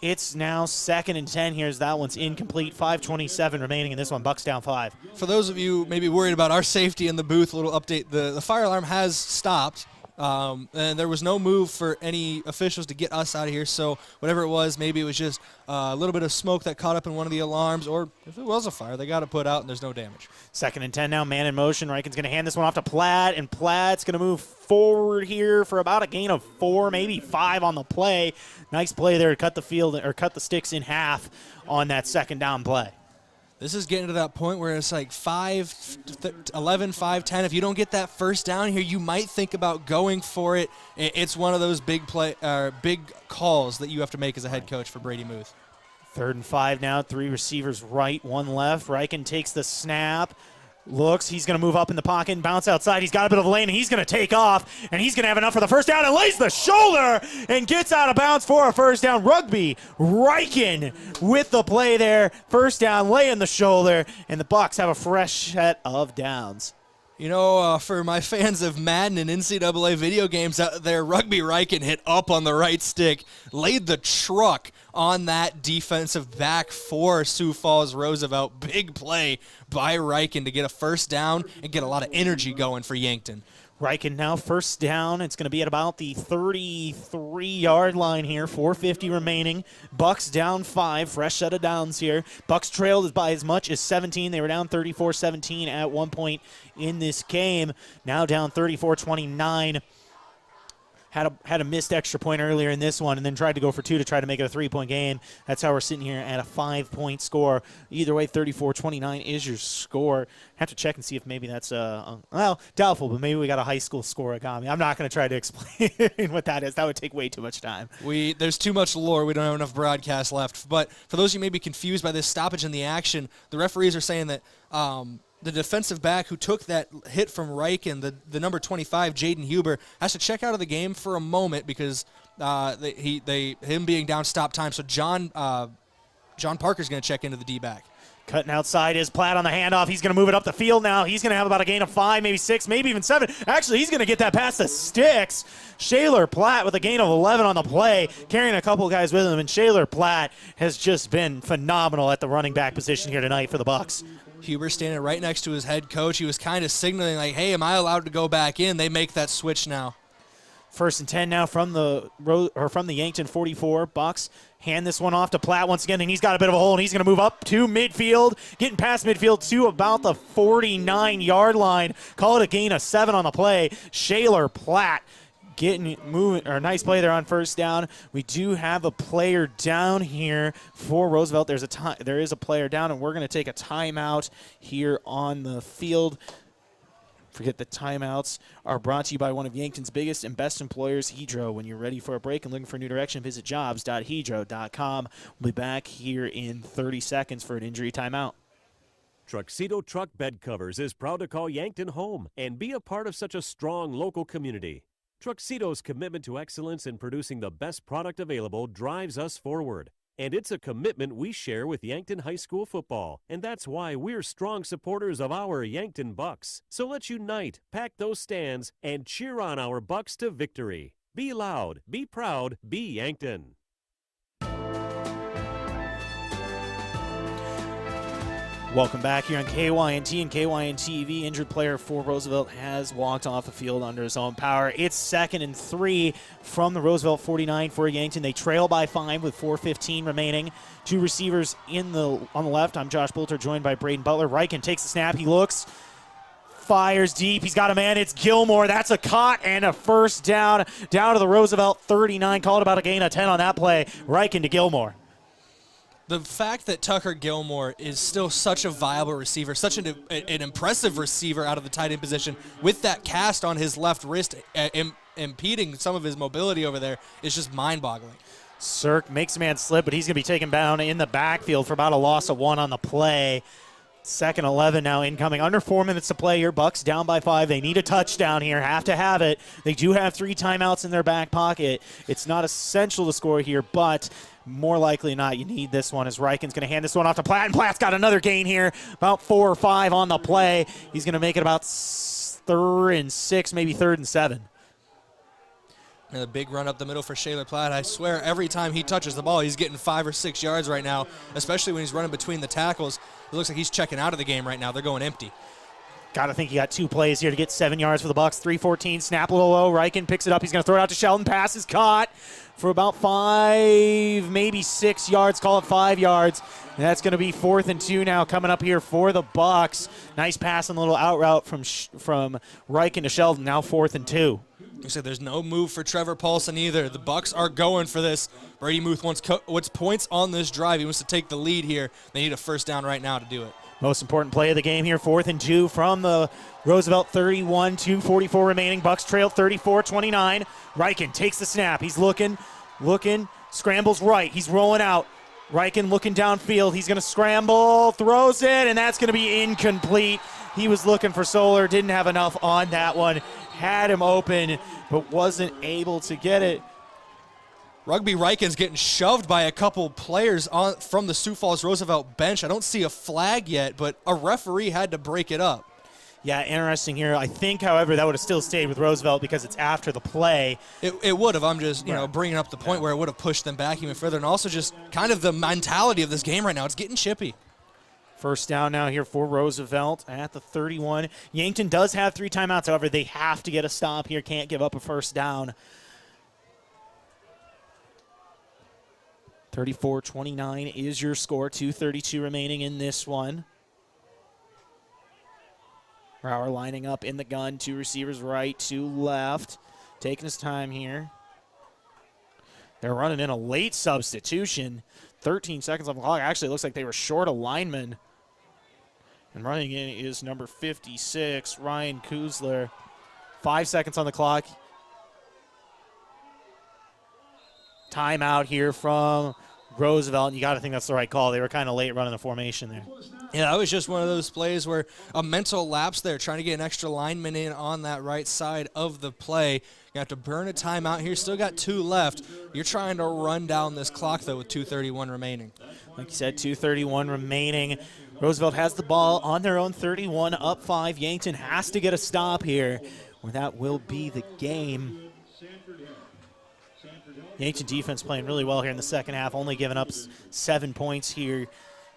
It's now 2nd and 10 here as that one's incomplete. 5:27 remaining in this one. Bucks down 5. For those of you maybe worried about our safety in the booth, a little update. The fire alarm has stopped, and there was no move for any officials to get us out of here, so whatever it was, maybe it was just a little bit of smoke that caught up in one of the alarms, or if it was a fire, they got it put out and there's no damage. 2nd and 10 now, man in motion. Riken's going to hand this one off to Platt, and Platt's going to move forward here for about a gain of 4, maybe 5 on the play. Nice play there to cut the field or cut the sticks in half on that 2nd down play. This is getting to that point where it's like 5-11, 5-10. If you don't get that first down here, you might think about going for it. It's one of those big calls that you have to make as a head coach for Brady Muth. 3rd and 5 now. 3 receivers right, 1 left. Riken takes the snap. Looks, he's going to move up in the pocket and bounce outside. He's got a bit of a lane, and he's going to take off, and he's going to have enough for the first down and lays the shoulder and gets out of bounds for a first down. Rugby Riken with the play there. First down, laying the shoulder, and the Bucks have a fresh set of downs. You know, for my fans of Madden and NCAA video games out there, Rugby Riken hit up on the right stick, laid the truck on that defensive back for Sioux Falls Roosevelt. Big play by Riken to get a first down and get a lot of energy going for Yankton. Riken now first down. It's going to be at about the 33-yard line here. 4:50 remaining. Bucks down 5. Fresh set of downs here. Bucks trailed by as much as 17. They were down 34-17 at one point in this game. Now down 34-29. Had a missed extra point earlier in this one and then tried to go for 2 to try to make it a 3-point game. That's how we're sitting here at a 5-point score. Either way, 34-29 is your score. Have to check and see if maybe that's well, doubtful, but maybe we got a high school score at Gami. I'm not going to try to explain what that is. That would take way too much time. There's too much lore. We don't have enough broadcast left. But for those of you who may be confused by this stoppage in the action, the referees are saying that the defensive back who took that hit from Riken, the number 25, Jaden Huber, has to check out of the game for a moment because him being down stopped time. So John Parker's going to check into the D-back. Cutting outside is Platt on the handoff. He's going to move it up the field now. He's going to have about a gain of 5, maybe 6, maybe even 7. Actually, he's going to get that past the sticks. Shaler Platt with a gain of 11 on the play, carrying a couple guys with him. And Shaler Platt has just been phenomenal at the running back position here tonight for the Bucks. Huber standing right next to his head coach. He was kind of signaling like, hey, am I allowed to go back in? They make that switch now. 1st and 10 now from the Yankton 44. Bucks hand this one off to Platt once again, and he's got a bit of a hole, and he's going to move up to midfield, getting past midfield to about the 49-yard line. Call it a gain of 7 on the play. Shaler Platt moving, or nice play there on first down. We do have a player down here for Roosevelt. There is a player down, and we're going to take a timeout here on the field. Forget that timeouts are brought to you by one of Yankton's biggest and best employers, Hedro. When you're ready for a break and looking for a new direction, visit jobs.hedro.com. We'll be back here in 30 seconds for an injury timeout. Truxedo Truck Bed Covers is proud to call Yankton home and be a part of such a strong local community. Truxedo's commitment to excellence in producing the best product available drives us forward. And it's a commitment we share with Yankton High School football. And that's why we're strong supporters of our Yankton Bucks. So let's unite, pack those stands, and cheer on our Bucks to victory. Be loud, be proud, be Yankton. Welcome back here on KYNT and KYNTV. Injured player for Roosevelt has walked off the field under his own power. It's 2nd and 3 from the Roosevelt 49 for Yankton. They trail by 5 with 4:15 remaining. Two receivers on the left. I'm Josh Boelter, joined by Braden Butler. Reichen takes the snap. He looks, fires deep. He's got a man. It's Gilmore. That's a caught and a first down to the Roosevelt 39. Called about a gain of 10 on that play. Reichen to Gilmore. The fact that Tucker Gilmore is still such a viable receiver, such an impressive receiver out of the tight end position, with that cast on his left wrist impeding some of his mobility over there, is just mind-boggling. Cirque makes a man slip, but he's going to be taken down in the backfield for about a loss of 1 on the play. 2nd 11 now incoming. Under 4 minutes to play here. Bucks down by 5. They need a touchdown here. Have to have it. They do have 3 timeouts in their back pocket. It's not essential to score here, but more likely not, you need this one as Reichen's going to hand this one off to Platt, and Platt's got another gain here, about 4 or 5 on the play. He's going to make it about 3rd and 6, maybe 3rd and 7. And a big run up the middle for Shaler Platt. I swear every time he touches the ball, he's getting 5 or 6 yards right now, especially when he's running between the tackles. It looks like he's checking out of the game right now. They're going empty. Got to think he got 2 plays here to get 7 yards for the Bucks. 3:14, snap a little low. Reichen picks it up. He's going to throw it out to Sheldon. Pass is caught for about 5, maybe 6 yards. Call it 5 yards. And that's going to be 4th and 2 now coming up here for the Bucks. Nice pass and a little out route from Reichen to Sheldon. Now 4th and 2. You said there's no move for Trevor Paulson either. The Bucks are going for this. Brady Muth wants points on this drive. He wants to take the lead here. They need a first down right now to do it. Most important play of the game here, 4th and 2 from the Roosevelt 31, 2:44 remaining. Bucks trail 34-29. Reichen takes the snap. He's looking, scrambles right. He's rolling out. Reichen looking downfield. He's going to scramble, throws it, and that's going to be incomplete. He was looking for Solar, didn't have enough on that one. Had him open, but wasn't able to get it. Rugby Reichen's getting shoved by a couple players from the Sioux Falls Roosevelt bench. I don't see a flag yet, but a referee had to break it up. Yeah, interesting here. I think, however, that would have still stayed with Roosevelt because it's after the play. It would have. I'm just, bringing up the point where it would have pushed them back even further, and also just kind of the mentality of this game right now. It's getting chippy. First down now here for Roosevelt at the 31. Yankton does have 3 timeouts. However, they have to get a stop here. Can't give up a first down. 34-29 is your score. 2:32 remaining in this one. Brower lining up in the gun. 2 receivers right, 2 left. Taking his time here. They're running in a late substitution. 13 seconds on the clock. Actually, it looks like they were short a lineman. And running in is number 56, Ryan Kuzler. 5 seconds on the clock. Timeout here from Roosevelt, and you got to think that's the right call. They were kind of late running the formation there. Yeah, that was just one of those plays where a mental lapse there, trying to get an extra lineman in on that right side of the play. You have to burn a timeout here. Still got 2 left. You're trying to run down this clock, though, with 2:31 remaining. Like you said, 2:31 remaining. Roosevelt has the ball on their own 31, up 5. Yankton has to get a stop here, or that will be the game. Yankton defense playing really well here in the second half, only giving up 7 points here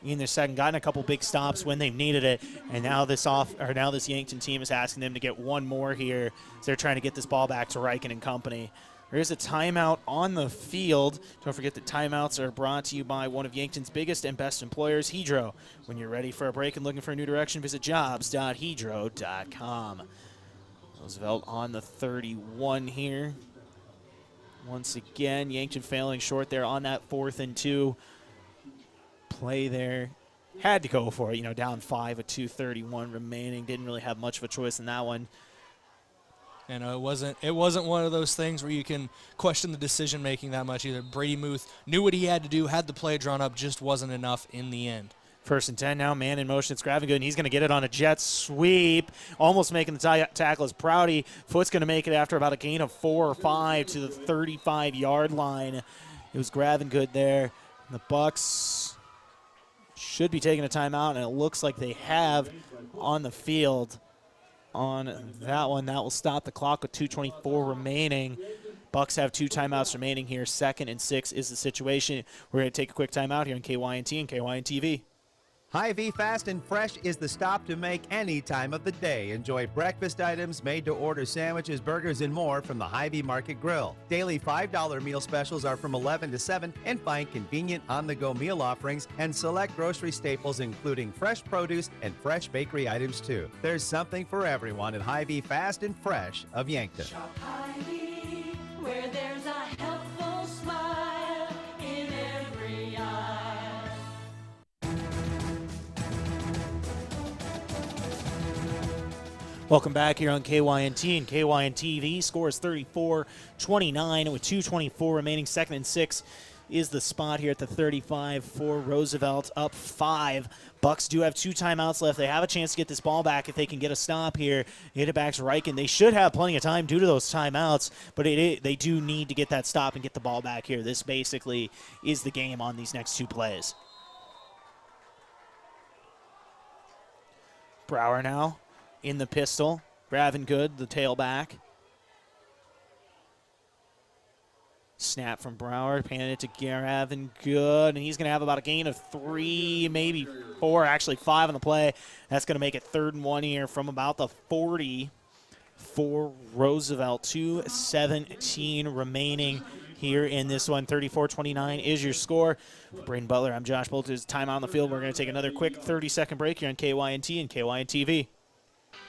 in their second. Gotten a couple big stops when they've needed it, and now this Yankton team is asking them to get one more here. So they're trying to get this ball back to Reichen and company. There is a timeout on the field. Don't forget that timeouts are brought to you by one of Yankton's biggest and best employers, Hedro. When you're ready for a break and looking for a new direction, visit jobs.hedro.com. Roosevelt on the 31 here. Once again, Yankton failing short there on that 4th and 2 play there. Had to go for it, down 5 with 2:31 remaining. Didn't really have much of a choice in that one. And it wasn't one of those things where you can question the decision making that much either. Brady Muth knew what he had to do, had the play drawn up, just wasn't enough in the end. 1st and 10 now, man in motion. It's Gravengood, and he's going to get it on a jet sweep. Almost making the tackle is Prouty. Foot's going to make it after about a gain of 4 or 5 to the 35-yard line. It was Gravengood there. And the Bucks should be taking a timeout, and it looks like they have on the field on that one. That will stop the clock with 2:24 remaining. Bucks have 2 timeouts remaining here. 2nd and 6 is the situation. We're going to take a quick timeout here on KYNT and KYNTV. Hy-Vee Fast and Fresh is the stop to make any time of the day. Enjoy breakfast items, made-to-order sandwiches, burgers, and more from the Hy-Vee Market Grill. Daily $5 meal specials are from 11 to 7, and find convenient on-the-go meal offerings and select grocery staples, including fresh produce and fresh bakery items, too. There's something for everyone at Hy-Vee Fast and Fresh of Yankton. Shop Hy-Vee, where there's a helpful smile in every eye. Welcome back here on KYNT and KYNTV. Score is 34-29 with 2:24 remaining. 2nd and 6 is the spot here at the 35 for Roosevelt, up 5. Bucks do have 2 timeouts left. They have a chance to get this ball back if they can get a stop here. Hit it back to Reichen. They should have plenty of time due to those timeouts, but they do need to get that stop and get the ball back here. This basically is the game on these next 2 plays. Brower now in the pistol. Gravengood, the tailback. Snap from Brower, panning it to Gravengood, and he's going to have about a gain of 3, maybe 4, actually 5 on the play. That's going to make it 3rd and 1 here from about the 40 for Roosevelt. 2:17 remaining here in this one. 34-29 is your score. For Braden Butler, I'm Josh Boelter. Time on the field. We're going to take another quick 30-second break here on KYNT and KYNTV.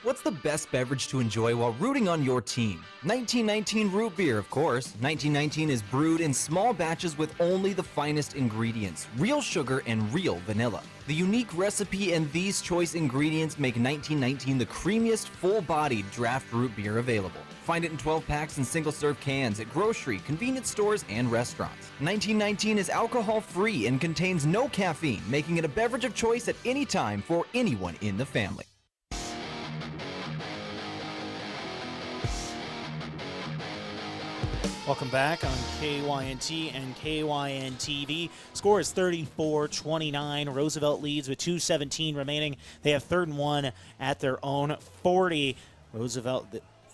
What's the best beverage to enjoy while rooting on your team? 1919 root beer, of course. 1919 is brewed in small batches with only the finest ingredients, real sugar and real vanilla. The unique recipe and these choice ingredients make 1919 the creamiest, full-bodied draft root beer available. Find it in 12 packs and single-serve cans at grocery, convenience stores, and restaurants. 1919 is alcohol-free and contains no caffeine, making it a beverage of choice at any time for anyone in the family. Welcome back on KYNT and KYNTV. Score is 34-29. Roosevelt leads with 2:17 remaining. They have 3rd and 1 at their own 40. Roosevelt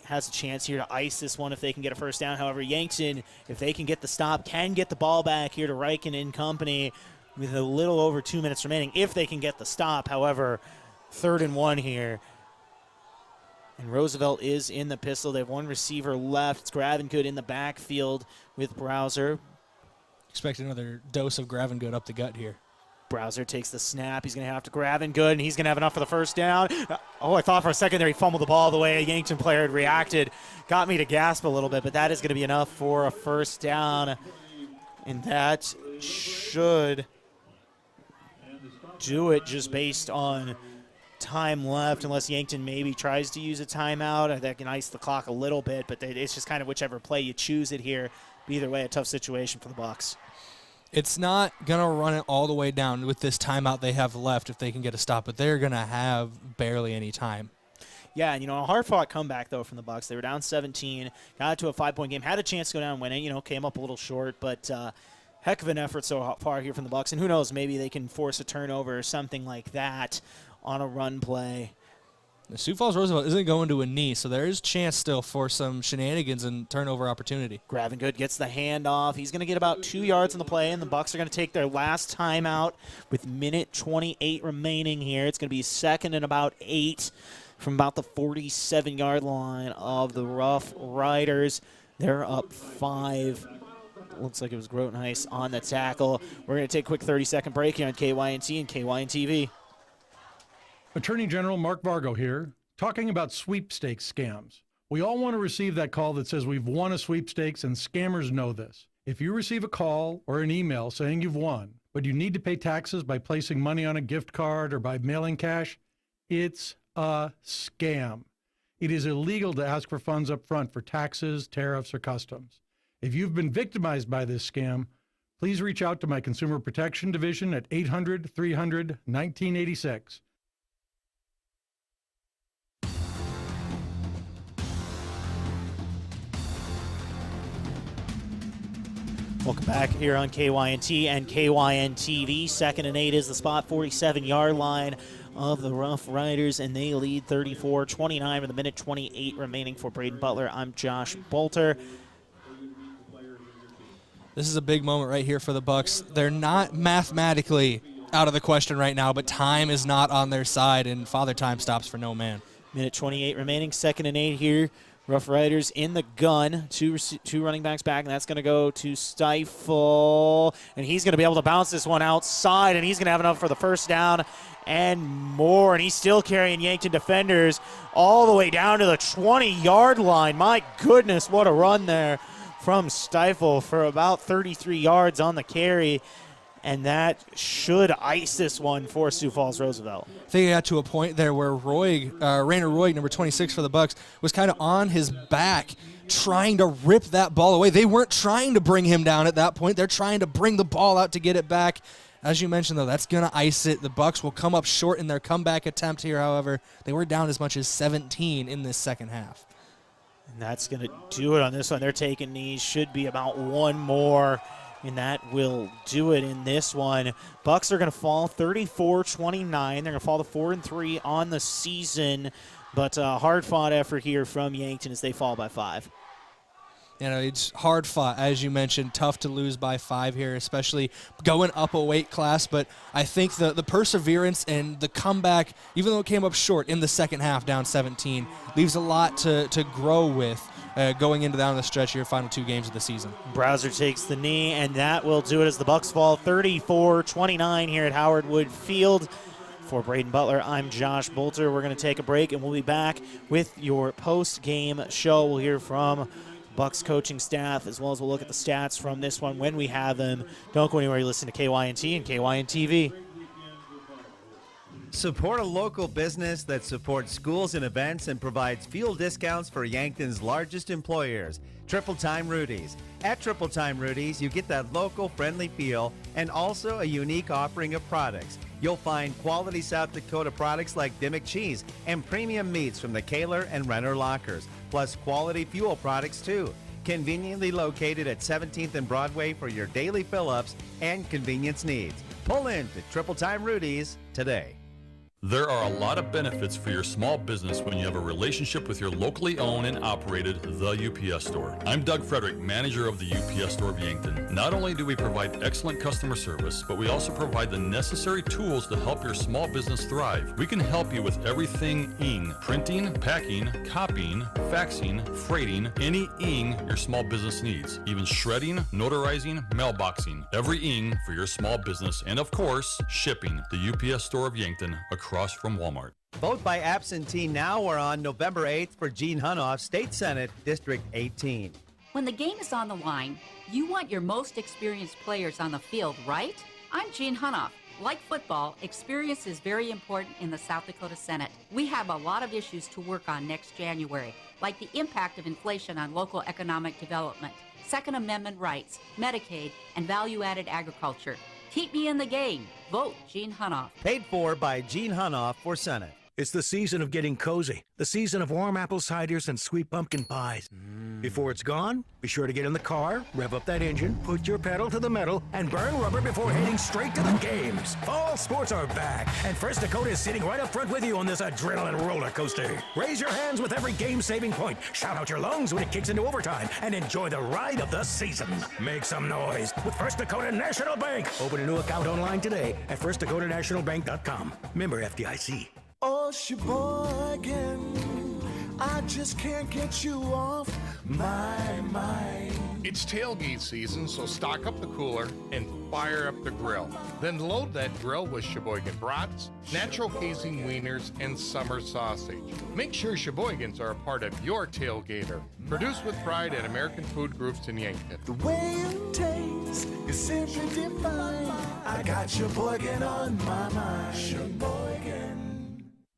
has a chance here to ice this one if they can get a first down. However, Yankton, if they can get the stop, can get the ball back here to Reichen and company with a little over 2 minutes remaining if they can get the stop. However, 3rd and 1 here. And Roosevelt is in the pistol. They have 1 receiver left. It's Gravengood in the backfield with Browser. Expect another dose of Gravengood up the gut here. Browser takes the snap. He's going to have to Gravengood, and he's going to have enough for the first down. Oh, I thought for a second there he fumbled the ball the way a Yankton player had reacted. Got me to gasp a little bit, but that is going to be enough for a first down. And that should do it just based on time left, unless Yankton maybe tries to use a timeout. That can ice the clock a little bit, but it's just kind of whichever play you choose it here. But either way, a tough situation for the Bucks. It's not going to run it all the way down with this timeout they have left if they can get a stop, but they're going to have barely any time. Yeah, and, a hard-fought comeback, though, from the Bucks. They were down 17, got to a 5-point game, had a chance to go down and win it, came up a little short, but heck of an effort so far here from the Bucks. And who knows, maybe they can force a turnover or something like that on a run play. The Sioux Falls Roosevelt isn't going to a knee, so there is chance still for some shenanigans and turnover opportunity. Gravengood gets the handoff. He's going to get about 2 yards on the play, and the Bucks are going to take their last timeout with minute 28 remaining here. It's going to be 2nd and about 8 from about the 47-yard line of the Rough Riders. They're up 5. Looks like it was Grotenheis on the tackle. We're going to take a quick 30-second break here on KYNT and KYNTV. Attorney General Mark Vargo here, talking about sweepstakes scams. We all want to receive that call that says we've won a sweepstakes, and scammers know this. If you receive a call or an email saying you've won, but you need to pay taxes by placing money on a gift card or by mailing cash, it's a scam. It is illegal to ask for funds up front for taxes, tariffs, or customs. If you've been victimized by this scam, please reach out to my Consumer Protection Division at 800-300-1986. Welcome back here on KYNT and KYNTV. 2nd and 8 is the spot, 47-yard line of the Rough Riders, and they lead 34-29 with a minute 28 remaining for Braden Butler. I'm Josh Boelter. This is a big moment right here for the Bucks. They're not mathematically out of the question right now, but time is not on their side, and Father Time stops for no man. Minute 28 remaining, 2nd and 8 here. Rough Riders in the gun, two running backs back, and that's going to go to Stifle, and he's going to be able to bounce this one outside, and he's going to have enough for the first down and more, and he's still carrying Yankton defenders all the way down to the 20-yard line. My goodness, what a run there from Stifle for about 33 yards on the carry. And that should ice this one for Sioux Falls Roosevelt. I think it got to a point there where Rainer Roig, number 26 for the Bucks, was kind of on his back trying to rip that ball away. They weren't trying to bring him down at that point. They're trying to bring the ball out to get it back. As you mentioned, though, that's going to ice it. The Bucks will come up short in their comeback attempt here, however. They were down as much as 17 in this second half. And that's going to do it on this one. They're taking knees. Should be about one more. And that will do it in this one. Bucks are going to fall 34-29. They're going to fall to 4-3 on the season. But hard-fought effort here from Yankton as they fall by 5. You know, it's hard fought, as you mentioned, tough to lose by 5 here, especially going up a weight class. But I think the perseverance and the comeback, even though it came up short in the second half, down 17, leaves a lot to grow with going into down the stretch here, final 2 games of the season. Browser takes the knee, and that will do it as the Bucks fall 34-29 here at Howard Wood Field. For Braden Butler, I'm Josh Boelter. We're going to take a break, and we'll be back with your post-game show. We'll hear from Bucks coaching staff, as well as we'll look at the stats from this one when we have them. Don't go anywhere. You listen to KYNT and KYNTV. Support a local business that supports schools and events and provides fuel discounts for Yankton's largest employers, Triple Time Rudy's. At Triple Time Rudy's, you get that local friendly feel and also a unique offering of products. You'll find quality South Dakota products like Dimmick cheese and premium meats from the Kaler and Renner lockers, plus quality fuel products too. Conveniently located at 17th and Broadway for your daily fill-ups and convenience needs. Pull in to Triple Time Rudy's today. There are a lot of benefits for your small business when you have a relationship with your locally owned and operated The UPS Store. I'm Doug Frederick, manager of the UPS Store of Yankton. Not only do we provide excellent customer service, but we also provide the necessary tools to help your small business thrive. We can help you with everything ing, printing, packing, copying, faxing, freighting, any ing your small business needs, even shredding, notarizing, mailboxing, every ing for your small business, and of course, shipping. The UPS Store of Yankton, across from Walmart. Vote by absentee now or on November 8th for Gene Hunoff, State Senate, District 18. When the game is on the line, you want your most experienced players on the field, right? I'm Gene Hunoff. Like football, experience is very important in the South Dakota Senate. We have a lot of issues to work on next January, like the impact of inflation on local economic development, Second Amendment rights, Medicaid, and value-added agriculture. Keep me in the game. Vote Gene Hunoff. Paid for by Gene Hunoff for Senate. It's the season of getting cozy, the season of warm apple ciders and sweet pumpkin pies. Before it's gone, be sure to get in the car, rev up that engine, put your pedal to the metal, and burn rubber before heading straight to the games. Fall sports are back, and First Dakota is sitting right up front with you on this adrenaline roller coaster. Raise your hands with every game-saving point, shout out your lungs when it kicks into overtime, and enjoy the ride of the season. Make some noise with First Dakota National Bank. Open a new account online today at firstdakotanationalbank.com. Member FDIC. Oh, Sheboygan, I just can't get you off my mind. It's tailgate season, so stock up the cooler and fire up the grill. Then load that grill with Sheboygan brats, natural casing wieners, and summer sausage. Make sure Sheboygans are a part of your tailgater. Produced with pride at American Food Groups in Yankton. The way it tastes is simply divine. I got Sheboygan on my mind. Sheboygan.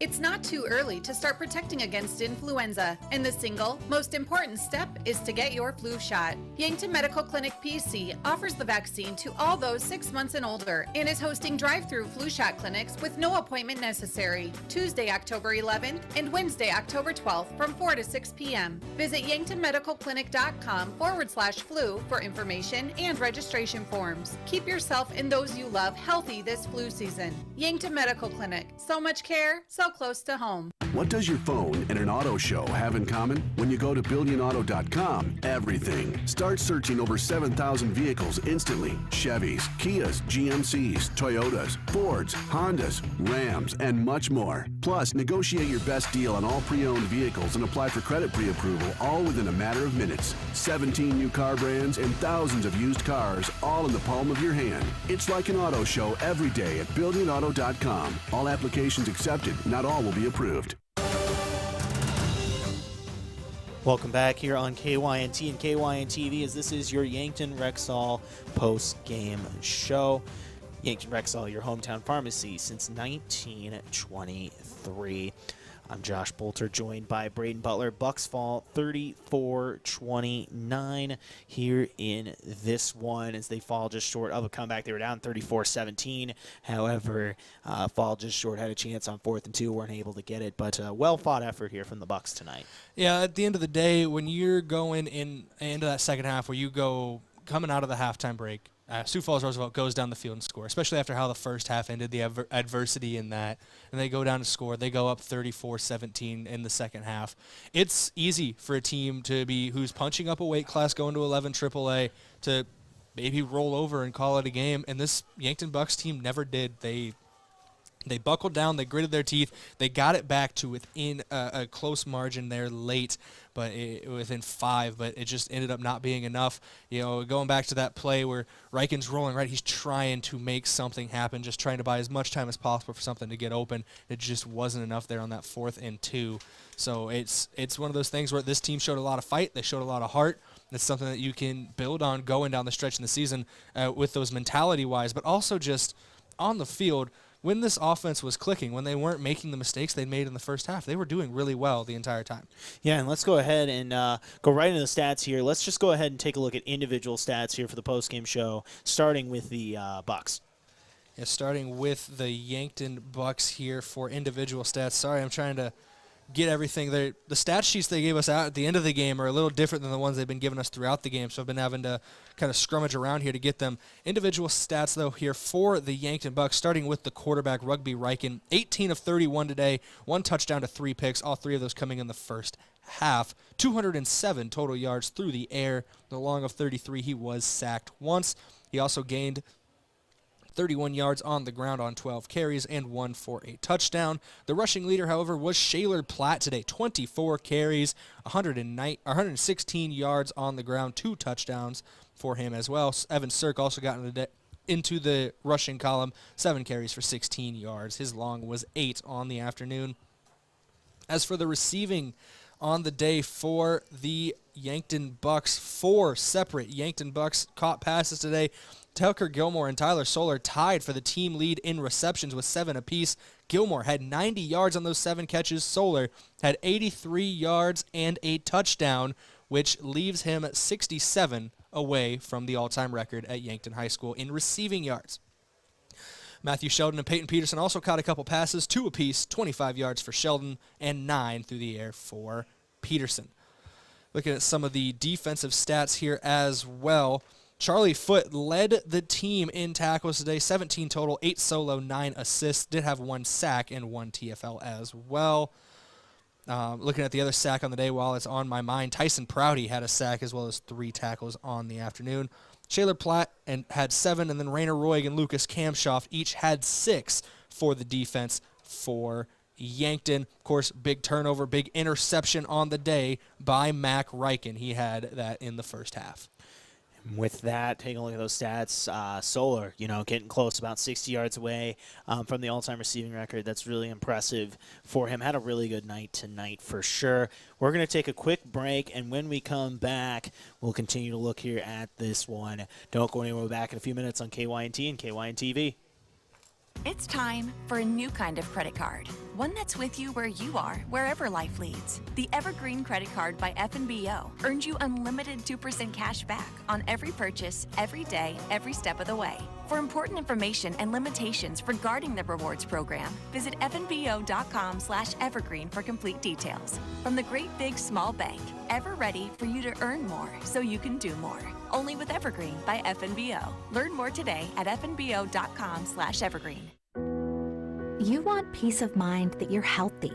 It's not too early to start protecting against influenza, and the single, most important step is to get your flu shot. Yankton Medical Clinic PC offers the vaccine to all those 6 months and older and is hosting drive-through flu shot clinics with no appointment necessary, Tuesday, October 11th and Wednesday, October 12th from 4 to 6 p.m. Visit yanktonmedicalclinic.com/flu for information and registration forms. Keep yourself and those you love healthy this flu season. Yankton Medical Clinic. So much care, so so close to home. What does your phone and an auto show have in common? When you go to BillionAuto.com, everything. Start searching over 7,000 vehicles instantly. Chevys, Kias, GMCs, Toyotas, Fords, Hondas, Rams, and much more. Plus, negotiate your best deal on all pre-owned vehicles and apply for credit pre-approval all within a matter of minutes. 17 new car brands and thousands of used cars all in the palm of your hand. It's like an auto show every day at BillionAuto.com. All applications accepted. Not all will be approved. Welcome back here on KYNT and KYNTV, as this is your Yankton Rexall post-game show. Yankton Rexall, your hometown pharmacy since 1923. I'm Josh Boelter, joined by Braden Butler. Bucks fall 34-29 here in this one as they fall just short of a comeback. They were down 34-17. However, fall just short, had a chance on 4th and 2, weren't able to get it. But well-fought effort here from the Bucks tonight. Yeah, at the end of the day, when you're going into that second half where you go coming out of the halftime break, Sioux Falls Roosevelt goes down the field and scores, especially after how the first half ended, the adversity in that. And they go down to score. They go up 34-17 in the second half. It's easy for a team to be who's punching up a weight class, going to 11 AAA, to maybe roll over and call it a game. And this Yankton Bucks team never did. They buckled down. They gritted their teeth. They got it back to within a close margin there late, but within 5. But it just ended up not being enough. You know, going back to that play where Reichen's rolling right, he's trying to make something happen, just trying to buy as much time as possible for something to get open. It just wasn't enough there on that 4th and 2. So it's one of those things where this team showed a lot of fight. They showed a lot of heart. It's something that you can build on going down the stretch in the season with those mentality-wise, but also just on the field. When this offense was clicking, when they weren't making the mistakes they made in the first half, they were doing really well the entire time. Yeah, and let's go ahead and go right into the stats here. Let's just go ahead and take a look at individual stats here for the postgame show, starting with the Bucks. Yeah, starting with the Yankton Bucks here for individual stats. Sorry, I'm trying to get everything there. The stat sheets they gave us out at the end of the game are a little different than the ones they've been giving us throughout the game, so I've been having to kind of scrummage around here to get them. Individual stats, though, here for the Yankton Bucks, starting with the quarterback, Rugby Reichen, 18 of 31 today, 1 touchdown to 3 picks, all 3 of those coming in the first half. 207 total yards through the air. The long of 33, he was sacked once. He also gained 31 yards on the ground on 12 carries and 1 for a touchdown. The rushing leader, however, was Shaler Platt today. 24 carries, 116 yards on the ground, 2 touchdowns for him as well. Evan Sirk also got into the rushing column, 7 carries for 16 yards. His long was 8 on the afternoon. As for the receiving on the day for the Yankton Bucks, 4 separate Yankton Bucks caught passes today. Tucker Gilmore and Tyler Solar tied for the team lead in receptions with 7 apiece. Gilmore had 90 yards on those 7 catches. Solar had 83 yards and a touchdown, which leaves him 67 away from the all-time record at Yankton High School in receiving yards. Matthew Sheldon and Peyton Peterson also caught a couple passes, 2 apiece, 25 yards for Sheldon and 9 through the air for Peterson. Looking at some of the defensive stats here as well. Charlie Foote led the team in tackles today, 17 total, 8 solo, 9 assists. Did have 1 sack and 1 TFL as well. Looking at the other sack on the day while it's on my mind, Tyson Prouty had a sack as well as 3 tackles on the afternoon. Shaler Platt had 7, and then Rainer Roig and Lucas Kamshoff each had 6 for the defense for Yankton. Of course, big turnover, big interception on the day by Mac Reichen. He had that in the first half. With that, taking a look at those stats, Solar, getting close, about 60 yards away from the all-time receiving record. That's really impressive for him. Had a really good night tonight for sure. We're going to take a quick break, and when we come back, we'll continue to look here at this one. Don't go anywhere. We're back in a few minutes on KYNT and KYNTV. It's time for a new kind of credit card. One that's with you where you are, wherever life leads. The Evergreen Credit Card by F&BO earns you unlimited 2% cash back on every purchase, every day, every step of the way. For important information and limitations regarding the rewards program, visit fnbo.com/evergreen for complete details. From the great big small bank, ever ready for you to earn more so you can do more. Only with Evergreen by F&BO. Learn more today at fnbo.com/evergreen. You want peace of mind that you're healthy.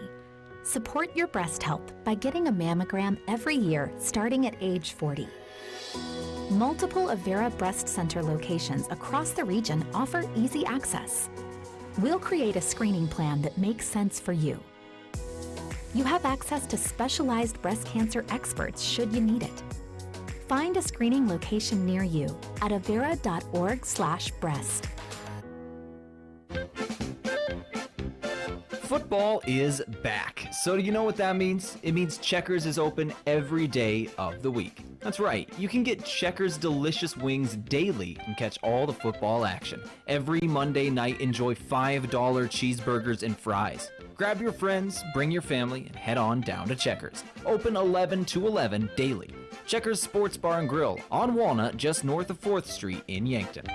Support your breast health by getting a mammogram every year starting at age 40. Multiple Avera Breast Center locations across the region offer easy access. We'll create a screening plan that makes sense for you. You have access to specialized breast cancer experts should you need it. Find a screening location near you at avera.org/breast. Football is back. So do you know what that means? It means Checkers is open every day of the week. That's right, you can get Checkers delicious wings daily and catch all the football action. Every Monday night, enjoy $5 cheeseburgers and fries. Grab your friends, bring your family, and head on down to Checkers. Open 11 to 11 daily. Checkers Sports Bar and Grill on Walnut, just north of 4th Street in Yankton.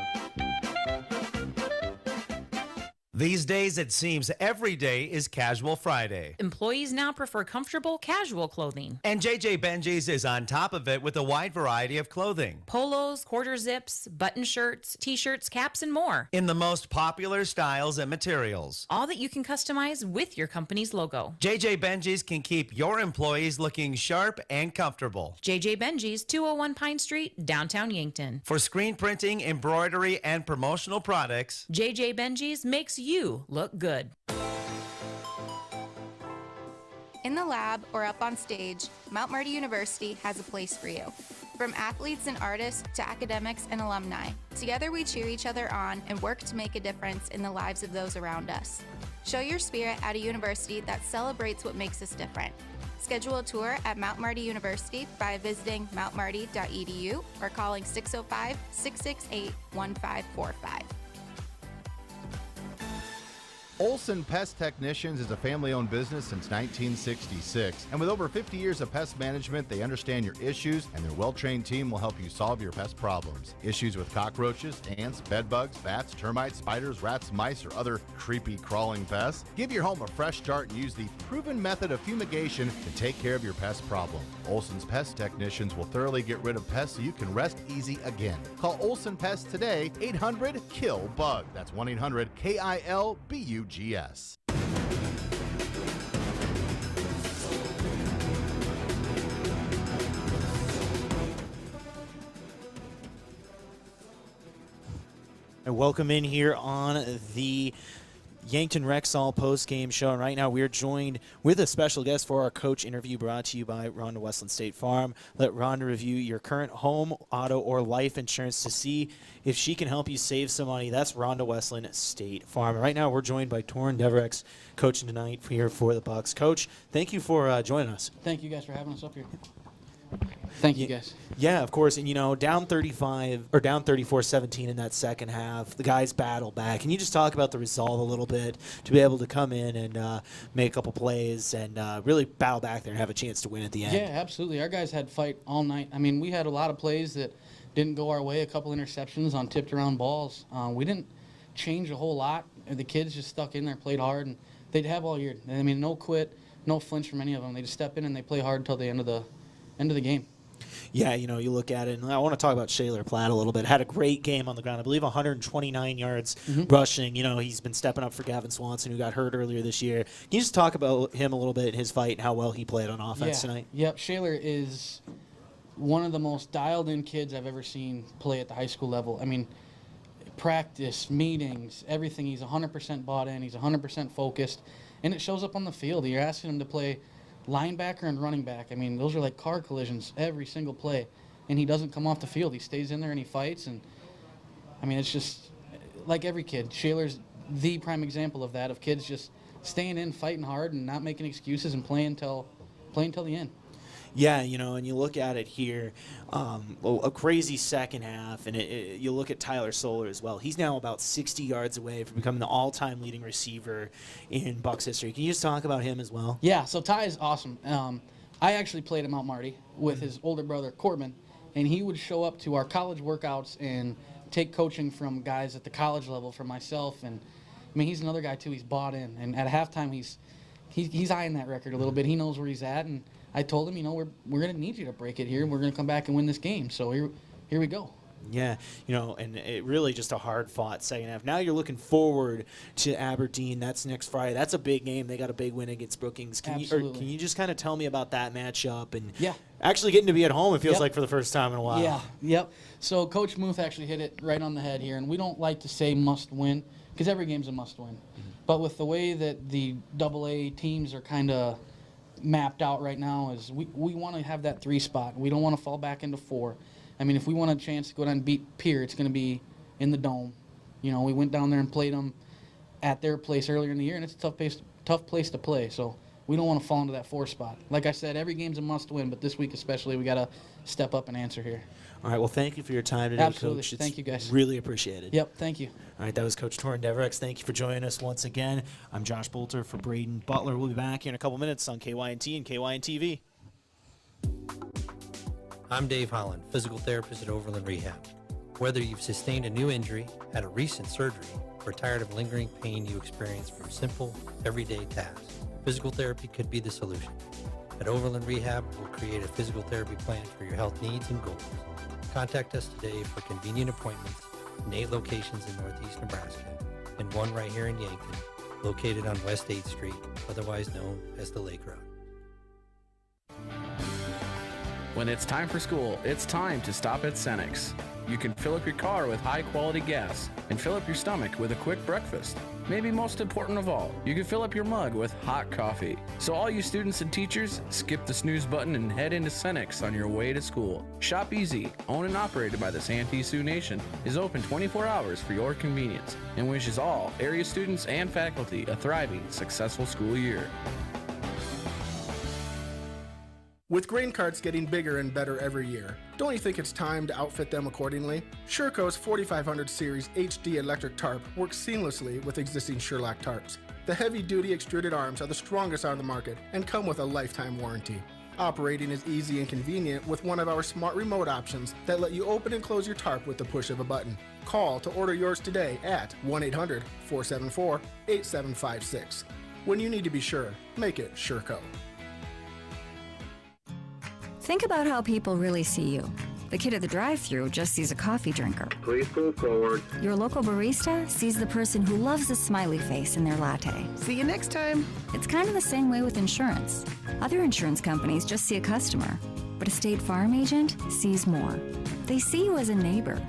These days, it seems every day is Casual Friday. Employees now prefer comfortable, casual clothing. And JJ Benji's is on top of it with a wide variety of clothing. Polos, quarter zips, button shirts, t-shirts, caps, and more. In the most popular styles and materials. All that you can customize with your company's logo. JJ Benji's can keep your employees looking sharp and comfortable. JJ Benji's, 201 Pine Street, downtown Yankton. For screen printing, embroidery, and promotional products, JJ Benji's makes you look good. In the lab or up on stage, Mount Marty University has a place for you. From athletes and artists to academics and alumni, together we cheer each other on and work to make a difference in the lives of those around us. Show your spirit at a university that celebrates what makes us different. Schedule a tour at Mount Marty University by visiting mountmarty.edu or calling 605-668-1545. Olson Pest Technicians is a family-owned business since 1966, and with over 50 years of pest management, they understand your issues, and their well-trained team will help you solve your pest problems. Issues with cockroaches, ants, bedbugs, bats, termites, spiders, rats, mice, or other creepy crawling pests? Give your home a fresh start and use the proven method of fumigation to take care of your pest problem. Olson's Pest Technicians will thoroughly get rid of pests so you can rest easy again. Call Olson Pest today, 800-KILL-BUG. That's 1-800-KILBUGS. And welcome in here on the Yankton Rexall post-game show. And right now we are joined with a special guest for our coach interview brought to you by Rhonda Westland State Farm. Let Rhonda review your current home, auto, or life insurance to see if she can help you save some money. That's Rhonda Westland State Farm. And right now we're joined by Torrin Deverex, coaching tonight here for the Bucks. Coach, thank you for joining us. Thank you guys for having us up here. Thank you, guys. Yeah, of course. And, you know, down 34-17 in that second half, the guys battle back. Can you just talk about the resolve a little bit to be able to come in and make a couple plays and really battle back there and have a chance to win at the end? Yeah, absolutely. Our guys had fight all night. I mean, we had a lot of plays that didn't go our way, a couple interceptions on tipped around balls. We didn't change a whole lot. The kids just stuck in there, played hard, and they'd have all year. I mean, no quit, no flinch from any of them. They just step in and they play hard until the end of the game. Yeah, you know, you look at it, and I want to talk about Shaler Platt a little bit. Had a great game on the ground. I believe 129 yards rushing. You know, he's been stepping up for Gavin Swanson, who got hurt earlier this year. Can you just talk about him a little bit in his fight and how well he played on offense tonight? Yep, Shaler is one of the most dialed-in kids I've ever seen play at the high school level. I mean, practice, meetings, everything. He's 100% bought in. He's 100% focused, and it shows up on the field. You're asking him to play linebacker and running back. I mean, those are like car collisions every single play, and he doesn't come off the field. He stays in there and he fights, and I mean, it's just like every kid. Shaler's the prime example of that, of kids just staying in, fighting hard, and not making excuses and playing till the end. Yeah, you know, and you look at it here, a crazy second half, and you look at Tyler Solar as well. He's now about 60 yards away from becoming the all-time leading receiver in Bucks history. Can you just talk about him as well? Yeah, so Ty is awesome. I actually played at Mount Marty with his older brother, Corbin, and he would show up to our college workouts and take coaching from guys at the college level, from myself. And, I mean, he's another guy, too. He's bought in. And at halftime, he's eyeing that record a little bit. He knows where he's at, and I told him, you know, we're going to need you to break it here. We're going to come back and win this game. So here we go. Yeah, and it really just a hard-fought second half. Now you're looking forward to Aberdeen. That's next Friday. That's a big game. They got a big win against Brookings. Can you just kind of tell me about that matchup and actually getting to be at home, it feels like, for the first time in a while? Yeah, yep. So Coach Muth actually hit it right on the head here, and we don't like to say must win because every game's a must win. But with the way that the AA teams are kind of mapped out right now is we want to have that 3 spot. We don't want to fall back into 4. I mean, if we want a chance to go down and beat Pier, it's going to be in the Dome. We went down there and played them at their place earlier in the year, and it's a tough place to play. So we don't want to fall into that 4 spot. Like I said, every game's a must-win, but this week especially, we got to step up and answer here. All right, well, thank you for your time today, Absolutely. Coach. Thank you, guys. Really appreciated. Yep, thank you. All right, that was Coach Torrin Deverex. Thank you for joining us once again. I'm Josh Boelter for Braden Butler. We'll be back here in a couple minutes on KYNT and KYNTV. I'm Dave Holland, physical therapist at Overland Rehab. Whether you've sustained a new injury, had a recent surgery, or tired of lingering pain you experience from simple, everyday tasks, physical therapy could be the solution. At Overland Rehab, we'll create a physical therapy plan for your health needs and goals. Contact us today for convenient appointments in 8 locations in Northeast Nebraska and 1 right here in Yankton, located on West 8th Street, otherwise known as the Lake Road. When it's time for school, it's time to stop at Cenex. You can fill up your car with high-quality gas and fill up your stomach with a quick breakfast. Maybe most important of all, you can fill up your mug with hot coffee. So all you students and teachers, skip the snooze button and head into Cenex on your way to school. Shop Easy, owned and operated by the Santee Sioux Nation, is open 24 hours for your convenience and wishes all area students and faculty a thriving, successful school year. With grain carts getting bigger and better every year, don't you think it's time to outfit them accordingly? Sherco's 4500 Series HD electric tarp works seamlessly with existing Sherlock tarps. The heavy-duty extruded arms are the strongest on the market and come with a lifetime warranty. Operating is easy and convenient with one of our smart remote options that let you open and close your tarp with the push of a button. Call to order yours today at 1-800-474-8756. When you need to be sure, make it Sherco. Think about how people really see you. The kid at the drive-thru just sees a coffee drinker. Please move forward. Your local barista sees the person who loves a smiley face in their latte. See you next time. It's kind of the same way with insurance. Other insurance companies just see a customer, but a State Farm agent sees more. They see you as a neighbor.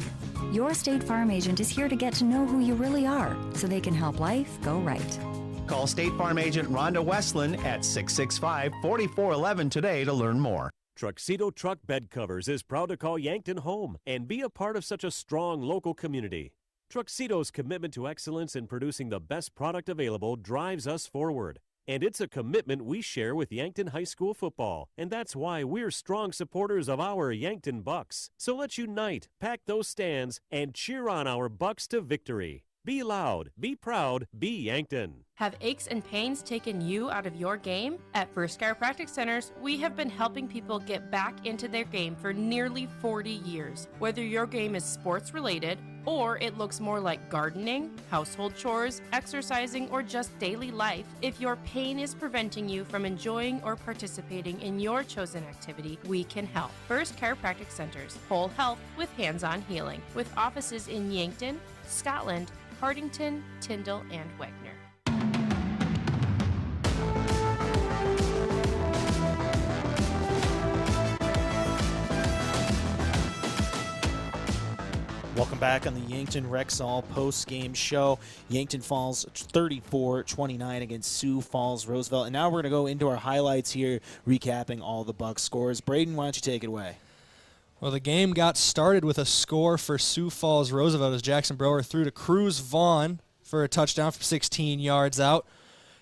Your State Farm agent is here to get to know who you really are, so they can help life go right. Call State Farm agent Rhonda Westland at 665-4411 today to learn more. Tuxedo Truck Bed Covers is proud to call Yankton home and be a part of such a strong local community. Tuxedo's commitment to excellence in producing the best product available drives us forward. And it's a commitment we share with Yankton High School football. And that's why we're strong supporters of our Yankton Bucks. So let's unite, pack those stands, and cheer on our Bucks to victory. Be loud, be proud, be Yankton. Have aches and pains taken you out of your game? At First Chiropractic Centers, we have been helping people get back into their game for nearly 40 years. Whether your game is sports related, or it looks more like gardening, household chores, exercising, or just daily life, if your pain is preventing you from enjoying or participating in your chosen activity, we can help. First Chiropractic Centers, whole health with hands-on healing, with offices in Yankton, Scotland, Hardington, Tyndall, and Wagner. Welcome back on the Yankton Rexall post-game show. Yankton falls 34-29 against Sioux Falls Roosevelt. And now we're going to go into our highlights here, recapping all the Bucks scores. Braden, why don't you take it away? Well, the game got started with a score for Sioux Falls Roosevelt as Jackson Brower threw to Cruz Vaughn for a touchdown from 16 yards out.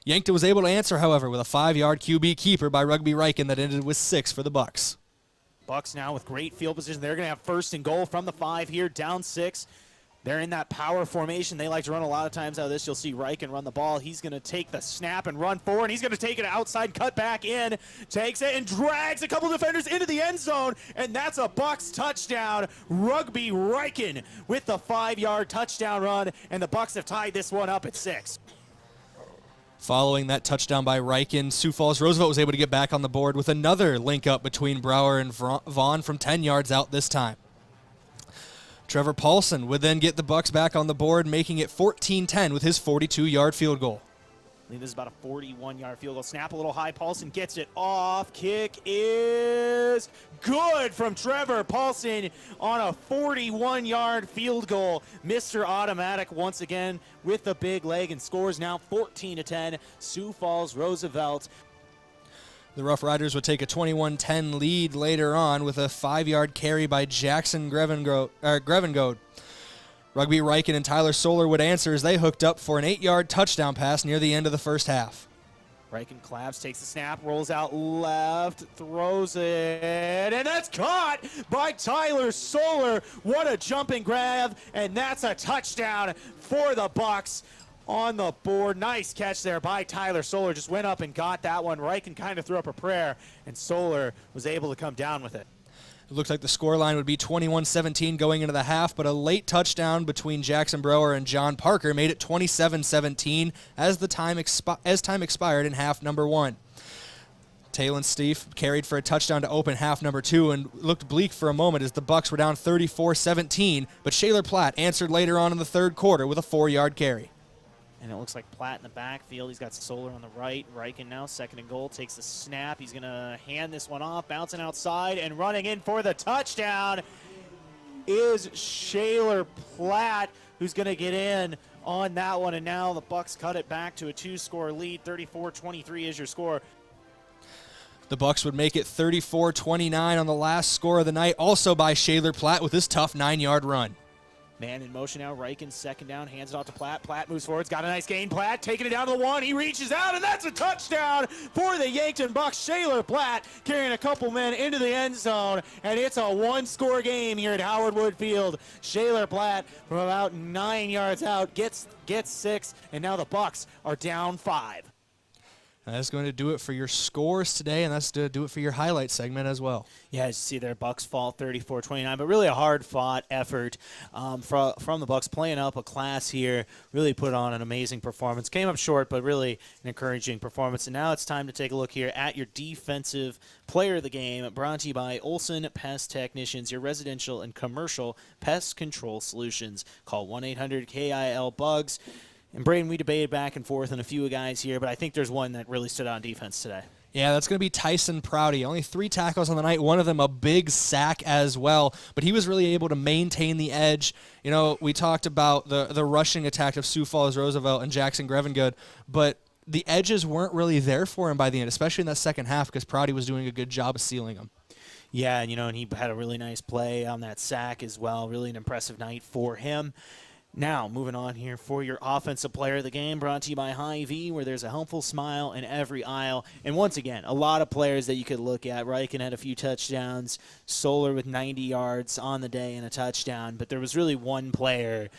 Yankton was able to answer, however, with a 5-yard QB keeper by Rugby Riken that ended with 6 for the Bucks. Bucks now with great field position. They're going to have first and goal from the 5 here, down 6. They're in that power formation. They like to run a lot of times out of this. You'll see Riken run the ball. He's going to take the snap and run forward. He's going to take it outside, cut back in, takes it and drags a couple defenders into the end zone, and that's a Bucks touchdown. Rugby Riken with the 5-yard touchdown run, and the Bucks have tied this one up at 6. Following that touchdown by Riken, Sioux Falls Roosevelt was able to get back on the board with another link up between Brower and Vaughn from 10 yards out this time. Trevor Paulson would then get the Bucks back on the board, making it 14-10 with his 42-yard field goal. I think this is about a 41-yard field goal. Snap a little high. Paulson gets it off. Kick is good from Trevor Paulson on a 41-yard field goal. Mr. Automatic once again with the big leg and scores now 14-10. Sioux Falls Roosevelt. The Rough Riders would take a 21-10 lead later on with a 5-yard carry by Jackson Grevengode. Rugby Riken and Tyler Solar would answer as they hooked up for an 8-yard touchdown pass near the end of the first half. Riken claps, takes the snap, rolls out left, throws it, and that's caught by Tyler Solar. What a jumping grab, and that's a touchdown for the Bucks on the board. Nice catch there by Tyler Solar. Just went up and got that one. Riken kind of threw up a prayer, and Solar was able to come down with it. It looked like the scoreline would be 21-17 going into the half, but a late touchdown between Jackson Brower and John Parker made it 27-17 as time expired in half number 1. Talon Steve carried for a touchdown to open half number 2 and looked bleak for a moment as the Bucks were down 34-17, but Shaler Platt answered later on in the third quarter with a 4-yard carry. And it looks like Platt in the backfield. He's got Solar on the right. Riken now, second and goal, takes the snap. He's going to hand this one off, bouncing outside, and running in for the touchdown is Shaler Platt, who's going to get in on that one. And now the Bucks cut it back to a 2-score lead. 34-23 is your score. The Bucks would make it 34-29 on the last score of the night, also by Shaler Platt with his tough 9-yard run. Man in motion now. Riken second down, hands it off to Platt. Platt moves forward, got a nice gain. Platt taking it down to the 1. He reaches out, and that's a touchdown for the Yankton Bucks. Shaler Platt carrying a couple men into the end zone, and it's a 1-score game here at Howard Wood Field. Shaler Platt from about 9 yards out gets 6, and now the Bucks are down 5. That's going to do it for your scores today, and that's to do it for your highlight segment as well. Yeah, as you see there, Bucks fall 34-29, but really a hard-fought effort from the Bucks, playing up a class here, really put on an amazing performance. Came up short, but really an encouraging performance. And now it's time to take a look here at your defensive player of the game, brought to you by Olson Pest Technicians, your residential and commercial pest control solutions. Call 1-800-KIL-BUGS. And Braden, we debated back and forth on a few guys here, but I think there's one that really stood out on defense today. Yeah, that's going to be Tyson Prouty. Only 3 tackles on the night, one of them a big sack as well, but he was really able to maintain the edge. You know, we talked about the rushing attack of Sioux Falls Roosevelt and Jackson Grevengode, but the edges weren't really there for him by the end, especially in that second half, because Prouty was doing a good job of sealing them. Yeah, and he had a really nice play on that sack as well. Really an impressive night for him. Now, moving on here for your offensive player of the game, brought to you by Hy-Vee, where there's a helpful smile in every aisle. And once again, a lot of players that you could look at. Riken had a few touchdowns, Solar with 90 yards on the day and a touchdown. But there was really one player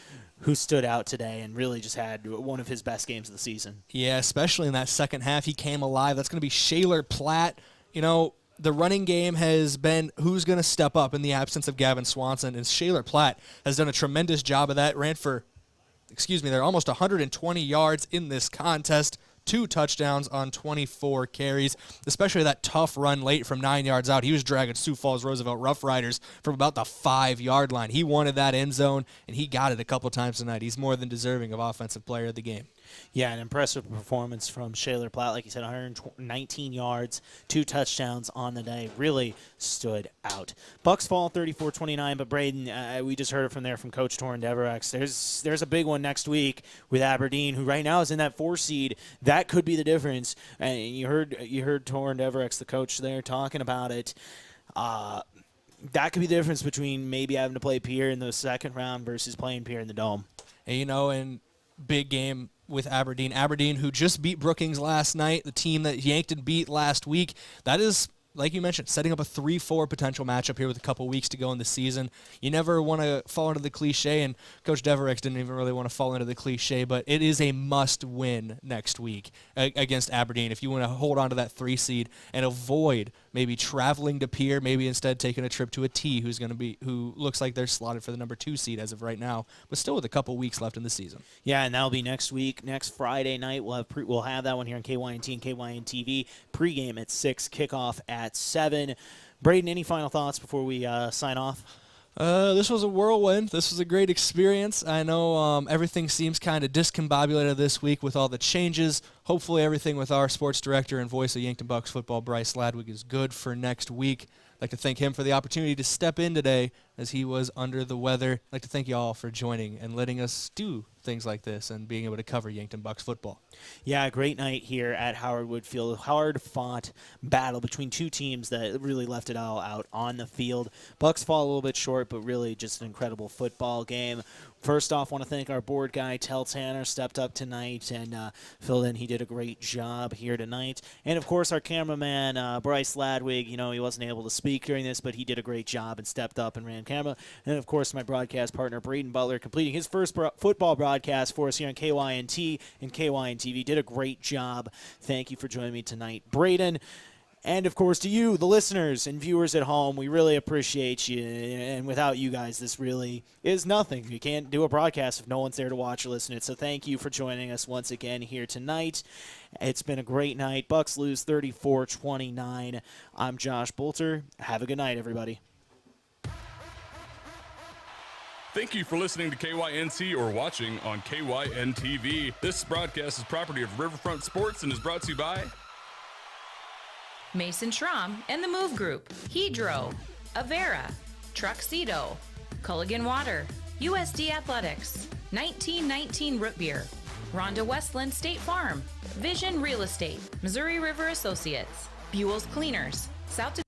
who stood out today and really just had one of his best games of the season. Yeah, especially in that second half, he came alive. That's going to be Shaler Platt. The running game has been who's going to step up in the absence of Gavin Swanson, and Shaler Platt has done a tremendous job of that. Ran for, they're almost 120 yards in this contest, 2 touchdowns on 24 carries, especially that tough run late from 9 yards out. He was dragging Sioux Falls Roosevelt Rough Riders from about the 5-yard line. He wanted that end zone, and he got it a couple times tonight. He's more than deserving of offensive player of the game. Yeah, an impressive performance from Shaler Platt. Like you said, 119 yards, 2 touchdowns on the day. Really stood out. Bucks fall 34-29, but Braden, we just heard it from Coach Torrin Deverex. There's a big one next week with Aberdeen, who right now is in that 4 seed. That could be the difference. And you heard Torrin Deverex, the coach there, talking about it. That could be the difference between maybe having to play Pierre in the second round versus playing Pierre in the Dome. And, in big game with Aberdeen, who just beat Brookings last night, the team that Yankton beat last week. That is, like you mentioned, setting up a 3-4 potential matchup here with a couple weeks to go in the season. You never want to fall into the cliche, and Coach Deverex didn't even really want to fall into the cliche, but it is a must-win next week against Aberdeen if you want to hold on to that 3 seed and avoid maybe traveling to Pierre, maybe instead taking a trip to a T, who looks like they're slotted for the number 2 seed as of right now, but still with a couple weeks left in the season. Yeah, and that'll be next week, next Friday night. We'll have that one here on KYNT and KYNTV. Pregame at 6, kickoff at 7. Braden, any final thoughts before we sign off? This was a whirlwind. This was a great experience. I know everything seems kind of discombobulated this week with all the changes. Hopefully everything with our sports director and voice of Yankton Bucks football, Bryce Ladwig, is good for next week. I'd like to thank him for the opportunity to step in today as he was under the weather. I'd like to thank you all for joining and letting us do things like this and being able to cover Yankton Bucks football. Yeah, great night here at Howard Wood Field. Hard-fought battle between two teams that really left it all out on the field. Bucks fall a little bit short, but really just an incredible football game. First off, I want to thank our board guy, Tel Tanner, stepped up tonight and filled in. He did a great job here tonight. And, of course, our cameraman, Bryce Ladwig, he wasn't able to speak during this, but he did a great job and stepped up and ran camera. And, of course, my broadcast partner, Braden Butler, completing his first football broadcast for us here on KYNT and KYNTV. Did a great job. Thank you for joining me tonight, Braden. And, of course, to you, the listeners and viewers at home, we really appreciate you. And without you guys, this really is nothing. You can't do a broadcast if no one's there to watch or listen to it. So thank you for joining us once again here tonight. It's been a great night. Bucks lose 34-29. I'm Josh Boelter. Have a good night, everybody. Thank you for listening to KYNC or watching on KYNTV. This broadcast is property of Riverfront Sports and is brought to you by Mason Schramm and the Move Group, Hedro, Avera, Truxedo, Culligan Water, USD Athletics, 1919 Root Beer, Rhonda Westland State Farm, Vision Real Estate, Missouri River Associates, Buell's Cleaners, South